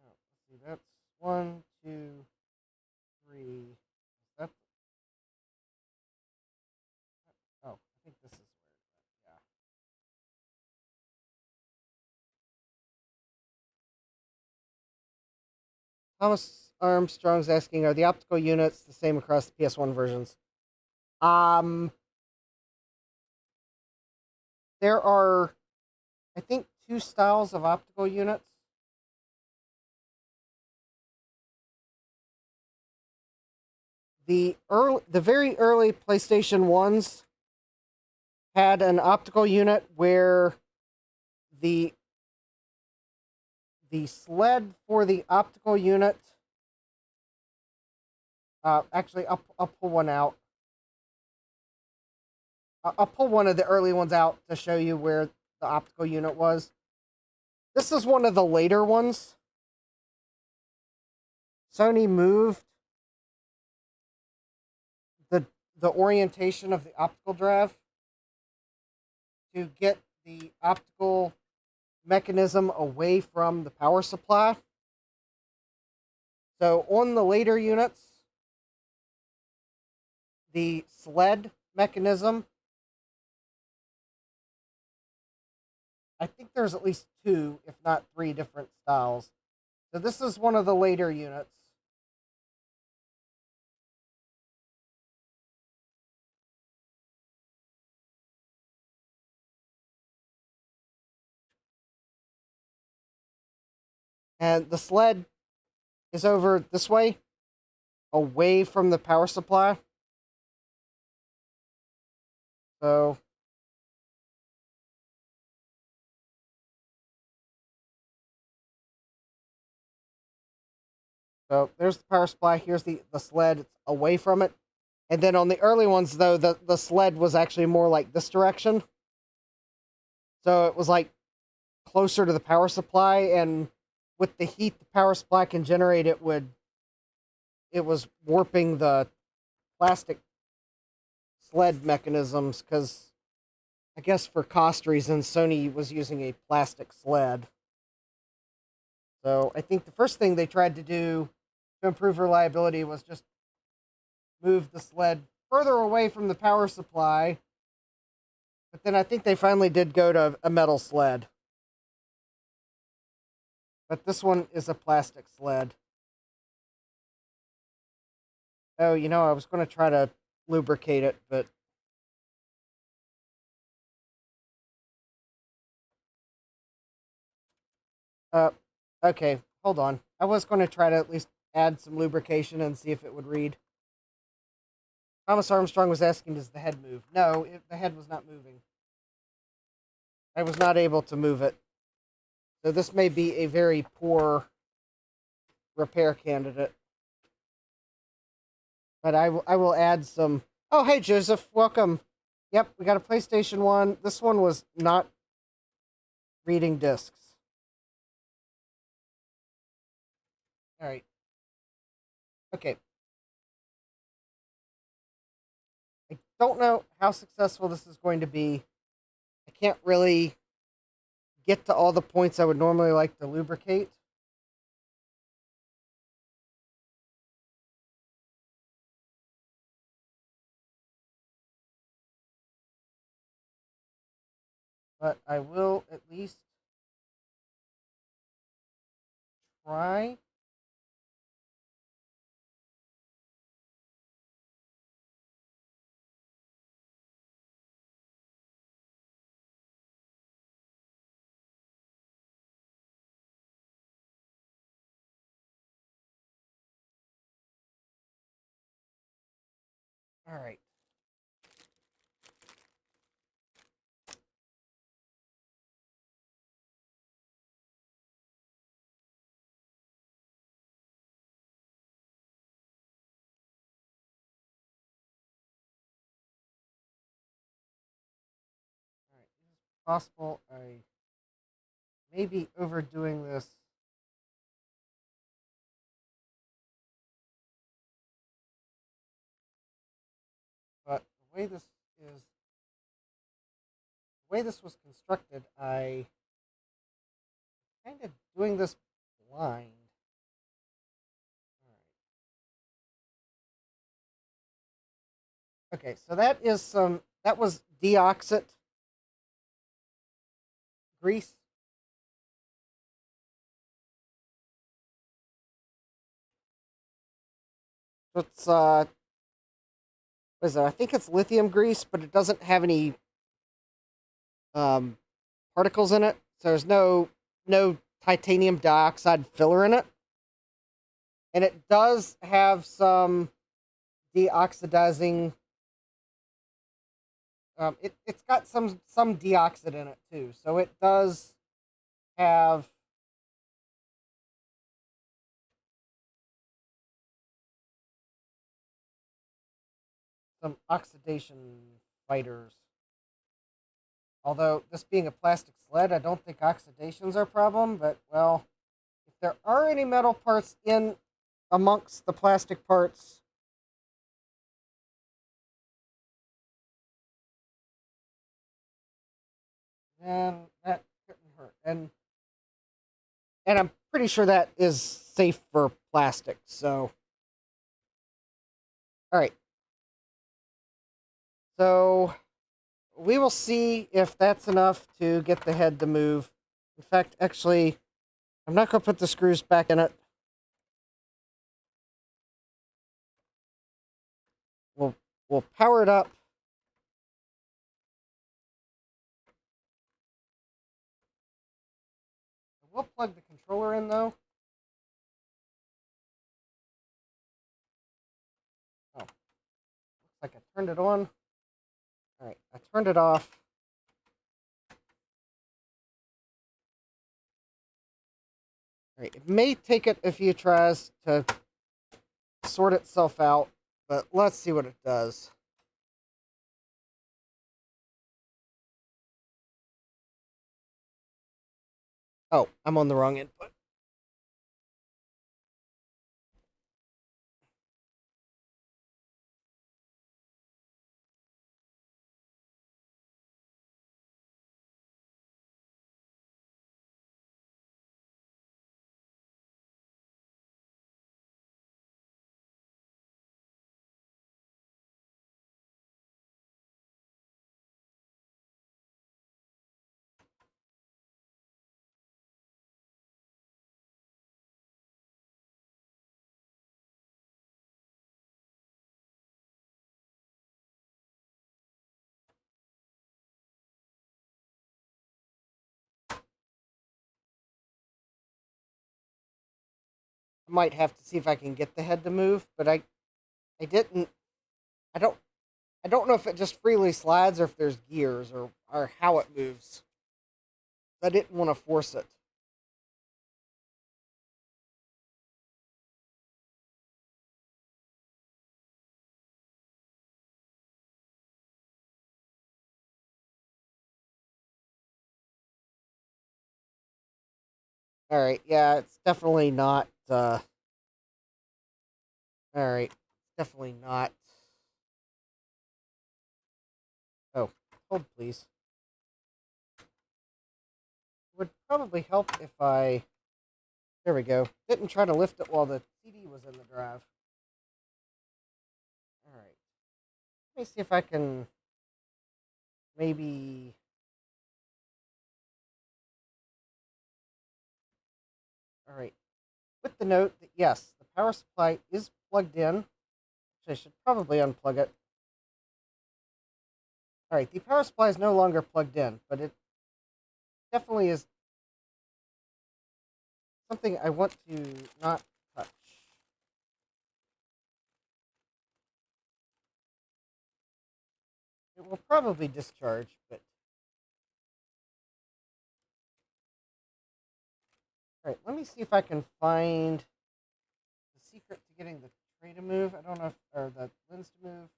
Oh, let's see, that's 1, 2, 3. That's, oh, I think this is where. Yeah. Thomas Armstrong's asking, are the optical units the same across the PS1 versions? There are, I think, 2 styles of optical units. The very early PlayStation 1s had an optical unit where the sled for the optical unit. Actually, I'll pull one out. I'll pull one of the early ones out to show you where the optical unit was. This is one of the later ones. Sony moved the orientation of the optical drive to get the optical mechanism away from the power supply. So on the later units, the sled mechanism, I think there's at least 2, if not 3 different styles. So this is one of the later units. And the sled is over this way, away from the power supply. So So there's the power supply. Here's the sled. It's away from it. And then on the early ones, though, the sled was actually more like this direction. So it was like closer to the power supply, and with the heat the power supply can generate, it was warping the plastic sled mechanisms because I guess for cost reasons, Sony was using a plastic sled. So I think the first thing they tried to do to improve reliability was just move the sled further away from the power supply. But then I think they finally did go to a metal sled. But this one is a plastic sled. Oh, I was going to try to lubricate it, but uh, okay, hold on. I was going to try to at least add some lubrication and see if it would read. Thomas Armstrong was asking, does the head move? No, the head was not moving. I was not able to move it. So this may be a very poor repair candidate. But I will add some... Oh, hey, Joseph. Welcome. Yep, we got a PlayStation 1. This one was not reading discs. All right. Okay. I don't know how successful this is going to be. I can't really get to all the points I would normally like to lubricate. But I will at least try. All right. All right. It's possible I may be overdoing this. But the way this was constructed, I kind of doing this blind. All right. Okay, so that was deoxit grease. It's what is it? I think it's lithium grease, but it doesn't have any um particles in it. So there's no titanium dioxide filler in it. And it does have some deoxidizing. It's got some deoxid in it too, so it does have some oxidation fighters. Although this being a plastic sled, I don't think oxidations are a problem. But well, if there are any metal parts in amongst the plastic parts, then that couldn't hurt. And I'm pretty sure that is safe for plastic. So, all right. So we will see if that's enough to get the head to move. In fact, actually, I'm not going to put the screws back in it. We'll power it up. We'll plug the controller in though. Oh, looks like I turned it on. All right, I turned it off. Right. It may take it a few tries to sort itself out, but let's see what it does. Oh, I'm on the wrong input. I might have to see if I can get the head to move, but I didn't. I don't. I don't know if it just freely slides or if there's gears or how it moves. I didn't want to force it. All right. Yeah, it's definitely not. All right. Definitely not. Oh, hold please. It would probably help if I. There we go. Didn't try to lift it while the CD was in the drive. All right. Let me see if I can maybe. All right. With the note that yes, the power supply is plugged in. So I should probably unplug it. All right. The power supply is no longer plugged in, but it definitely is something I want to not touch. It will probably discharge, but all right. Let me see if I can find the secret to getting the tray to move. I don't know if or the lens to move.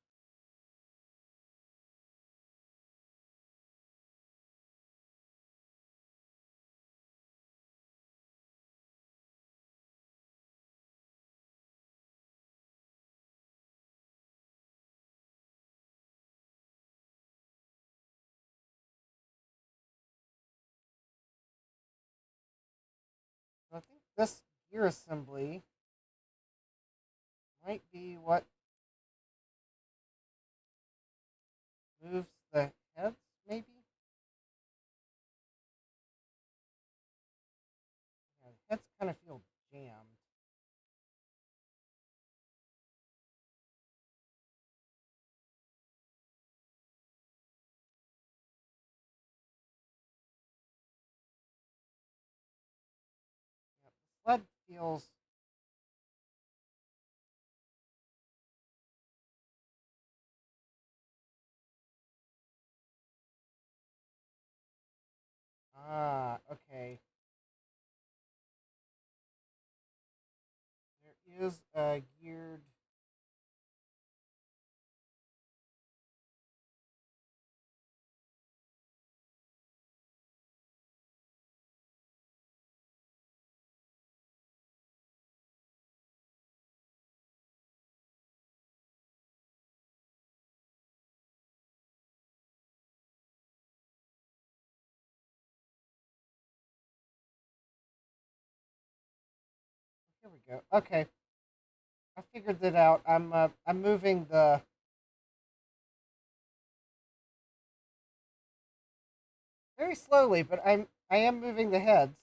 I think this gear assembly might be what moves the heads, maybe? Yeah, the heads kind of feel jammed. Yeah, the sled feels. Ah, okay. There is a geared. Here we go. Okay, I figured that out. I'm moving the very slowly, but I am moving the heads.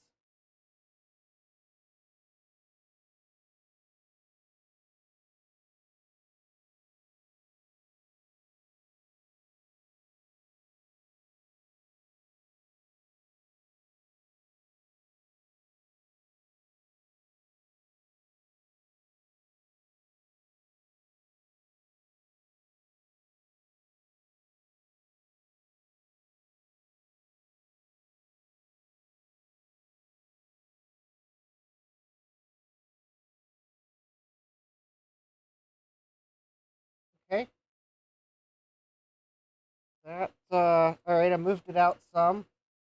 Okay. That's all right. I moved it out some.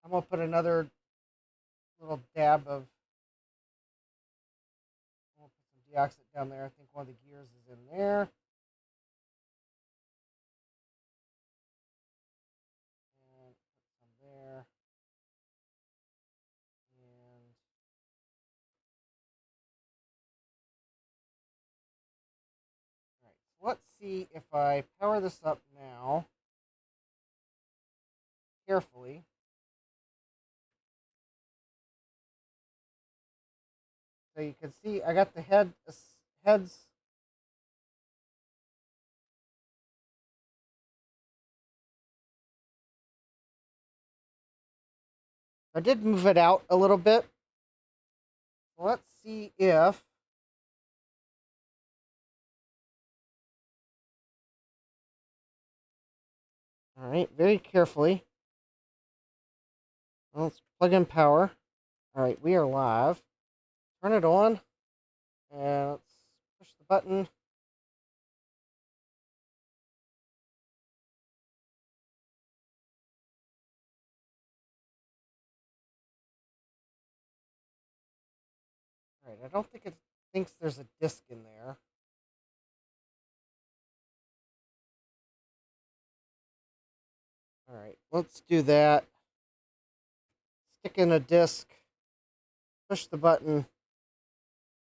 I'm gonna put another little dab of. I'll put some deoxit down there. I think one of the gears is in there. And put some there. And all right. So let's see if I power this up now carefully. So you can see I got the heads. I did move it out a little bit. Let's see if all right, very carefully. Well, let's plug in power. All right, we are live. Turn it on, and let's push the button. All right, I don't think it thinks there's a disc in there. All right, let's do that. Stick in a disc. Push the button.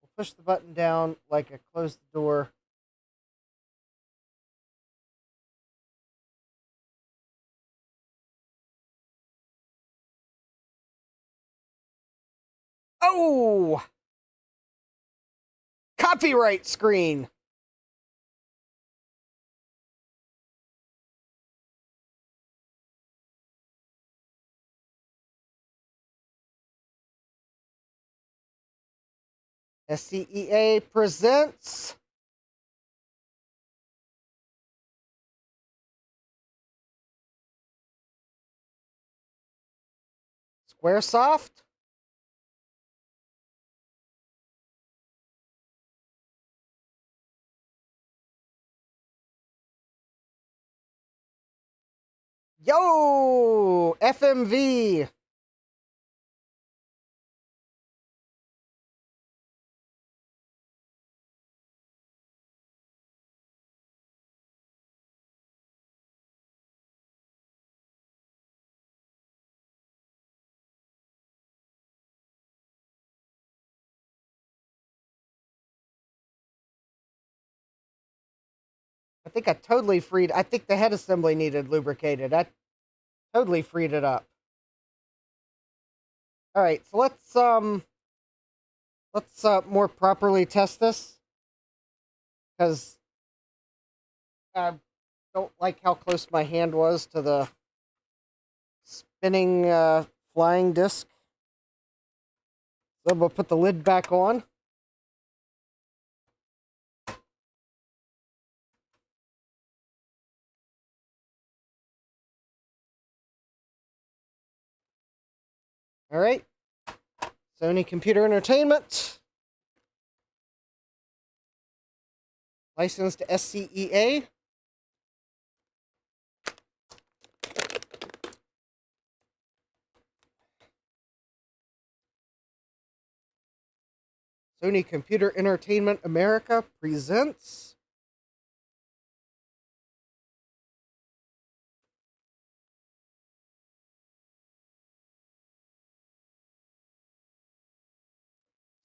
We'll push the button down like I closed the door. Oh! Copyright screen! SCEA presents Squaresoft. Yo! FMV! I think I totally freed. I think the head assembly needed lubricated. I totally freed it up. All right, so let's more properly test this because I don't like how close my hand was to the spinning flying disc. So we'll put the lid back on. All right. Sony Computer Entertainment. Licensed to SCEA. Sony Computer Entertainment America presents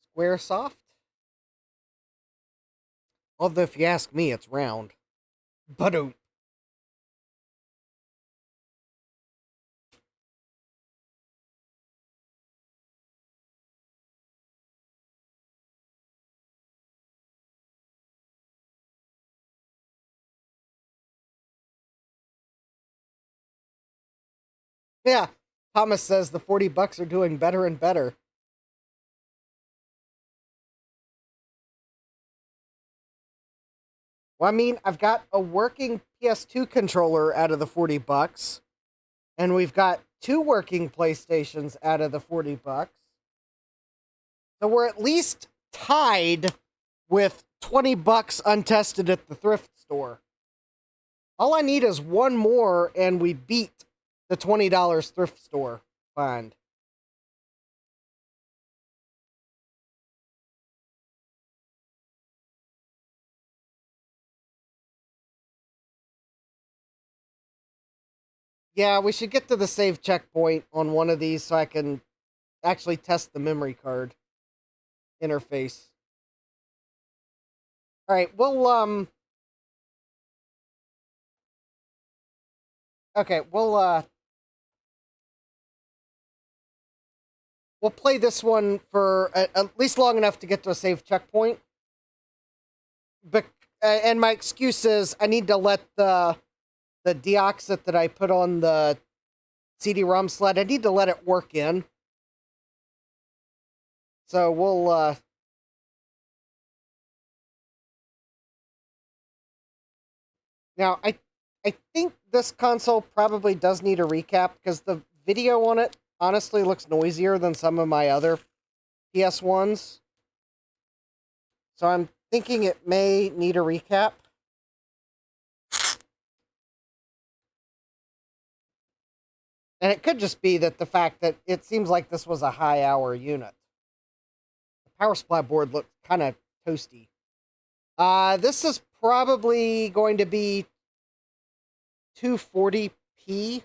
Squaresoft. Although, if you ask me, it's round. But yeah, Thomas says the $40 are doing better and better. Well, I mean, I've got a working PS2 controller out of the $40, and we've got 2 working PlayStations out of the $40. So we're at least tied with $20 untested at the thrift store. All I need is one more, and we beat the $20 thrift store find. Yeah, we should get to the save checkpoint on one of these so I can actually test the memory card interface. All right, okay, we'll play this one for at least long enough to get to a save checkpoint. But and my excuse is I need to let the deoxit that I put on the CD-ROM sled, I need to let it work in. So we'll now I think this console probably does need a recap because the video on it honestly looks noisier than some of my other PS1s. So I'm thinking it may need a recap. And it could just be that the fact that it seems like this was a high hour unit. The power supply board looks kind of toasty. This is probably going to be 240p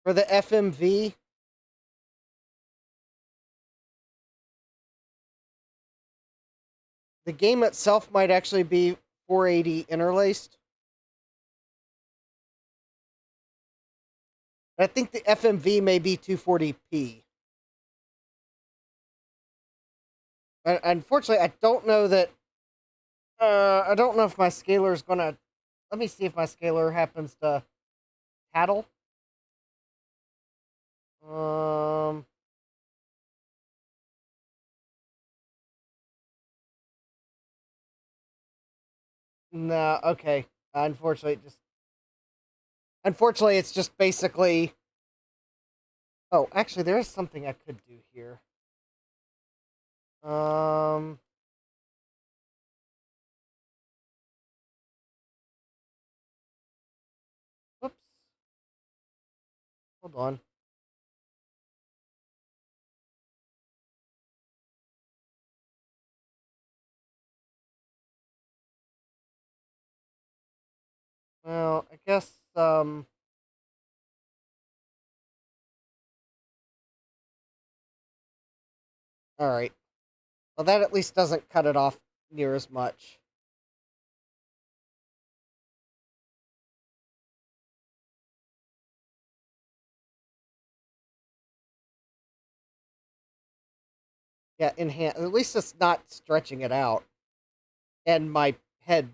for the FMV. The game itself might actually be 480 interlaced. I think the FMV may be 240p. Unfortunately, I don't know that. I don't know if my scaler is gonna. Let me see if my scaler happens to paddle. Um. No. Okay. Unfortunately, it's just basically. Oh, actually, there is something I could do here. Um. Whoops. Hold on. Well, I guess. All right. Well, that at least doesn't cut it off near as much. Yeah, enhance. At least it's not stretching it out. And head,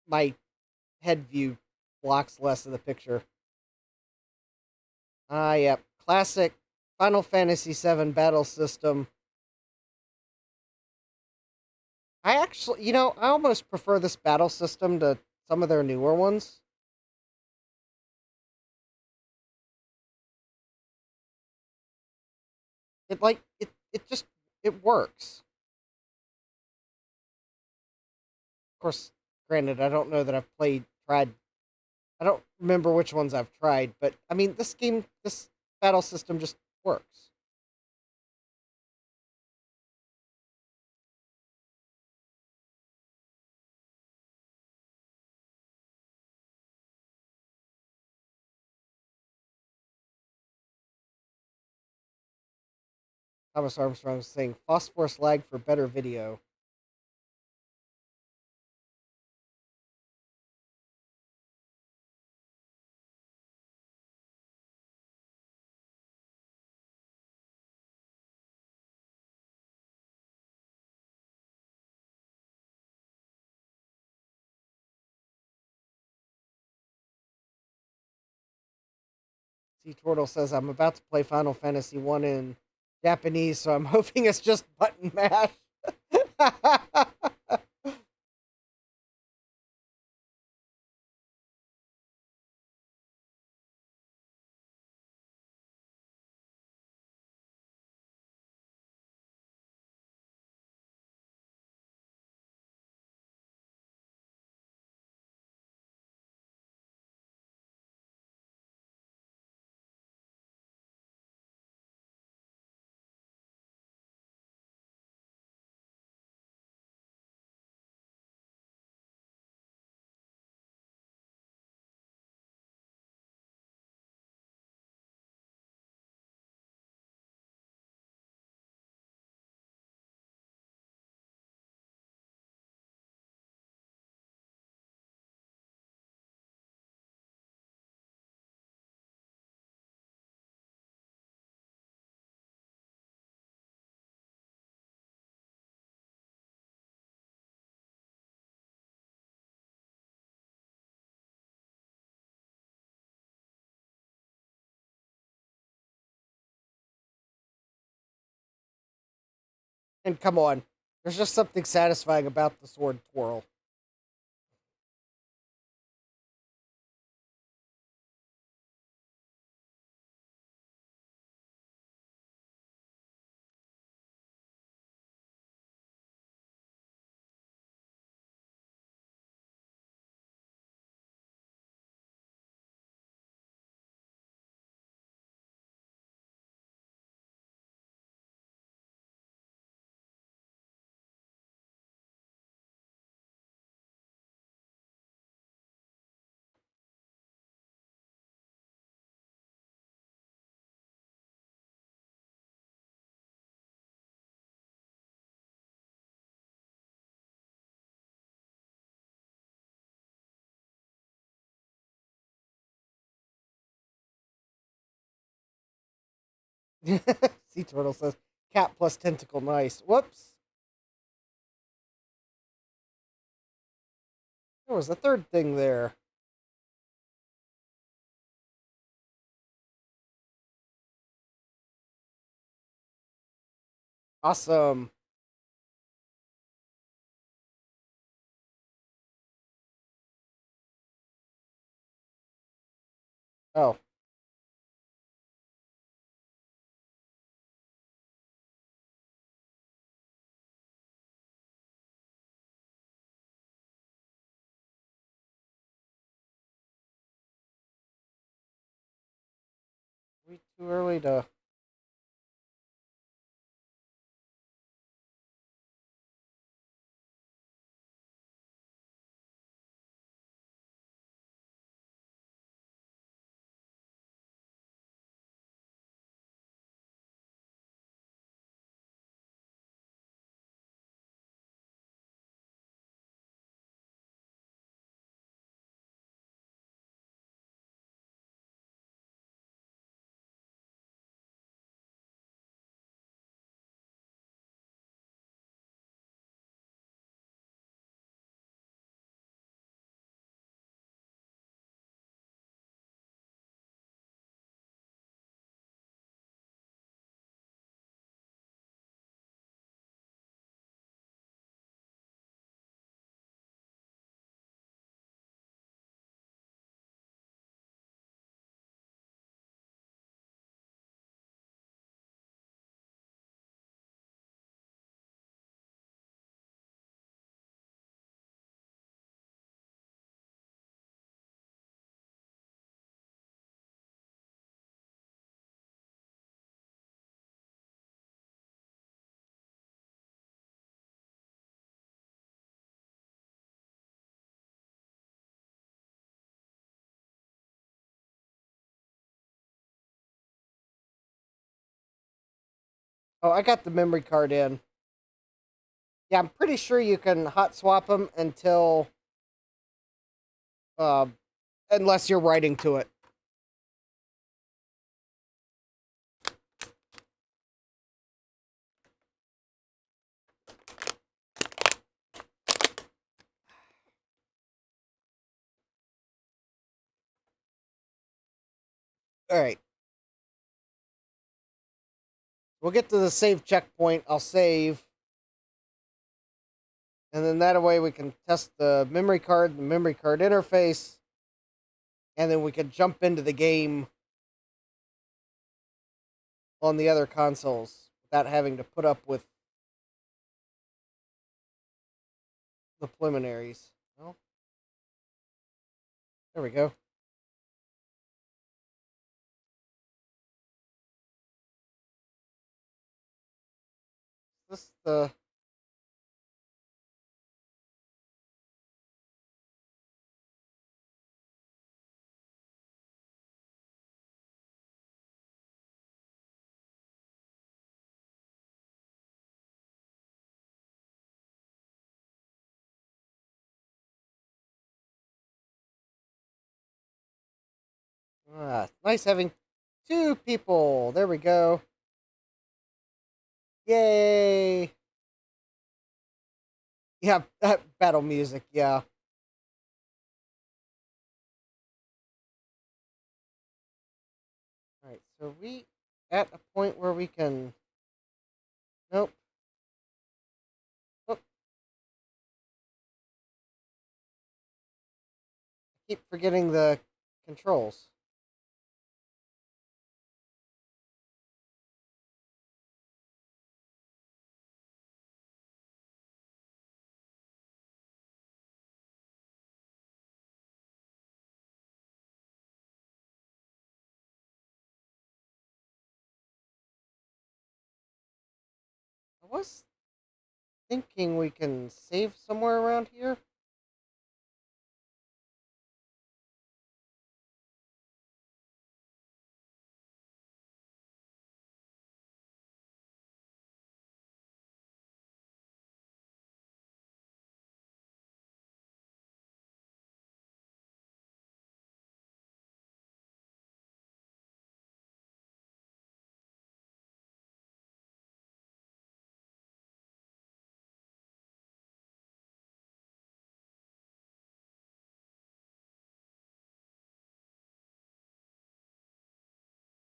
my head view blocks less of the picture. Yep. Classic Final Fantasy VII battle system. I actually, I almost prefer this battle system to some of their newer ones. It just it works. Of course, granted, I don't know that I've tried. I don't remember which ones I've tried, but I mean, this battle system just works. Thomas Armstrong saying phosphorus lag for better video. Sea Turtle says I'm about to play Final Fantasy 1 in Japanese, so I'm hoping it's just button mash. And come on, there's just something satisfying about the sword twirl. Sea Turtle says, cat plus tentacle, nice. Whoops. There was a third thing there. Awesome. Oh, we too early to. Oh, I got the memory card in. Yeah, I'm pretty sure you can hot swap them until, uh, unless you're writing to it. All right, we'll get to the save checkpoint. I'll save, and then that way we can test the memory card, the memory card interface, and then we can jump into the game on the other consoles without having to put up with the preliminaries. Well, there we go. This the nice having two people. There we go. Yay! Yeah, battle music. Yeah. All right. So we at a point where we can. Nope. keep forgetting the controls. I was thinking we can save somewhere around here.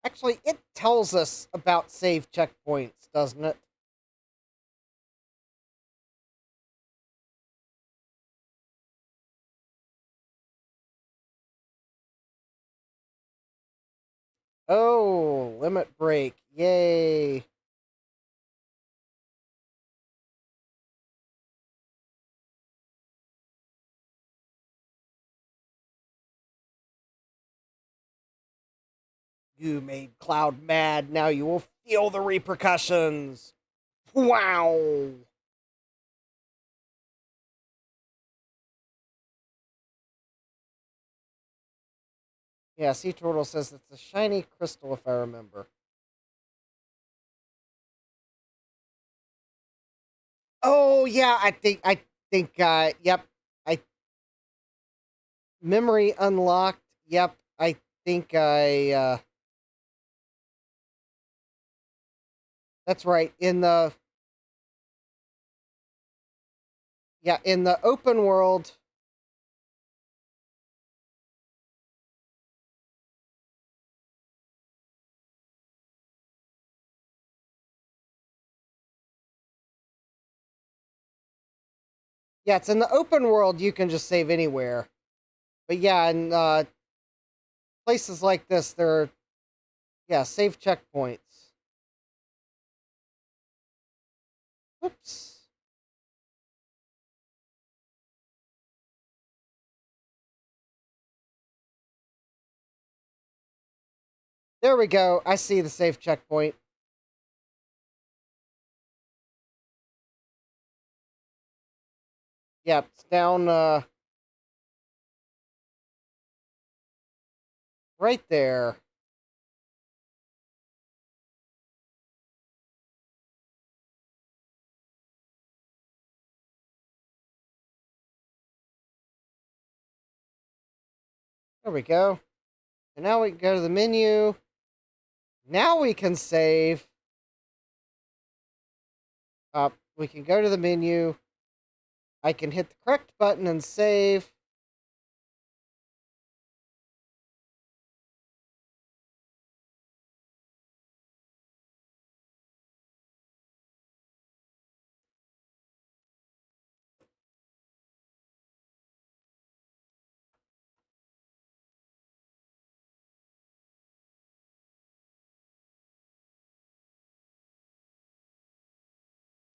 Actually, it tells us about save checkpoints, doesn't it? Oh, limit break. Yay. You made Cloud mad. Now you will feel the repercussions. Wow. Yeah, Sea Turtle says it's a shiny crystal if I remember. Oh yeah, I think yep. I memory unlocked. Yep. I think I that's right. In the open world. Yeah, it's in the open world you can just save anywhere. But yeah, in places like this there are save checkpoints. Oops. There we go. I see the save checkpoint. Yep, it's down right there. There we go. And now we can go to the menu. Now we can save. We can go to the menu. I can hit the correct button and save.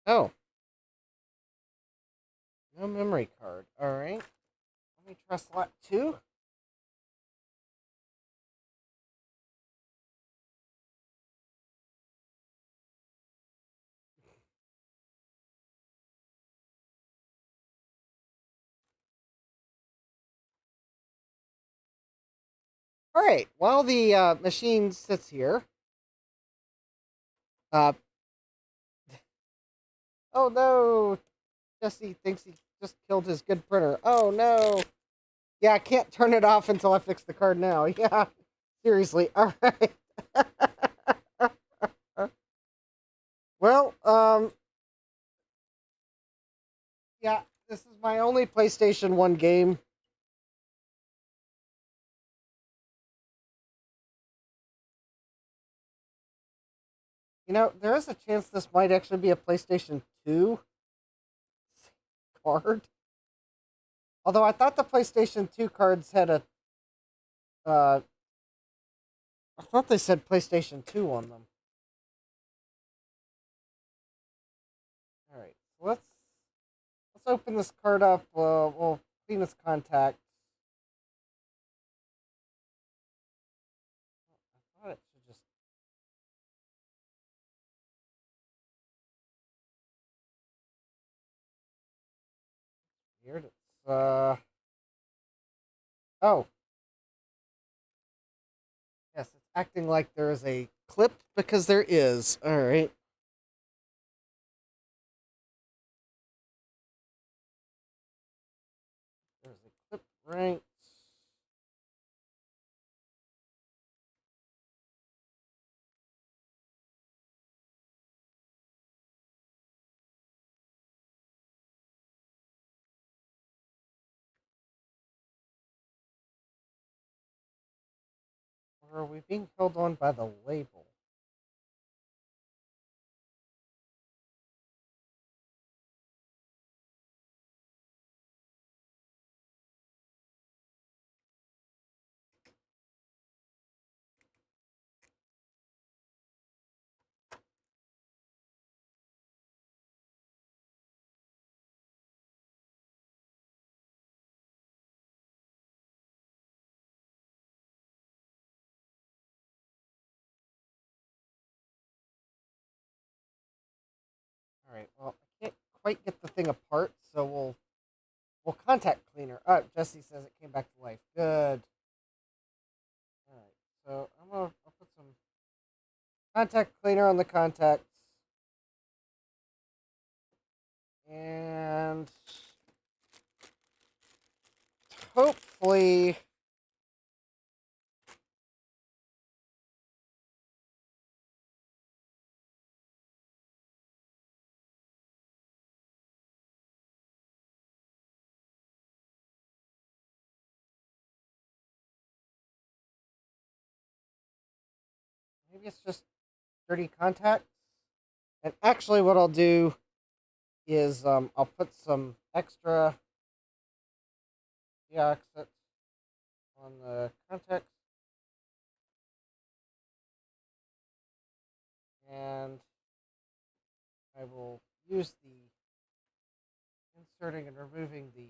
Oh, no memory card. All right. Let me try slot 2. All right. While the machine sits here. Uh, oh no. Jesse thinks he just killed his good printer. Oh no. Yeah, I can't turn it off until I fix the card now. Yeah. Seriously. All right. Well, yeah, this is my only PlayStation 1 game. You know, there is a chance this might actually be a PlayStation 2 card. Although I thought the PlayStation 2 cards had a, uh, I thought they said PlayStation 2 on them. All right, so let's open this card up. We'll clean its contacts. I thought it should just. Weird. It's oh, yes, it's acting like there is a clip because there is. All right. There's a clip right. Or are we being held on by the label? All right. Well, I can't quite get the thing apart, so we'll contact cleaner. Jesse says it came back to life. Good. All right. So I'll put some contact cleaner on the contacts, and hopefully. Maybe it's just dirty contacts. And actually, what I'll do is I'll put some extra deoxit on the contacts, and I will use the inserting and removing the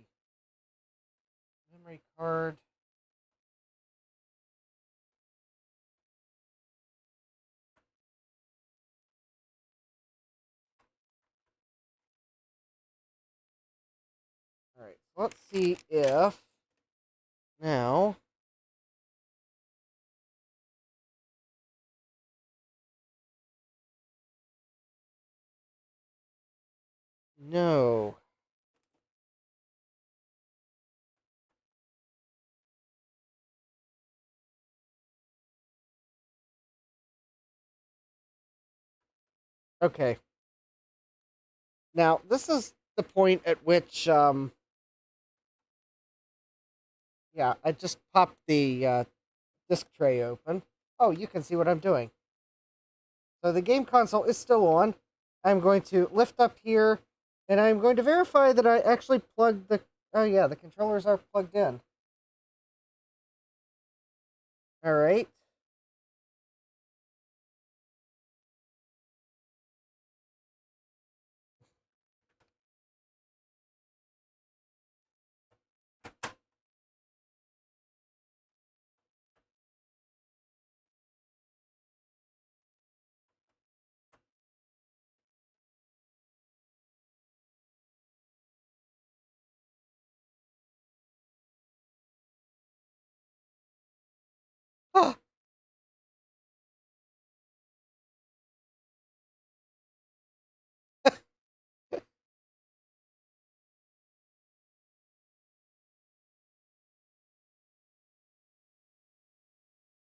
memory card. All right, so let's see if now. No. Okay. Now, this is the point at which, yeah, I just popped the disk tray open. Oh, you can see what I'm doing. So the game console is still on. I'm going to lift up here, and I'm going to verify that I actually plugged the. Oh yeah, the controllers are plugged in. All right.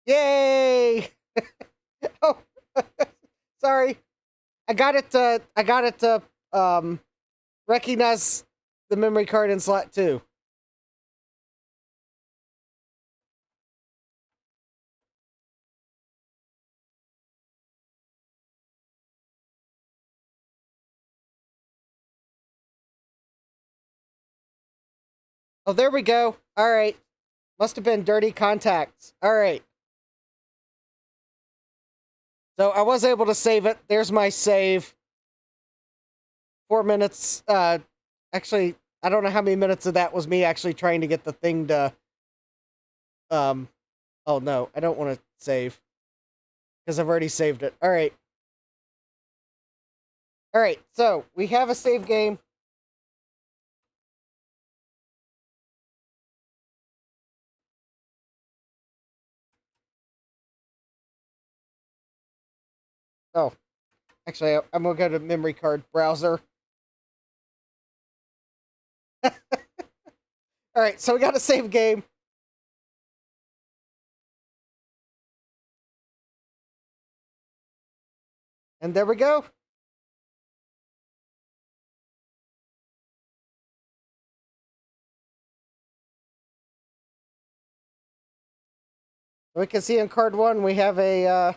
Yay! Oh, sorry. I got it. I got it to recognize the memory card in slot 2. Oh, there we go. All right. Must have been dirty contacts. All right. So I was able to save it. There's my save. 4 minutes. Actually, I don't know how many minutes of that was me actually trying to get the thing to. Oh no, I don't want to save because I've already saved it. All right. All right. So we have a save game. Oh, actually, I'm gonna go to memory card browser. All right. So we got a save game. And there we go. We can see in card one we have a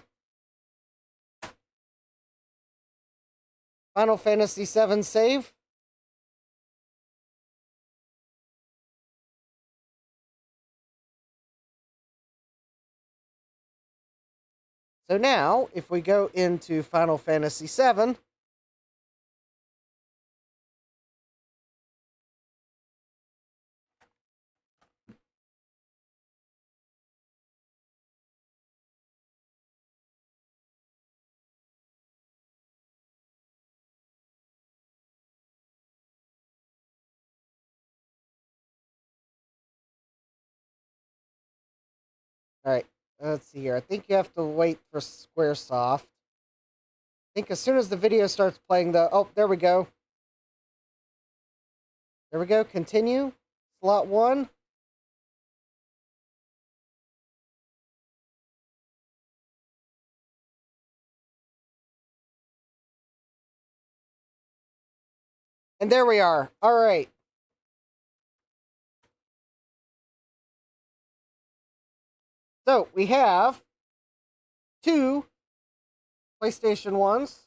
Final Fantasy VII save. So now, if we go into Final Fantasy VII, all right, let's see here. I think you have to wait for Squaresoft. I think as soon as the video starts playing, oh, there we go. There we go. Continue. Slot 1. And there we are. All right. So we have 2 PlayStation 1s.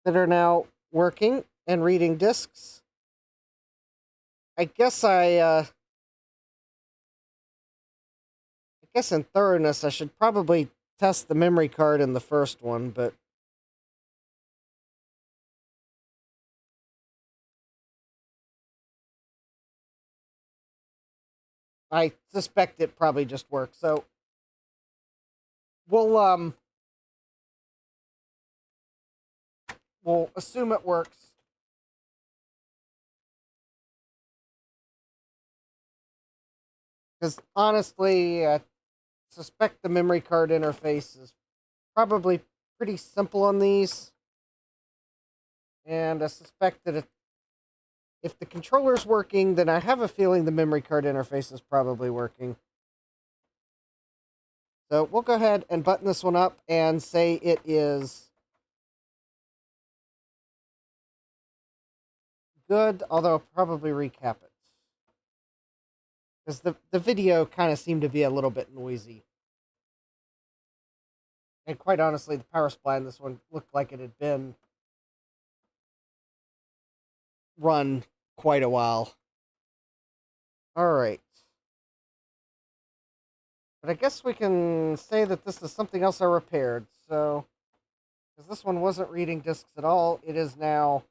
That are now working and reading discs. I guess I guess in thoroughness I should probably test the memory card in the first one, but I suspect it probably just works. So we'll assume it works. Because honestly, I suspect the memory card interface is probably pretty simple on these. And I suspect that if the controller's working, then I have a feeling the memory card interface is probably working. So we'll go ahead and button this one up and say it is good, although I'll probably recap it. Because the video kind of seemed to be a little bit noisy. And quite honestly, the power supply in this one looked like it had been run quite a while. Alright. But I guess we can say that this is something else I repaired. So, because this one wasn't reading discs at all, it is now.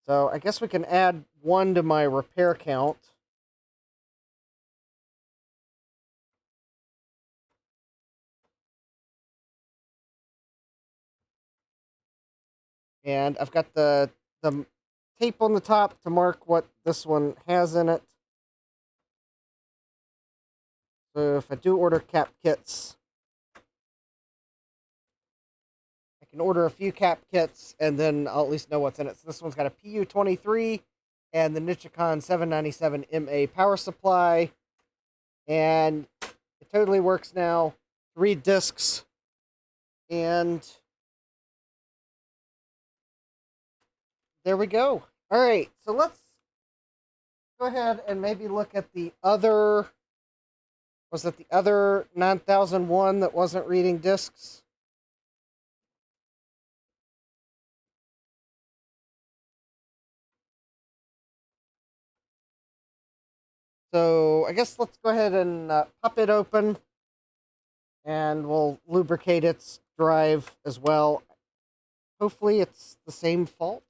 So I guess we can add 1 to my repair count. And I've got the tape on the top to mark what this one has in it. So if I do order cap kits, I can order a few cap kits and then I'll at least know what's in it. So this one's got a PU23 and the Nichicon 797 MA power supply. And it totally works now. 3 discs. And there we go. All right, so let's go ahead and maybe look at the other. Was it the other 9001 that wasn't reading discs? So I guess let's go ahead and pop it open, and we'll lubricate its drive as well. Hopefully it's the same fault.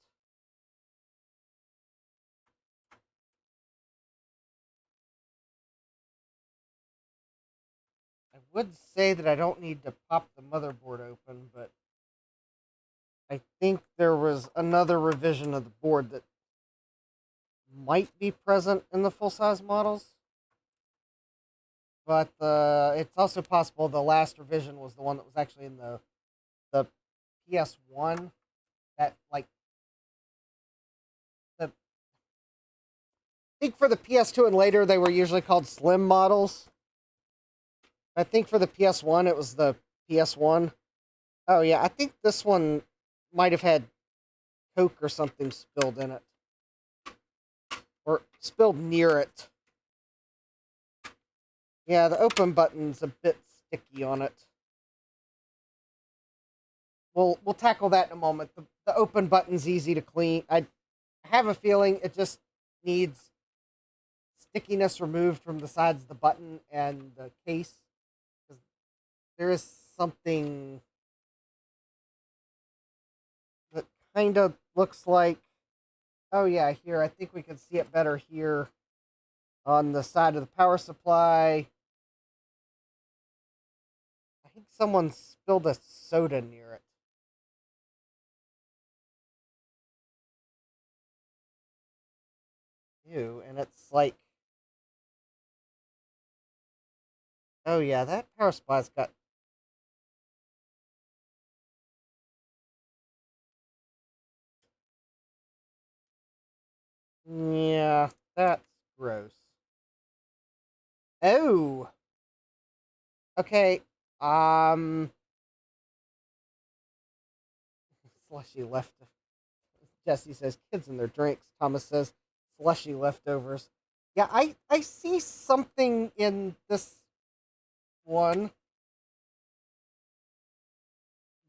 I would say that I don't need to pop the motherboard open, but I think there was another revision of the board that might be present in the full-size models. But it's also possible the last revision was the one that was actually in the PS1. That, like, I think for the PS2 and later, they were usually called slim models. I think for the PS1, it was the PS1. Oh, yeah, I think this one might have had Coke or something spilled in it. Or spilled near it. Yeah, the open button's a bit sticky on it. We'll tackle that in a moment. The open button's easy to clean. I have a feeling it just needs stickiness removed from the sides of the button and the case. There is something that kind of looks like... Oh yeah, here, I think we can see it better here on the side of the power supply. I think someone spilled a soda near it. Ew, and it's like... Oh yeah, that power supply's got... Yeah, that's gross. Oh! Okay, slushy left... Jesse says, kids and their drinks. Thomas says, slushy leftovers. Yeah, I see something in this one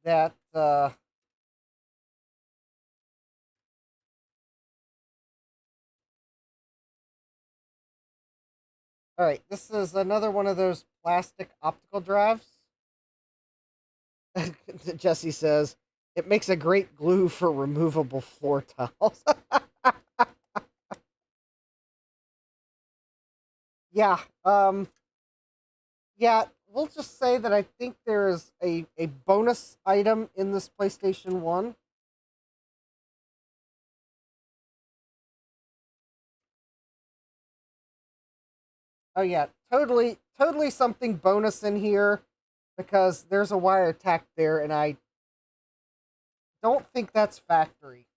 that, Alright, this is another one of those plastic optical drives. Jesse says, it makes a great glue for removable floor tiles. Yeah, yeah, we'll just say that I think there is a bonus item in this PlayStation 1. Oh yeah, totally something bonus in here, because there's a wire attack there, and I don't think that's factory.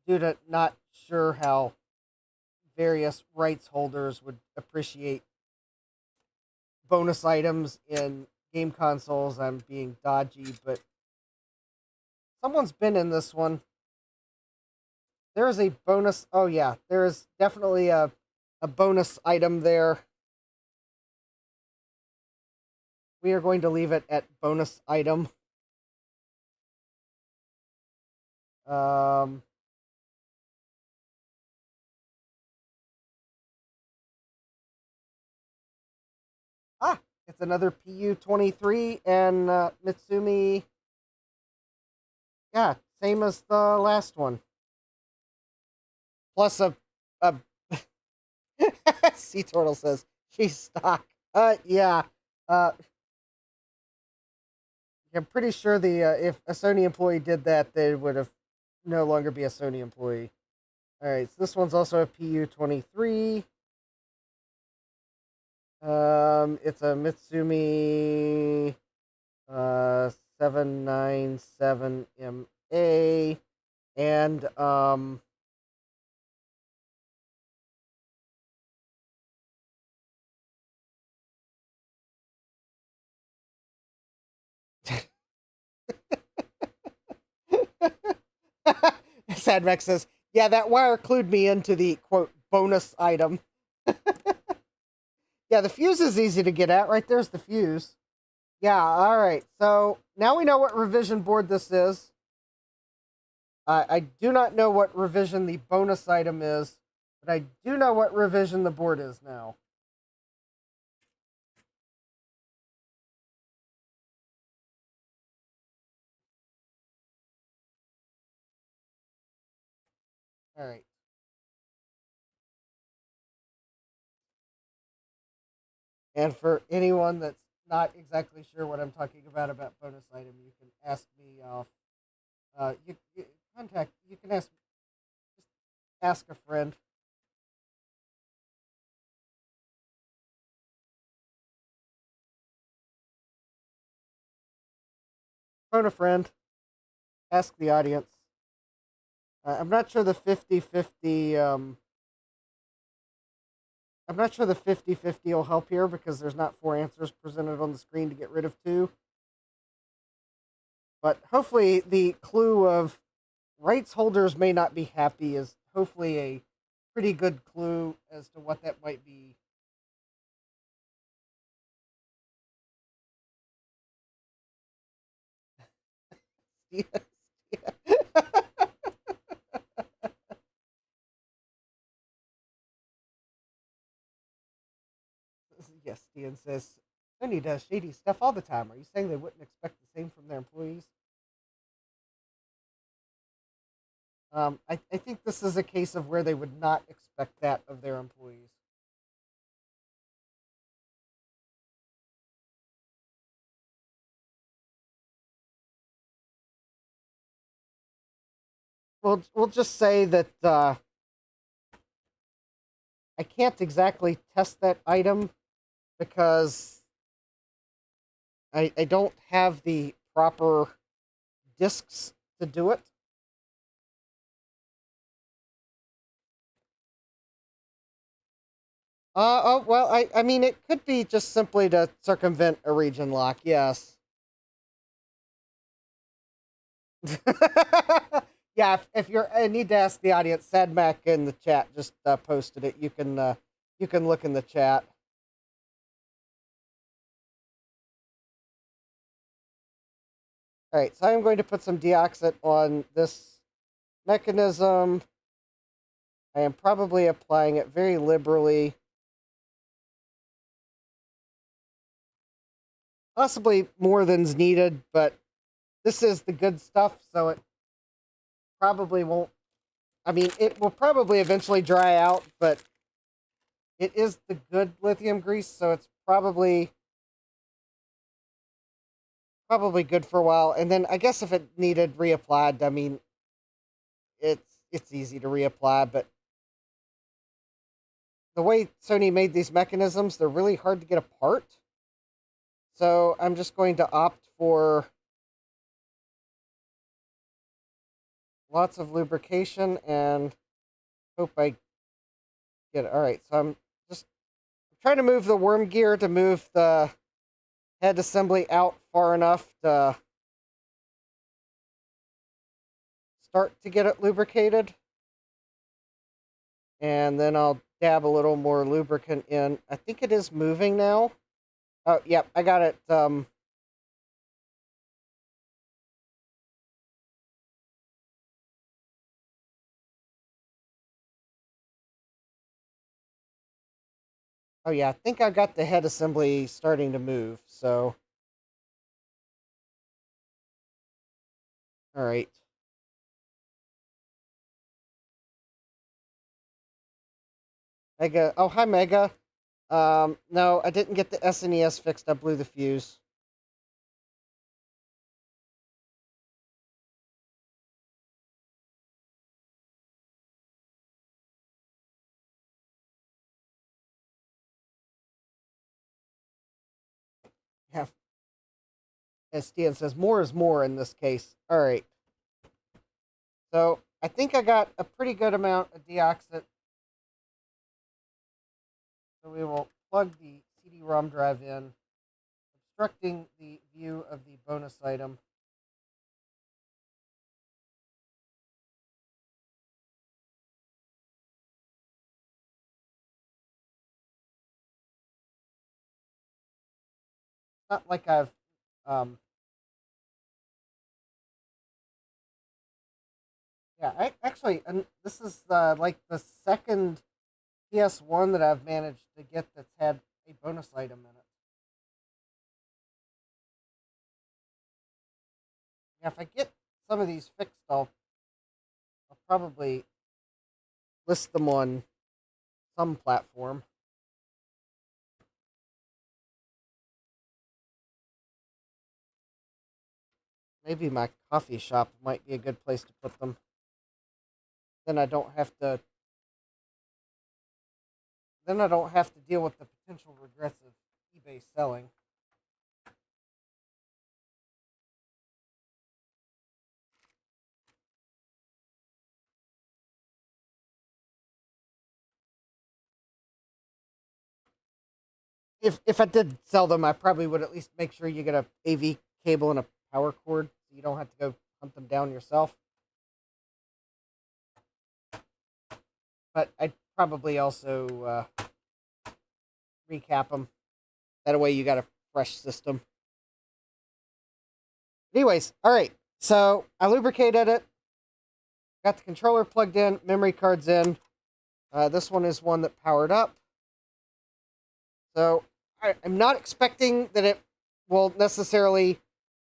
Due to not sure how various rights holders would appreciate bonus items in game consoles. I'm being dodgy, but someone's been in this one. There is a bonus. Oh yeah, there is definitely a bonus item there. We are going to leave it at bonus item. Um, it's another PU-23 and Mitsumi. Yeah, same as the last one. Plus a Sea Turtle says she's stock. Yeah. I'm pretty sure the if a Sony employee did that, they would have no longer be a Sony employee. All right, so this one's also a PU-23. It's a Mitsumi 797MA, and Sadmax says, yeah, that wire clued me into the, quote, bonus item. Yeah, the fuse is easy to get at. Right there's the fuse. Yeah, all right. So now we know what revision board this is. I do not know what revision the bonus item is, but I do know what revision the board is now. All right. And for anyone that's not exactly sure what I'm talking about bonus item, you can ask me off. You contact. You can ask. Just ask a friend. Phone a friend. Ask the audience. I'm not sure the 50-50. I'm not sure the 50-50 will help here because there's not four answers presented on the screen to get rid of two. But hopefully, the clue of rights holders may not be happy is hopefully a pretty good clue as to what that might be. Yes. Yes, Ian says Sony does shady stuff all the time. Are you saying they wouldn't expect the same from their employees? I think this is a case of where they would not expect that of their employees. We'll just say that I can't exactly test that item because I don't have the proper discs to do it. Oh well, I mean it could be just simply to circumvent a region lock. Yes. Yeah, if you're, I need to ask the audience. Sadmac in the chat just posted it. You can look in the chat. All right, so I'm going to put some deoxit on this mechanism. I am probably applying it very liberally. Possibly more than's needed, but this is the good stuff, so it probably won't. I mean, it will probably eventually dry out, but it is the good lithium grease, so it's probably good for a while. And then I guess if it needed reapplied, I mean, it's easy to reapply, but the way Sony made these mechanisms, they're really hard to get apart. So I'm just going to opt for lots of lubrication and hope I get it. All right, so I'm just trying to move the worm gear to move the head assembly out far enough to start to get it lubricated. And then I'll dab a little more lubricant in. I think it is moving now. Oh, yep, I got it. Oh yeah, I think I got the head assembly starting to move. So, all right. Mega. Oh, hi, Mega. No, I didn't get the SNES fixed. I blew the fuse. Yeah. As Stan says, more is more in this case. All right. So I think I got a pretty good amount of deoxit. So we will plug the CD-ROM drive in, obstructing the view of the bonus item. Not like I've um, Yeah, actually, and this is like the second PS1 that I've managed to get that's had a bonus item in it. Yeah, if I get some of these fixed, I'll probably list them on some platform. Maybe my coffee shop might be a good place to put them. Then I don't have to. Then I don't have to deal with the potential regrets of eBay selling. If I did sell them, I probably would at least make sure you get a AV cable and a power cord, so you don't have to go hunt them down yourself. But I'd probably also recap them. That way, you got a fresh system. Anyways, all right. So I lubricated it. Got the controller plugged in, memory cards in. This one is one that powered up. So I'm not expecting that it will necessarily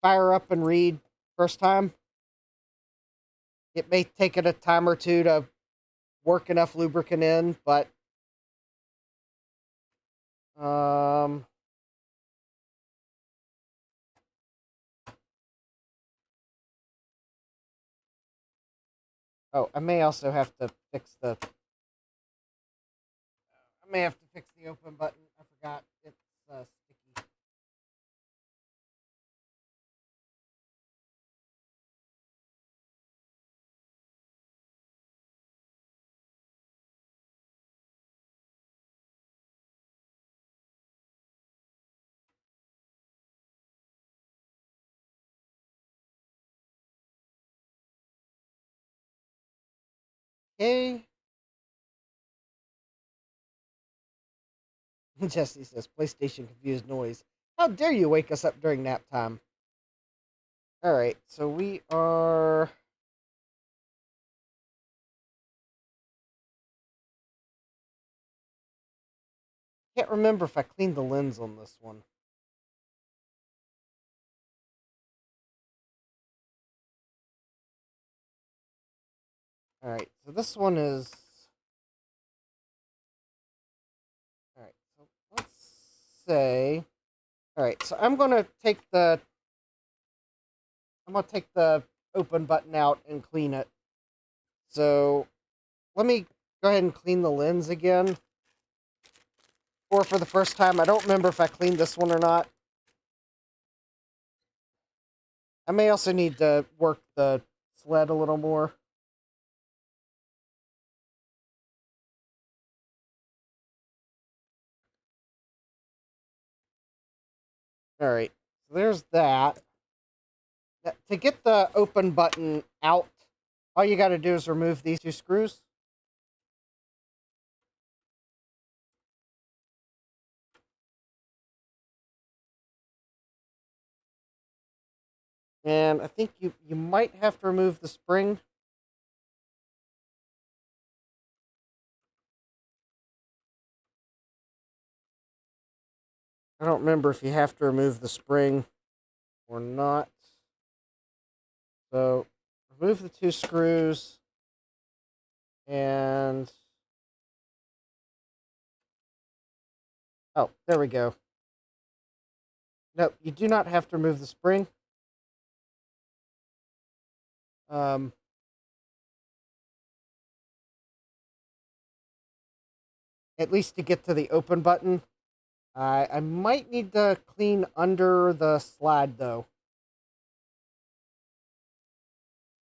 fire up and read first time. It may take it a time or two to work enough lubricant in, but um, oh, I may also have to fix the. I may have to fix the open button. I forgot it's sticky. Okay. Jesse says PlayStation confused noise. How dare you wake us up during nap time? All right, so we are. Can't remember if I cleaned the lens on this one. All right, so this one is. All right, so let's say. All right, so I'm gonna take the. I'm gonna take the open button out and clean it. So let me go ahead and clean the lens again. Or for the first time, I don't remember if I cleaned this one or not. I may also need to work the sled a little more. All right, so there's that. To get the open button out, all you got to do is remove these two screws. And I think you might have to remove the spring. I don't remember if you have to remove the spring or not. So remove the two screws and oh, there we go. No, you do not have to remove the spring. Um, at least to get to the open button. I might need to clean under the slide though.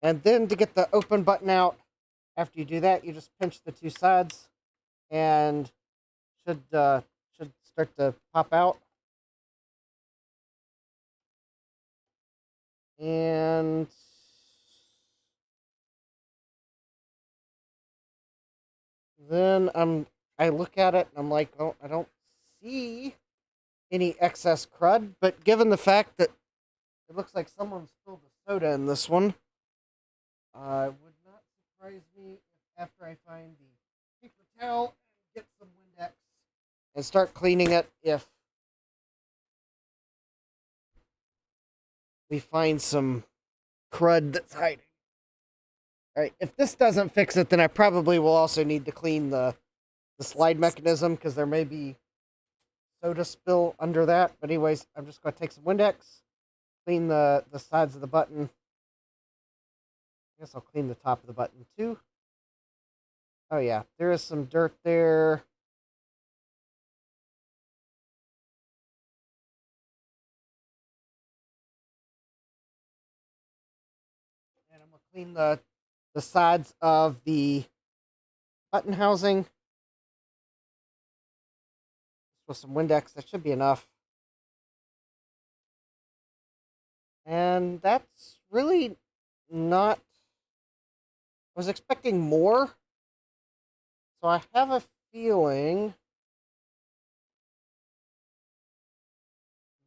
And then to get the open button out, after you do that, you just pinch the two sides and should start to pop out. And then I look at it and I'm like, oh, I don't see any excess crud, but given the fact that it looks like someone spilled the soda in this one, I would not surprise me if after I find the paper towel and get some Windex and start cleaning it, if we find some crud that's hiding. All right, if this doesn't fix it, then I probably will also need to clean the slide mechanism because there may be soda spill under that. But anyways, I'm just going to take some Windex, clean the sides of the button. I guess I'll clean the top of the button too. Oh yeah, there is some dirt there. And I'm going to clean the sides of the button housing with some Windex. That should be enough. And that's really not... I was expecting more. So I have a feeling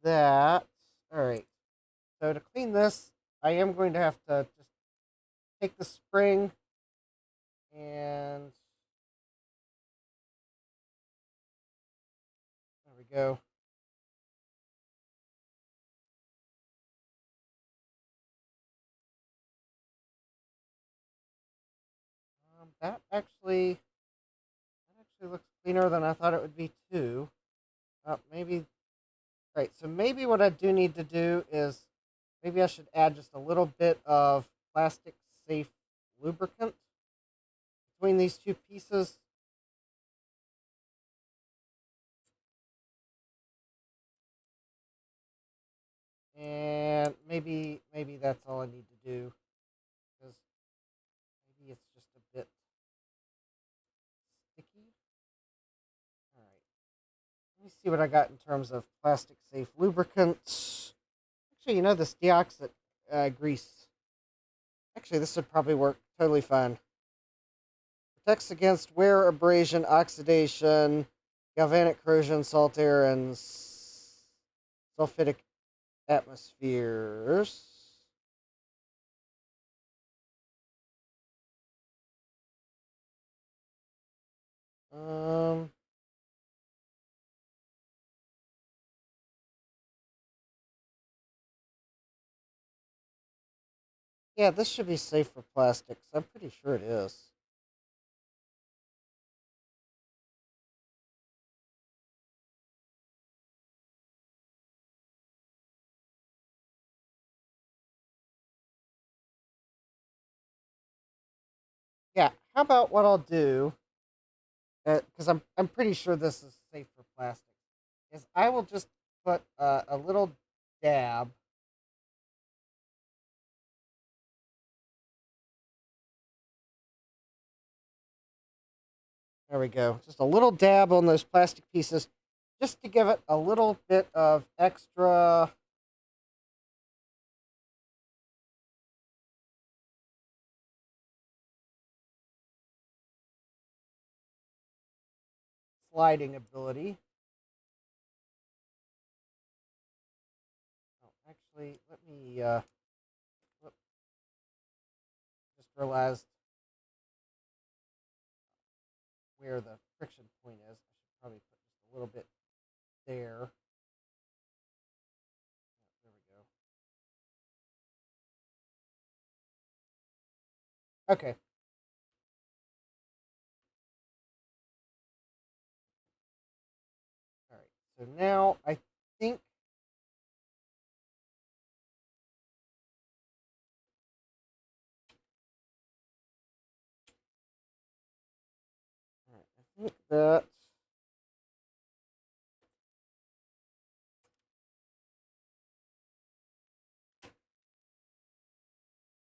that... Alright. So to clean this, I am going to have to just take the spring and... There we go. That actually looks cleaner than I thought it would be too. Maybe... Right, so maybe what I do need to do is maybe I should add just a little bit of plastic safe lubricant between these two pieces. And maybe that's all I need to do, because maybe it's just a bit sticky. All right, let me see what I got in terms of plastic safe lubricants. Actually, this deoxit grease. Actually, this would probably work totally fine. Protects against wear, abrasion, oxidation, galvanic corrosion, salt air, and sulfitic atmospheres. Um, yeah, this should be safe for plastics. I'm pretty sure it is. Yeah, how about what I'll do? Because I'm pretty sure this is safe for plastics. Is I will just put a little dab. There we go. Just a little dab on those plastic pieces, just to give it a little bit of extra. Sliding ability. Oh, actually, let me. Just realized where the friction point is. I should probably put just a little bit there. Yeah, there we go. Okay. All right. So now I think. All right, I think that.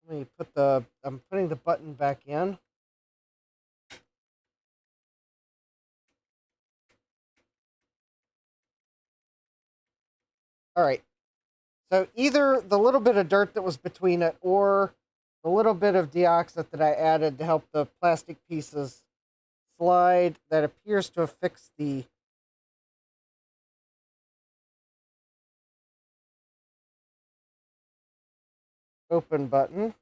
Let me put the. I'm putting the button back in. All right. So either the little bit of dirt that was between it or the little bit of deoxit that I added to help the plastic pieces slide, that appears to have fixed the open button.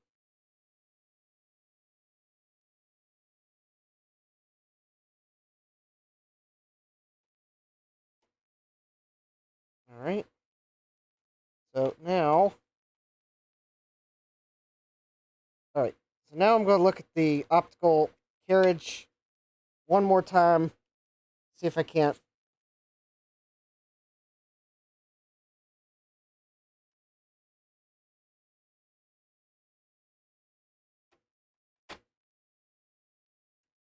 Alright. So now... Alright. So now I'm going to look at the optical carriage one more time. See if I can't...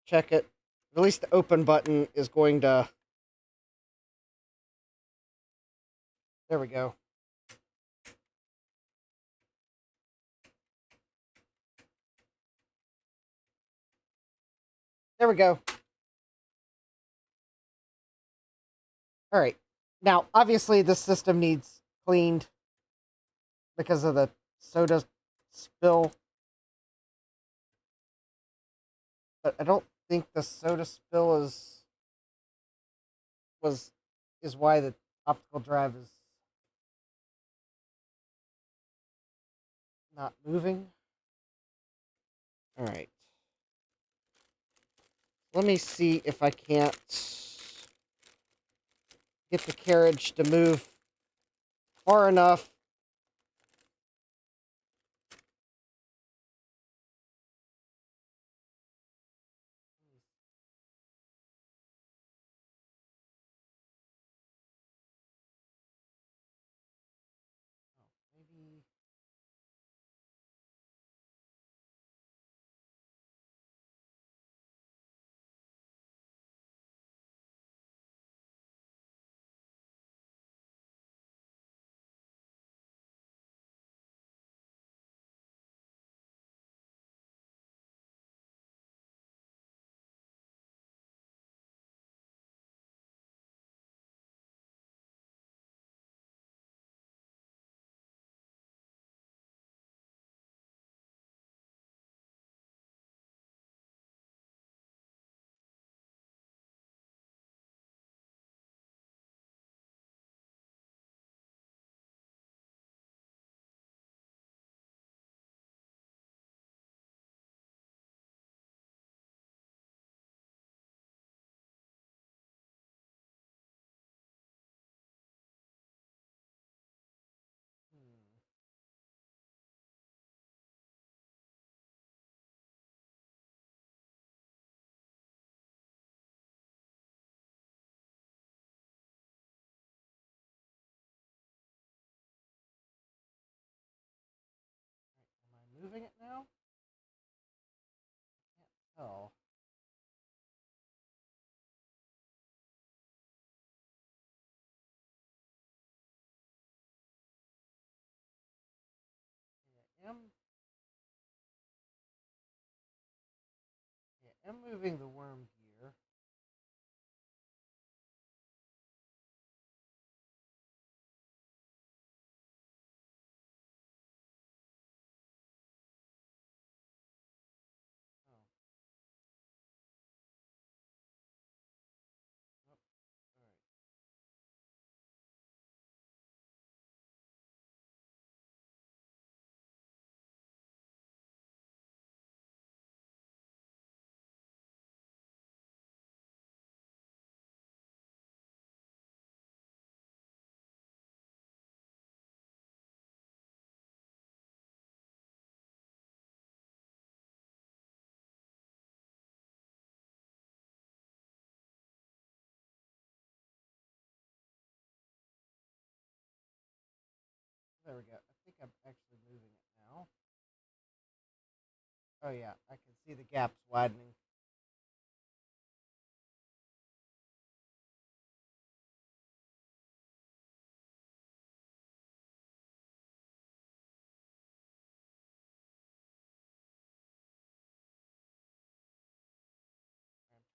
check it. At least the open button is going to... There we go. There we go. Alright. Now, obviously, this system needs cleaned because of the soda spill. But I don't think the soda spill is why the optical drive is not moving. Alright. Let me see if I can't get the carriage to move far enough. Maybe... Am I moving it now? Can't tell. I am moving the worm gear. Oh, nope. All right. There we go. I think I'm actually moving it now. Oh yeah, I can see the gaps widening.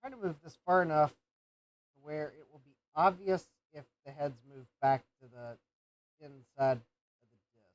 I'm trying to move this far enough to where it will be obvious if the heads move back to the inside of the disc.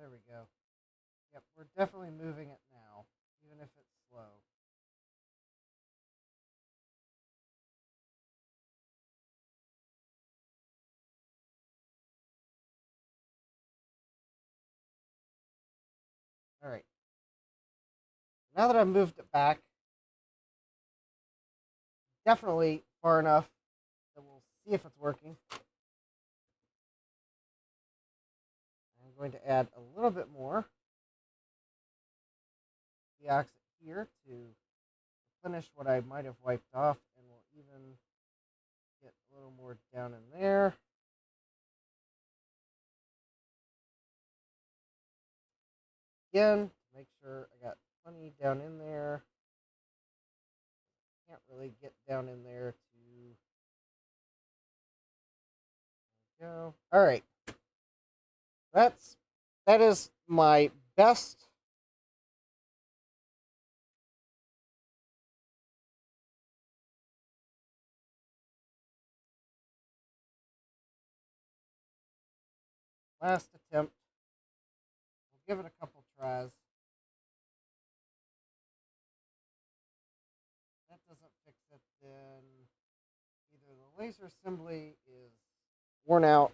there we go. Yep, we're definitely moving it now, even if it's slow. All right. Now that I've moved it back, definitely far enough that we'll see if it's working. I'm going to add a little bit more deoxit here to replenish what I might have wiped off, and we'll even get a little more down in there. Again, make sure I got plenty down in there. Can't really get down in there to go. All right. That is my best last attempt. We'll give it a couple tries. That doesn't fix it, then either the laser assembly is worn out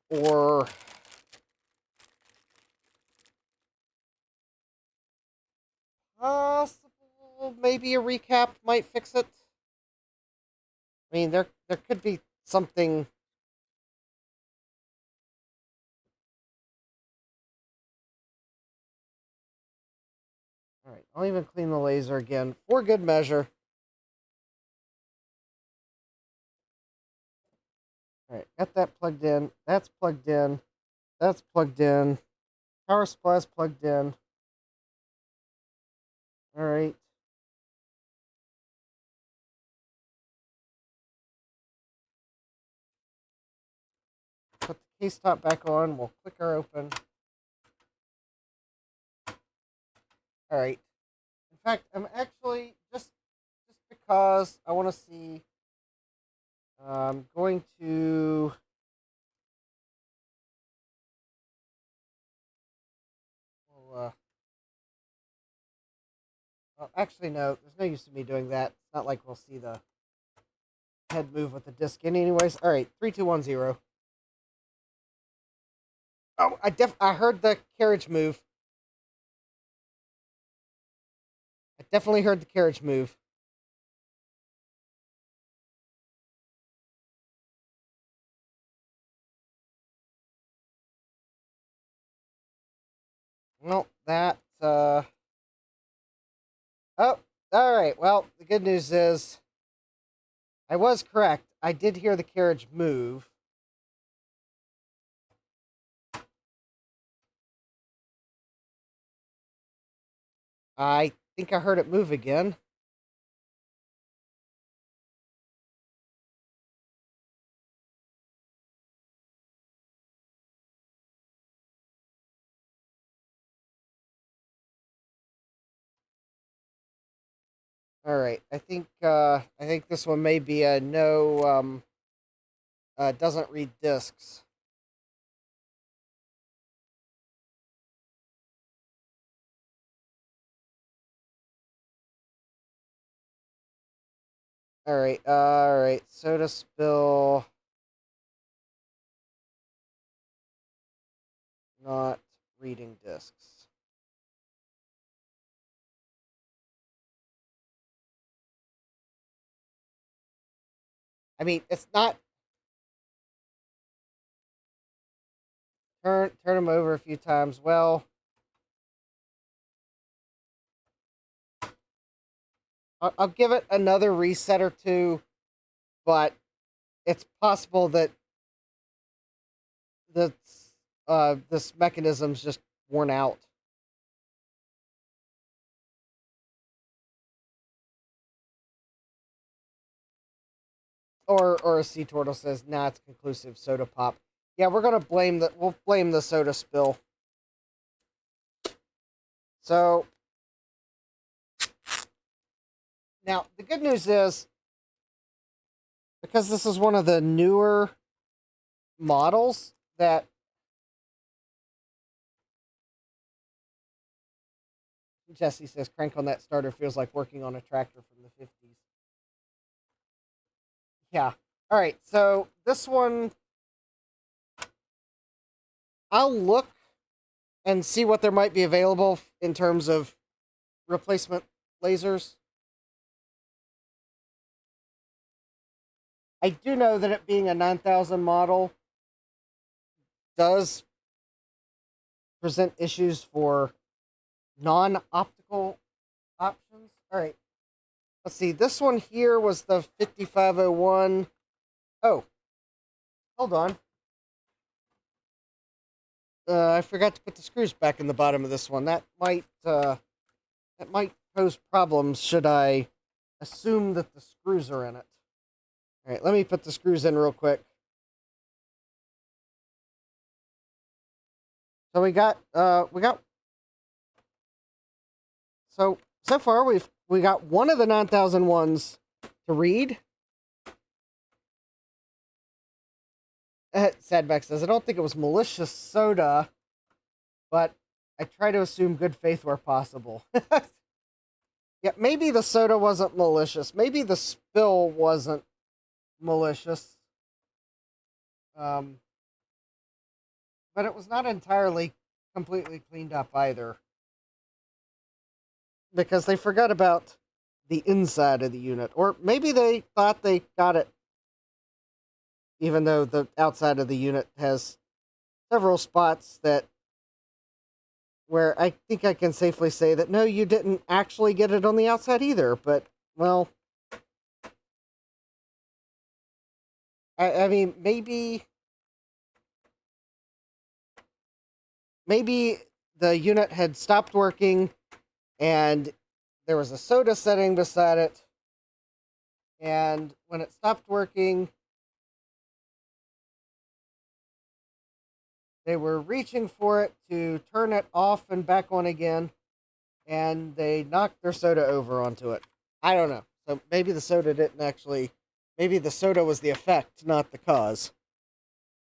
or possible maybe a recap might fix it. I mean, there could be something. All right, I'll even clean the laser again for good measure. All right, got that plugged in. That's plugged in. That's plugged in. Power supply's plugged in. All right. Put the case top back on. We'll click her open. All right. In fact, I'm actually just because I want to see. I'm going to. Well, actually, no. There's no use to me doing that. It's not like we'll see the head move with the disc in, anyways. All right, 3, 2, 1, 0. Oh, I heard the carriage move. I definitely heard the carriage move. Well, that, oh, all right. Well, the good news is I was correct. I did hear the carriage move. I think I heard it move again. All right. I think this one may be a no doesn't read discs. All right. All right. Soda spill. Not reading discs. I mean, it's not. Turn them over a few times. Well, I'll give it another reset or two, but it's possible that this mechanism's just worn out. Or a sea turtle says, "Nah, it's conclusive. Soda pop." Yeah, we'll blame the soda spill. So now the good news is, because this is one of the newer models that Jesse says, crank on that starter feels like working on a tractor from the 50s. Yeah. All right. So this one, I'll look and see what there might be available in terms of replacement lasers. I do know that it being a 9000 model does present issues for non-optical options. All right. Let's see. This one here was the 5501. Oh, hold on. I forgot to put the screws back in the bottom of this one. That might pose problems should I assume that the screws are in it. All right, let me put the screws in real quick. So we got so far we got one of the 9000 ones to read. Sadback says, I don't think it was malicious soda, but I try to assume good faith where possible. Yeah, maybe the soda wasn't malicious. Maybe the spill wasn't malicious. But it was not entirely completely cleaned up either. Because they forgot about the inside of the unit. Or maybe they thought they got it, even though the outside of the unit has several spots where I think I can safely say that, no, you didn't actually get it on the outside either. But, well, I mean, maybe the unit had stopped working and there was a soda setting beside it. And when it stopped working, they were reaching for it to turn it off and back on again, and they knocked their soda over onto it. I don't know. So maybe the soda didn't actually... Maybe the soda was the effect, not the cause.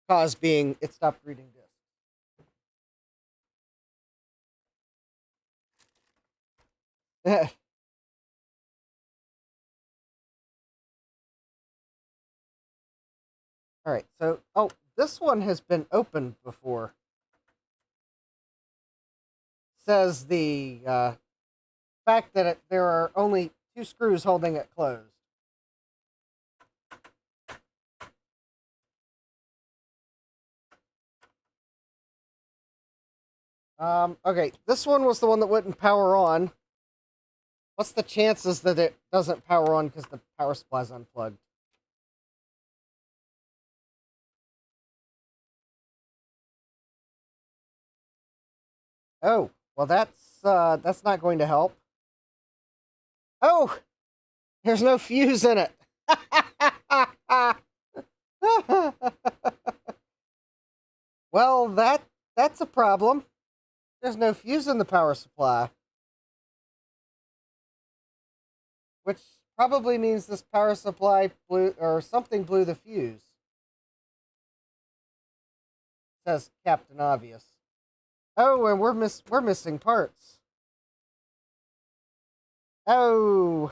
Cause being it stopped reading discs. All right, so, oh, this one has been opened before. Says the fact that there are only 2 screws holding it closed. Okay, this one was the one that wouldn't power on. What's the chances that it doesn't power on because the power supply's unplugged? Oh, well that's not going to help. Oh, there's no fuse in it. Well, that's a problem. There's no fuse in the power supply. Which probably means this power supply blew, or something blew the fuse. Says Captain Obvious. Oh, and we're missing parts. Oh.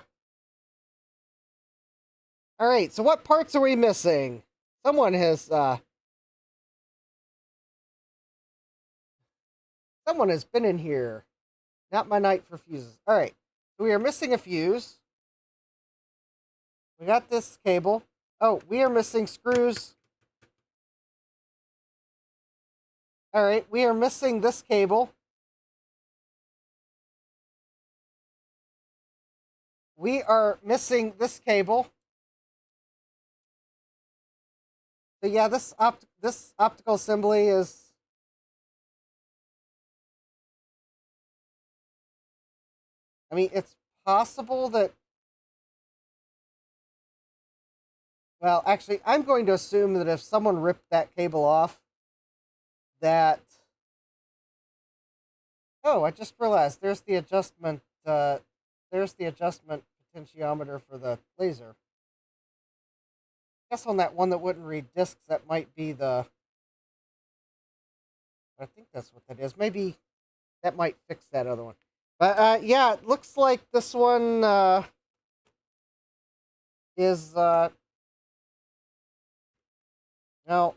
All right, so what parts are we missing? Someone has been in here. Not my night for fuses. All right, so we are missing a fuse. We got this cable. Oh, we are missing screws. All right, we are missing this cable. We are missing this cable. So yeah, this optical assembly is... I mean, it's possible that... Well, actually, I'm going to assume that if someone ripped that cable off, that... Oh, I just realized there's the adjustment potentiometer for the laser. I guess on that one that wouldn't read discs, that might be the... I think that's what that is. Maybe that might fix that other one. But yeah, it looks like this one is no,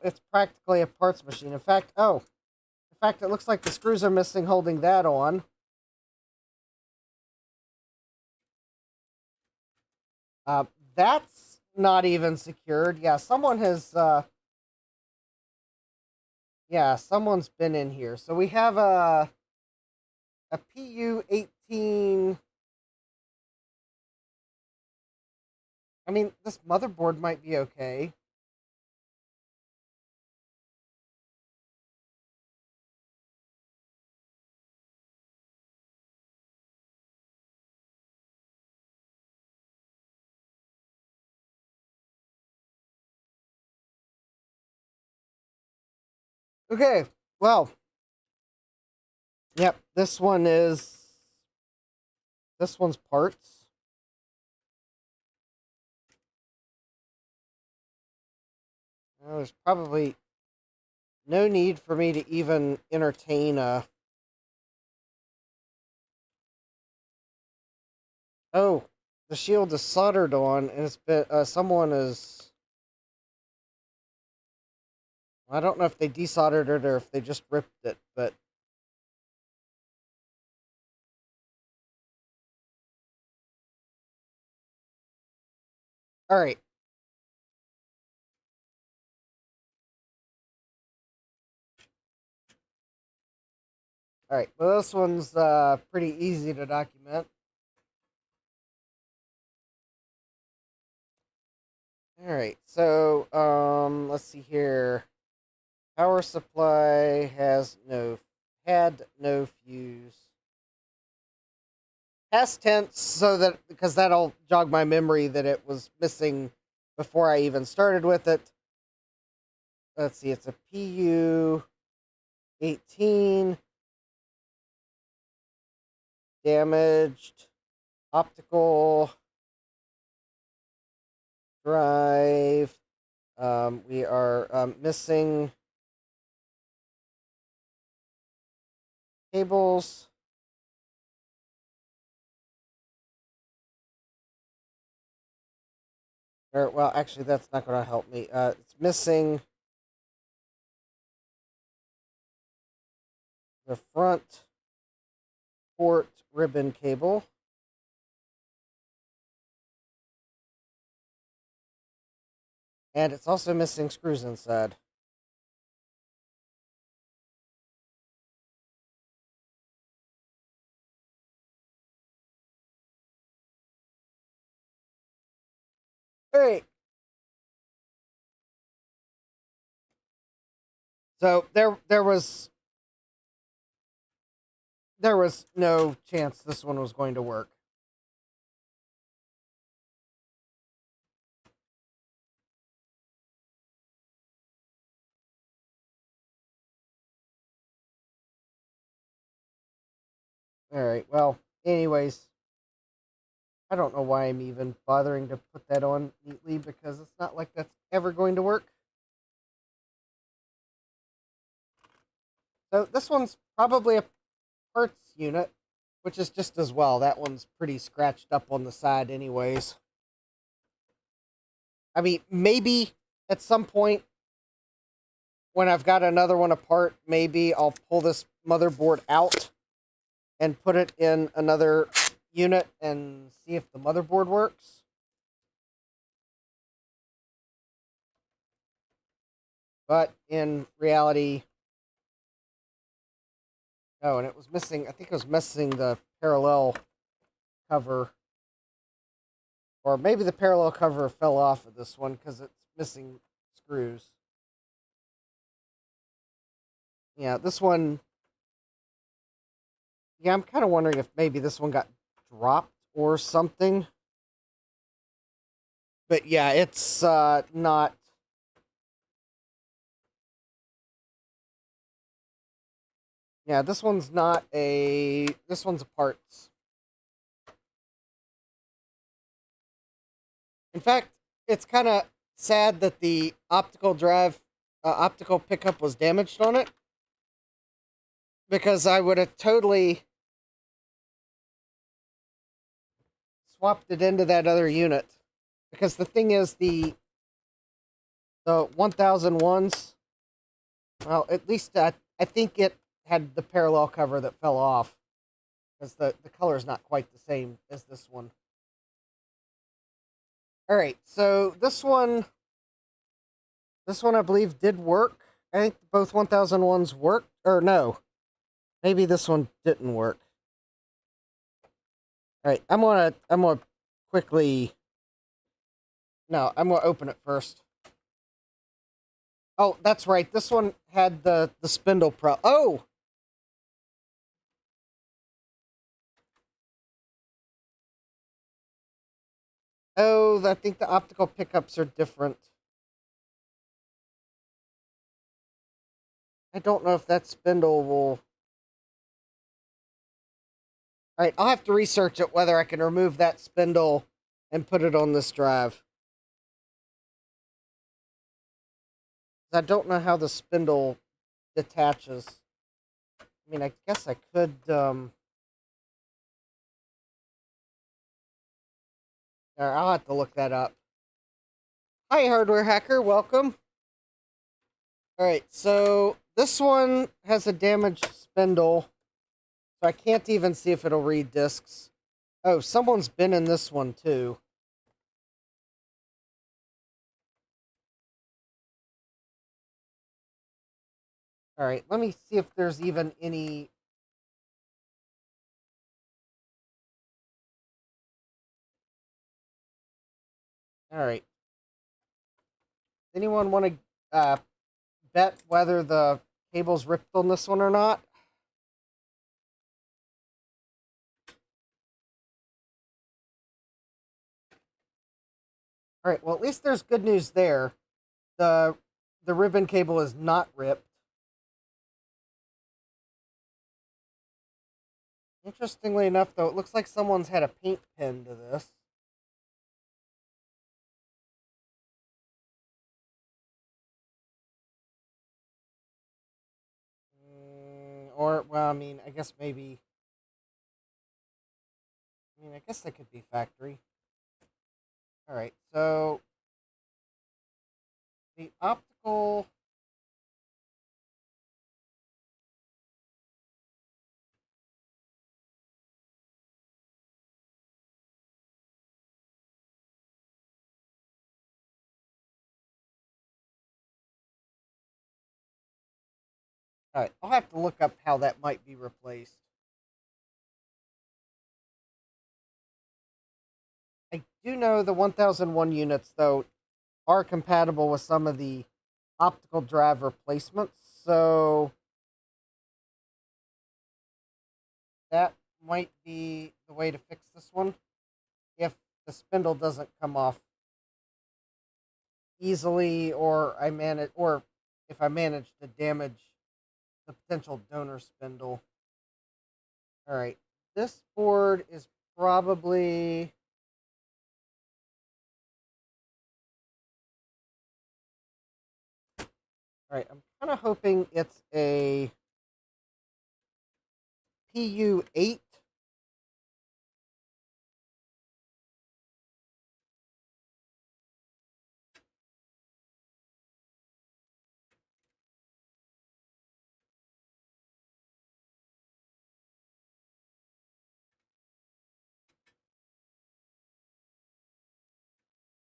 it's practically a parts machine. In fact, it looks like the screws are missing holding that on. Uh, that's not even secured. Yeah, someone has. Yeah, someone's been in here. So we have a PU-18. I mean, this motherboard might be okay. Okay, well, yep, this one's parts. Well, there's probably no need for me to even entertain a. Oh, the shield is soldered on, and it's been someone is. I don't know if they desoldered it or if they just ripped it, but all right. All right, well, this one's pretty easy to document. All right, so let's see here. Power supply had no fuse. Past tense, so that because that'll jog my memory that it was missing before I even started with it. Let's see, it's a PU 18 damaged optical drive. We are missing cables. Or, well, actually, that's not going to help me. It's missing the front port ribbon cable. And it's also missing screws inside. All right. So there was no chance this one was going to work. All right. Well, anyways, I don't know why I'm even bothering to put that on neatly because it's not like that's ever going to work. So this one's probably a parts unit, which is just as well. That one's pretty scratched up on the side, anyways. I mean, maybe at some point when I've got another one apart, maybe I'll pull this motherboard out and put it in another unit and see if the motherboard works. But in reality, no, and it was missing, I think it was missing the parallel cover. Or maybe the parallel cover fell off of this one because it's missing screws. Yeah, this one. Yeah, I'm kind of wondering if maybe this one got dropped or something. But yeah, it's not. Yeah, this one's not a. This one's a parts. In fact, it's kind of sad that the optical pickup was damaged on it because I would have totally swapped it into that other unit. Because the thing is, the 1001s, well, at least I think it had the parallel cover that fell off. Because the color is not quite the same as this one. Alright, so this one I believe did work. I think both 1001s worked. Or no, maybe this one didn't work. Alright, I'm gonna quickly... No, I'm gonna open it first. Oh, that's right. This one had the spindle pro... Oh! Oh, I think the optical pickups are different. I don't know if that spindle will... Alright, I'll have to research it whether I can remove that spindle and put it on this drive. I don't know how the spindle detaches. I mean, I guess I could, I'll have to look that up. Hi, Hardware Hacker. Welcome. Alright, so this one has a damaged spindle, so I can't even see if it'll read discs. Oh, someone's been in this one, too. Alright, let me see if there's even any... Alright. Anyone want to bet whether the cable's ripped on this one or not? Alright, well, at least there's good news there. The ribbon cable is not ripped. Interestingly enough, though, it looks like someone's had a paint pen to this. Or, well, I mean, I guess maybe... I mean, I guess that could be factory. Alright, so... The optical... Alright, I'll have to look up how that might be replaced. I do know the 1001 units, though, are compatible with some of the optical drive replacements, so that might be the way to fix this one if the spindle doesn't come off easily, or if I manage to damage the potential donor spindle. Alright, this board is probably... Alright, I'm kind of hoping it's a PU8.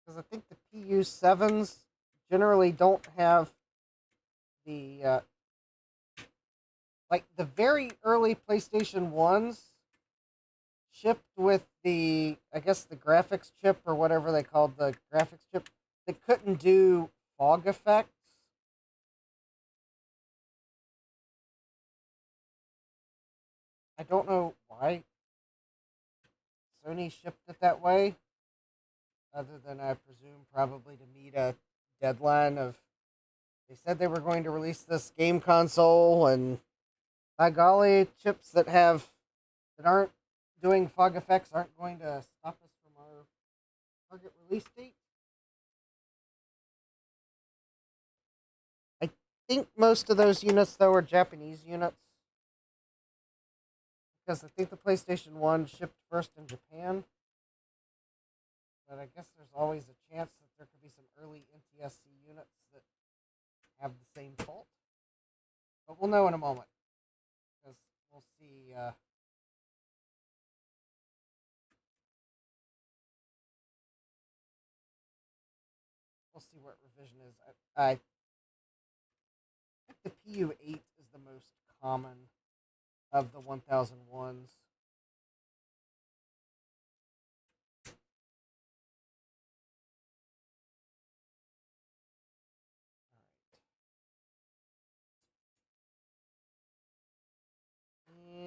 Because I think the PU7s generally don't have the... like, the very early PlayStation 1s shipped with the, I guess, the graphics chip, or whatever they called the graphics chip, they couldn't do fog effects. I don't know why Sony shipped it that way, other than, I presume, probably to meet a deadline of... They said they were going to release this game console, and by golly, chips that aren't doing fog effects aren't going to stop us from our target release date. I think most of those units, though, are Japanese units, because I think the PlayStation 1 shipped first in Japan. But I guess there's always a chance that there could be some early NTSC units that have the same fault. But we'll know in a moment. Because we'll see. We'll see what revision is. I think the PU8 is the most common of the 1001s.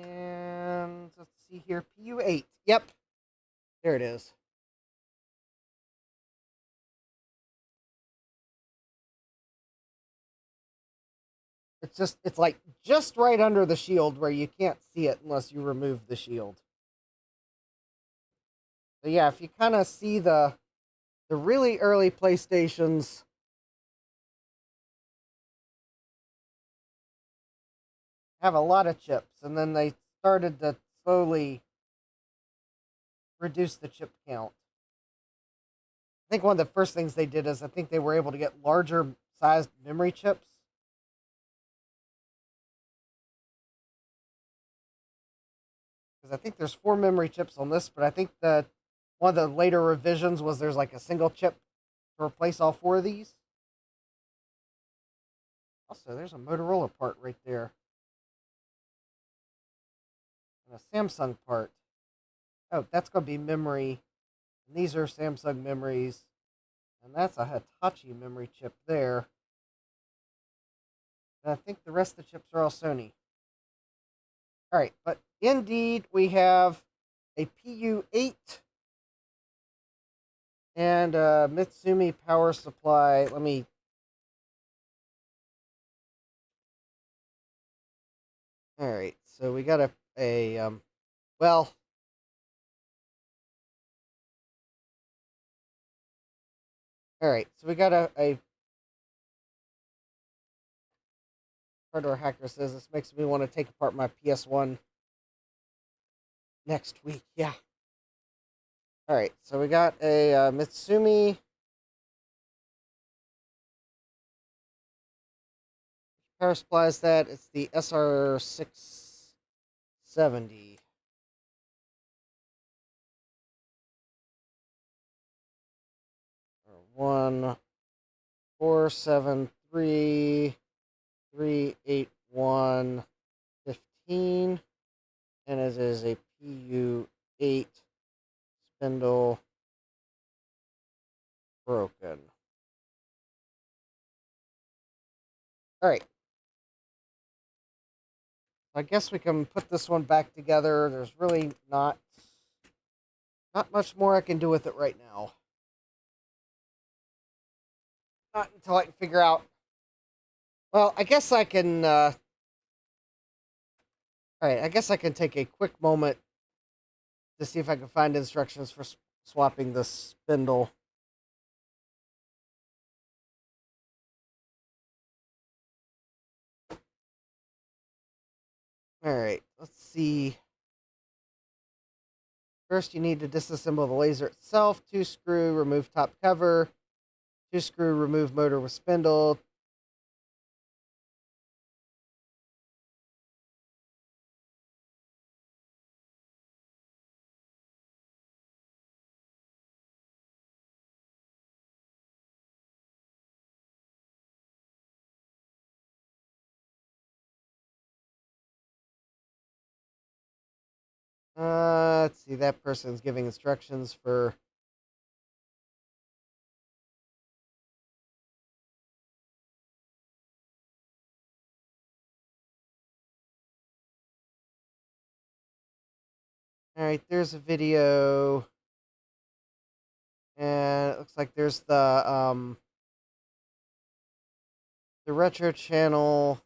And let's see here. PU8. Yep. There it is. It's like just right under the shield where you can't see it unless you remove the shield. So yeah, if you kind of see the really early PlayStations, have a lot of chips, and then they started to slowly reduce the chip count. I think one of the first things they did is I think they were able to get larger sized memory chips. Because I think there's 4 memory chips on this, but I think that one of the later revisions was there's like a single chip to replace all 4 of these. Also, there's a Motorola part right there. And a Samsung part. Oh, that's going to be memory. And these are Samsung memories. And that's a Hitachi memory chip there. And I think the rest of the chips are all Sony. Alright, but indeed we have a PU8 and a Mitsumi power supply. Let me... Alright, so we got well... Alright, so we got a hardware hacker says this makes me want to take apart my PS1 next week. Yeah. Alright, so we got a Mitsumi power supply. Is that? It's the SR670. Or 147338115, and it is a PU8 spindle broken. All right. I guess we can put this one back together. There's really not much more I can do with it right now. Not until I can figure out. Well, I guess I can. All right, I guess I can take a quick moment to see if I can find instructions for swapping the spindle. All right, let's see. First, you need to disassemble the laser itself. 2 screw, remove top cover. 2 screw, remove motor with spindle. Let's see. That person's giving instructions for. All right, there's a video, and it looks like there's the retro channel.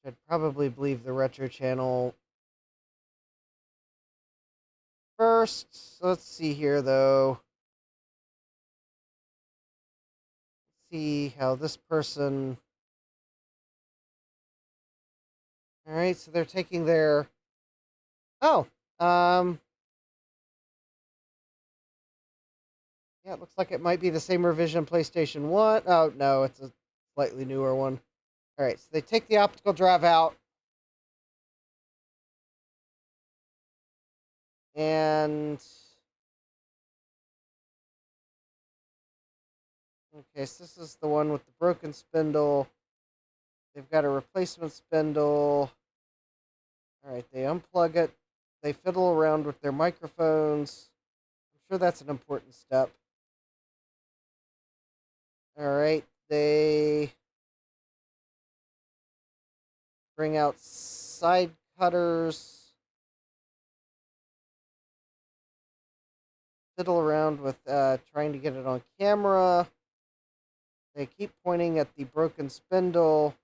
I'd probably believe the retro channel first. So let's see here, though. Let's see how this person. All right, so they're taking their. Oh, Yeah, it looks like it might be the same revision PlayStation 1. Oh, no, it's a slightly newer one. All right, so they take the optical drive out. And okay, so this is the one with the broken spindle. They've got a replacement spindle. All right, they unplug it. They fiddle around with their microphones. I'm sure that's an important step. All right, they bring out side cutters. Fiddle around with trying to get it on camera. They keep pointing at the broken spindle.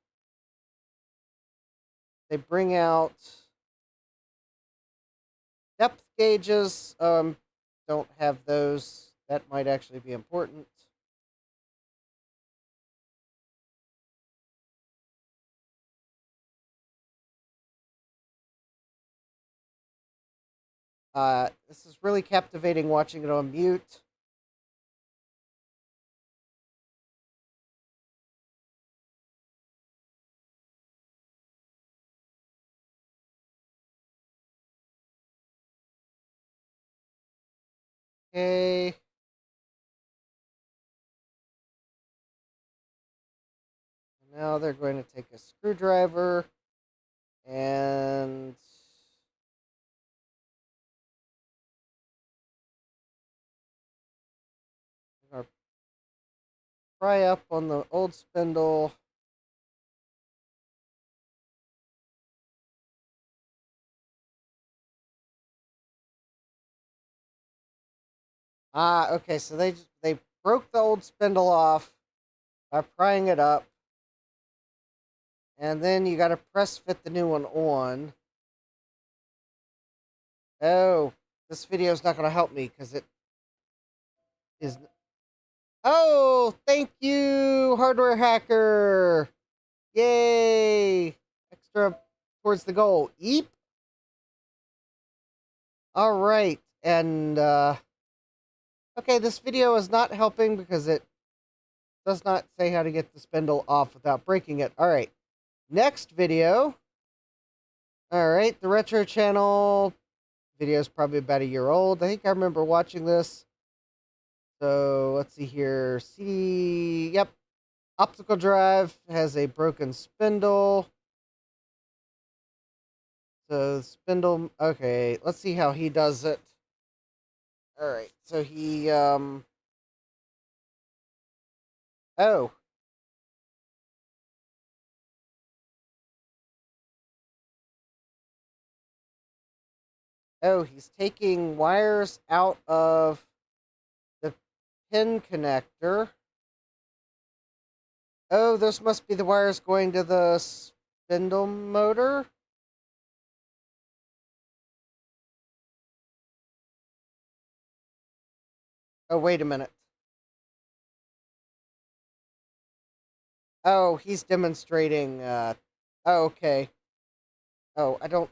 They bring out depth gauges. Don't have those. That might actually be important. This is really captivating watching it on mute. Okay. Now they're going to take a screwdriver and pry up on the old spindle. Okay, so they broke the old spindle off by prying it up. And then you got to press fit the new one on. Oh, this video is not going to help me because it is. Oh, thank you, hardware hacker. Yay. Extra towards the goal. Eep. All right. And, okay, this video is not helping because it does not say how to get the spindle off without breaking it. All right. Next video. All right. The Retro Channel video is probably about a year old. I think I remember watching this. So let's see here. CD. Yep. Optical drive has a broken spindle. So spindle. Okay. Let's see how he does it. All right. So he, oh. Oh, he's taking wires out of the pin connector. Oh, those must be the wires going to the spindle motor. Oh, wait a minute. Oh, he's demonstrating, oh, okay. Oh, I don't.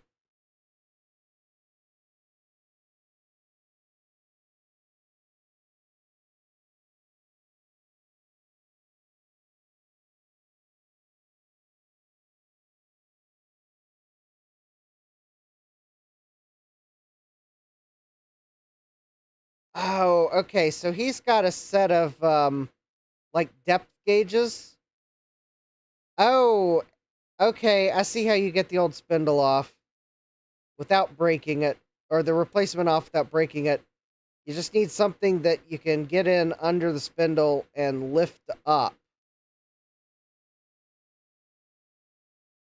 Oh, okay. So he's got a set of, like depth gauges. Oh, okay. I see how you get the old spindle off without breaking it, or the replacement off without breaking it. You just need something that you can get in under the spindle and lift up.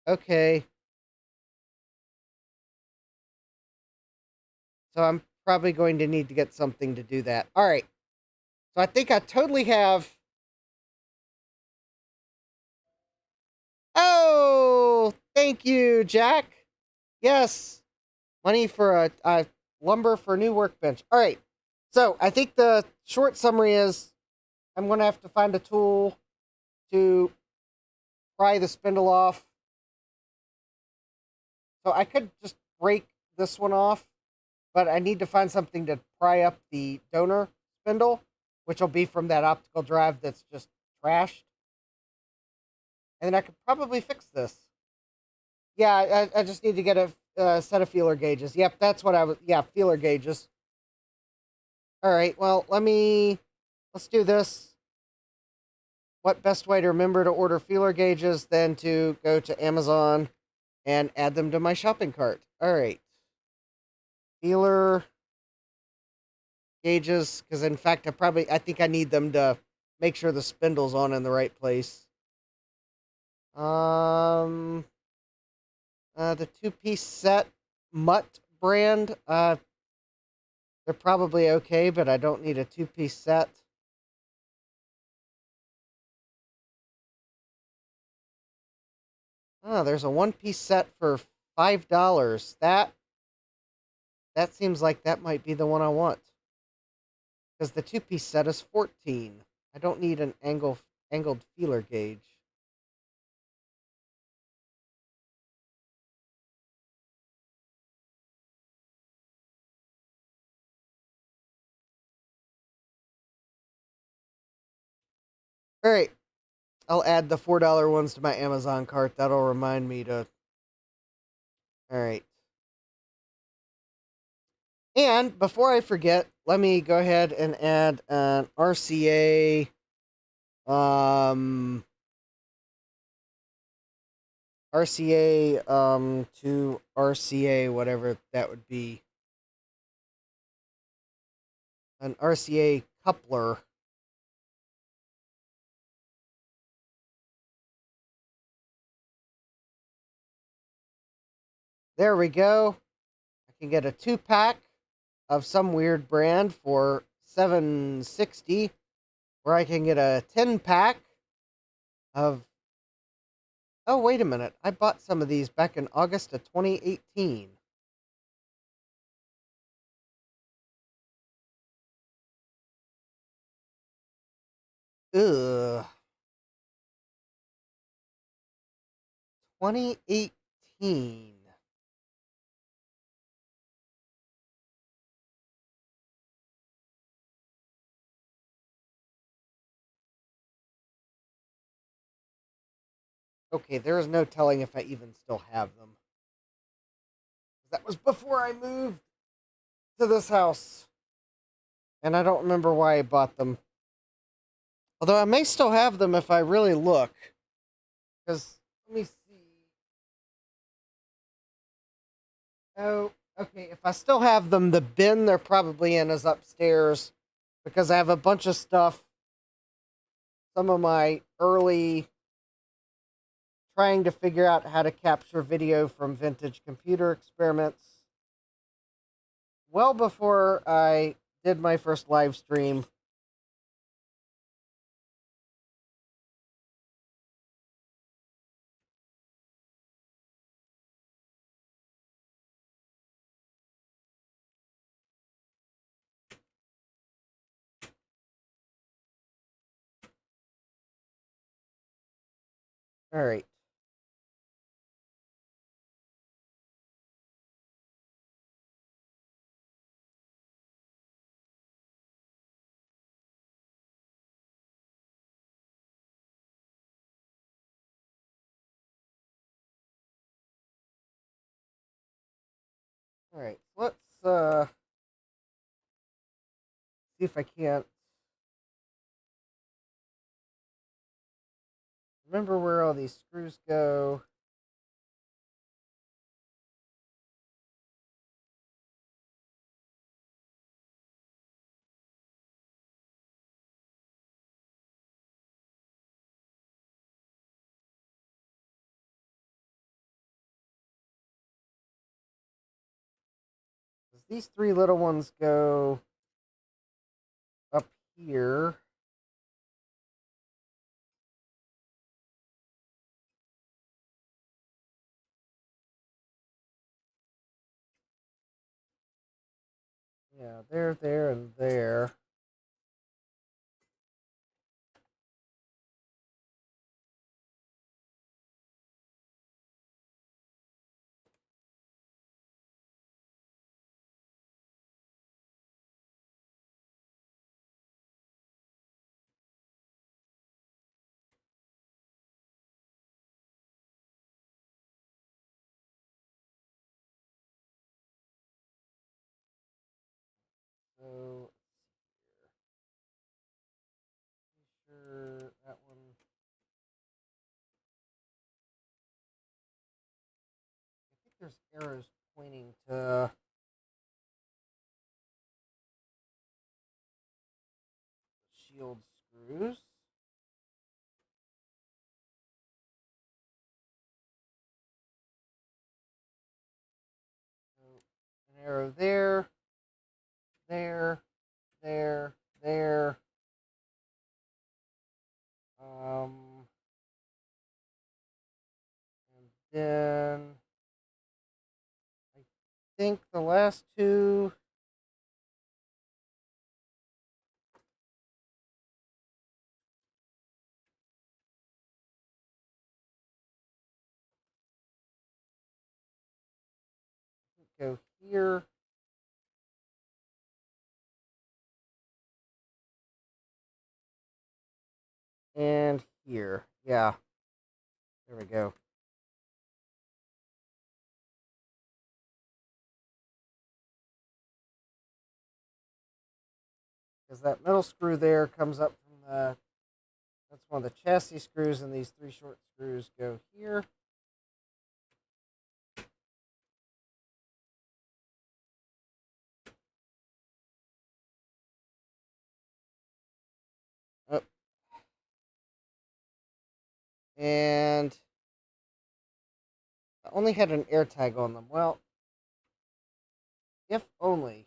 Okay. So I'm probably going to need to get something to do that. All right. So I think I totally have. Oh, thank you, Jack. Yes. Money for a lumber for a new workbench. All right. So I think the short summary is I'm going to have to find a tool to pry the spindle off. So I could just break this one off, but I need to find something to pry up the donor spindle, which will be from that optical drive that's just trashed. And then I could probably fix this. Yeah, I just need to get a set of feeler gauges. Yep, that's what I was. Yeah, feeler gauges. All right, well, let's do this. What best way to remember to order feeler gauges than to go to Amazon and add them to my shopping cart? All right. Feeler gauges, because in fact, I think I need them to make sure the spindle's on in the right place. The two-piece set Mutt brand. They're probably okay, but I don't need a two-piece set. Oh, there's a one-piece set for $5. That seems like that might be the one I want. Because the two-piece set is $14. I don't need an angled feeler gauge. All right. I'll add the $4 ones to my Amazon cart. That'll remind me to. All right. And before I forget, let me go ahead and add an RCA to RCA, whatever that would be. An RCA coupler. There we go. I can get a 2-pack of some weird brand for $7.60, or I can get a 10-pack of. Oh, wait a minute. I bought some of these back in August of 2018. Ugh. 2018. Okay, there is no telling if I even still have them. That was before I moved to this house. And I don't remember why I bought them. Although I may still have them if I really look. Because, let me see. Oh, okay. If I still have them, the bin they're probably in is upstairs. Because I have a bunch of stuff. Some of my early trying to figure out how to capture video from vintage computer experiments. Well before I did my first live stream. All right. All right. Let's see if I can't remember where all these screws go. These three little ones go up here. Yeah, there, and there. So, sure that one. I think there's arrows pointing to shield screws. So, an arrow there, there, there, there. Um, and then I think the last two. Go here and here. Yeah, there we go. Because that middle screw there comes up from the, that's one of the chassis screws, and these three short screws go here. Up. And I only had an air tag on them. Well, if only.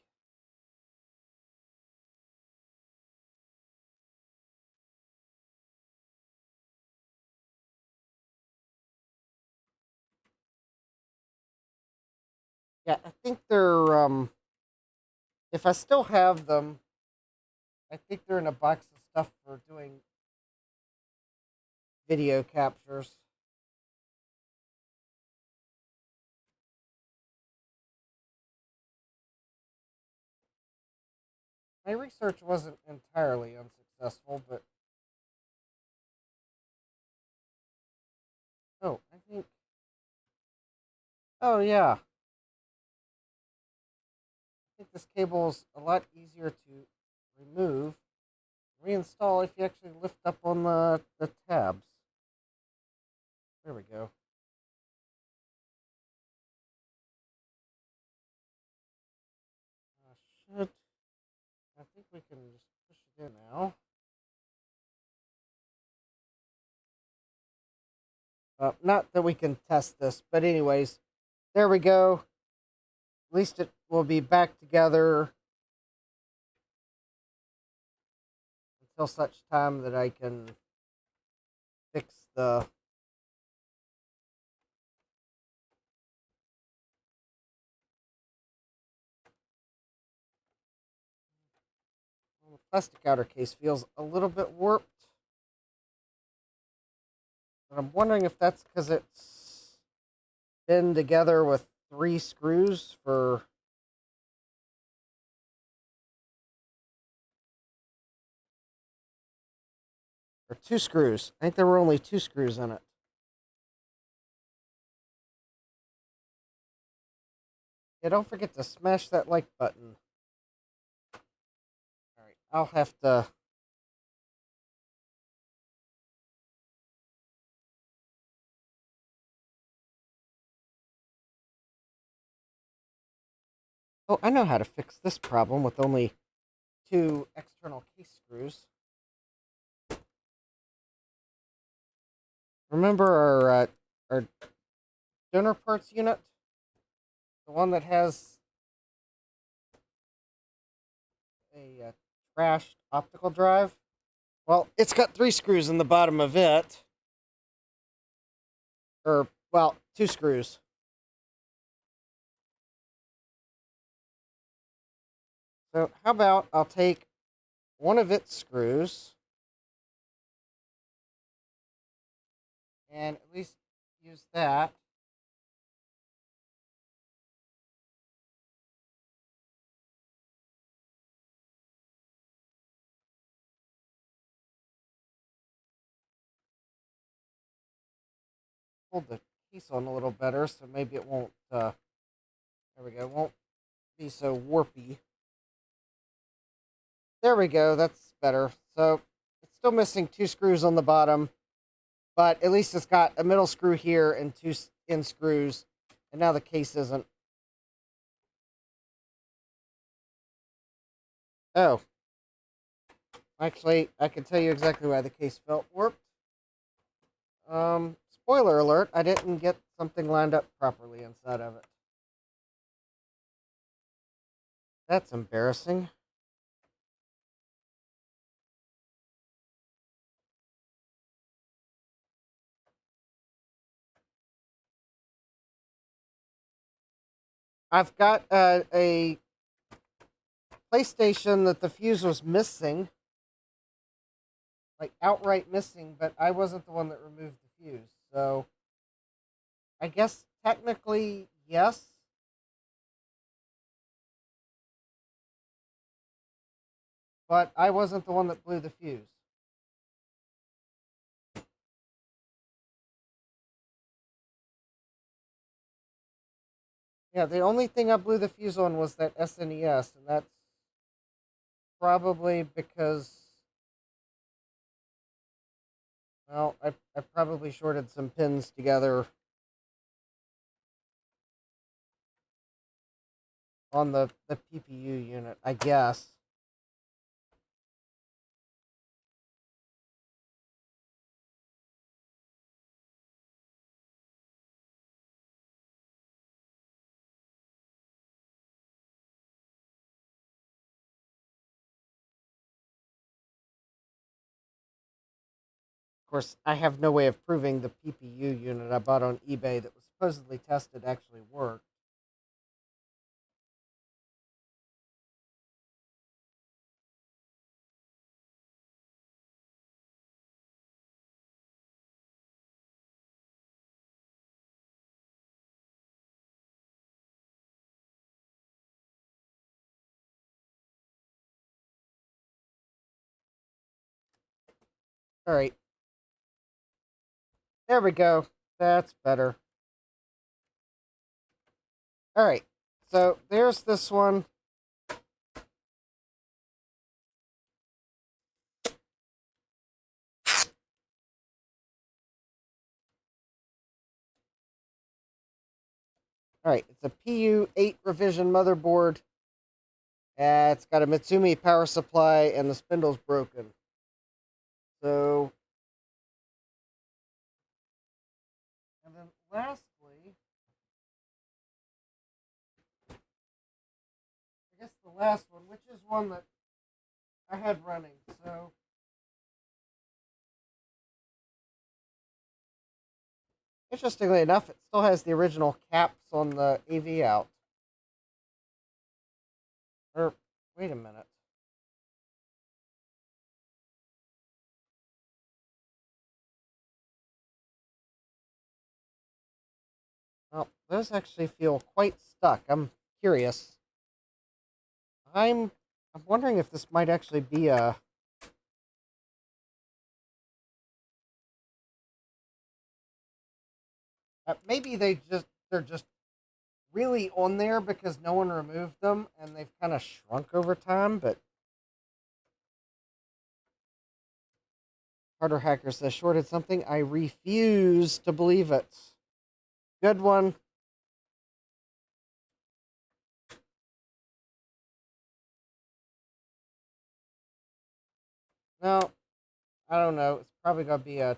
Yeah, I think they're, if I still have them, I think they're in a box of stuff for doing video captures. My research wasn't entirely unsuccessful, but oh, I think, oh yeah, I think this cable is a lot easier to remove, reinstall if you actually lift up on the tabs. There we go. Should, I think we can just push it in now. Not that we can test this, but anyways, there we go. At least it will be back together until such time that I can fix the plastic outer case feels a little bit warped. And I'm wondering if that's because it's been together with three screws for or two screws. I think there were only two screws in it. Yeah, don't forget to smash that like button. All right, I'll have to. Oh, I know how to fix this problem with only two external case screws. Remember our donor parts unit, the one that has a trashed optical drive. Well, it's got three screws in the bottom of it, or well, two screws. So how about I'll take one of its screws and at least use that. Hold the case on a little better, so maybe it won't. There we go. Won't be so warpy. There we go. That's better. So it's still missing two screws on the bottom, but at least it's got a middle screw here and two end screws. And now the case isn't. Oh, actually, I can tell you exactly why the case felt warped. Spoiler alert, I didn't get something lined up properly inside of it. That's embarrassing. I've got a PlayStation that the fuse was missing, like outright missing, but I wasn't the one that removed the fuse. So I guess technically, yes. But I wasn't the one that blew the fuse. Yeah, the only thing I blew the fuse on was that SNES, and that's probably because, well, I probably shorted some pins together on the PPU unit, I guess. Of course, I have no way of proving the PPU unit I bought on eBay that was supposedly tested actually worked. All right, there we go. That's better. All right, so there's this one. All right, it's a PU8 revision motherboard. It's got a Mitsumi power supply, and the spindle's broken. So, and then lastly, I guess the last one, which is one that I had running. So, interestingly enough, it still has the original caps on the AV out. Or, wait a minute. Well, those actually feel quite stuck. I'm curious. I'm I'm wondering if this might actually be a maybe they're just really on there because no one removed them and they've kind of shrunk over time, but Harder Hacker says shorted something. I refuse to believe it. Good one. No, I don't know. It's probably gonna be a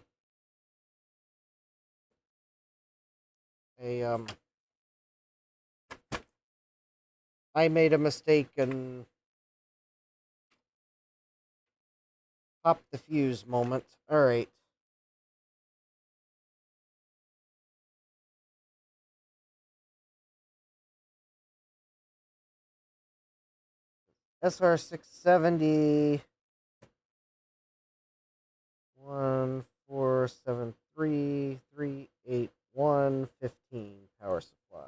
I made a mistake and popped the fuse moment. All right. SR 670 1473 381 15 power supply.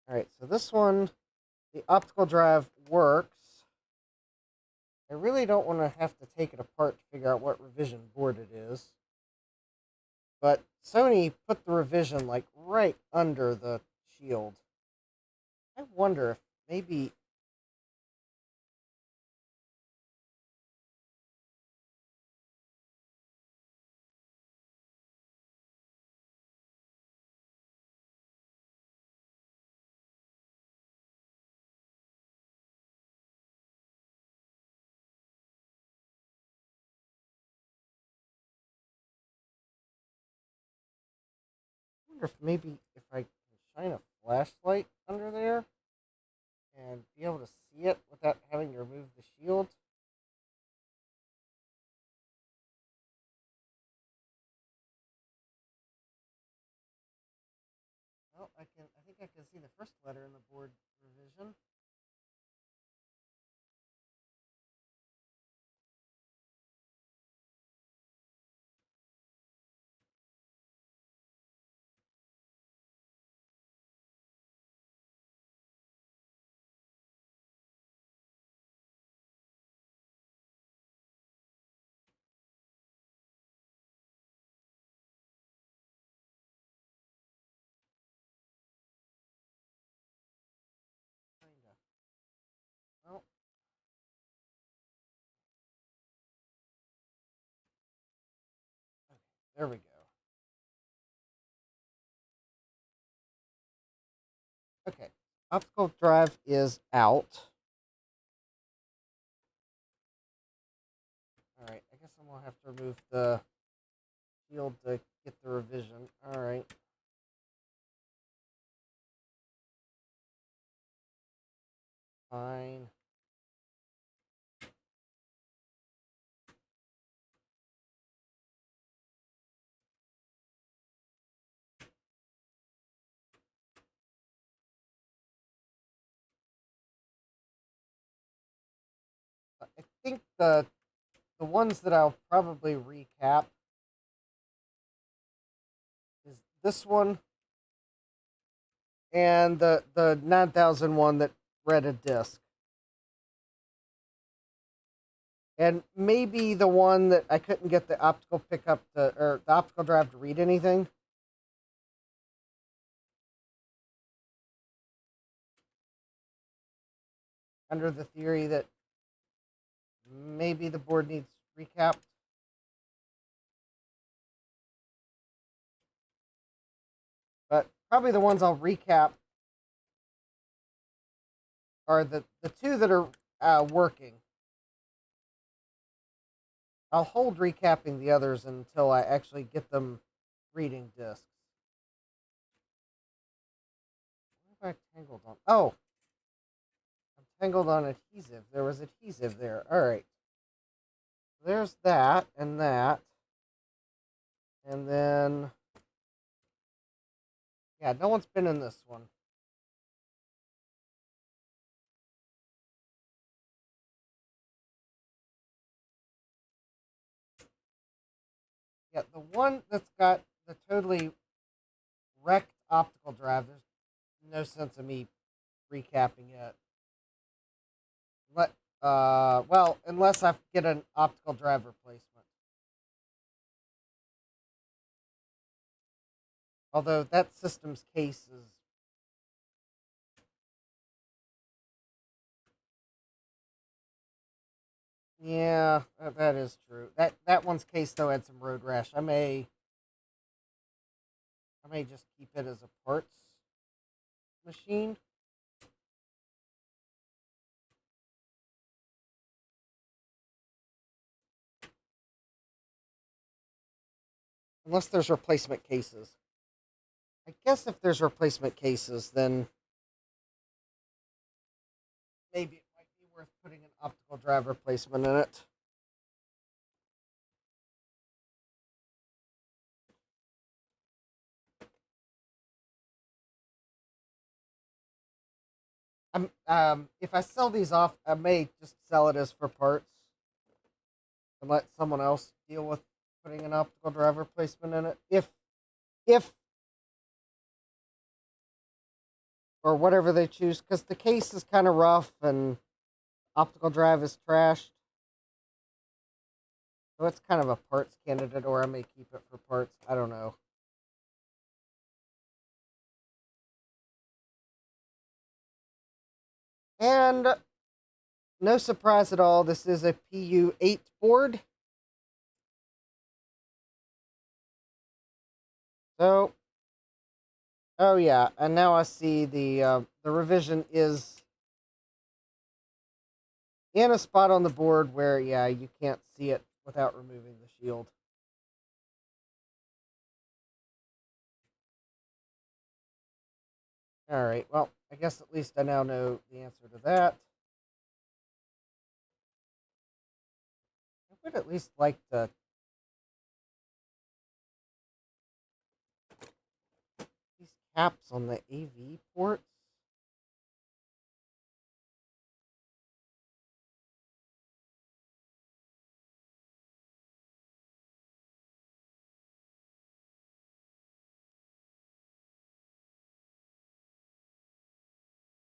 All right, so this one, the optical drive works. I really don't want to have to take it apart to figure out what revision board it is. But Sony put the revision like right under the shield. I wonder if maybe if maybe if I can shine a flashlight under there and be able to see it without having to remove the shield. Well, I can. I think I can see the first letter in the board revision. Kinda. Well, okay, there we go. Okay, optical drive is out. All right, I guess I'm gonna have to remove the shield to get the revision. All right. Fine. I think the ones that I'll probably recap is this one and the 9001 that read a disc. And maybe the one that I couldn't get the optical pickup to, or the optical drive to read anything. Under the theory that maybe the board needs recapped. But probably the ones I'll recap are the two that are working. I'll hold recapping the others until I actually get them reading discs. What have I tangled on? Oh, I'm tangled on adhesive. There was adhesive there. All right. There's that and that. And then, yeah, no one's been in this one. Yeah, the one that's got the totally wrecked optical drive, there's no sense of me recapping it. Well, unless I get an optical drive replacement. Although that system's case is yeah, that is true. That one's case though had some road rash. I may just keep it as a parts machine. Unless there's replacement cases. I guess if there's replacement cases, then maybe it might be worth putting an optical drive replacement in it. If I sell these off, I may just sell it as for parts and let someone else deal with putting an optical drive replacement in it. If or whatever they choose, because the case is kind of rough and optical drive is trashed. So it's kind of a parts candidate, or I may keep it for parts. I don't know. And no surprise at all, this is a PU8 board. So, oh yeah, and now I see the revision is in a spot on the board where, yeah, you can't see it without removing the shield. All right. Well, I guess at least I now know the answer to that. I would at least like to these caps on the AV ports.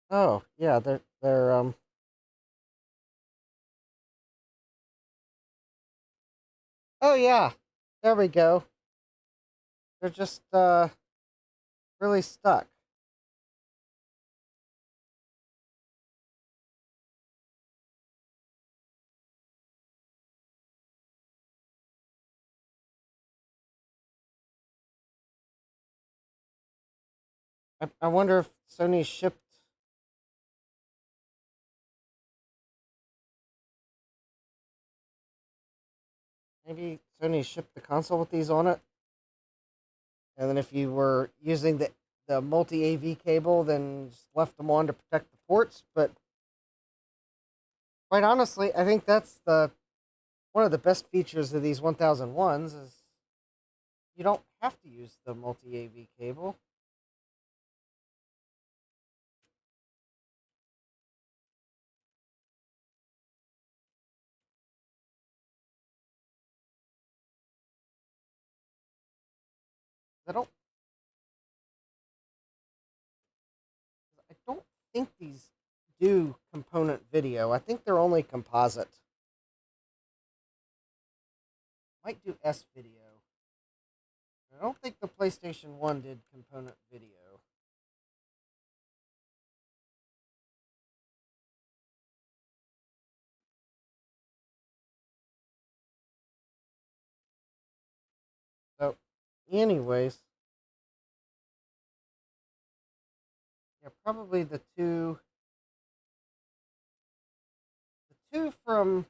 Oh, yeah, they're. Oh yeah, there we go. They're just really stuck. I wonder if Sony shipped. Maybe Sony shipped the console with these on it, and then if you were using the multi AV cable, then just left them on to protect the ports. But quite honestly, I think that's the one of the best features of these 1001s is you don't have to use the multi AV cable. I don't. I don't think these do component video. I think they're only composite. Might do S video. I don't think the PlayStation 1 did component video. So, anyways, yeah, probably the two from,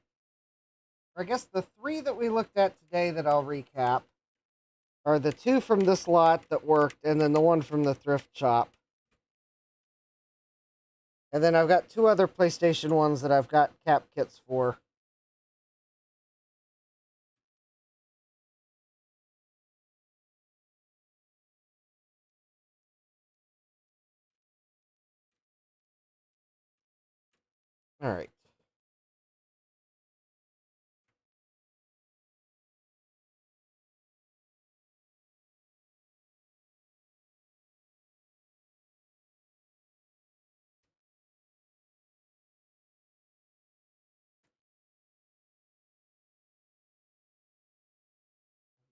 or I guess the three that we looked at today that I'll recap are the two from this lot that worked, and then the one from the thrift shop. And then I've got two other PlayStation ones that I've got cap kits for. All right.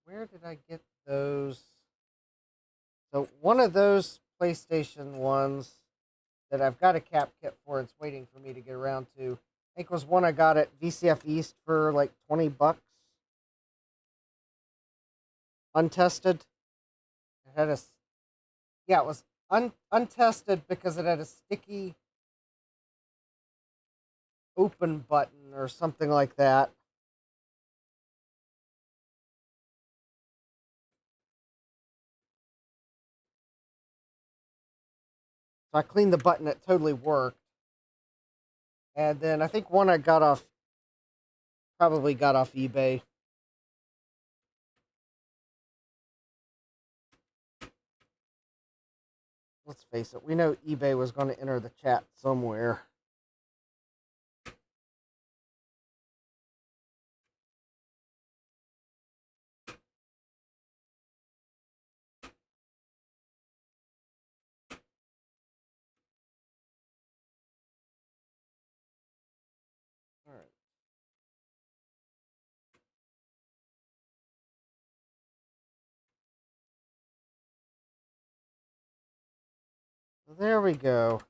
Where did I get those? So one of those PlayStation ones that I've got a cap kit for, it's waiting for me to get around to. I think was one I got at VCF East for like $20, untested. It had a yeah, it was untested because it had a sticky open button or something like that. So I cleaned the button; it totally worked. And then I think one I got off, probably got off eBay. Let's face it, we know eBay was going to enter the chat somewhere. All right. So there we go.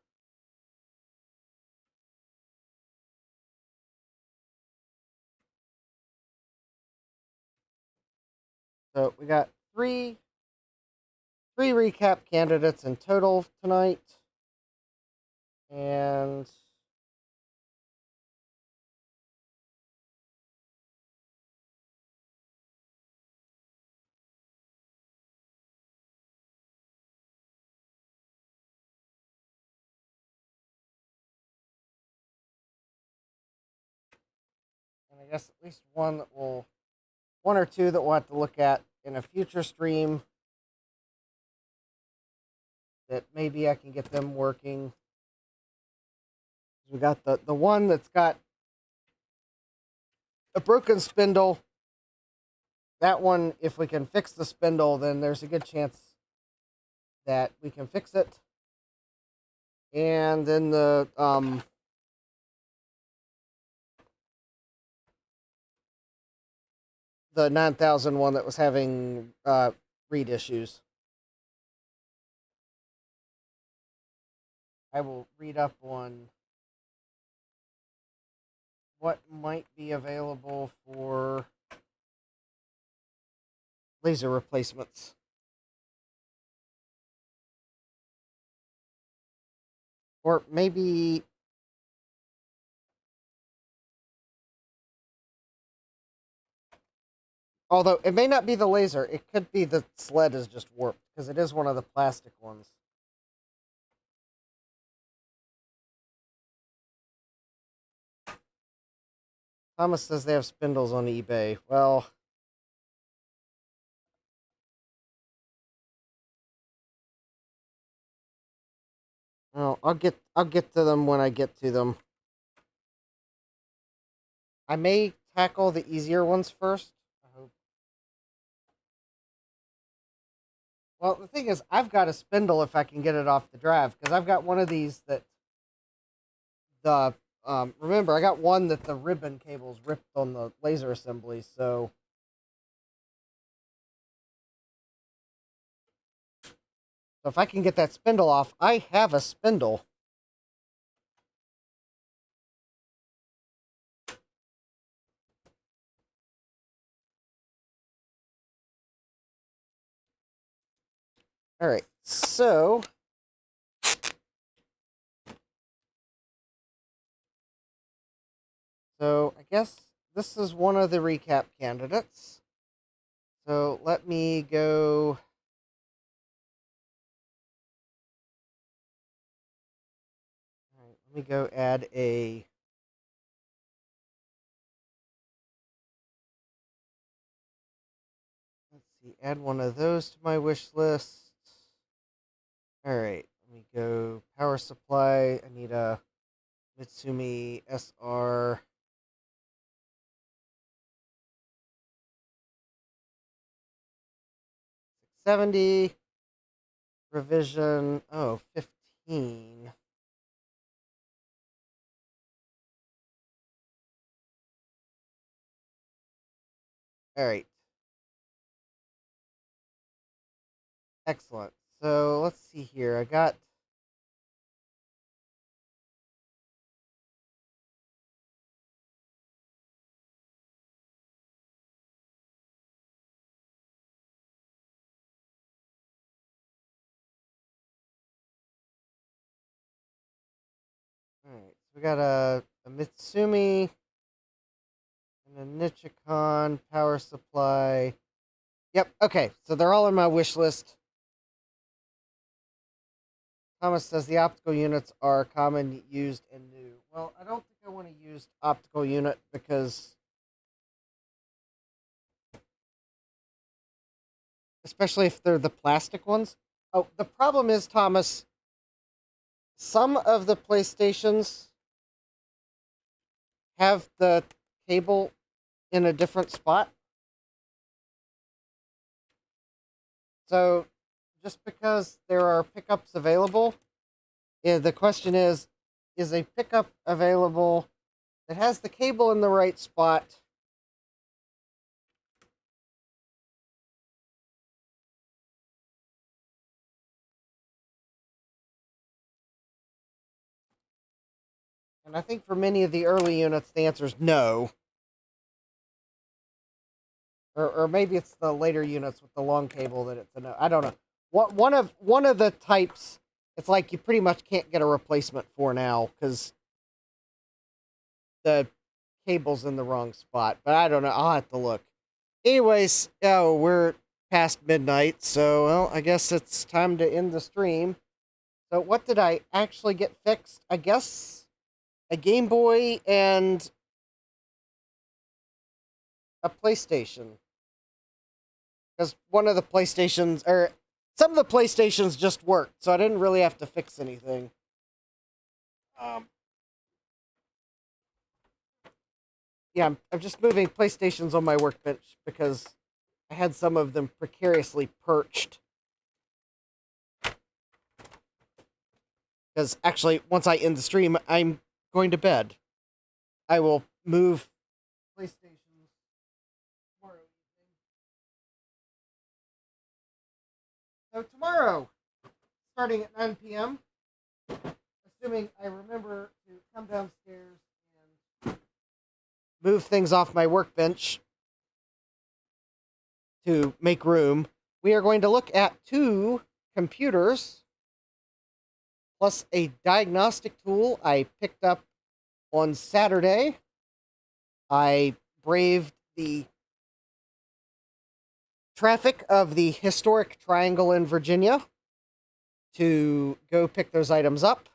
So we got three recap candidates in total tonight. And I guess at least one or two that we'll have to look at in a future stream. That maybe I can get them working. We got the one that's got a broken spindle. That one, if we can fix the spindle, then there's a good chance that we can fix it. And then the 9000 one that was having read issues. I will read up on what might be available for laser replacements. Or maybe although it may not be the laser, it could be the sled is just warped because it is one of the plastic ones. Thomas says they have spindles on eBay. Well, I'll get to them when I get to them. I may tackle the easier ones first. I hope. Well, the thing is, I've got a spindle if I can get it off the drive because I've got one of these that the remember I got one that the ribbon cable's ripped on the laser assembly, so if I can get that spindle off, I have a spindle. All right, so I guess this is one of the recap candidates. So let me go. All right, let me go add a. Let's see, add one of those to my wish list. All right, let me go power supply. I need a Mitsumi SR 670 revision 15. All right. Excellent. So let's see here. I got all right. So we got a Mitsumi and a Nichicon power supply. Yep. Okay. So they're all on my wish list. Thomas says the optical units are common, used, and new. Well, I don't think I want to use optical unit because, especially if they're the plastic ones. Oh, the problem is, Thomas, some of the PlayStations have the cable in a different spot. So just because there are pickups available, the question is a pickup available that has the cable in the right spot? And I think for many of the early units, the answer is no. Or maybe it's the later units with the long cable that it's a no. I don't know. One of the types, it's like you pretty much can't get a replacement for now because the cable's in the wrong spot. But I don't know. I'll have to look. Anyways, we're past midnight, so well, I guess it's time to end the stream. So what did I actually get fixed? I guess a Game Boy and a PlayStation. Because one of the PlayStations, or some of the PlayStations just worked, so I didn't really have to fix anything. Yeah, I'm just moving PlayStations on my workbench because I had some of them precariously perched. Because actually, once I end the stream, I'm going to bed. I will move PlayStations tomorrow evening. So tomorrow, starting at 9 p.m., assuming I remember to come downstairs and move things off my workbench to make room, we are going to look at 2 computers plus a diagnostic tool I picked up on Saturday. I braved the traffic of the historic triangle in Virginia to go pick those items up.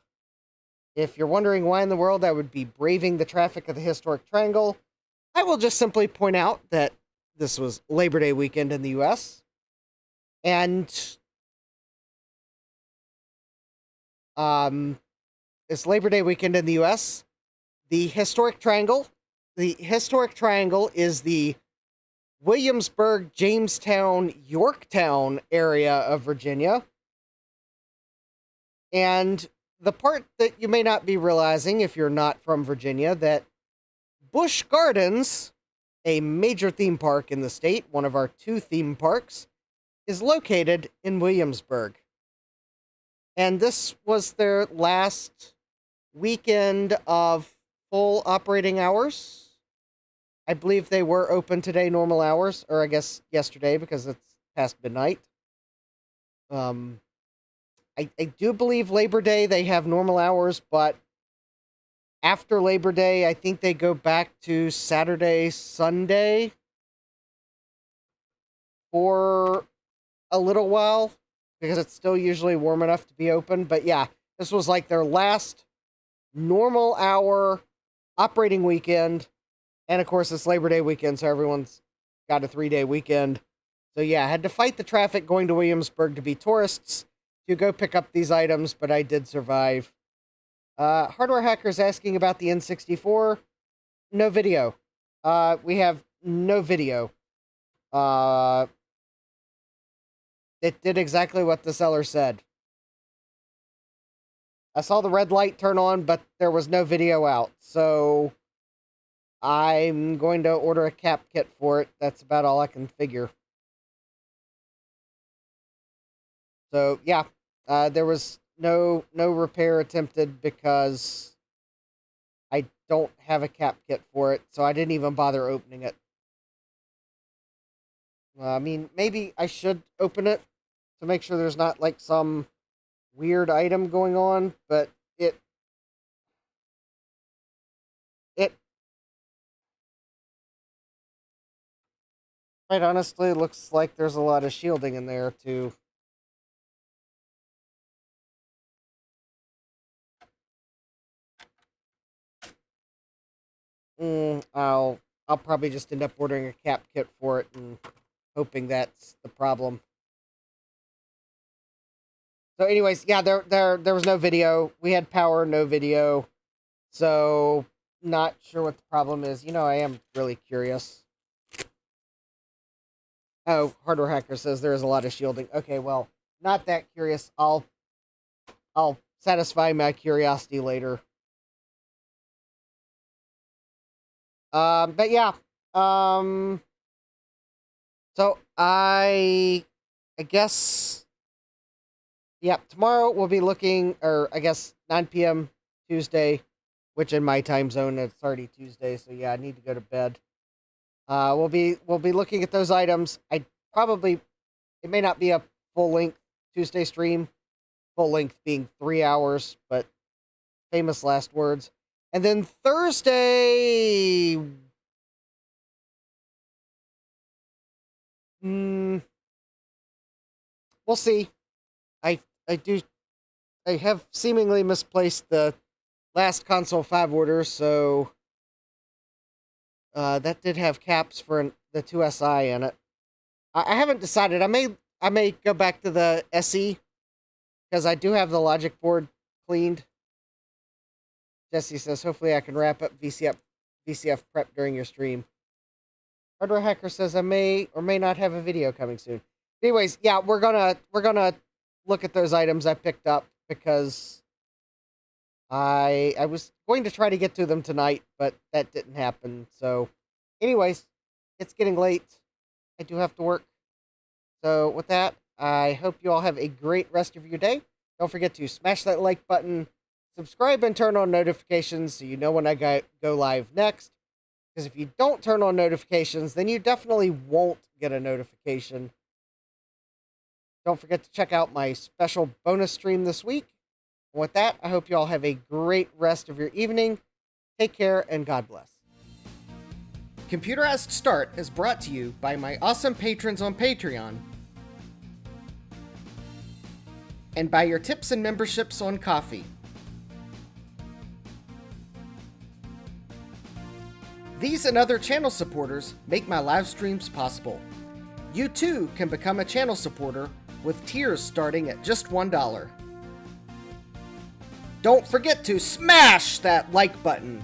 If you're wondering why in the world I would be braving the traffic of the historic triangle, I will just simply point out that this was Labor Day weekend in the US. And it's Labor Day weekend in the US. The historic triangle is the Williamsburg, Jamestown, Yorktown area of Virginia. And the part that you may not be realizing if you're not from Virginia, that Busch Gardens, a major theme park in the state, one of our 2 theme parks, is located in Williamsburg. And this was their last weekend of full operating hours. I believe they were open today, normal hours, or I guess yesterday because it's past midnight. I do believe Labor Day they have normal hours, but after Labor Day, I think they go back to Saturday, Sunday for a little while because it's still usually warm enough to be open. But yeah, this was like their last normal hour operating weekend. And of course, it's Labor Day weekend, so everyone's got a 3-day weekend. So yeah, I had to fight the traffic going to Williamsburg to be tourists to go pick up these items, but I did survive. Hardware Hackers asking about the N64. No video. We have no video. It did exactly what the seller said. I saw the red light turn on, but there was no video out, so I'm going to order a cap kit for it. That's about all I can figure. So, yeah, there was no repair attempted because I don't have a cap kit for it, so I didn't even bother opening it. I mean, maybe I should open it to make sure there's not, like, some weird item going on, but it quite honestly looks like there's a lot of shielding in there, too. I'll probably just end up ordering a cap kit for it and hoping that's the problem. So, anyways, yeah, there was no video. We had power, no video. So, not sure what the problem is. You know, I am really curious. Oh, Hardware Hacker says there is a lot of shielding. Okay, well, not that curious. I'll satisfy my curiosity later. But yeah. So I guess, yeah, tomorrow we'll be looking, or I guess 9 p.m. Tuesday, which in my time zone it's already Tuesday, so yeah, I need to go to bed. We'll be looking at those items. It may not be a full length Tuesday stream, full length being 3 hours, but famous last words. And then Thursday, we'll see. I have seemingly misplaced the last console 5 orders, so That did have caps for the 2SI in it. I haven't decided. I may go back to the SE because I do have the logic board cleaned. Jesse says, hopefully I can wrap up VCF prep during your stream. Hardware Hacker says I may or may not have a video coming soon. Anyways, yeah, we're gonna look at those items I picked up because I was going to try to get to them tonight, but that didn't happen. So, anyways, it's getting late. I do have to work. So with that, I hope you all have a great rest of your day. Don't forget to smash that like button, subscribe, and turn on notifications so you know when I go live next. Because if you don't turn on notifications, then you definitely won't get a notification. Don't forget to check out my special bonus stream this week. And with that, I hope you all have a great rest of your evening. Take care, and God bless. Computerized Start is brought to you by my awesome patrons on Patreon and by your tips and memberships on Ko-fi. These and other channel supporters make my live streams possible. You too can become a channel supporter with tiers starting at just $1. Don't forget to smash that like button.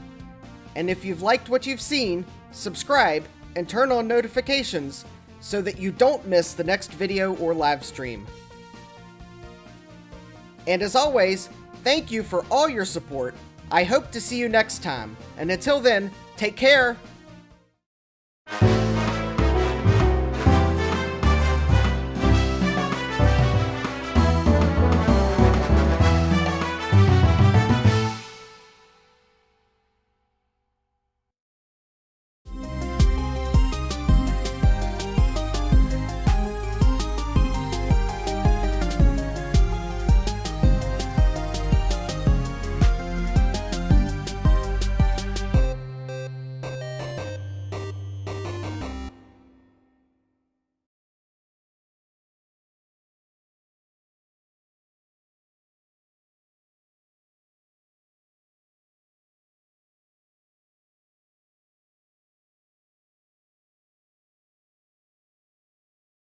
And if you've liked what you've seen, subscribe and turn on notifications so that you don't miss the next video or live stream. And as always, thank you for all your support. I hope to see you next time. And until then, take care.